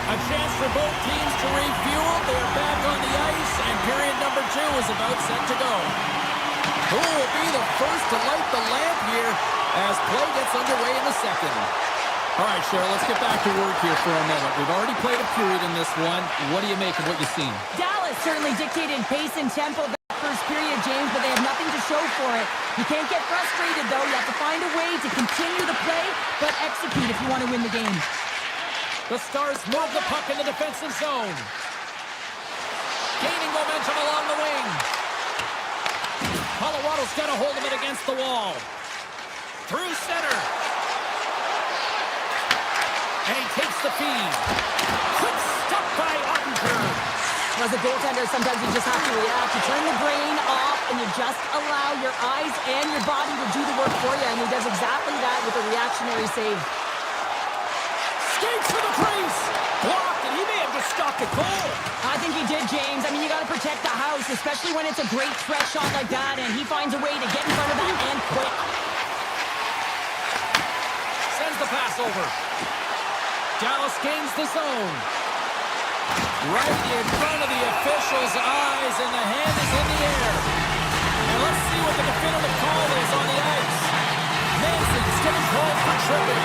A A chance for both teams to refuel. They're back on the ice, and period number 2 is about set to go. Who will be the first to light the lamp here as play gets underway in the second? All right, Cheryl, let's get back to work here for a moment. We've already played a period in this one. What do you make of what you've seen? Dallas certainly dictated pace and tempo that first period, James, but they have nothing to show for it. You can't get frustrated, though. You have to find a way to continue the play, but execute if you want to win the game. The Stars move the puck in the defensive zone. Gaining momentum along the wing. Colorado's got a hold of it against the wall. Through center. And he takes the feed. Quick stop by Ottinger. As a goaltender, sometimes you just have to react. You turn the brain off, and you just allow your eyes and your body to do the work for you, and he does exactly that with a reactionary save. Skates for the crease. Blocked, and he may have just stopped the goal. I think he did, James. I mean, you got to protect the house, especially when it's a great threat shot like that, and he finds a way to get in front of that and quick. Sends the pass over. Dallas gains the zone. Right in front of the official's eyes, and the hand is in the air. And let's see what the definitive call is on the ice. Manson's getting called for tripping.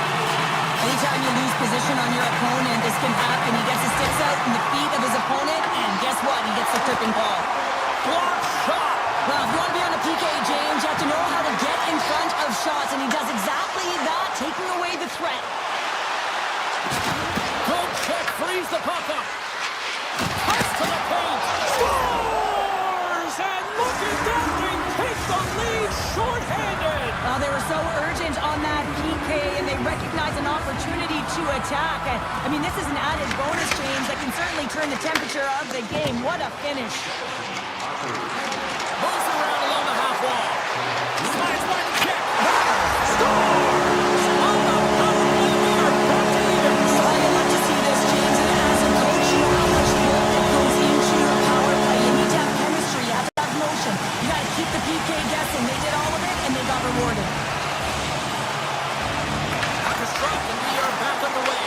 Anytime you lose position on your opponent, this can happen. He gets his sticks out in the feet of his opponent, and guess what? He gets the tripping call. Block shot. Well, if you want to be on a PK, James, you have to know how to get in front of shots, and he does exactly that, taking away the threat. Good check, frees the puck up. Pass to the paint. Scores! And look at that, they take the lead shorthanded. Well, they were so urgent on that PK, and they recognize an opportunity to attack. I mean, this is an added bonus, James, that can certainly turn the temperature of the game. What a finish. Moves around along the half wall. Slides by the check. Scores! On the power play, we are back to even. I love to see this, James, and as a coach, you know how much work that goes into a power play. You need to have chemistry. You have to have motion. You got to keep the PK guessing. They did all of it, and they got rewarded. Puck is dropped, and we are back underway.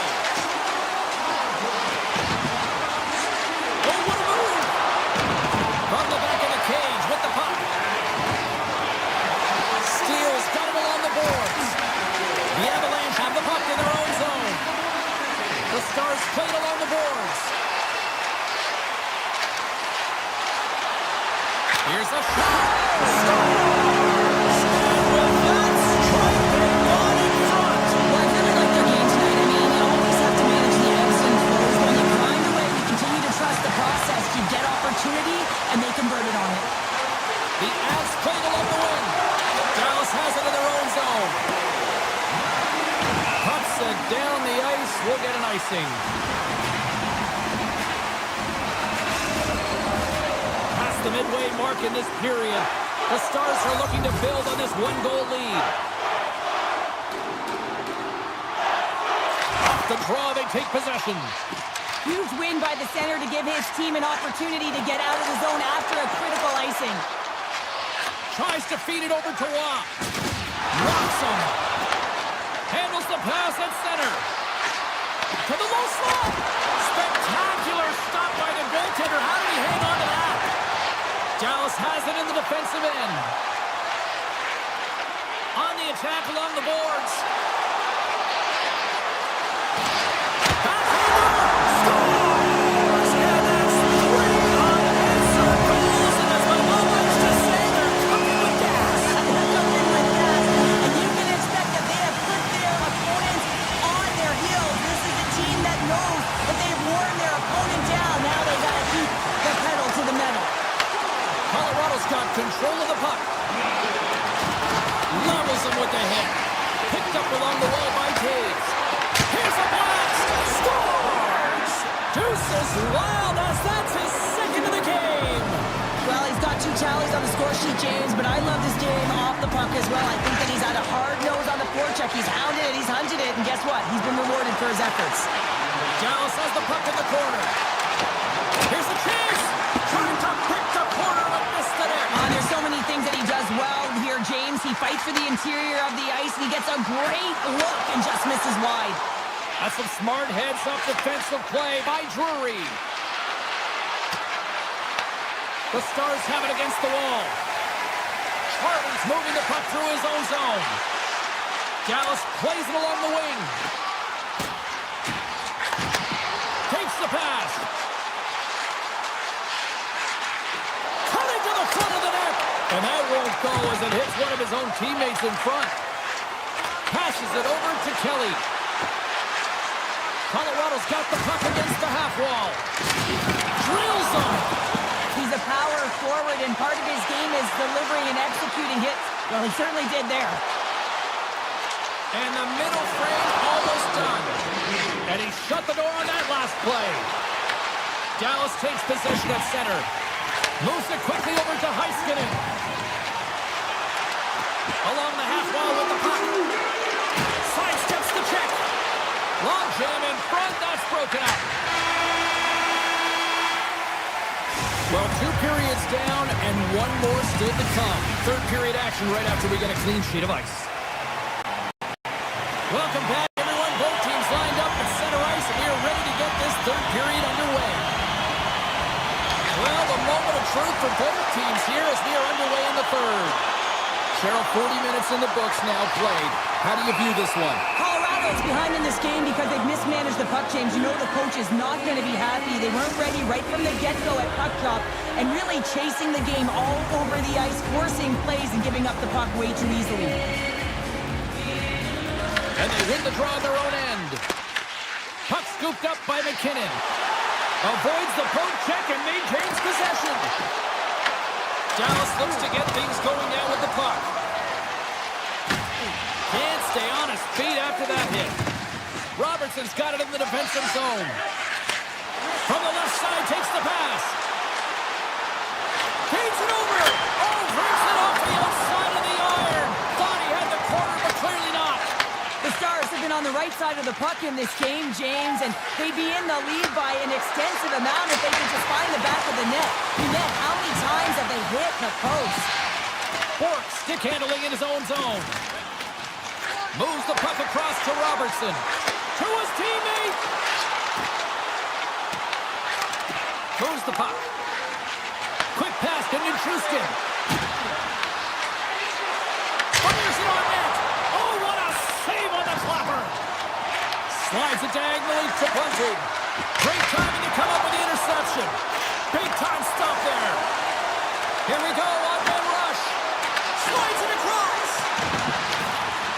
Oh, what a move! From the back of the cage with the puck. Steals, got him along the boards. The Avalanche have the puck in their own zone. The Stars played along the boards. Here's a shot. Scores! And with that strike, they got in front. Well, I really like their game tonight. I mean, you always have to manage the ebbs and flows. When you grind away, you continue to trust the process. You get opportunity, and they converted on it. The Avs played along the wing. Dallas has it in their own zone. Pucks it down the ice. We'll get an icing. Past the midway mark in this period, the Stars are looking to build on this one-goal lead. Off the draw, they take possession. Huge win by the center to give his team an opportunity to get out of the zone after a critical icing. Tries to feed it over to Waugh. Knocks him. Handles the pass at center. To the low slot. Spectacular stop by the goaltender. How did he hang on to that? Dallas has it in the defensive end. On the attack along the boards. Backhander. Scores! And that's 3 unanswered goals. And there's no much to say. They're cooking with gas. Cooking with gas. And you can expect that they have put their opponents on their heels. This is a team that knows that they've worn their opponent down. Now they got to keep the pedal to the metal. Colorado's got control of the puck. Levels him with the hit. Picked up along the wall by Taves. Here's a blast. Scores! Deuces wild as that's his second of the game. Well, he's got 2 tallies on the score sheet, James, but I love his game off the puck as well. I think that he's had a hard nose on the forecheck. He's hounded it, he's hunted it, and guess what? He's been rewarded for his efforts. Dallas has the puck in the corner. Here's a chance. Trying to pick the corner, but missed it in. There's so many things that he does well here, James. He fights for the interior of the ice, and he gets a great look and just misses wide. That's some smart heads-up defensive play by Drury. The Stars have it against the wall. Harley's moving the puck through his own zone. Dallas plays it along the wing. Takes the pass. Cutting to the front of the net. And that won't go as it hits one of his own teammates in front. Passes it over to Kelly. Colorado's got the puck against the half wall. Drills him. He's a power forward, and part of his game is delivering and executing hits. Well, he certainly did there. And the middle frame almost done. And he shut the door on that last play. Dallas takes possession at center. Moves it quickly over to Hasky. Along the half wall with the puck. Sidesteps the check. Long jam in front. That's broken up. Well, 2 periods down and 1 more still to come. Third period action right after we get a clean sheet of ice. Welcome back, everyone. Both teams lined up at center ice, and we are ready to get this third period underway. Well, the moment of truth for both teams here as we are underway in the third. Cheryl, 40 minutes in the books now played. How do you view this one? Colorado's behind in this game because they've mismanaged the puck change. You know the coach is not going to be happy. They weren't ready right from the get-go at puck drop and really chasing the game all over the ice, forcing plays and giving up the puck way too easily. And they win the draw on their own end. Puck scooped up by McKinnon. Avoids the poke check and maintains possession. Dallas looks to get things going now with the puck. Can't stay on his feet after that hit. Robertson's got it in the defensive zone. From the left side, takes the pass. Feeds it over. Oh, rips it off the outside of the iron. Thought he had the corner, but clearly not. The Stars have been on the right side of the puck in this game, James, and they'd be in the lead by an extensive amount if they could just find the back of the net. How many times have they hit the post? Bork stick handling in his own zone. Moves the puck across to Robertson. To his teammate. Moves the puck. Quick pass to Nichushkin. Fires it on net. Oh, what a save on the clapper. Slides it diagonally to Bunting. Great timing to come up with the interception. Big time stop there. Here we go on Ben Rush. Slides it across.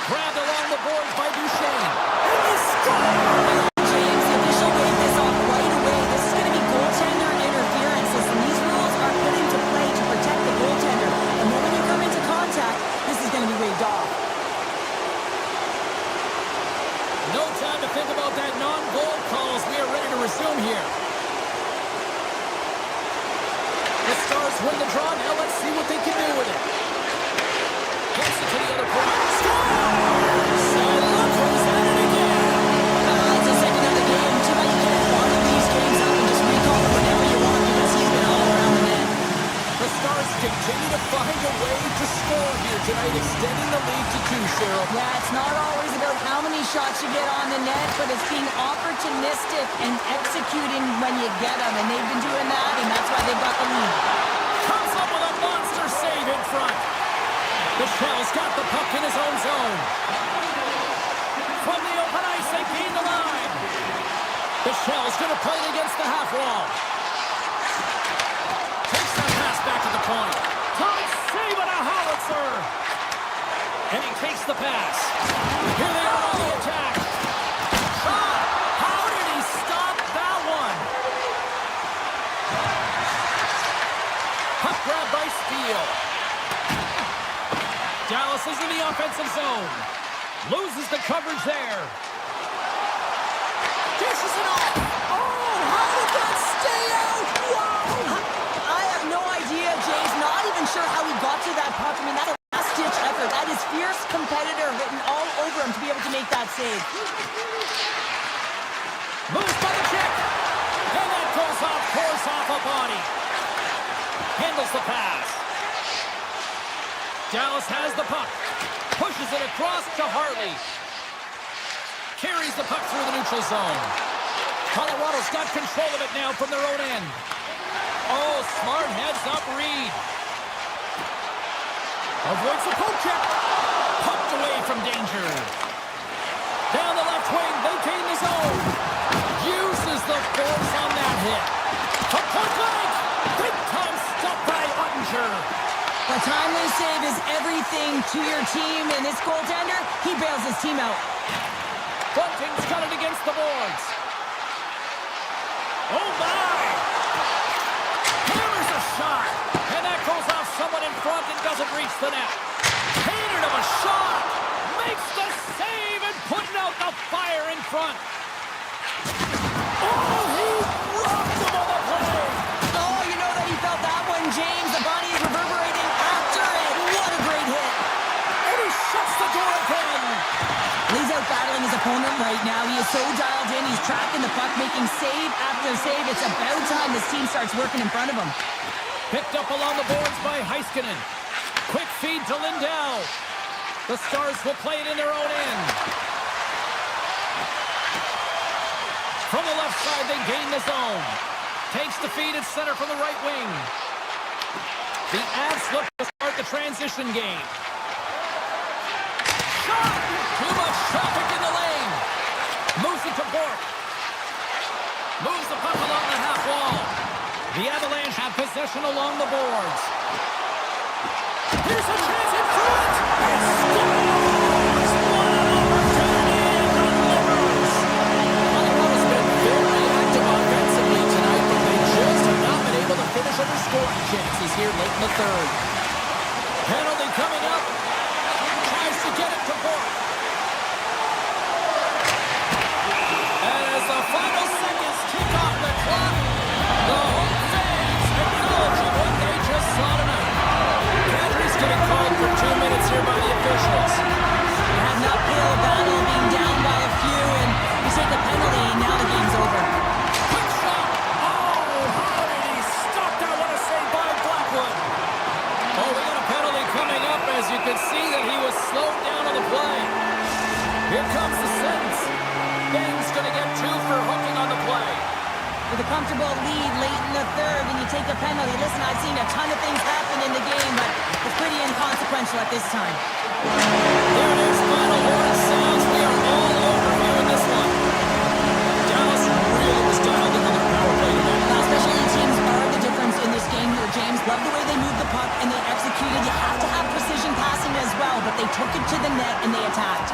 Grabbed along the boards by Duchesne. And he scores! James, the official waved this off right away. This is going to be goaltender interference. Listen, these rules are put into play to protect the goaltender. And then when you come into contact, this is going to be waved off. No time to think about that non-goal call as we are ready to resume here. The Stars win the draw. Now let's see what they can do with it. Gets it to the other point. Scores! And Lundqvist at it again. It's a second of the game. Too bad you can't bottle these games up and just recall them whenever you want because he's been all around the net. The Stars continue to find a way to score here tonight, extending the lead to 2, Cheryl. Yeah, it's not always about how many shots you get on the net, but it's being opportunistic and executing when you get them, and they've been doing that, and that's why they've got the lead. Comes up with a monster save in front. Michel's got the puck in his own zone. From the open ice, they gain the line. Michel's going to play it against the half wall. Takes that pass back to the point. Tight save and a howitzer. And he takes the pass. Here they are on the attack. Shot. How did he stop that one? Puck grab by Steele. Dallas is in the offensive zone. Loses the coverage there. Dishes it off. Oh, how did that stay out? Wow! I have no idea, James. Not even sure how he got to that puck. I mean, that's a last-ditch effort. That is fierce competitor written all over him to be able to make that save. Moves by the check. And that goes off course off a body. Handles the pass. Dallas has the puck. Pushes it across to Hartley. Carries the puck through the neutral zone. Colorado's got control of it now from their own end. Oh, smart heads-up read. Avoids the poke check. Pumped away from danger. Down the left wing, they gain the zone. Uses the force on that hit. To point blank. Big time stop by Ottinger. A timely save is everything to your team, and this goaltender, he bails his team out. Bunting's got it against the boards. Oh, my! Hammers a shot, and that goes off someone in front and doesn't reach the net. Cannon of a shot! Makes the save and putting out the fire in front. Oh, he rocked him on the play! Oh, you know that he felt that one, James. The body is reverberating after it. What a great hit. And he shuts the door again. He's out battling his opponent right now. He is so dialed in. He's tracking the puck, making save after save. It's about time this team starts working in front of him. Picked up along the boards by Heiskanen. Quick feed to Lindell. The Stars will play it in their own end. From the left side, they gain the zone. Takes the feed at center from the right wing. The Avs look to start the transition game. Shot! Too much traffic in the lane. Moves it to Bork. Moves the puck along the half wall. The Avalanche have possession along the boards. Here's a chance in front. It scores! What an opportunity and delivers. Colorado's been very active offensively tonight, but they just have not been able to finish other scoring chances here late in the third. Penalty coming up. Tries to get it to Bork. As the final seconds kick off the clock, the home fans acknowledging what they just saw tonight. Kadri's getting called for 2 minutes here by the officials. They had an uphill battle, being down by a few, and you take the penalty, and now the game's over. Quick shot! Oh, how did he stop that? What a save by Blackwood. Oh, we got a penalty coming up, as you can see that he was slowed down on the play. Here comes the sentence. Ben's going to get 2 for hooking on the play. With a comfortable lead late in the third, and you take a penalty. Listen, I've seen a ton of things happen in the game, but it's pretty inconsequential at this time. There it is, final horn sounds. We are all over here in this one. Dallas really was dialed into their power play tonight. Now, specialty teams are the difference in this game here, James. Love the way they moved the puck and they executed. You have to have precision passing as well, but they took it to the net and they attacked.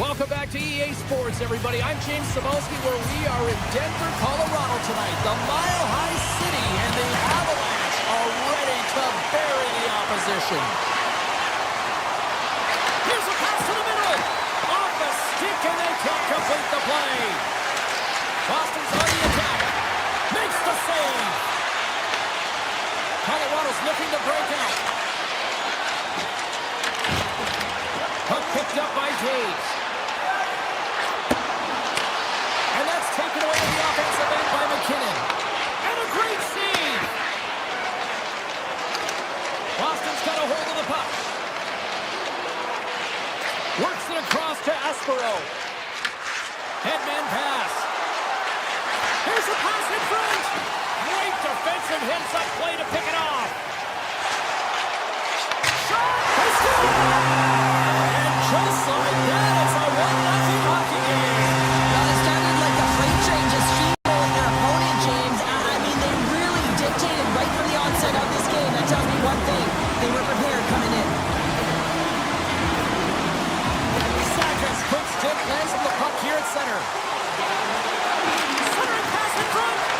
Welcome back to EA Sports, everybody. I'm James Cebulski, where we are in Denver, Colorado tonight. The Mile High City and the Avalanche are ready to bury the opposition. Here's a pass to the middle. Off the stick, and they can't complete the play. Boston's on the attack. Makes the save. Colorado's looking to break out. Puck picked up by Taves. And that's taken away to the offensive end by McKinnon. And a great save. Boston's got a hold of the puck. Works it across to Aspero. Headman pass. Here's a pass in front. Great defensive heads-up play to pick it off. Shot! They score! Just like that, it's a 1-0 hockey game. Well, it started like a freight train just steamrolling their opponent, James. I mean, they really dictated right from the onset of this game. That tells me one thing. They were prepared coming in. Sagas, quick stick, lands on the puck here at center. Centering pass in front.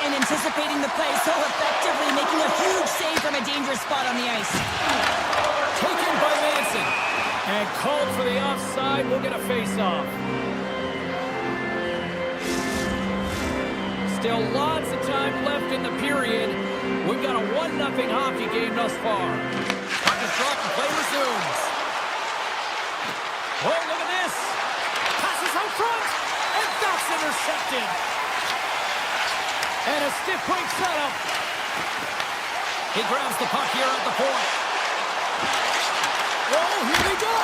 and anticipating the play so effectively, making a huge save from a dangerous spot on the ice. Taken by Manson. And called for the offside. We'll get a face-off. Still lots of time left in the period. We've got a 1-0 hockey game thus far. Puck is dropped and play resumes. Oh, look at this. Passes out front. And that's intercepted. And a stiff break setup. He grabs the puck here at the point. Oh, here we go.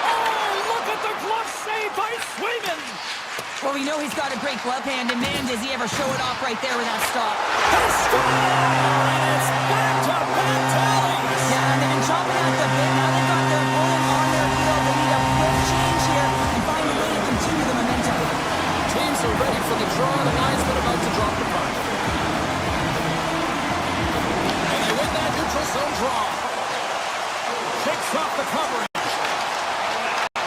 Oh, look at the glove save by Swayman. Well, we know he's got a great glove hand, and man, does he ever show it off right there with that stop. He scores! And it's back-to-back tallies. Yeah, and they've been chopping at the bit. Now they've got their opponent on their heel. They need a quick change here and find a way to continue the momentum. Teams are ready for the draw. The linesman about to drop the puck. And they win that neutral zone draw. Kicks off the covering.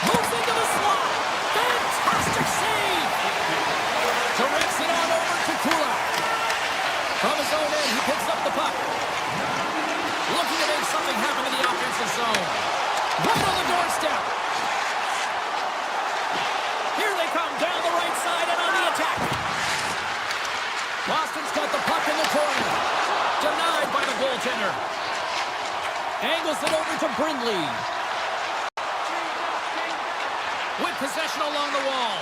Moves into the slot. Fantastic save. Directs it on over to Kula. From his own end, he picks up the puck. Looking to make something happen in the offensive zone. Right on the doorstep. Here they come down the right side and on the attack. Boston's got the puck in the corner. Denied by the goaltender. Angles it over to Brindley. With possession along the wall.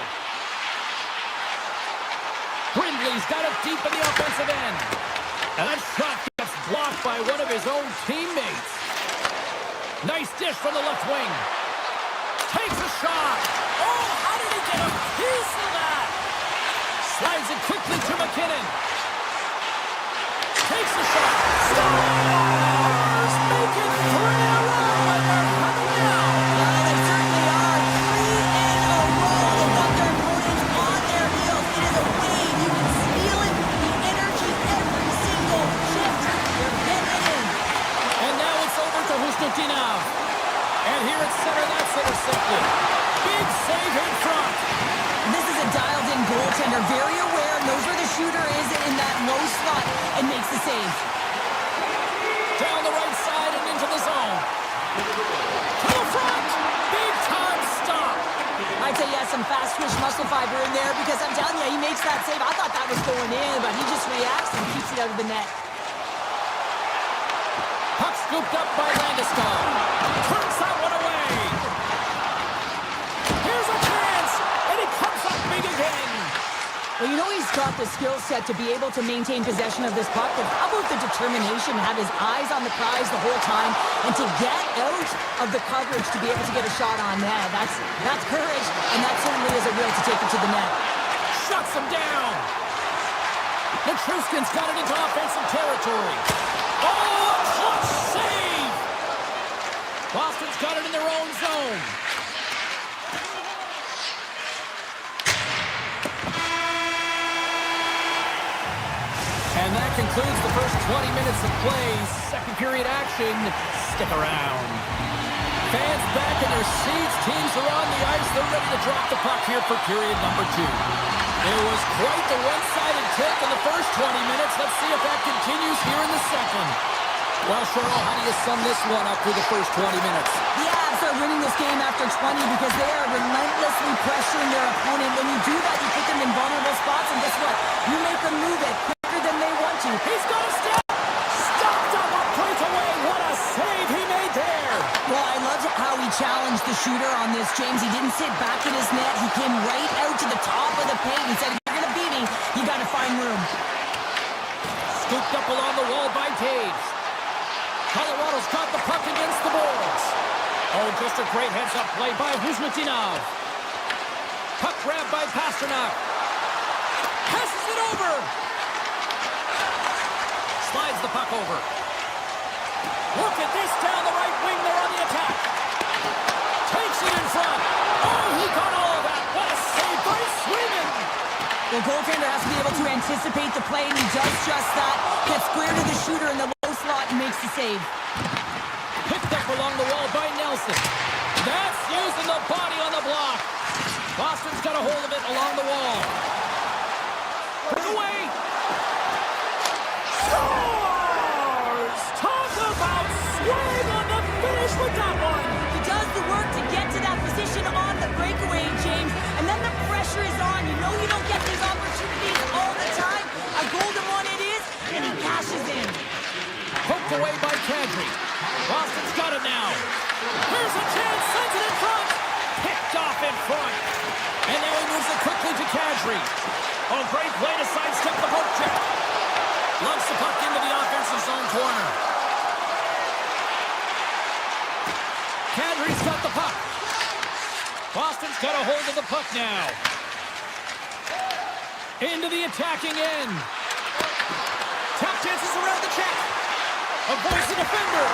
Brindley's got it deep in the offensive end. And that shot gets blocked by one of his own teammates. Nice dish from the left wing. Takes a shot. Oh, how did he get a piece of that? Slides it quickly to McKinnon. Takes the shot. Stars! Make it 3 in a row, and they're coming down. Well, they certainly are. 3 in a row. They've got their opponents on their heels. It is a wave. You can feel it. The energy every single shift. They're getting it in. And now it's over to Husnutinov. And here at center, that's intercepted. Big save in front. This is a dialed-in goaltender, very aware, knows where the shooter is in that low slot, and makes the save. Down the right side and into the zone. To the front. Big time stop. I'd say, yeah, some fast-twitch muscle fiber in there, because I'm telling you, he makes that save. I thought that was going in, but he just reacts and keeps it out of the net. Puck scooped up by Landeskog. Turns that one away. Here's a chance, and he comes up big again. Well, you know he's got the skill set to be able to maintain possession of this puck, but how about the determination to have his eyes on the prize the whole time and to get out of the coverage to be able to get a shot on net? That's courage, and that certainly is a will to take it to the net. Shuts him down. Nichushkin's got it into offensive territory. Oh, a clutch save. Boston's got it in their own zone. And that concludes the first 20 minutes of play. Second period action. Stick around. Fans back in their seats. Teams are on the ice. They're ready to drop the puck here for period number 2. It was quite the one-sided tick in the first 20 minutes. Let's see if that continues here in the second. Well, Cheryl, how do you sum this one up through the first 20 minutes? The Avs are winning this game after 20 because they are relentlessly pressuring their opponent. When you do that, you put them in vulnerable spots, and guess what? You make them move it quicker than they want to. He's got a step! Stopped up a point away! What a save he made there! Well, I loved how he challenged the shooter on this, James. He didn't sit back in his net. He came right out to the top of the paint. He said, if you're going to beat me, you got to find room. Scooped up along the wall by Taves. Colorado's got the puck against the boards. Oh, just a great heads-up play by Husnutinov. Puck grab by Pasternak. Passes it over. Slides the puck over. Look at this down the right wing. They're on the attack. Takes it in front. Oh, he got all of that. What a save by Swayman. The goaltender has to be able to anticipate the play, and he does just that. Gets square to the shooter in the low slot and makes the save. Picked up along the wall by Nelson. That's using the body on the block. Boston's got a hold of it along the wall. Put it away. time. You know you don't get these opportunities all the time. A golden one it is, and he cashes in. Poked away by Kadri. Boston's got it now. Here's a chance, sends it in front. Picked off in front. And now he moves it quickly to Kadri. Oh, great play to sidestep the poke check. Lumps the puck into the offensive zone corner. Kadri's got the puck. Boston's got a hold of the puck now. Into the attacking end. Tap chances around the check. Avoids the defender.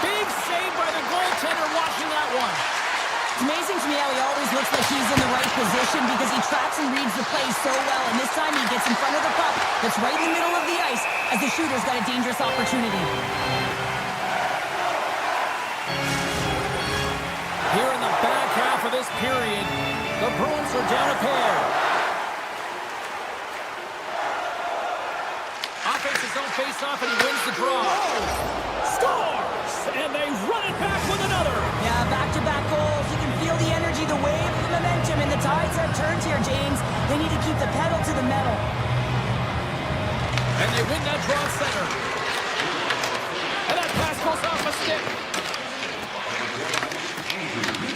Big save by the goaltender watching that one. It's amazing to me how he always looks like he's in the right position because he tracks and reads the play so well. And this time he gets in front of the puck that's right in the middle of the ice as the shooter's got a dangerous opportunity. Here in the back half of this period, the Bruins are down a pair. Offensive zone face-off, and he wins the draw. Scores! And they run it back with another. Yeah, back-to-back goals. You can feel the energy, the wave, the momentum, and the tides have turned here, James. They need to keep the pedal to the metal. And they win that draw center. And that pass goes off a stick.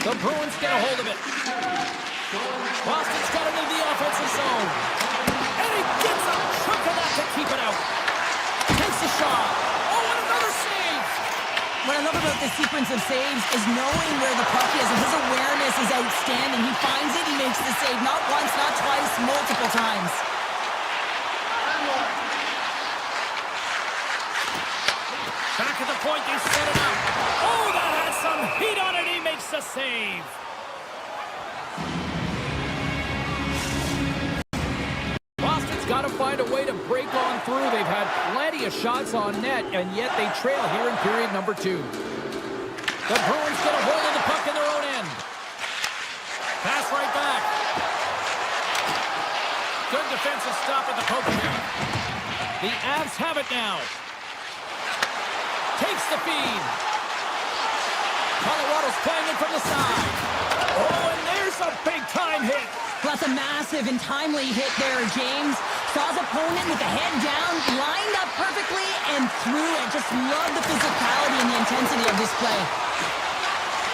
The Bruins get a hold of it. Boston's got it into the offensive zone. And he gets a chunk of that to keep it out. Takes a shot. Oh, and another save. What I love about this sequence of saves is knowing where the puck is, and his awareness is outstanding. He finds it, he makes the save not once, not twice, multiple times. Back at the point, they set it up. Oh, that has some heat on it. He makes the save. Boston's got to find a way to break on through. They've had plenty of shots on net, and yet they trail here in period number 2. The Bruins get a hold of the puck in their own end. Pass right back. Good defensive stop at the poke check. The Avs have it now. Takes the feed. Colorado's playing it from the side. Oh, and there's a big-time hit. That's a massive and timely hit there, James. Saw his opponent with the head down, lined up perfectly, and threw it. Just love the physicality and the intensity of this play.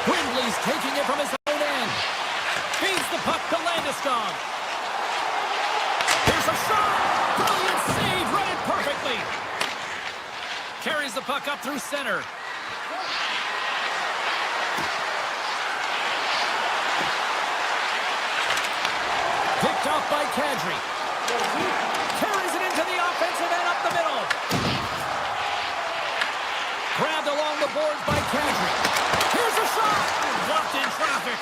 Windley's taking it from his own end. Feeds the puck to Landeskog. Here's a shot. Brilliant save. Read it perfectly. Carries the puck up through center. Picked off by Kadri. Carries it into the offensive end up the middle. Grabbed along the boards by Kadri. Here's a shot. Blocked in traffic.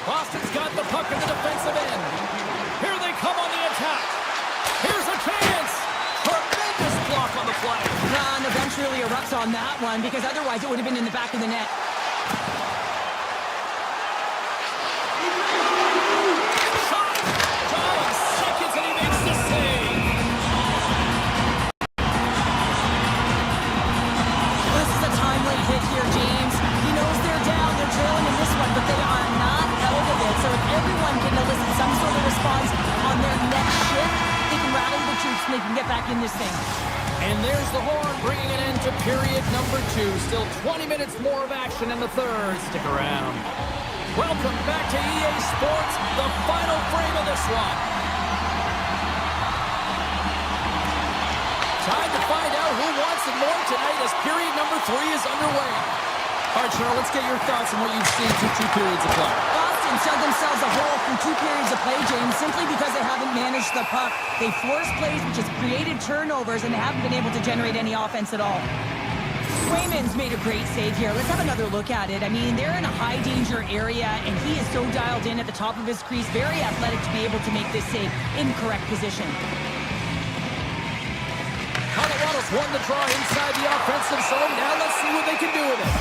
Boston's got the puck in the defensive end. Here they come on the attack. Here's a chance. Tremendous block on the play. The bench really erupts on that one because otherwise it would have been in the back of the net. Shot. John seconds and he makes the save. This is a timely hit here, James. He knows they're down, they're trailing in this one, but they are not out of it. So if everyone can elicit some sort of response on their next shift, they can rally the troops and they can get back in this thing. And there's the horn bringing an end to period number 2. Still 20 minutes more of action in the third. Stick around. Welcome back to EA Sports, the final frame of this one. Time to find out who wants it more tonight as period number 3 is underway. All right, Cheryl, let's get your thoughts on what you've seen through 2 periods of play. Boston dug themselves a hole through 2 periods of play, James, simply because they haven't managed the puck. They forced plays, which has created turnovers, and they haven't been able to generate any offense at all. Swayman's made a great save here. Let's have another look at it. I mean, they're in a high-danger area, and he is so dialed in at the top of his crease, very athletic to be able to make this save in correct position. Colorado's won the draw inside the offensive zone. Now let's see what they can do with it.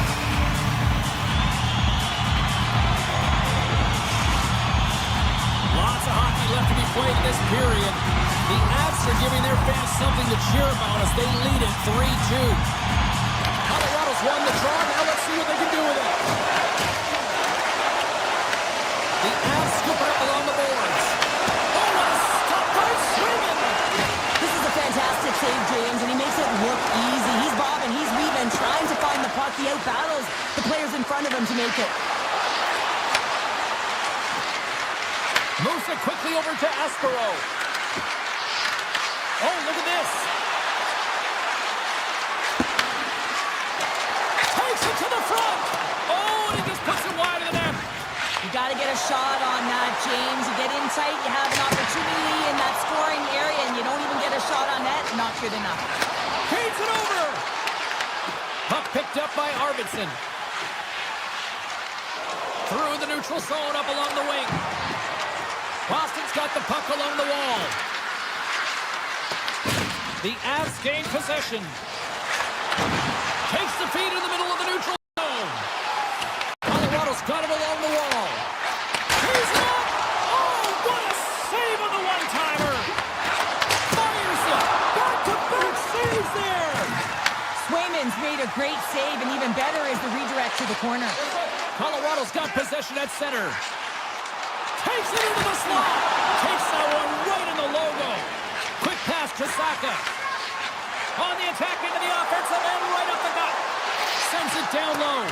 Lots of hockey left to be played in this period. The Avs are giving their fans something to cheer about as they lead it 3-2. Colorado's won the draw. Now let's see what they can do with it. The Avs scoop it up along the boards. front of him to make it. Moves it quickly over to Aspero. Oh, look at this. Takes it to the front. Oh, and he just puts it wide of the net. You got to get a shot on that, James. You get in tight, you have an opportunity in that scoring area, and you don't even get a shot on net. Not good enough. Feeds it over. Puck picked up by Arvidsson. Through the neutral zone, up along the wing. Boston's got the puck along the wall. The Avs gain possession. Takes the feed in the middle of the neutral zone. Colorado's got it along the wall. He's up! Oh, what a save on the one-timer! Fires it! Back-to-back saves there! Swayman's made a great save, and even better is the redirect to the corner. Colorado's got possession at center. Takes it into the slot. Takes that one right in the logo. Quick pass to Saka. On the attack into the offensive end, right up the gut. Sends it down low.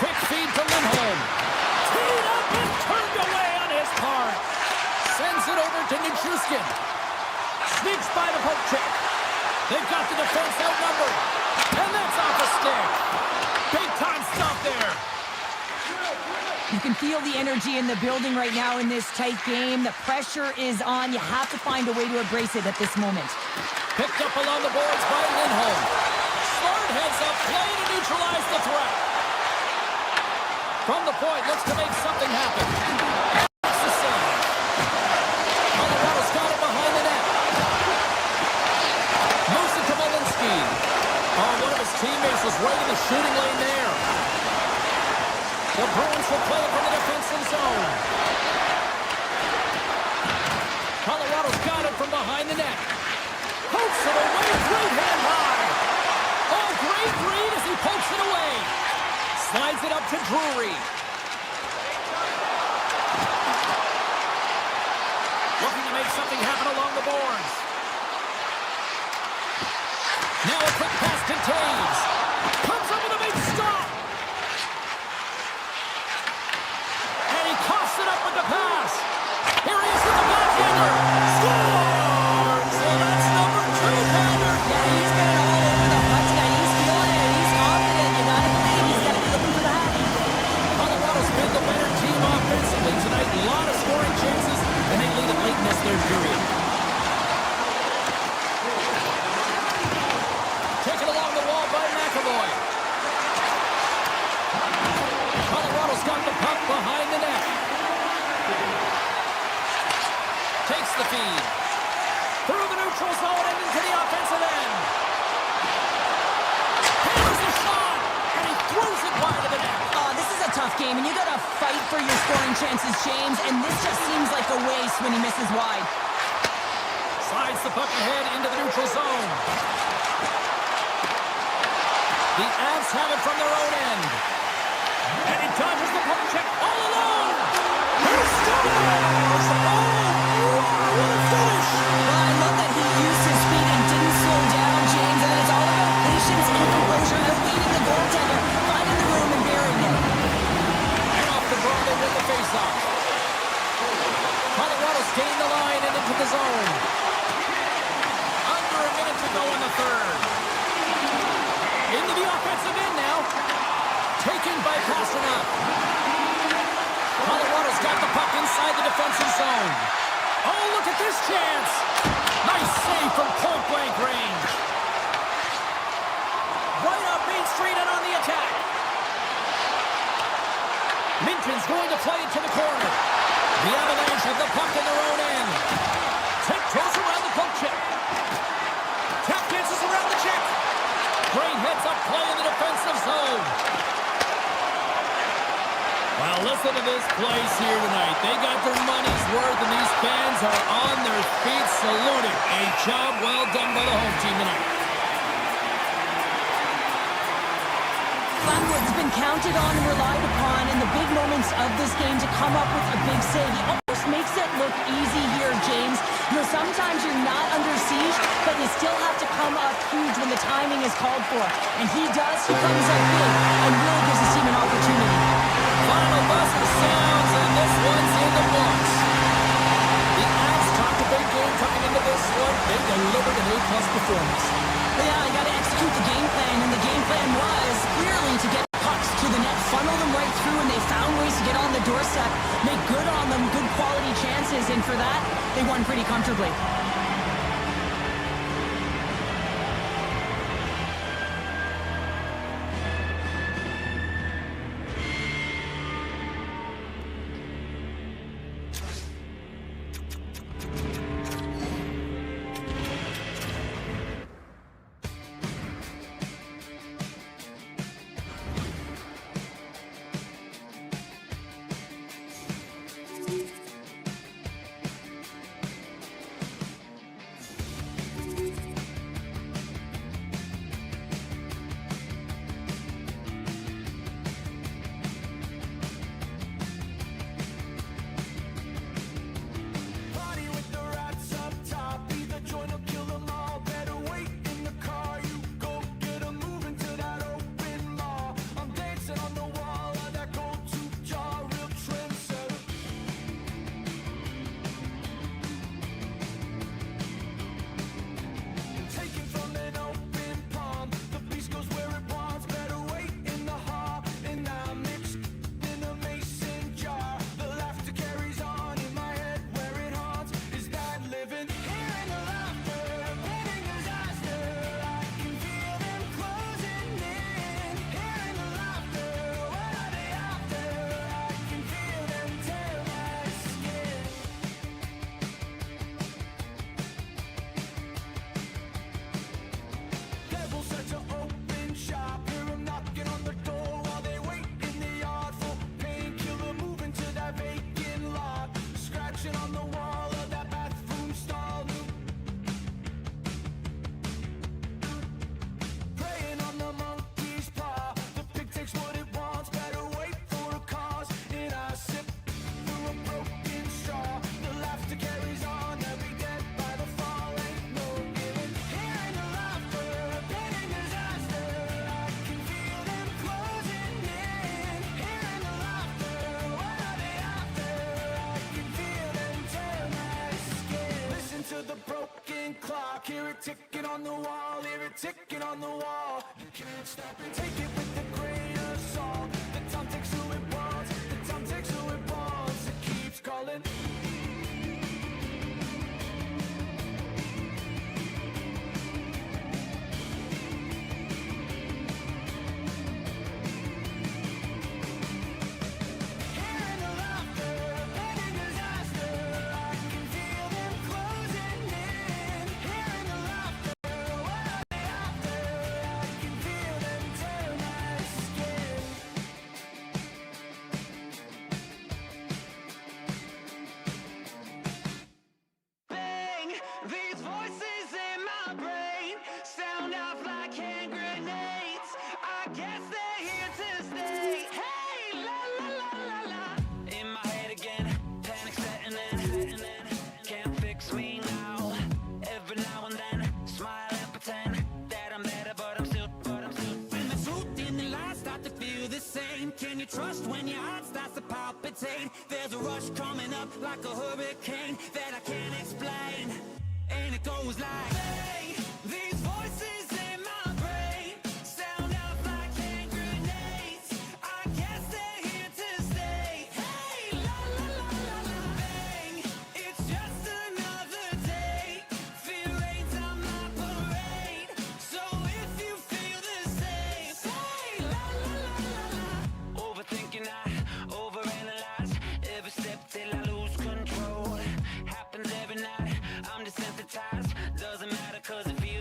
Quick feed to Lindholm. Teed up and turned away on his part. Sends it over to Nichushkin. Sneaks by the poke check. They've got the defense outnumbered. And that's off the stick. Big time stop there. You can feel the energy in the building right now in this tight game. The pressure is on. You have to find a way to embrace it at this moment. Picked up along the boards by Lindholm. Smart heads up, play to neutralize the threat. From the point, looks to make something happen. That's the save. Colorado's got it behind the net. Moves it to Malinsky. Oh, one of his teammates was right in the shooting lane there. The Bruins will play it from the defensive zone. Colorado's got it from behind the net. Pokes it away, right hand high. Oh, great read as he pokes it away. Slides it up to Drury. Looking to make something happen along the boards. Now a quick pass to Taves. Comes up with a big stop. And he coughs it up with the pass. Here he is with the backhander. Scores! So that's number 2, Pounder. Yeah, he's got it all over the puck tonight. He's feeling it. He's confident. You got to believe he's got to be looking for the hat. Colorado's been the better team offensively tonight. A lot of scoring chances, and they lead it late in this third period. Taken along the wall by McAvoy. Colorado's got the puck behind the net. Takes the feed. Through the neutral zone and into the offensive end. Here's the shot, and he throws it wide of the net. This is a tough game, and you got to fight for your scoring chances, James, and this just seems like a waste when he misses wide. Slides the puck ahead into the neutral zone. The Avs have it from their own end. And he dodges the puck check all alone. He scores! Oh, what a finish! Well, I love that he used his speed and didn't slow down, James, and then it's all about patience and composure, outleading the goaltender, finding the room and burying it. And off the draw, they win the faceoff. Colorado's gained the line and into the zone. Under a minute to go in the third. Into the offensive end now. Taken by Pasternak. Colorado's got the puck inside the defensive zone. Oh, look at this chance. Nice save from point-blank range. Right up Main Street and on the attack. Minton's going to play it to the corner. The Avalanche have the puck in their own end. Tiptoes around the poke check. Tap dances around the check. Great heads-up play in the defensive zone. Well, listen to this place here tonight. They got their money's worth, and these fans are on their feet saluting. A job well done by the home team tonight. Blackwood's been counted on and relied upon in the big moments of this game to come up with a big save. He almost makes it look easy here, James. You know, sometimes you're not under siege, but you still have to come up huge when the timing is called for. And he does. He comes up big and really gives his team an opportunity. Final buzzer sounds, and this one's in the books. The Avs talked a big game coming into this one. They delivered an A-plus performance. Yeah, you got to execute the game plan, and the game plan was clearly to get pucks to the net, funnel them right through, and they found ways to get on the doorstep, make good on them, good quality chances, and for that, they won pretty comfortably. Hear it ticking on the wall, hear it ticking on the wall. You can't stop it, take it with a grain of salt. The time takes who it wants, the time takes who it wants. It keeps calling. These voices in my brain sound off like hand grenades. I guess they're here to stay. Hey, la la la la la. In my head again, panic setting in. Can't fix me now. Every now and then, smile and pretend that I'm better, but I'm still. When the truth and the lies start to feel the same, can you trust when your heart starts to palpitate? There's a rush coming up like a hurricane that I can't explain. And it goes like, hey, these voices in my brain sound off like hand grenades. I guess they're here to stay. Hey, la la la la la. Bang, it's just another day. Fear ain't on my parade. So if you feel the same, say la la la la la. Overthinking, I overanalyze every step till I lose control. Happens every night. I'm desensitized, doesn't matter cause it feels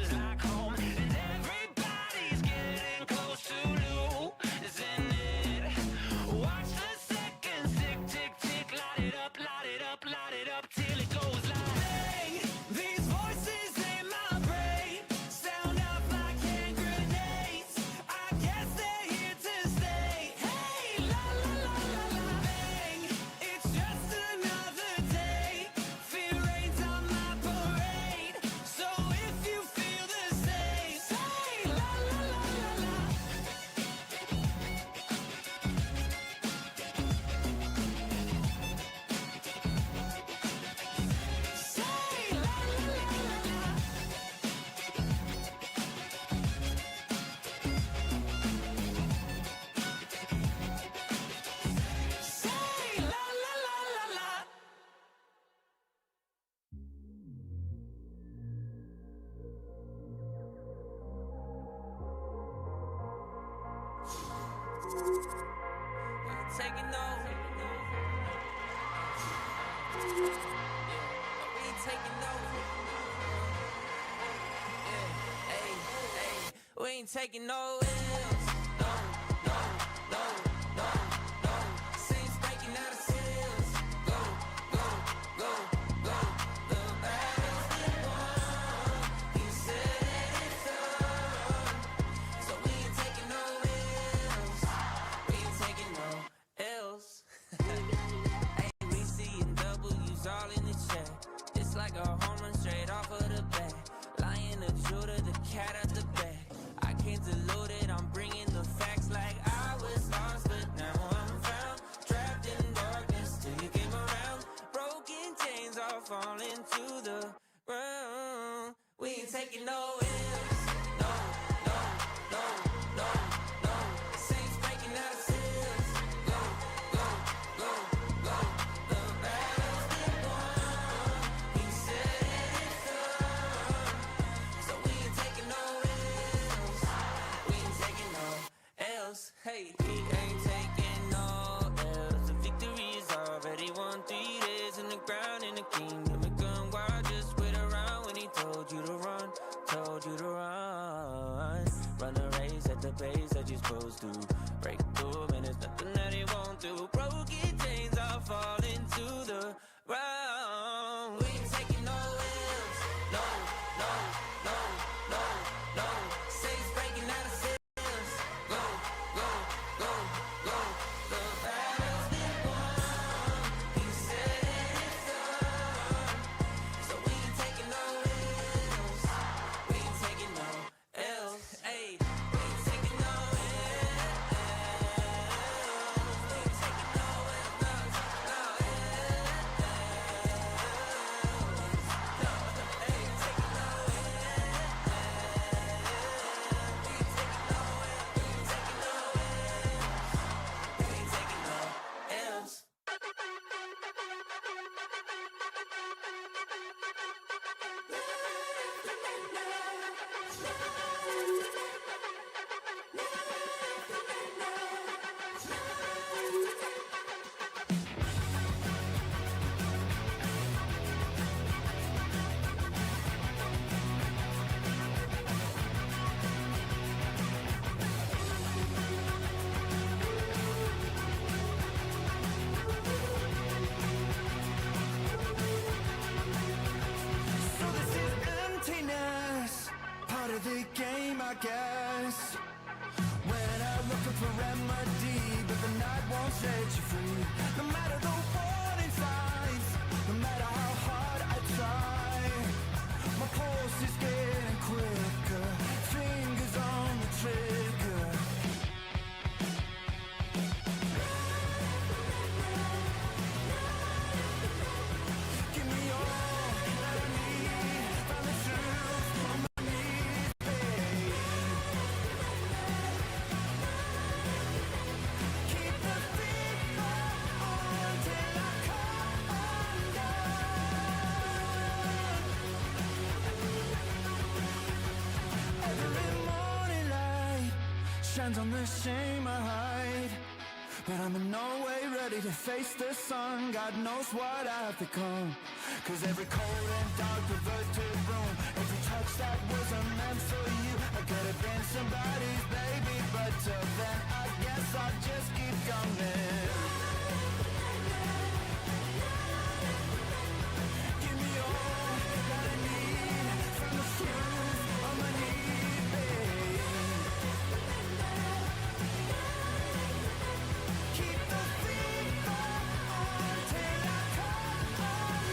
Taking over. We ain't taking over. Yeah, hey, hey. We ain't taking no L's. No, no, no, no, no. Saints breaking out of seals. Go, go, go, go. The battle's been won. He said it's done. So we ain't taking no L's. We ain't taking no L's. Hey, we seeing W's all in the chat. It's like a home run straight off of the bat. Lion, the Judah, the cat at the back. I can't dilute it, I'm bringing the facts like I was lost, but now I'm found. Trapped in darkness till you came around. Broken chains all falling to the ground. We ain't taking no L's. No, no, no, no, no. Saints breaking out of seals. Go, go, go, go. The battle's been won. He said it's done. So we ain't taking no L's. We ain't taking no L's. Hey, we ain't taking no L's. The victory is already won. 3 days in the ground in the kingdom of gun. Why just wait around when he told you to run? Told you to run. Run the race at the pace that you're supposed to. Break through, man, there's nothing that he won't do. Broken chains are falling to the ground. We ain't taking no L's. No, no, no, no, no. Saints breaking out of seals. Go, go, go, go. The battle's been won. He said it's done. So we ain't taking no L's. We ain't taking no L's. Hey, we ain't taking no L's. We ain't taking no L's. No, no L's. No, ain't taking no L's. We ain't taking no L's. We ain't taking no L's. We ain't taking no L's. So this is emptiness, part of the game, I guess. When I'm looking for remedy, but the night won't set you free. No matter the warning signs, no matter how hard I try, my pulse is getting quicker, fingers on the trigger. Give me all that I need, find the truth on my knees, babe. Keep the beat on till I come undone. Every morning light shines on the shame I hide, but I'm in no way ready to face the sun. God knows what I've become. Cause every cold and dark perverted room, every touch that wasn't meant for you, I could have been somebody's baby, but till then I guess I'll just keep coming. Give me all that I need, from the truth on my knees, babe. Keep the fever on till I come undone.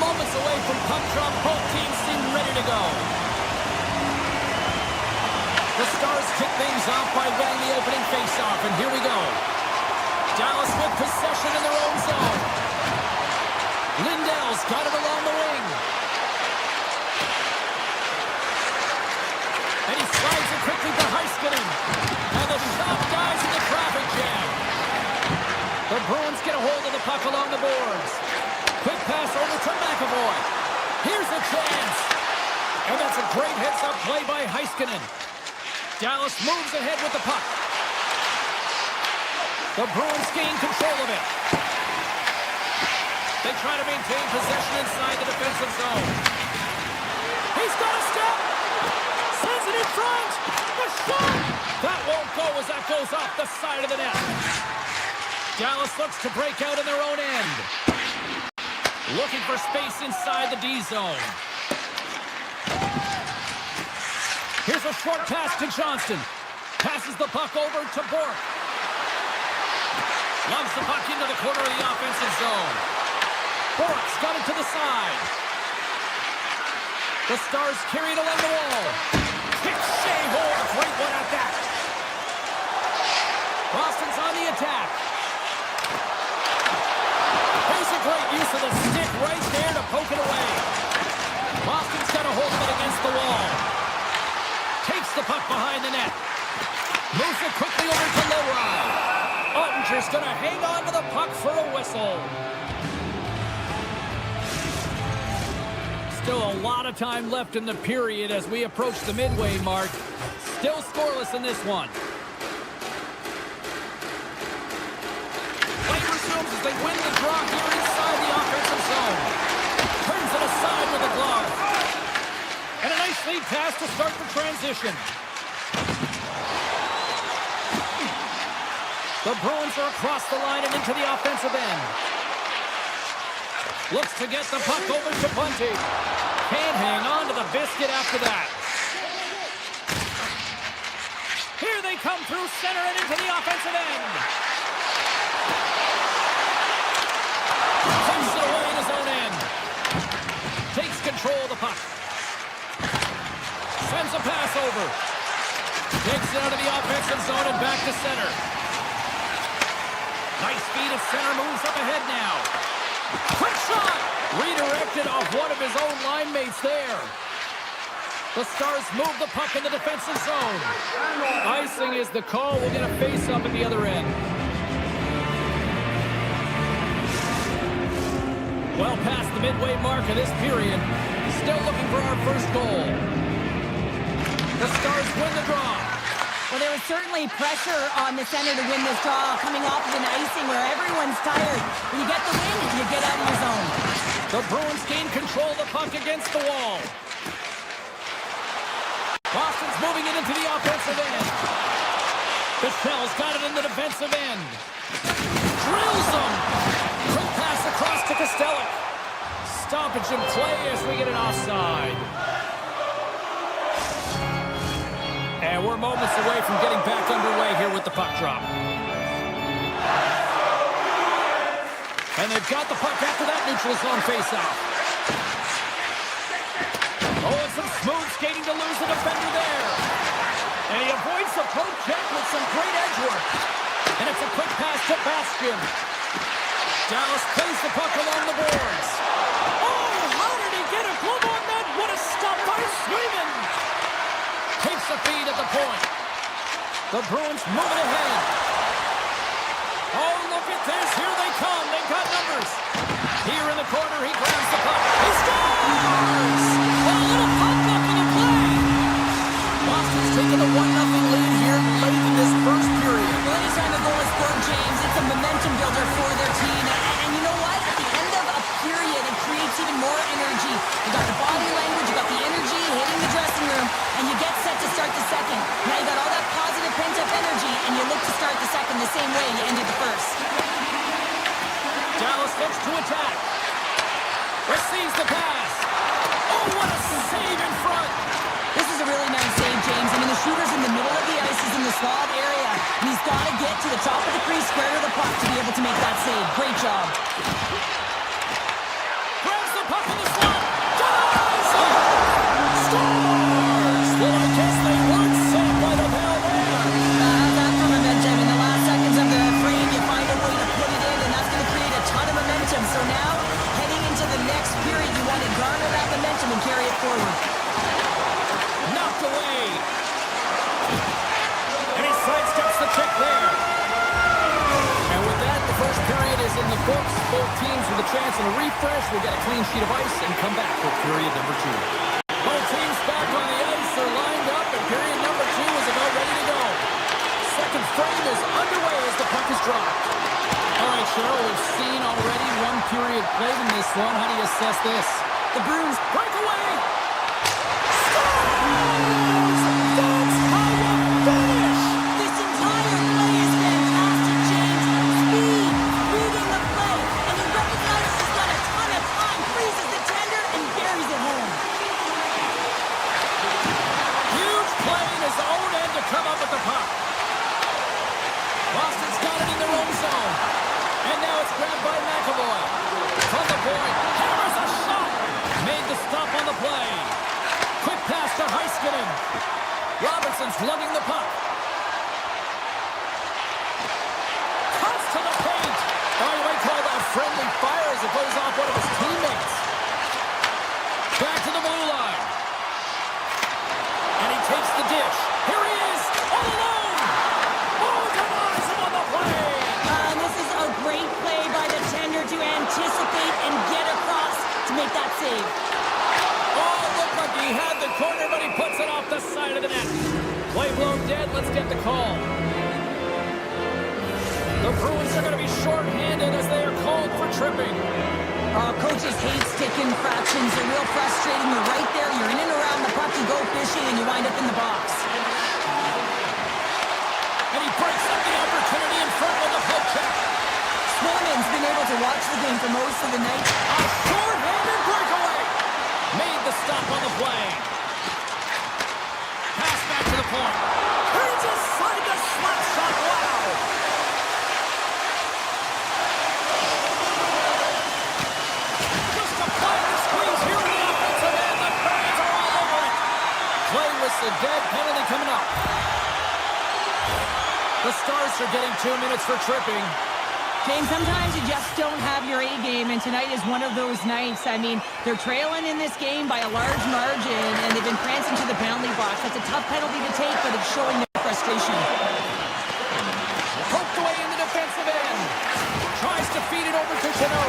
moments away from puck drop. Both teams seem ready to go. The Stars kick things off by winning the opening faceoff, and here we go. Dallas with possession in their own zone. Lindell's got it along the wing. And he slides it quickly to Heiskanen. And the shot dies in the traffic jam. The Bruins get a hold of the puck along the boards. Quick pass over to McAvoy. Here's a chance. And that's a great heads-up play by Heiskanen. Dallas moves ahead with the puck. The Bruins gain control of it. They try to maintain possession inside the defensive zone. He's got a step. Sends it in front. The shot. That won't go as that goes off the side of the net. Dallas looks to break out in their own end. Looking for space inside the D zone. Here's a short pass to Johnston. Passes the puck over to Bork. Loves the puck into the corner of the offensive zone. Bork's got it to the side. The Stars carry it along the wall. Kick Shea Moore. Great one at that. Boston's on the attack. There's a great use of the stick right there to poke it away. Boston's got a hold of it against the wall. Takes the puck behind the net. Moves it quickly over to Lowry. Ottinger's going to hang on to the puck for a whistle. Still a lot of time left in the period as we approach the midway mark. Still scoreless in this one. Play resumes as they win the draw here inside the offensive zone. Turns it aside with a glove. And a nice lead pass to start the transition. The Bruins are across the line and into the offensive end. Looks to get the puck over to Bunting. Can't hang on to the biscuit after that. Here they come through center and into the offensive end. Takes it away in his own end. Takes control of the puck. Sends a pass over. Takes it out of the offensive zone and back to center. Nice feed at center, moves up ahead now. Quick shot! Redirected off one of his own line mates there. The Stars move the puck in the defensive zone. Icing is the call. We'll get a face-up at the other end. Well past the midway mark of this period. Still looking for our first goal. The Stars win the draw. Well, there was certainly pressure on the center to win this draw, coming off of an icing where everyone's tired. When you get the win, you get out of your zone. The Bruins gain control of the puck against the wall. Boston's moving it into the offensive end. Bichel's got it in the defensive end. Drills him. Quick pass across to Kostelic. Stoppage in play as we get an offside. And we're moments away from getting back underway here with the puck drop. And they've got the puck after that neutral zone faceoff. Oh, and some smooth skating to lose the defender there. And he avoids the poke check with some great edge work. And it's a quick pass to Bastian. Dallas plays the puck along the boards. Oh, how did he get a glove on that? What a stop by Swayman. Takes the feed at the point. The Bruins moving ahead. Oh, look at this. Here they come. They've got numbers. Here in the corner, he grabs the puck. He scores! A little pump up in the play. Boston's taking a 1-0 lead here late in this first period. Well, anytime a goal is scored, James, it's a momentum builder for their team. And you know what? At the end of a period, it creates even more energy. You got the body language, you got the energy hitting the dressing room, and you get set to start the second. Now you got all that positive pent-up energy, and you look to start the second the same way you ended the first. Dallas looks to attack. Receives the pass. Oh, what a save in front. This is a really nice save, James. I mean, the shooter's in the middle of the ice. He's in the slot area, and he's got to get to the top of the crease, square to the puck to be able to make that save. Great job. Grabs the puck in the in the books. Both teams with a chance and a refresh. We'll get a clean sheet of ice and come back for period number 2. Both teams back on the ice. They're lined up, and period number 2 is about ready to go. Second frame is underway as the puck is dropped. All right, Cheryl, we've seen already one period played in this one. How do you assess this? The Bruins Break away! This entire play is fantastic, James. Speed, reading the play, and he recognizes he's got a ton of time, freezes the tender, and buries it home. Huge play in his own end to come up with the puck. Boston's got it in their own zone. And now it's grabbed by McAvoy. From the point, hammers a shot. Made the stop on the play. Quick pass to Hasky. Robertson's lugging the puck. Cuts to the paint. Oh, you might call that friendly fire as it goes off one of his teammates. Back to the blue line. And he takes the dish. Here he is, all alone. Oh, denies him on the play. This is a great play by the tender to anticipate and get across to make that save. Oh, looked like he had the corner, but he puts it off the side of the net. Play blown dead. Let's get the call. The Bruins are going to be short-handed as they are called for tripping. Coaches hate stick infractions. They're real frustrating. You're right there. You're in and around the puck. You go fishing, and you wind up in the box. And he breaks up the opportunity in front of the poke check. Swolman's been able to watch the game for most of the night. A short-handed breakaway. Made the stop on the play. Pass back to the point. He just signed a slap shot. Wow. Just a fire squeeze here in the offensive end. The Bruins are all over it. Play whistle dead. Penalty coming up. The Stars are getting 2 minutes for tripping. James, sometimes you just don't have your A game, and tonight is one of those nights. I mean, they're trailing in this game by a large margin, and they've been prancing to the penalty box. That's a tough penalty to take, but it's showing their frustration. Poked away in the defensive end. Tries to feed it over to Cano.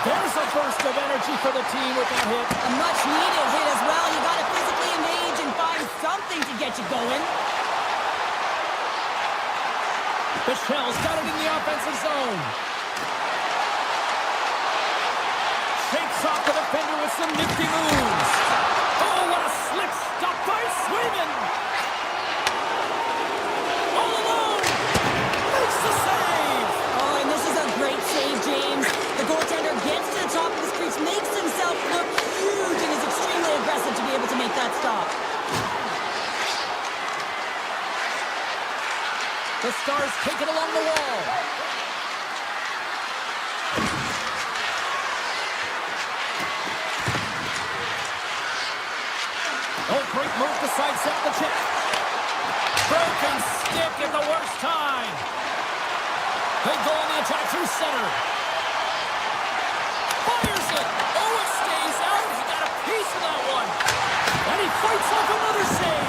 There's a burst of energy for the team with that hit. A much-needed hit as well. You got to physically engage and find something to get you going. Michelle's got it in the offensive zone. Shakes off the defender with some nifty moves. Oh, what a slick stop by Sweden. All alone. Makes the save. Oh, and this is a great save, James. The goaltender gets to the top of his crease, makes himself look huge, and is extremely aggressive to be able to make that stop. The Stars take it along the wall. Oh, great move to sidestep the check. Broken stick at the worst time. They go on the attack through center. Fires it. Oh, it stays out. He got a piece of that one. And he fights off another save.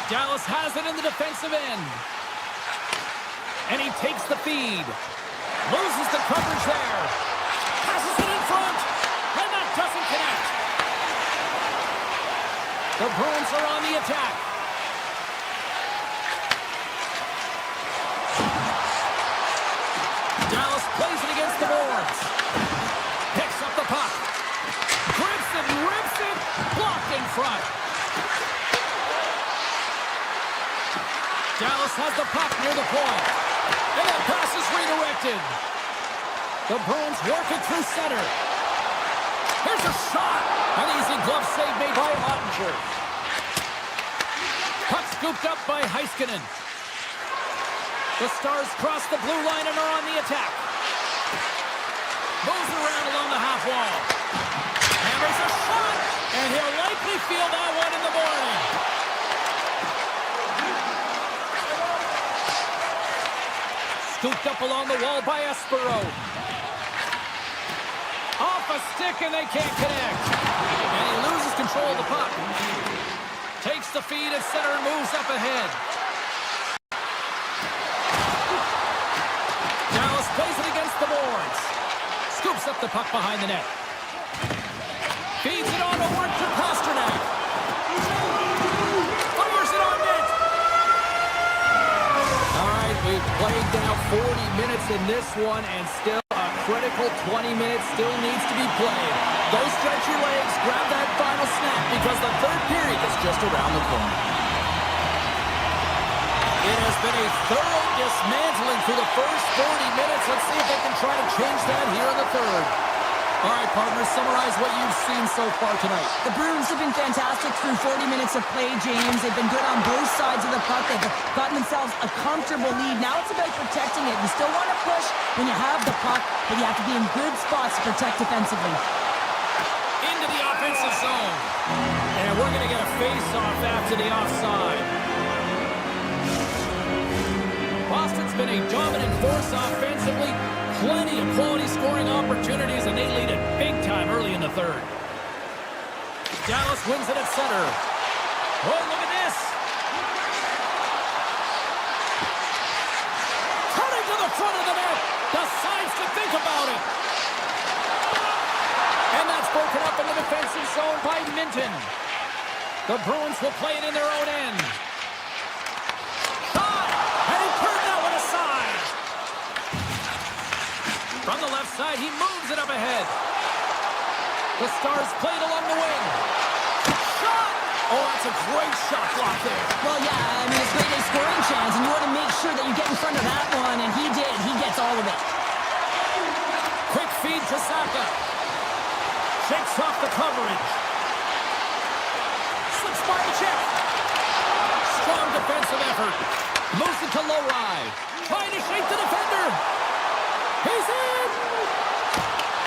Dallas has it in the defensive end. And he takes the feed. Loses the coverage there. Passes it in front. And that doesn't connect. The Bruins are on the attack. Dallas plays it against the boards. Picks up the puck. Grips it, rips it. Blocked in front. Dallas has the puck near the point. And that pass is redirected. The Bruins work it through center. Here's a shot. An easy glove save made by Ottinger. Puck scooped up by Heiskanen. The Stars cross the blue line and are on the attack. Moves around along the half wall. Hammers a shot. And he'll likely feel that one in the morning. Scooped up along the wall by Espero. Off a stick and they can't connect. And he loses control of the puck. Takes the feed at center and moves up ahead. up the puck behind the net. Feeds it on over to Pasternak. Fires it on net. All right, we've played now 40 minutes in this one, and still a critical 20 minutes still needs to be played. Go stretch your legs, grab that final snap, because the third period is just around the corner. It has been a thorough dismantling through the first 40 minutes. Let's see if they can try to change that here in the third. All right, partners, summarize what you've seen so far tonight. The Bruins have been fantastic through 40 minutes of play, James. They've been good on both sides of the puck. They've gotten themselves a comfortable lead. Now it's about protecting it. You still want to push when you have the puck, but you have to be in good spots to protect defensively. Into the offensive zone. And we're going to get a face-off after the offside. Boston's been a dominant force offensively. Plenty of quality scoring opportunities, and they lead it big time early in the third. Dallas wins it at center. Oh, look at this. Cutting to the front of the net. Decides to think about it. And that's broken up in the defensive zone by Minton. The Bruins will play it in their own end. From the left side, he moves it up ahead. The Stars played along the wing. Shot! Oh, that's a great shot block there. Well, yeah, I mean, it's great a scoring chance, and you want to make sure that you get in front of that one, and he did. He gets all of it. Quick feed to Saka. Shakes off the coverage. Slips by the check. Strong defensive effort. Moves it to Lowry. Trying to shake the defender. He's in!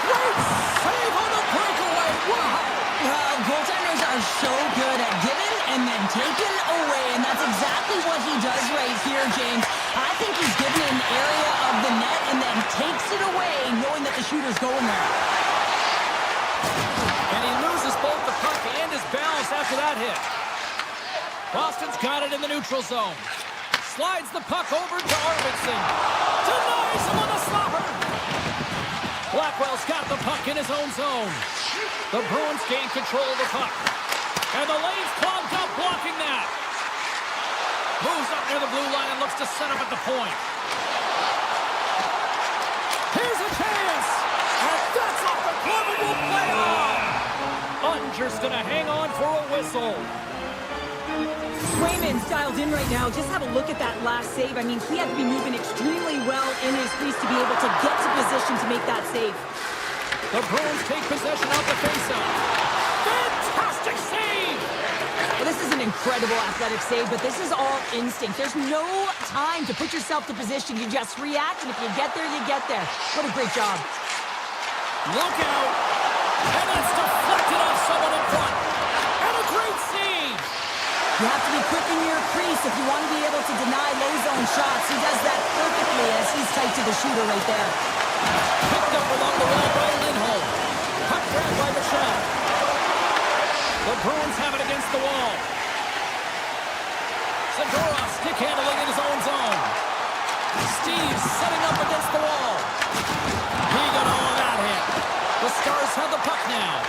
Great save on the breakaway! Wow! Well, goaltenders are so good at giving and then taking away, and that's exactly what he does right here, James. I think he's given an area of the net and then takes it away, knowing that the shooter's going there. And he loses both the puck and his balance after that hit. Boston's got it in the neutral zone. Slides the puck over to Arvidsson. Denies him on the slapper. Blackwell's got the puck in his own zone. The Bruins gain control of the puck. And the lane's clogged up, blocking that. Moves up near the blue line and looks to set up at the point. Here's a chance. And that's off the glove and will play on. Unger's going to hang on for a whistle. Swayman's dialed in right now. Just have a look at that last save. I mean, he had to be moving extremely well in his crease to be able to get to position to make that save. The Bruins take possession of the faceoff. Fantastic save! Well, this is an incredible athletic save, but this is all instinct. There's no time to put yourself to position. You just react, and if you get there, you get there. What a great job. Look out! And it's deflected off someone in front. And a great save! You have to be quick in your crease if you want to be able to deny low zone shots. He does that perfectly as he's tight to the shooter right there. Picked up along the wall by Lindholm. Puck grabbed by Michelle. The Bruins have it against the wall. Zadorov stick handling in his own zone. Steve setting up against the wall. He got all of that hit. The Stars have the puck now.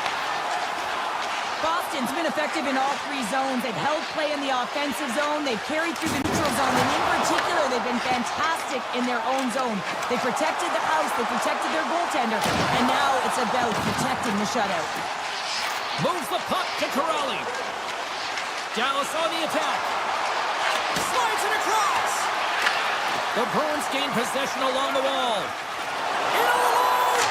Boston's been effective in all three zones. They've held play in the offensive zone. They've carried through the neutral zone. And in particular, they've been fantastic in their own zone. They protected the house. They protected their goaltender. And now it's about protecting the shutout. Moves the puck to Corrali. Dallas on the attack. Slides it across. The Bruins gain possession along the wall. In alone!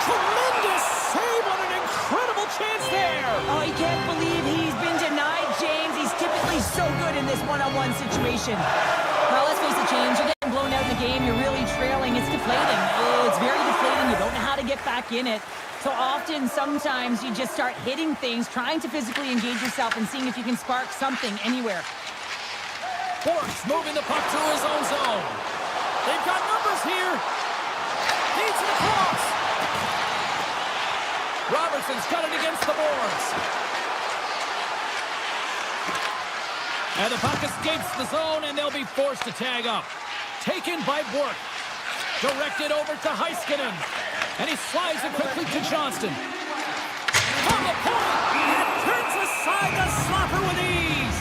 Tremendous save on an incredible chance there. Oh, he can't believe he's been denied, James. He's typically so good in this one-on-one situation. Well, let's face it, James. You're getting blown out in the game. You're really trailing. It's deflating. It's very deflating. You don't know how to get back in it. So often, sometimes, you just start hitting things, trying to physically engage yourself and seeing if you can spark something anywhere. Bork's moving the puck through his own zone. They've got numbers here. Feeds it across. Robertson's got it against the boards. And the puck escapes the zone, and they'll be forced to tag up. Taken by Bork. Directed over to Heiskanen. And he slides it quickly to Johnston. From the point, and turns aside the slapper with ease.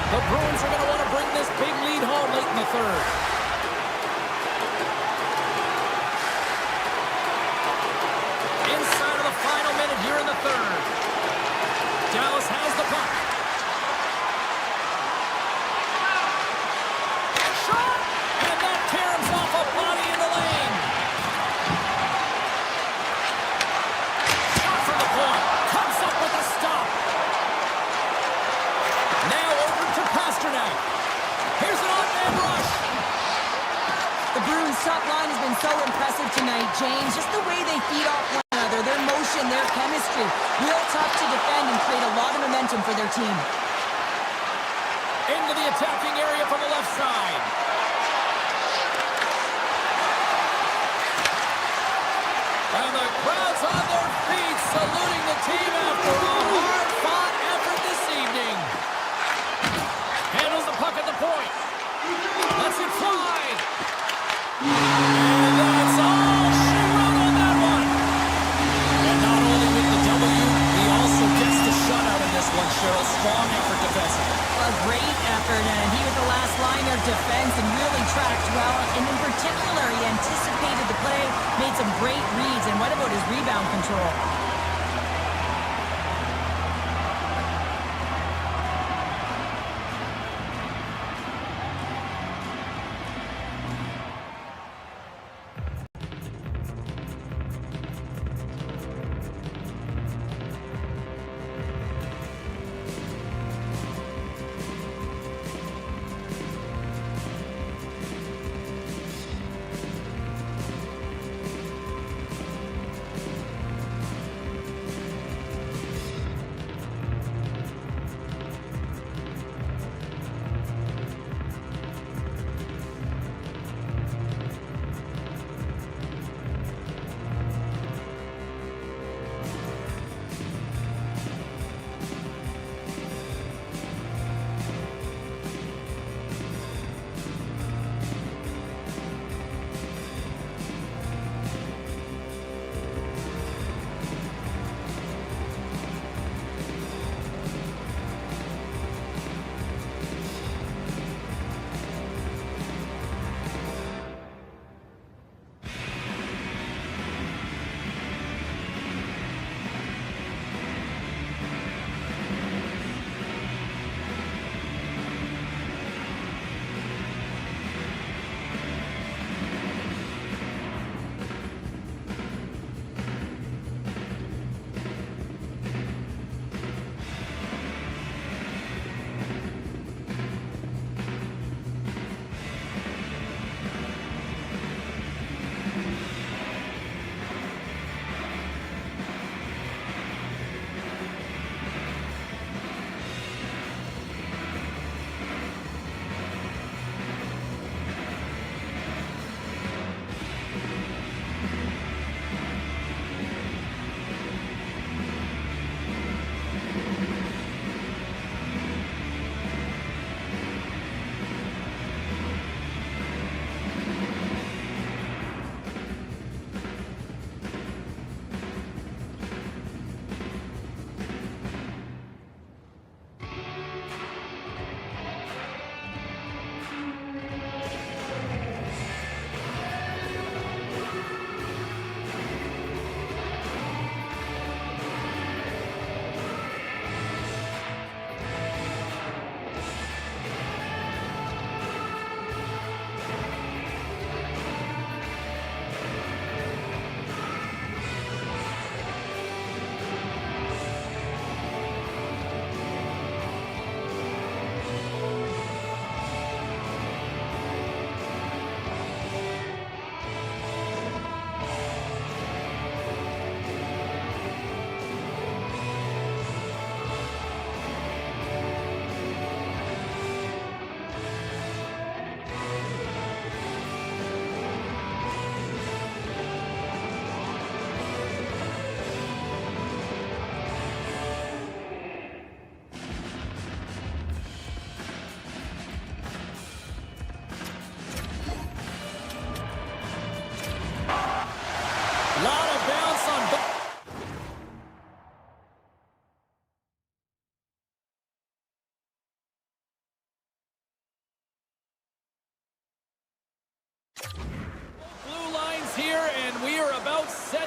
The Bruins are going to want to bring this big lead home late in the third. Inside of the final minute here in the third. Dallas has the puck. Shot! And that caroms off a body in the lane. Shot from the point. Comes up with a stop. Now over to Pasternak. Here's an on-man rush. The Bruins' top line has been so impressive tonight, James. Just the way they feed off one another, their motion, their chemistry. Real tough to defend and create a lot of momentum for their team. Into the attacking area from the left side. And the crowd's on their feet, saluting the team after a hard-fought effort this evening. Handles the puck at the point. Lets it fly. And that's all she wrote on that one. And not only with the W, he also gets the shutout in this one, Cheryl. Strong effort defensively. A great effort, and he was the last line of defense and really tracked well. And in particular, he anticipated the play, made some great reads, and what about his rebound control?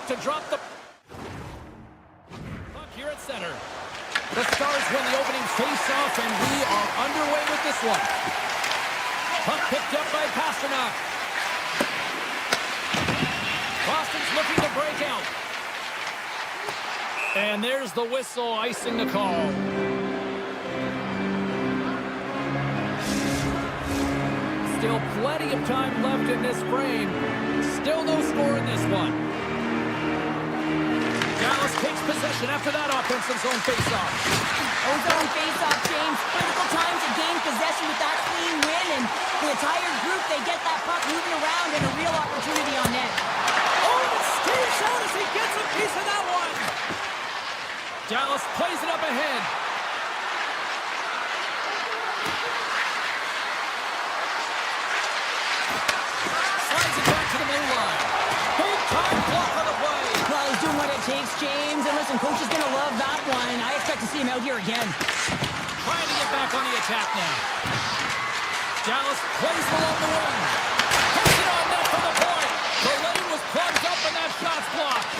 to drop the puck here at center. The Stars win the opening face-off, and we are underway with this one. Puck picked up by Pasternak. Boston's looking to break out. And there's the whistle icing the call. Still plenty of time left in this frame. Still no score in this one. Dallas takes possession after that offensive zone faceoff. Zone faceoff, James. Critical time to gain possession with that clean win, and the entire group, they get that puck moving around and a real opportunity on net. Oh, and Steve's out as he gets a piece of that one. Dallas plays it up ahead. Slides it back to the blue line. Big time block on the play. Well, he's doing what it takes, James. And listen, coach is going to love that one. I expect to see him out here again. Trying to get back on the attack now. Dallas plays it along the wing. Puts it on net from the point. The lane was plugged up and that shot's blocked.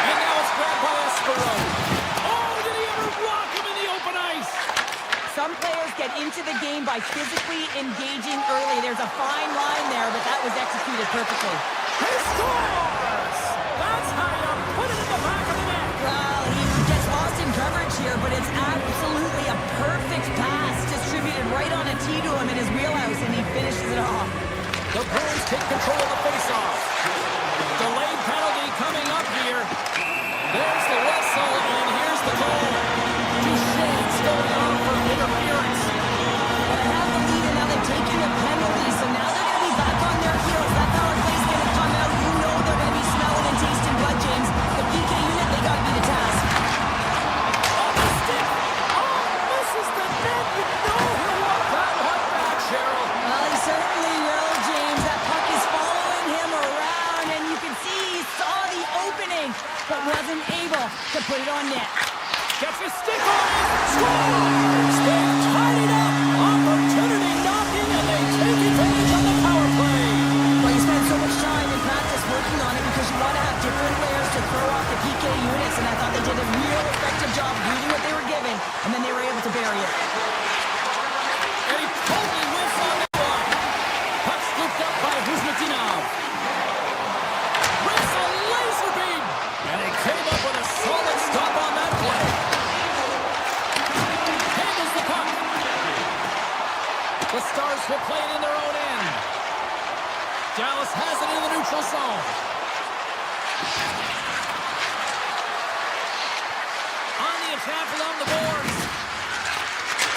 And now it's grabbed by Subzero. Oh, did he ever rock him in the open ice? Some players get into the game by physically engaging early. There's a fine line there, but that was executed perfectly. He scores! That's how you put it in the back of the net. Well, he gets lost in coverage here, but it's absolutely a perfect pass distributed right on a tee to him in his wheelhouse, and he finishes it off. The Bruins take control of the faceoff. Delayed penalty coming up here. There's the whistle, and here's the goal. Duchesne's going on for interference. Well, they have the lead, and now they're taking a penalty, so now they're going to be back on their heels. That power play's going to come out. You know they're going to be smelling and tasting blood, James. The PK unit, they got to be the task. On the stick. Oh, misses the net. You know he'll want that one back, Cheryl. Well, he certainly will, James. That puck is following him around, and you can see he saw the opening, but wasn't able to put it on net. Gets his stick on it. Scores! They've tied it up. Opportunity knocking, and they take advantage on the power play. Well, you spend so much time in practice working on it because you want to have different players to throw off the PK units, and I thought they did a real effective job reading what they were given, and then they were able to bury it. And he totally whiffs on that one. Puck scooped up by Kuzmatinov. Rips a laser beam, and he came up with a solid stop on that play. Handles the puck. The Stars will play it in their own end. Dallas has it in the neutral zone. On the attack along the boards.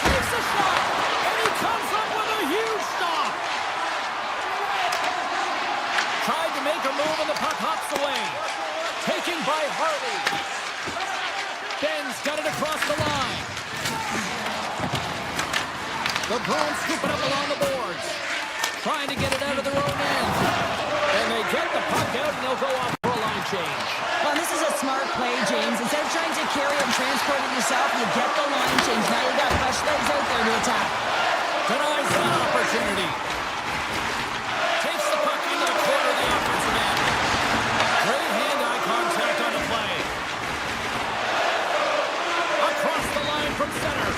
Takes a shot, and he comes up with a huge stop. Tried to make a move, and the puck hops away. Taken by Harley. Ben's got it across the line. The Bruins scoop it up along the boards. Trying to get it out of their own end. And they get the puck out, and they'll go off for a line change. Well, this is a smart play, James. Instead of trying to carry and transport it yourself, you get the line change. Now you've got fresh legs out there to attack. Denies that opportunity. Takes the puck into the corner of the offensive end. Great hand-eye contact on the play. Across the line from center.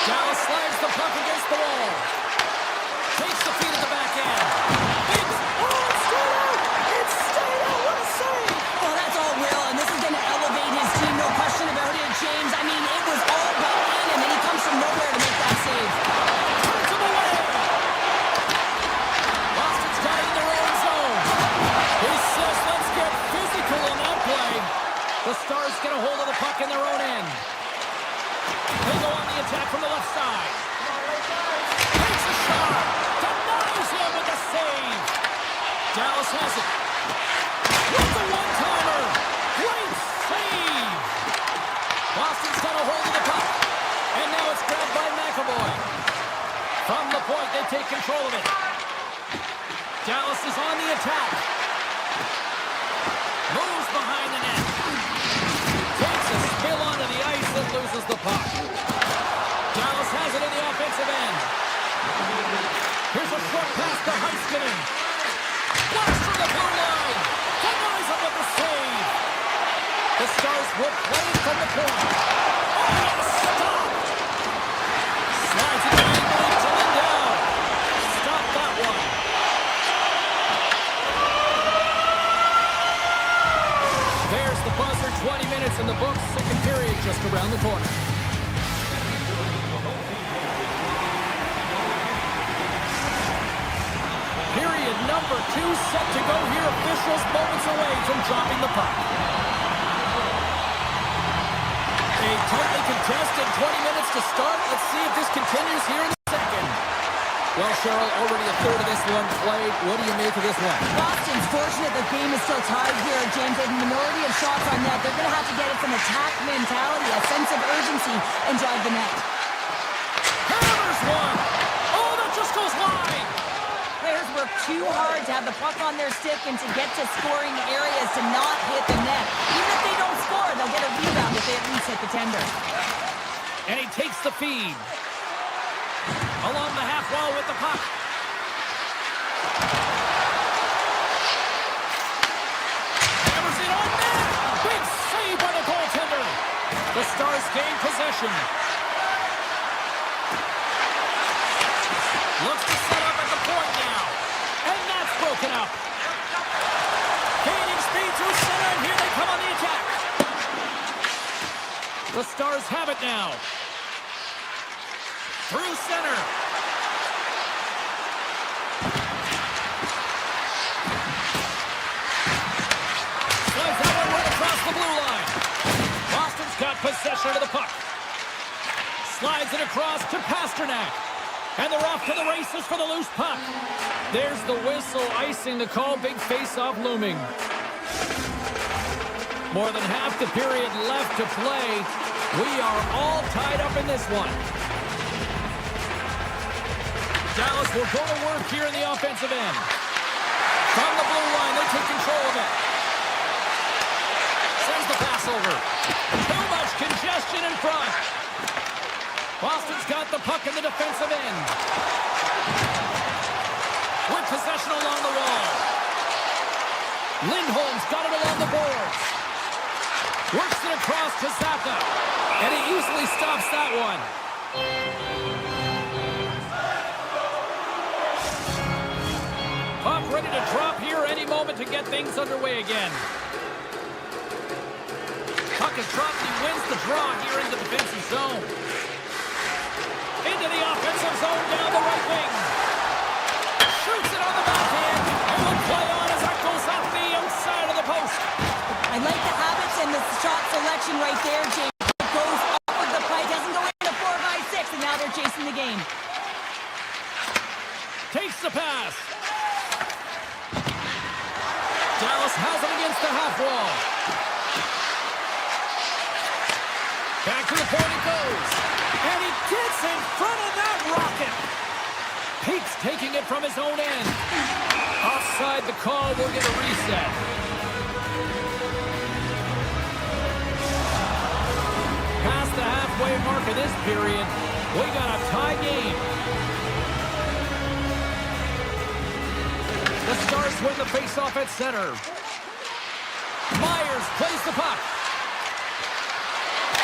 Dallas slides the puck against the wall. Takes the feed at the back end. Oh, it's stayed out! It's stayed out! What a save! Well, that's all real, and this is going to elevate his team, no question about it, James. I mean, it was all about him, and then he comes from nowhere to make that save. Turns him away! Boston's got it in their own zone. He says, let's get physical on that play. The Stars get a hold of the puck in their own end. They go on the attack from the left side. Takes a shot. Denies him with the save. Dallas has it. With the one-timer. Great save. Boston's got a hold of the puck. And now it's grabbed by McAvoy. From the point, they take control of it. Dallas is on the attack. Moves behind the net. Takes a spill onto the ice and loses the puck. Dallas has it in the offensive end. Here's a short pass to Heiskanen. Blocks from the blue line. To will play it from the corner. Oh, stop! Slides it angrily to Lindell. Stop that one. There's the buzzer. 20 minutes in the books. Second period just around the corner. Period number 2 set to go here. Officials moments away from dropping the puck. A tightly contested 20 minutes to start. Let's see if this continues here in the second. Well, Cheryl, already a third of this one played. What do you make of this one? Boston's fortunate the game is still tied here, James. They have a minority of shots on net. They're going to have to get it from attack mentality, a sense of urgency, and drive the net. Hammers one! Oh, that just goes wide! Players work too hard to have the puck on their stick and to get to scoring areas to not hit the net. Even if they don't score, they'll get a rebound if they at least hit the tender. And he takes the feed. Along the half wall with the puck. Hammers it on net! Big save by the goaltender. The Stars gain possession. Looks to set up at the point now. And that's broken up. Gaining speed through center, and here they come on the attack. The Stars have it now. Through center. Slides that one right across the blue line. Boston's got possession of the puck. Slides it across to Pasternak. And they're off to the races for the loose puck. There's the whistle icing the call. Big face-off looming. More than half the period left to play. We are all tied up in this one. Dallas will go to work here in the offensive end. From the blue line, they take control of it. Sends the pass over. Too much congestion in front. Boston's got the puck in the defensive end. With possession along the wall. Lindholm's got it along the boards. Works it across to Zappa. And he easily stops that one. Puck ready to drop here any moment to get things underway again. Puck is dropped. He wins the draw here in the defensive zone. Into the offensive zone down the right wing. Shoots it on the backhand. And will play on as that goes off the outside of the post. I like the habits and the shot selection right there, James. It goes off of the play, doesn't go into 4-by-6, and now they're chasing the game. Takes the pass. Dallas has it against the half wall. Back to the point it goes. And he gets in front of that rocket. Peaks taking it from his own end. Offside the call. We'll get a reset. Past the halfway mark of this period, we got a tie game. The Stars win the faceoff at center. Myers plays the puck.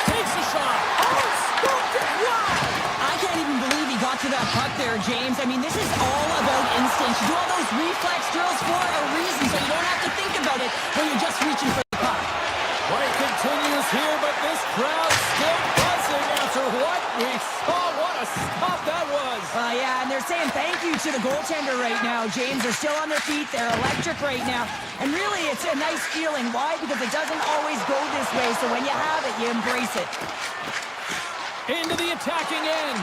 Takes a shot. Oh, scooped it. Wow! I can't even believe he got to that puck there, James. I mean, this is all about instinct. You do all those reflex drills for a reason, so you don't have to think about it when you're just reaching for the puck. Play continues here, but this crowd still buzzing after what we saw. What a stop that was. Yeah, and they're saying thank you to the goaltender right now, James. They're still on their feet. They're electric right now. And really, it's a nice feeling. Why? Because it doesn't always go this way, so when you have it, you embrace it. Into the attacking end.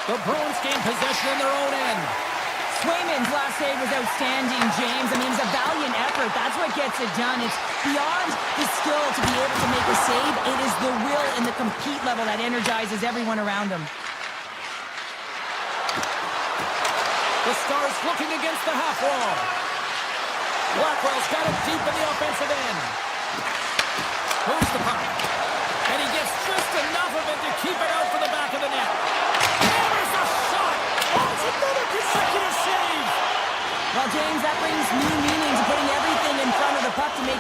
The Bruins gain possession in their own end. Swayman's last save was outstanding, James. I mean, it's a valiant effort. That's what gets it done. It's beyond the skill to be able to make a save. It is the will and the compete level that energizes everyone around them. The Stars looking against the half wall. Blackwell's got it deep in the offensive end. Moves the puck. And he gets just enough of it to keep it out for the back of the net. Hammers a shot. Oh, it's another consecutive save. Well, James, that brings new meaning to putting everything in front of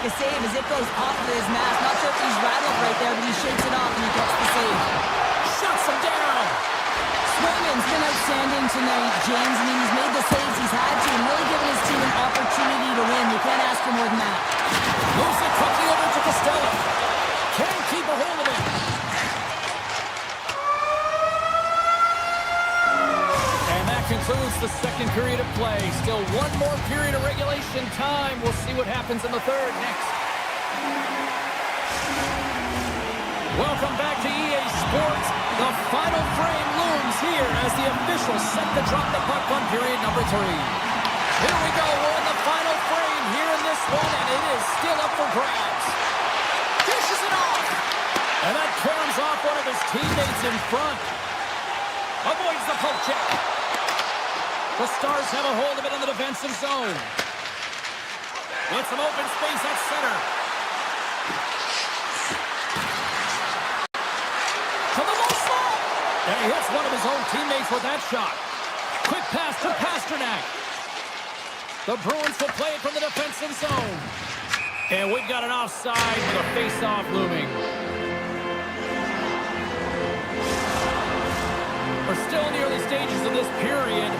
a save as it goes off of his mask. Not sure if he's rattled right there, but he shakes it off and he gets the save. Shuts him down. Swayman's been outstanding tonight, James. I mean, he's made the saves he's had to and really given his team an opportunity to win. You can't ask for more than that. Moves it quickly over to Costello. Can't keep a hold of it. And that concludes the second period of play. Still one more period of regulation time. We'll see what happens in the third next. Welcome back to EA Sports. The final frame looms here as the officials set to drop the puck on period number 3. Here we go. We're in the final frame here in this one, and it is still up for grabs. Dishes it off. And that caroms off one of his teammates in front. Avoids the poke check. The Stars have a hold of it in the defensive zone. With some open space at center. To the low slot. And he hits one of his own teammates with that shot. Quick pass to Pasternak. The Bruins will play it from the defensive zone. And we've got an offside with a face-off looming. We're still in the early stages of this period.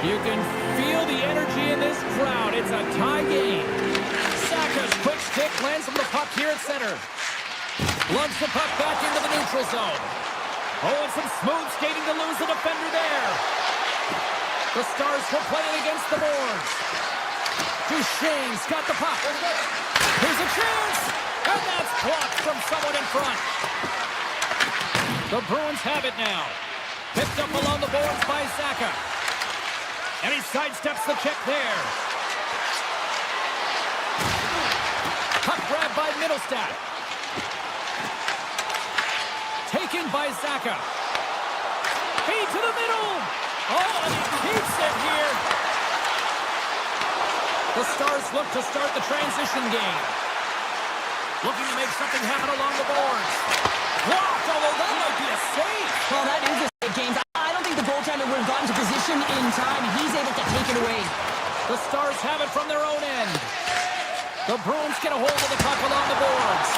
You can feel the energy in this crowd. It's a tie game. Saka's quick stick lands from the puck here at center. Lugs the puck back into the neutral zone. Oh, and some smooth skating to lose the defender there. The Stars will play it against the boards. Duchesne's got the puck. Here's a chance. And that's blocked from someone in front. The Bruins have it now. Picked up along the boards by Saka. And he sidesteps the check there. Puck grab by Middlestat. Taken by Saka. Feed to the middle. Oh, and he keeps it here. The Stars look to start the transition game. Looking to make something happen along the boards. Blocked, although that might be a save. Well, that is a save, James. I don't think the goaltender would have gotten to position in time. He's able to take it away. The Stars have it from their own end. The Bruins get a hold of the puck along the boards.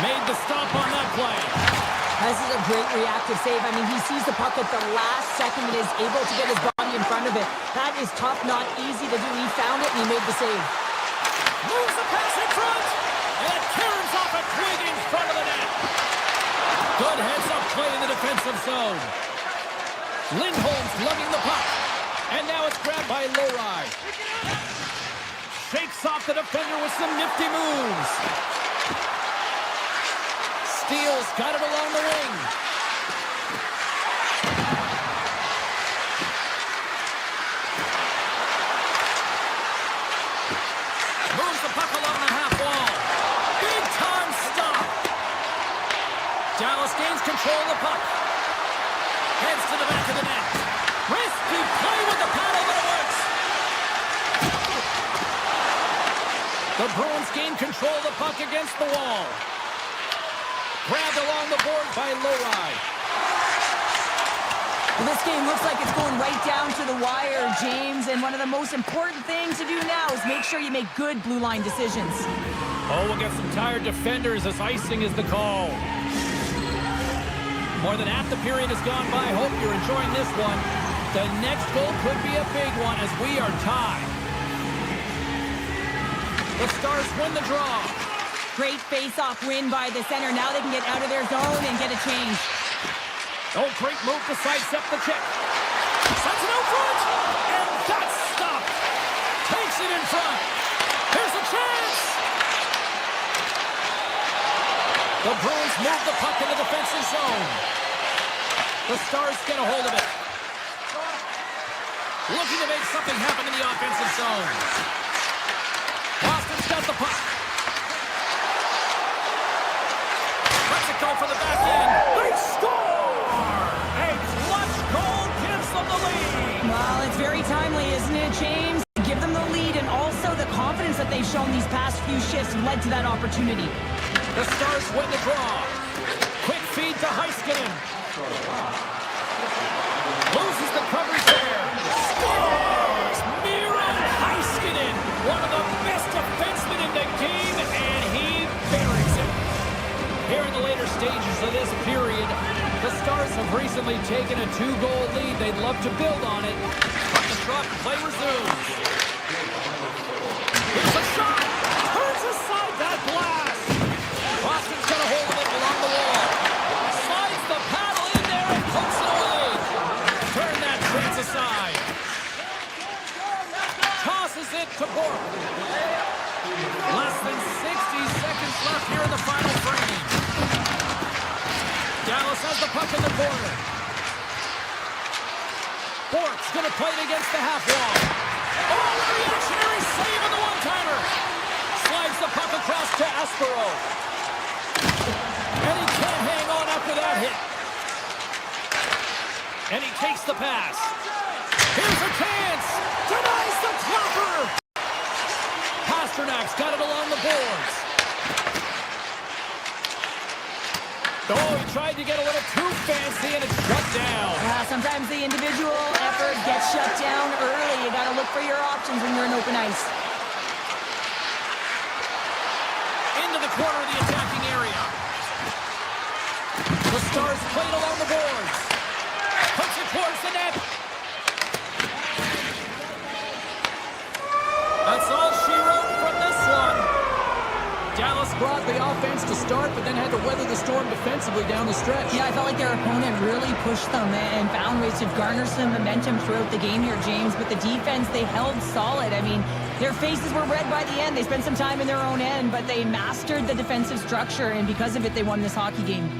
Made the stop on that play. This is a great reactive save. I mean, he sees the puck at the last second and is able to get his body in front of it. That is tough, not easy to do. He found it and he made the save. Moves the pass in front. And it caroms off a twig in front of the net. Good heads-up play in the defensive zone. Lindholm's lugging the puck. And now it's grabbed by Lohrei. Shakes off the defender with some nifty moves. Steele's got it along the wing. Moves the puck along the half wall. Big time stop. Dallas gains control of the puck. Heads to the back of the net. Risky play with the paddle, but it works. The Bruins gain control of the puck against the wall. Grabbed along the board by Lohrei. Well, this game looks like it's going right down to the wire, James. And one of the most important things to do now is make sure you make good blue line decisions. Oh, we'll get some tired defenders as icing is the call. More than half the period has gone by. Hope you're enjoying this one. The next goal could be a big one as we are tied. The Stars win the draw. Great face-off win by the center. Now they can get out of their zone and get a change. Oh, great move to sidestep the check. Sends it out front. And that's stopped. Takes it in front. Here's a chance. The Bruins move the puck in the defensive zone. The Stars get a hold of it. Looking to make something happen in the offensive zone. Boston's got the puck. Lets it go for the back end. They score! A clutch goal gives them the lead. Well, it's very timely, isn't it, James? Give them the lead, and also the confidence that they've shown these past few shifts led to that opportunity. The Stars win the draw. Quick feed to Heiskanen. Loses the coverage there. Scores! Miro Heiskanen, one of the best defensemen in the game, and stages of this period. The Stars have recently taken a 2-goal lead. They'd love to build on it. But the shot play resumes. Here's a shot. Turns aside that blast. Boston's got a hold of it along the wall. Slides the paddle in there and pokes it away. Turn that chance aside. Tosses it to Bork. Less than 60 seconds left here in the final frame. Dallas has the puck in the corner. Bork's going to play it against the half wall. Oh, reactionary save on the one-timer. Slides the puck across to Aspero. And he can't hang on after that hit. And he takes the pass. Here's a chance. Denies the dropper. Pasternak's got it along the boards. Oh, he tried to get a little too fancy and it's shut down. Sometimes the individual effort gets shut down early. You got to look for your options when you're in open ice. Into the corner of the attacking area. The Stars played along the boards. Puts it towards the net. That's all she wrote from this one. Dallas brought the offense to start, but then had to weather the storm defensively down the stretch. Yeah, I felt like their opponent really pushed them and found ways to garner some momentum throughout the game here, James. But the defense, they held solid. I mean, their faces were red by the end. They spent some time in their own end, but they mastered the defensive structure, and because of it, they won this hockey game.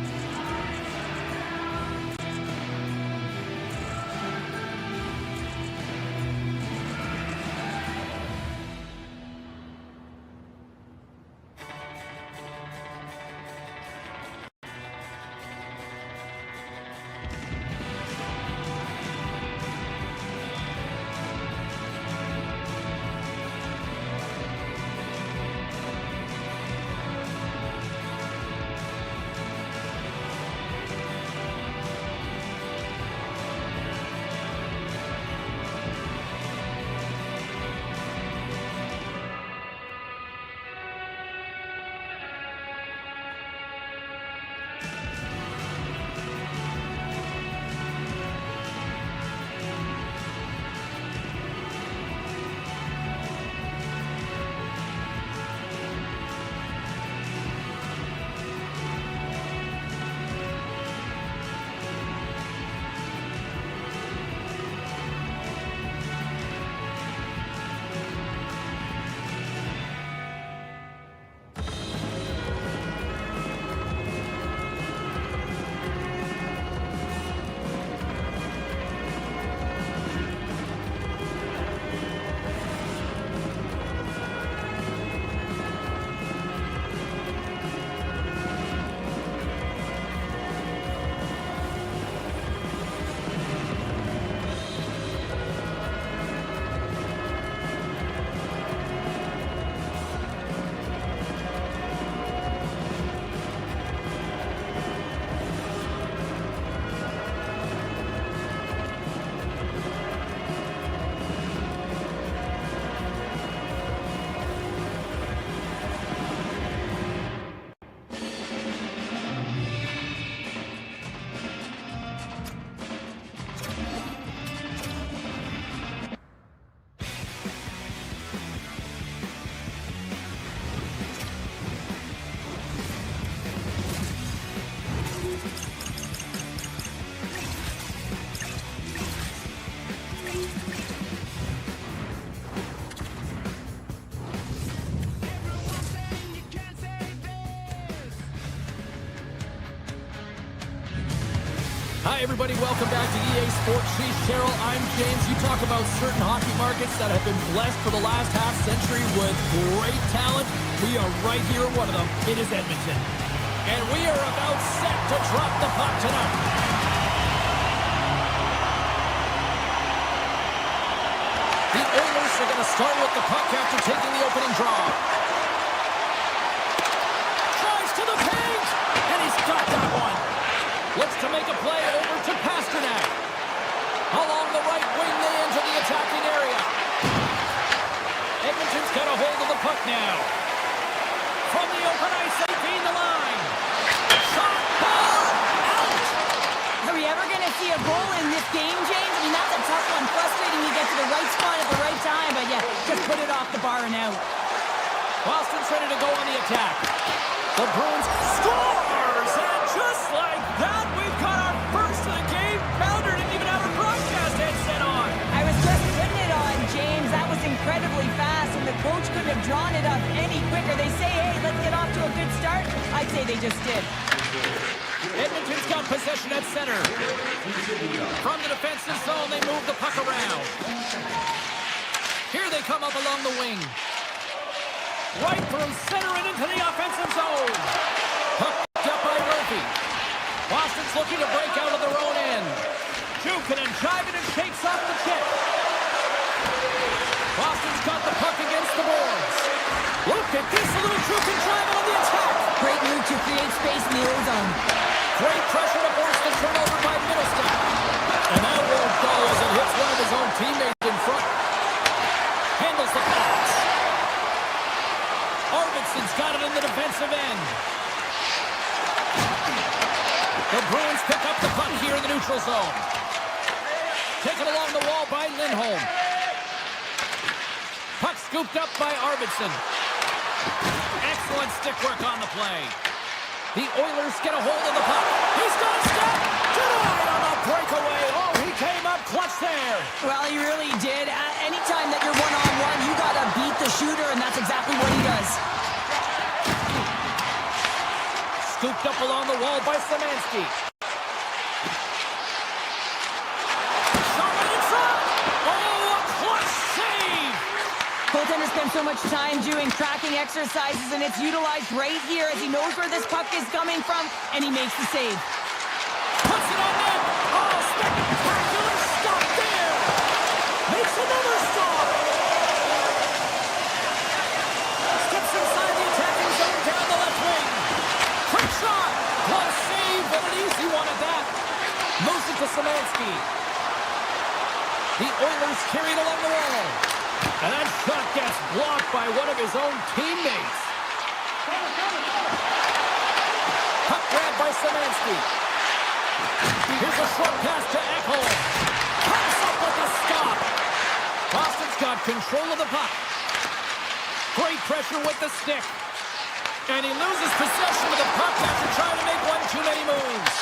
Hi, everybody. Welcome back to EA Sports. She's Cheryl. I'm James. You talk about certain hockey markets that have been blessed for the last half-century with great talent. We are right here at one of them. It is Edmonton. And we are about set to drop the puck tonight. The Oilers are going to start with the puck after taking the opening draw. Tries to the paint, and he's got that one. Looks to make a play over to Pasternak. Along the right wing, they enter the attacking area. Edmonton's got a hold of the puck now. From the open ice, they gain the line. Shot a goal in this game, James? I mean, that's a tough one. Frustrating you get to the right spot at the right time, but yeah, just put it off the bar and out. Boston's ready to go on the attack. The Bruins scores! And just like that, we've got our first of the game. Pounder didn't even have a broadcast headset on. I was just putting it on, James. That was incredibly fast, and the coach couldn't have drawn it up any quicker. They say, hey, let's get off to a good start. I'd say they just did. Edmonton's got possession at center. From the defensive zone, they move the puck around. Here they come up along the wing. Right through center and into the offensive zone. Puck up by Murphy. Boston's looking to break out of their own end. Jukin and jiving and shakes off the check. Boston's got the puck against the boards. Look at this, a little Jukin driving on the attack. Great move to create space in the O-zone. Great pressure to force the turnover by Middleston. And that won't go as it hits one of his own teammates in front. Handles the pass. Arvidsson's got it in the defensive end. The Bruins pick up the puck here in the neutral zone. Taken along the wall by Lindholm. Puck scooped up by Arvidsson. Excellent stick work on the play. The Oilers get a hold of the puck. He's got a step. Denied on the breakaway. Oh, he came up clutch there. Well, he really did. Anytime that you're one-on-one, you got to beat the shooter, and that's exactly what he does. Scooped up along the wall by Szymanski. Shot right in front. Oh, a clutch save. Goaltender spends so much time doing tracking exercises, and it's utilized right here as he knows where this puck is coming from, and he makes the save. Puts it on net. Oh, spectacular stop there. Makes another stop. Steps inside the attacking zone down the left wing. Quick shot. One save, but an easy one at that. Moves it to Szymanski. The Oilers carried along the wall. And that shot gets blocked by one of his own teammates. Puck grab by Szymanski. Here's a short pass to Ekholm. Comes up with a stop. Boston's got control of the puck. Great pressure with the stick. And he loses possession of the puck after trying to make one too many moves.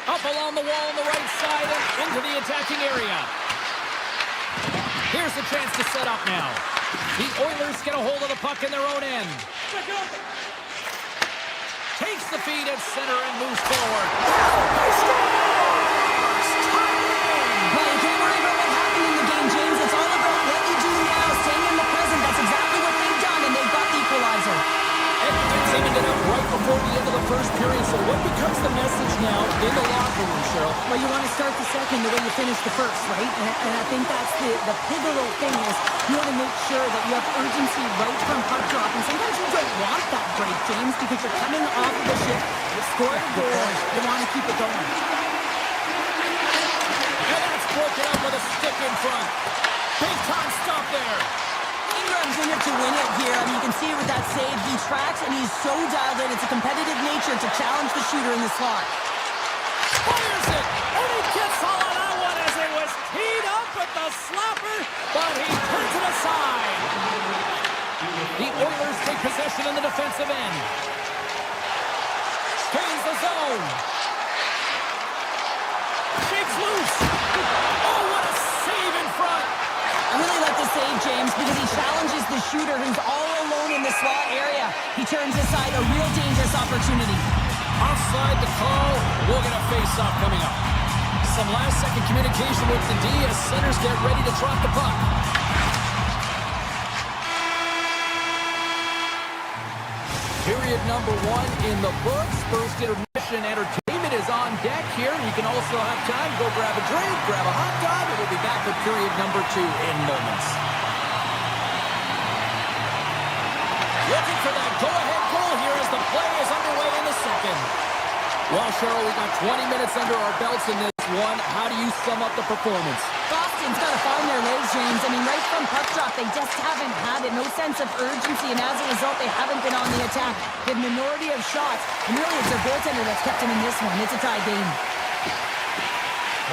Up along the wall on the right side and into the attacking area. Here's a chance to set up now. The Oilers get a hold of the puck in their own end. Takes the feed at center and moves forward. He scores! Well, you can't worry about what happened in the game, James. It's all about what you do now, staying in the present. That's exactly what they've done, and they've got the equalizer. Edmonton's evened it up right before the end of the first period, so what becomes the message now in the locker room, Cheryl? Well, you want to start the second the way you finished the first, right? And I think that's the pivotal thing is you want to make sure that you have urgency right from puck drop. And sometimes you don't want that break, James, because you're coming off of the shift. You scored a goal. You want to keep it going. And that's broken up with a stick in front. Big time stop there. Ingram's in it to win it here. I mean, you can see it with that save. He tracks, and he's so dialed in. It's a competitive nature to challenge the shooter in the slot. Fires it, and he gets all on that one as it was teed up with the slapper, but he turns it aside. The Oilers take possession in the defensive end. Gains the zone. Shakes loose. Oh, what a save in front. I really like the save, James, because he challenges the shooter who's all alone in the slot area. He turns aside a real dangerous opportunity. Offside the call. We'll get a face-off coming up. Some last-second communication with the D as centers get ready to drop the puck. Period number 1 in the books. First intermission entertainment is on deck here. You can also have time to go grab a drink, grab a hot dog, and we'll be back with period number 2 in moments. Looking for that go-ahead goal here as the play is underway in the second. Well, Cheryl, we got 20 minutes under our belts in this one. How do you sum up the performance. Boston's got to find their legs, James. I mean, right from puck drop, they just haven't had it. No sense of urgency, and as a result, they haven't been on the attack. The minority of shots, and really it's their goaltender that's kept them in this one. It's a tie game.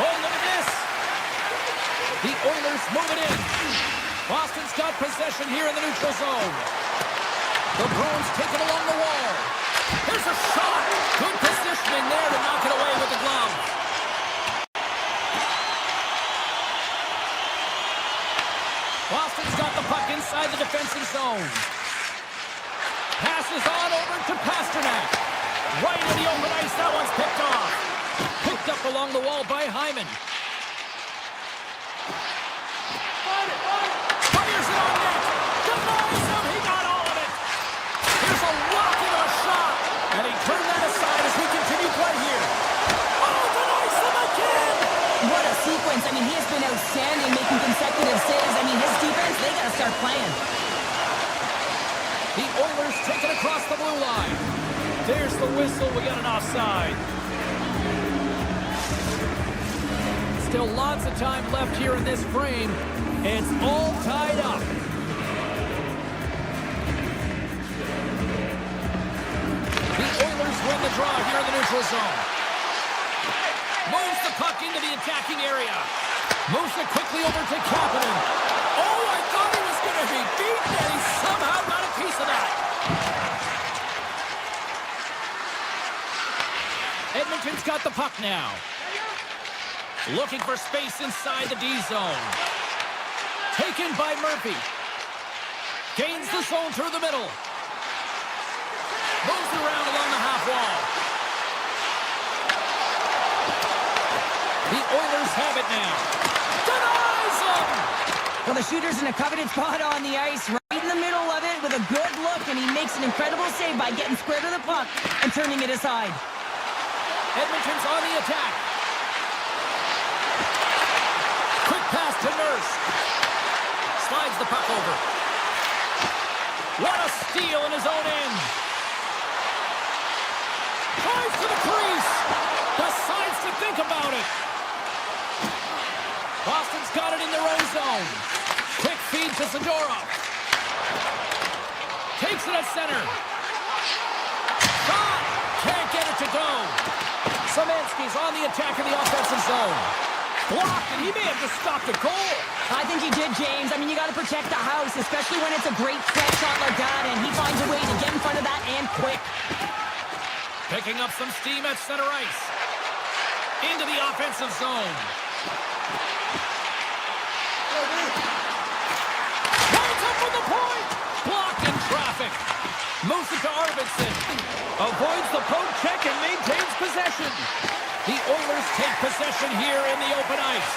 Oh, look at this. The Oilers move it in. Boston's got possession here in the neutral zone. The Bruins take it along the wall. Here's a shot. Good positioning there to knock it away with the glove. Boston's got the puck inside the defensive zone. Passes on over to Pasternak. Right in the open ice. That one's picked off. Picked up along the wall by Hyman. Fires it on net. Denies him. He got all of it. Here's a rocket of a shot. And he turned that aside as we continue play here. Oh, denies him again. What a sequence. I mean, he has been outstanding making consecutive saves. I mean, his defense, they got to start playing. The Oilers take it across the blue line. There's the whistle. We got an offside. Still lots of time left here in this frame. It's all tied up. The Oilers win the draw here in the neutral zone. Moves the puck into the attacking area. Moves it quickly over to Kapanen. Oh, I thought he was going to be beaten, and he somehow got a piece of that. Edmonton's got the puck now. Looking for space inside the D zone. Taken by Murphy. Gains the zone through the middle. Moves it around along the half wall. The Oilers have it now. Denies him! Well, the shooter's in a coveted spot on the ice, right in the middle of it with a good look, and he makes an incredible save by getting square to the puck and turning it aside. Edmonton's on the attack. Quick pass to Nurse. Slides the puck over. What a steal in his own end. Tries to the crease. Decides to think about it. Boston's got it in their own zone. Quick feed to Zadorov. Takes it at center. Shot! Can't get it to go. Szymanski's on the attack in the offensive zone. Blocked, and he may have just stopped a goal. I think he did, James. I mean, you got to protect the house, especially when it's a great threat shot like that, and he finds a way to get in front of that and quick. Picking up some steam at center ice. Into the offensive zone. Lines up from the point. Blocked in traffic. Moves it to Arvidsson. Avoids the poke check and maintains possession. The Oilers take possession here in the open ice.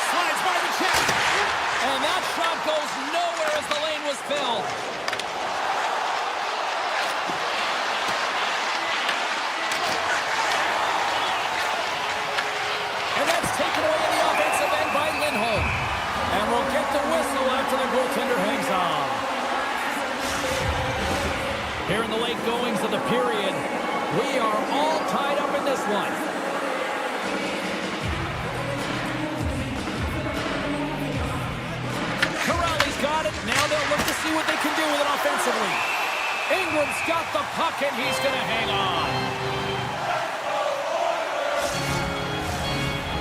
Slides by the check. And that shot goes nowhere as the lane was filled. And that's taken away in the offensive end by Lindholm. And we'll get the whistle after the goaltender hangs on. Here in the late goings of the period, we are all tied up in this one. Corrali's got it. Now they'll look to see what they can do with it offensively. Ingram's got the puck, and he's going to hang on.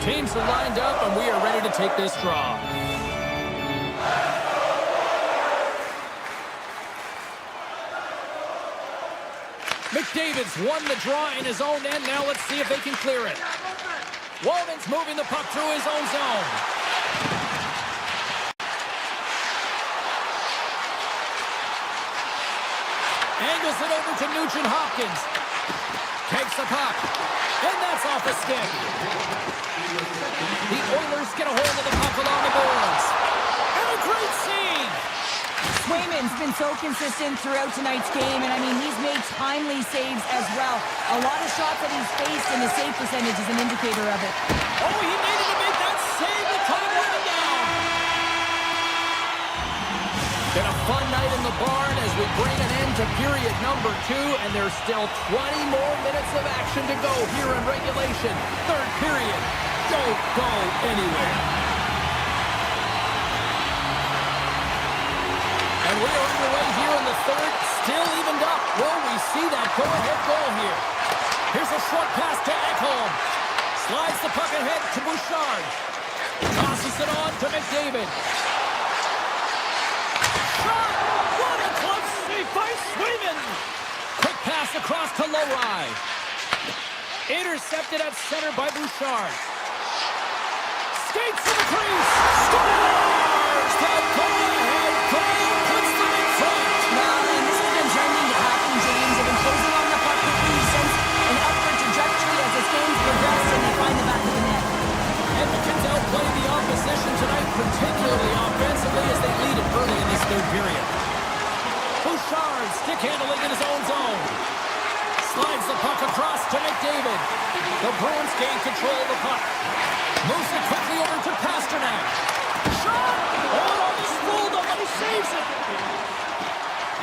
Teams are lined up, and we are ready to take this draw. McDavid's won the draw in his own end. Now let's see if they can clear it. Walden's moving the puck through his own zone. Angles it over to Nugent Hopkins. Takes the puck. And that's off the stick. The Oilers get a hold of the puck along the boards. And a great save. Swayman's been so consistent throughout tonight's game, and I mean, he's made timely saves as well. A lot of shots that he's faced, and the save percentage is an indicator of it. Oh, he needed to make that save. The time running down. Been a fun night in the barn as we bring an end to period number 2, and there's still 20 more minutes of action to go here in regulation. Third period. Don't go anywhere. And we are underway here in the third, still evened up. Will we see that go-ahead goal here? Here's a short pass to Ekholm. Slides the puck ahead to Bouchard. Tosses it on to McDavid. What a close save by Swayman! Quick pass across to Lowry. Intercepted at center by Bouchard. Skates to the crease. Scores! The go-ahead goal puts them in front. Well, and this has been trending to happen, James. They've been closing on the puck quickly since an upward trajectory as this game's progressed, and they find the back of the net. Edmonton's outplayed the opposition tonight, particularly offensively, as they lead it early in this third period. Bouchard stick handling in his own zone. Slides the puck across to McDavid. The Bruins gain control of the puck. Moves it quickly over to Pasternak. Shot! Oh, he's fooled him, but he saves it.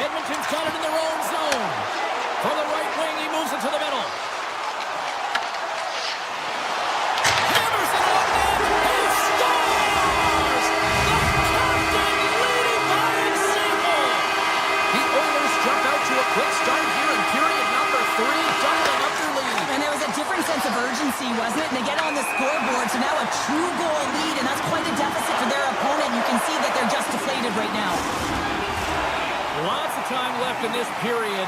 Edmonton's got it in their own zone. From the right wing, he moves it to the middle. Hammers it on net. He scores! The captain leading by example. The Oilers jump out to a quick start here in period number 3, doubling up their lead. And there was a different sense of urgency, wasn't it? And they get on the scoreboard, so now a true goal lead, and that's quite a deficit for their opponent. You can see that they're just deflated right now. Lots of time left in this period.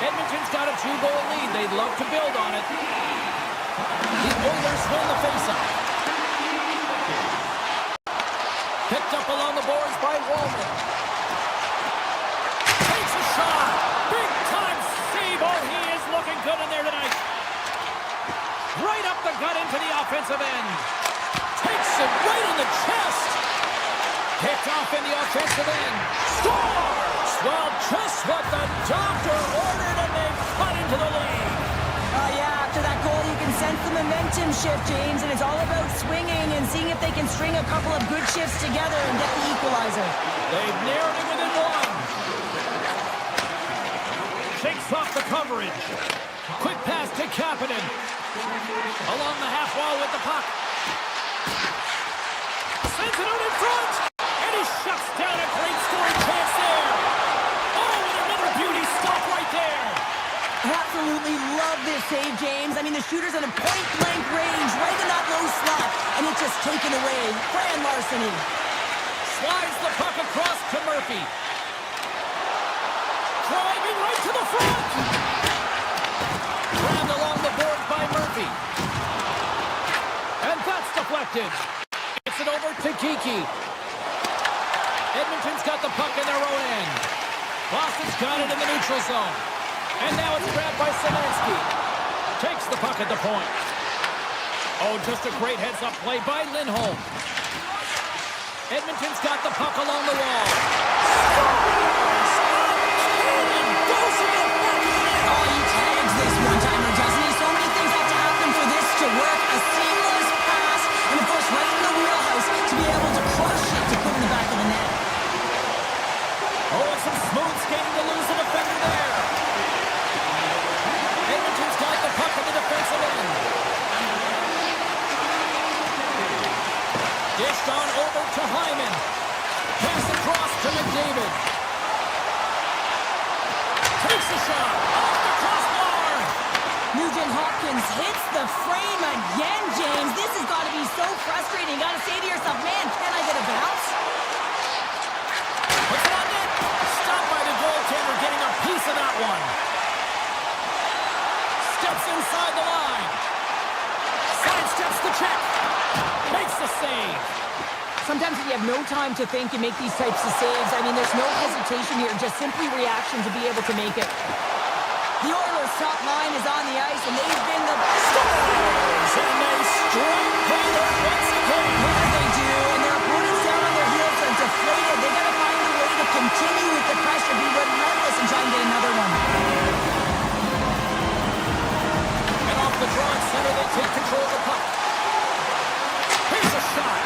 Edmonton's got a 2-goal lead. They'd love to build on it. The Oilers win the faceoff. Picked up along the boards by Walman. Takes a shot. Big time save. Oh, he is looking good in there tonight. Right up the gut into the offensive end. Takes it right in the chest. Picked off in the offensive end. Scores! Well, just what the doctor ordered, and they've cut into the lead. Oh, yeah, after that goal, you can sense the momentum shift, James, and it's all about swinging and seeing if they can string a couple of good shifts together and get the equalizer. They've narrowed it within one. Shakes off the coverage. Quick pass to Kapanen. Along the half wall with the puck. Sends it out in front. And he shuts down a great scoring chance there. Oh, and another beauty stop right there. Absolutely love this save, James. I mean, the shooter's at a point-blank range, right in that low slot, and it's just taken away. Fran larceny. Slides the puck across to Murphy. Driving right to the front. Grabbed along the board by Murphy. And that's deflected. Gets it over to Kiki. Edmonton's got the puck in their own end. Boston's got it in the neutral zone. And now it's grabbed by Szymanski. Takes the puck at the point. Oh, just a great heads-up play by Lindholm. Edmonton's got the puck along the wall. Scores! And goes in the back of the net. Oh, he tags this one-timer, doesn't he? So many things have to happen for this to work. A seamless pass, and of course, right in the wheelhouse to be able to crush it to put in the back of the net. Oh, and some smooth skating to lose a defender there. Edmonton's got the puck in the defensive end. Dished on over to Hyman. Pass across to McDavid. Takes a shot. Off the crossbar. Nugent Hopkins hits the frame again, James. This has got to be so frustrating. You got to say to yourself, man, can I get a bounce? Puts it on net. Stopped by the goaltender, getting a piece of that one. Steps inside the line. Sidesteps the check. Makes the save. Sometimes if you have no time to think and make these types of saves, I mean, there's no hesitation here, just simply reaction to be able to make it. The Oilers' top line is on the ice, and they've been the Scores! And they strike Taylor once again. What they do, and their opponents down on their heels are deflated. They got to find a way to continue with the pressure, be relentless, and try and get another one. And off the draw at center, they take control of the puck. Here's a shot.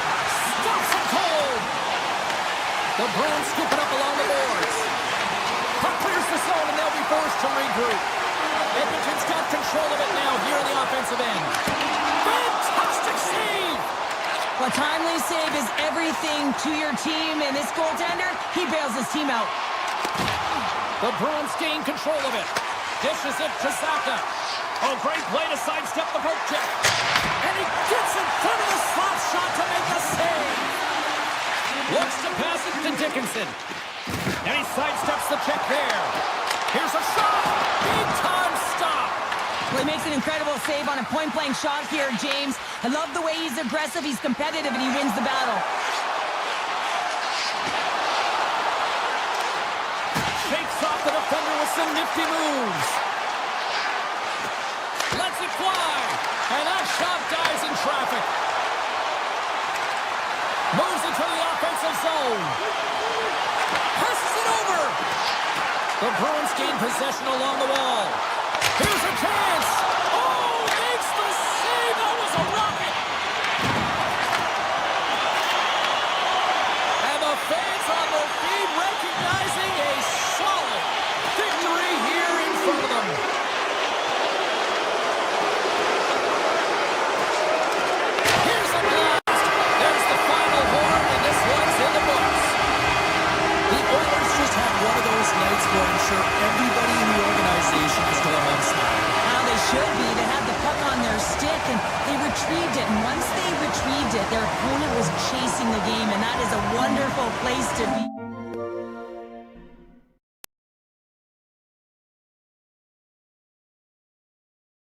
Stops it cold. The Bruins scoop it up along the boards. regroup. Edmonton's got control of it now here in the offensive end. Fantastic save! A timely save is everything to your team, and this goaltender, he bails his team out. The Bruins gain control of it. Dishes it to Saka. Oh, great play to sidestep the poke check. And he gets in front of the slot shot to make the save. Looks to pass it to Dickinson. And he sidesteps the check there. Here's a shot. Big time stop. Well, he makes an incredible save on a point-blank shot here, James. I love the way he's aggressive, he's competitive, and he wins the battle. Shakes off the defender with some nifty moves. Lets it fly. And that shot dies in traffic. Moves it to the offensive zone. Passes it over. The Bruins gain possession along the wall. Here's a chance. Oh, makes the save. That was a rocket. And the fans on their feet recognizing a solid victory here in front of them. Here's a blast. There's the final horn, and this one's in the books. The Oilers just had one of those nights where I'm sure everybody in the organization is going home smiling. Now they should be. They had the puck on their stick, and they retrieved it. And once they retrieved it, their opponent was chasing the game, and that is a wonderful place to be.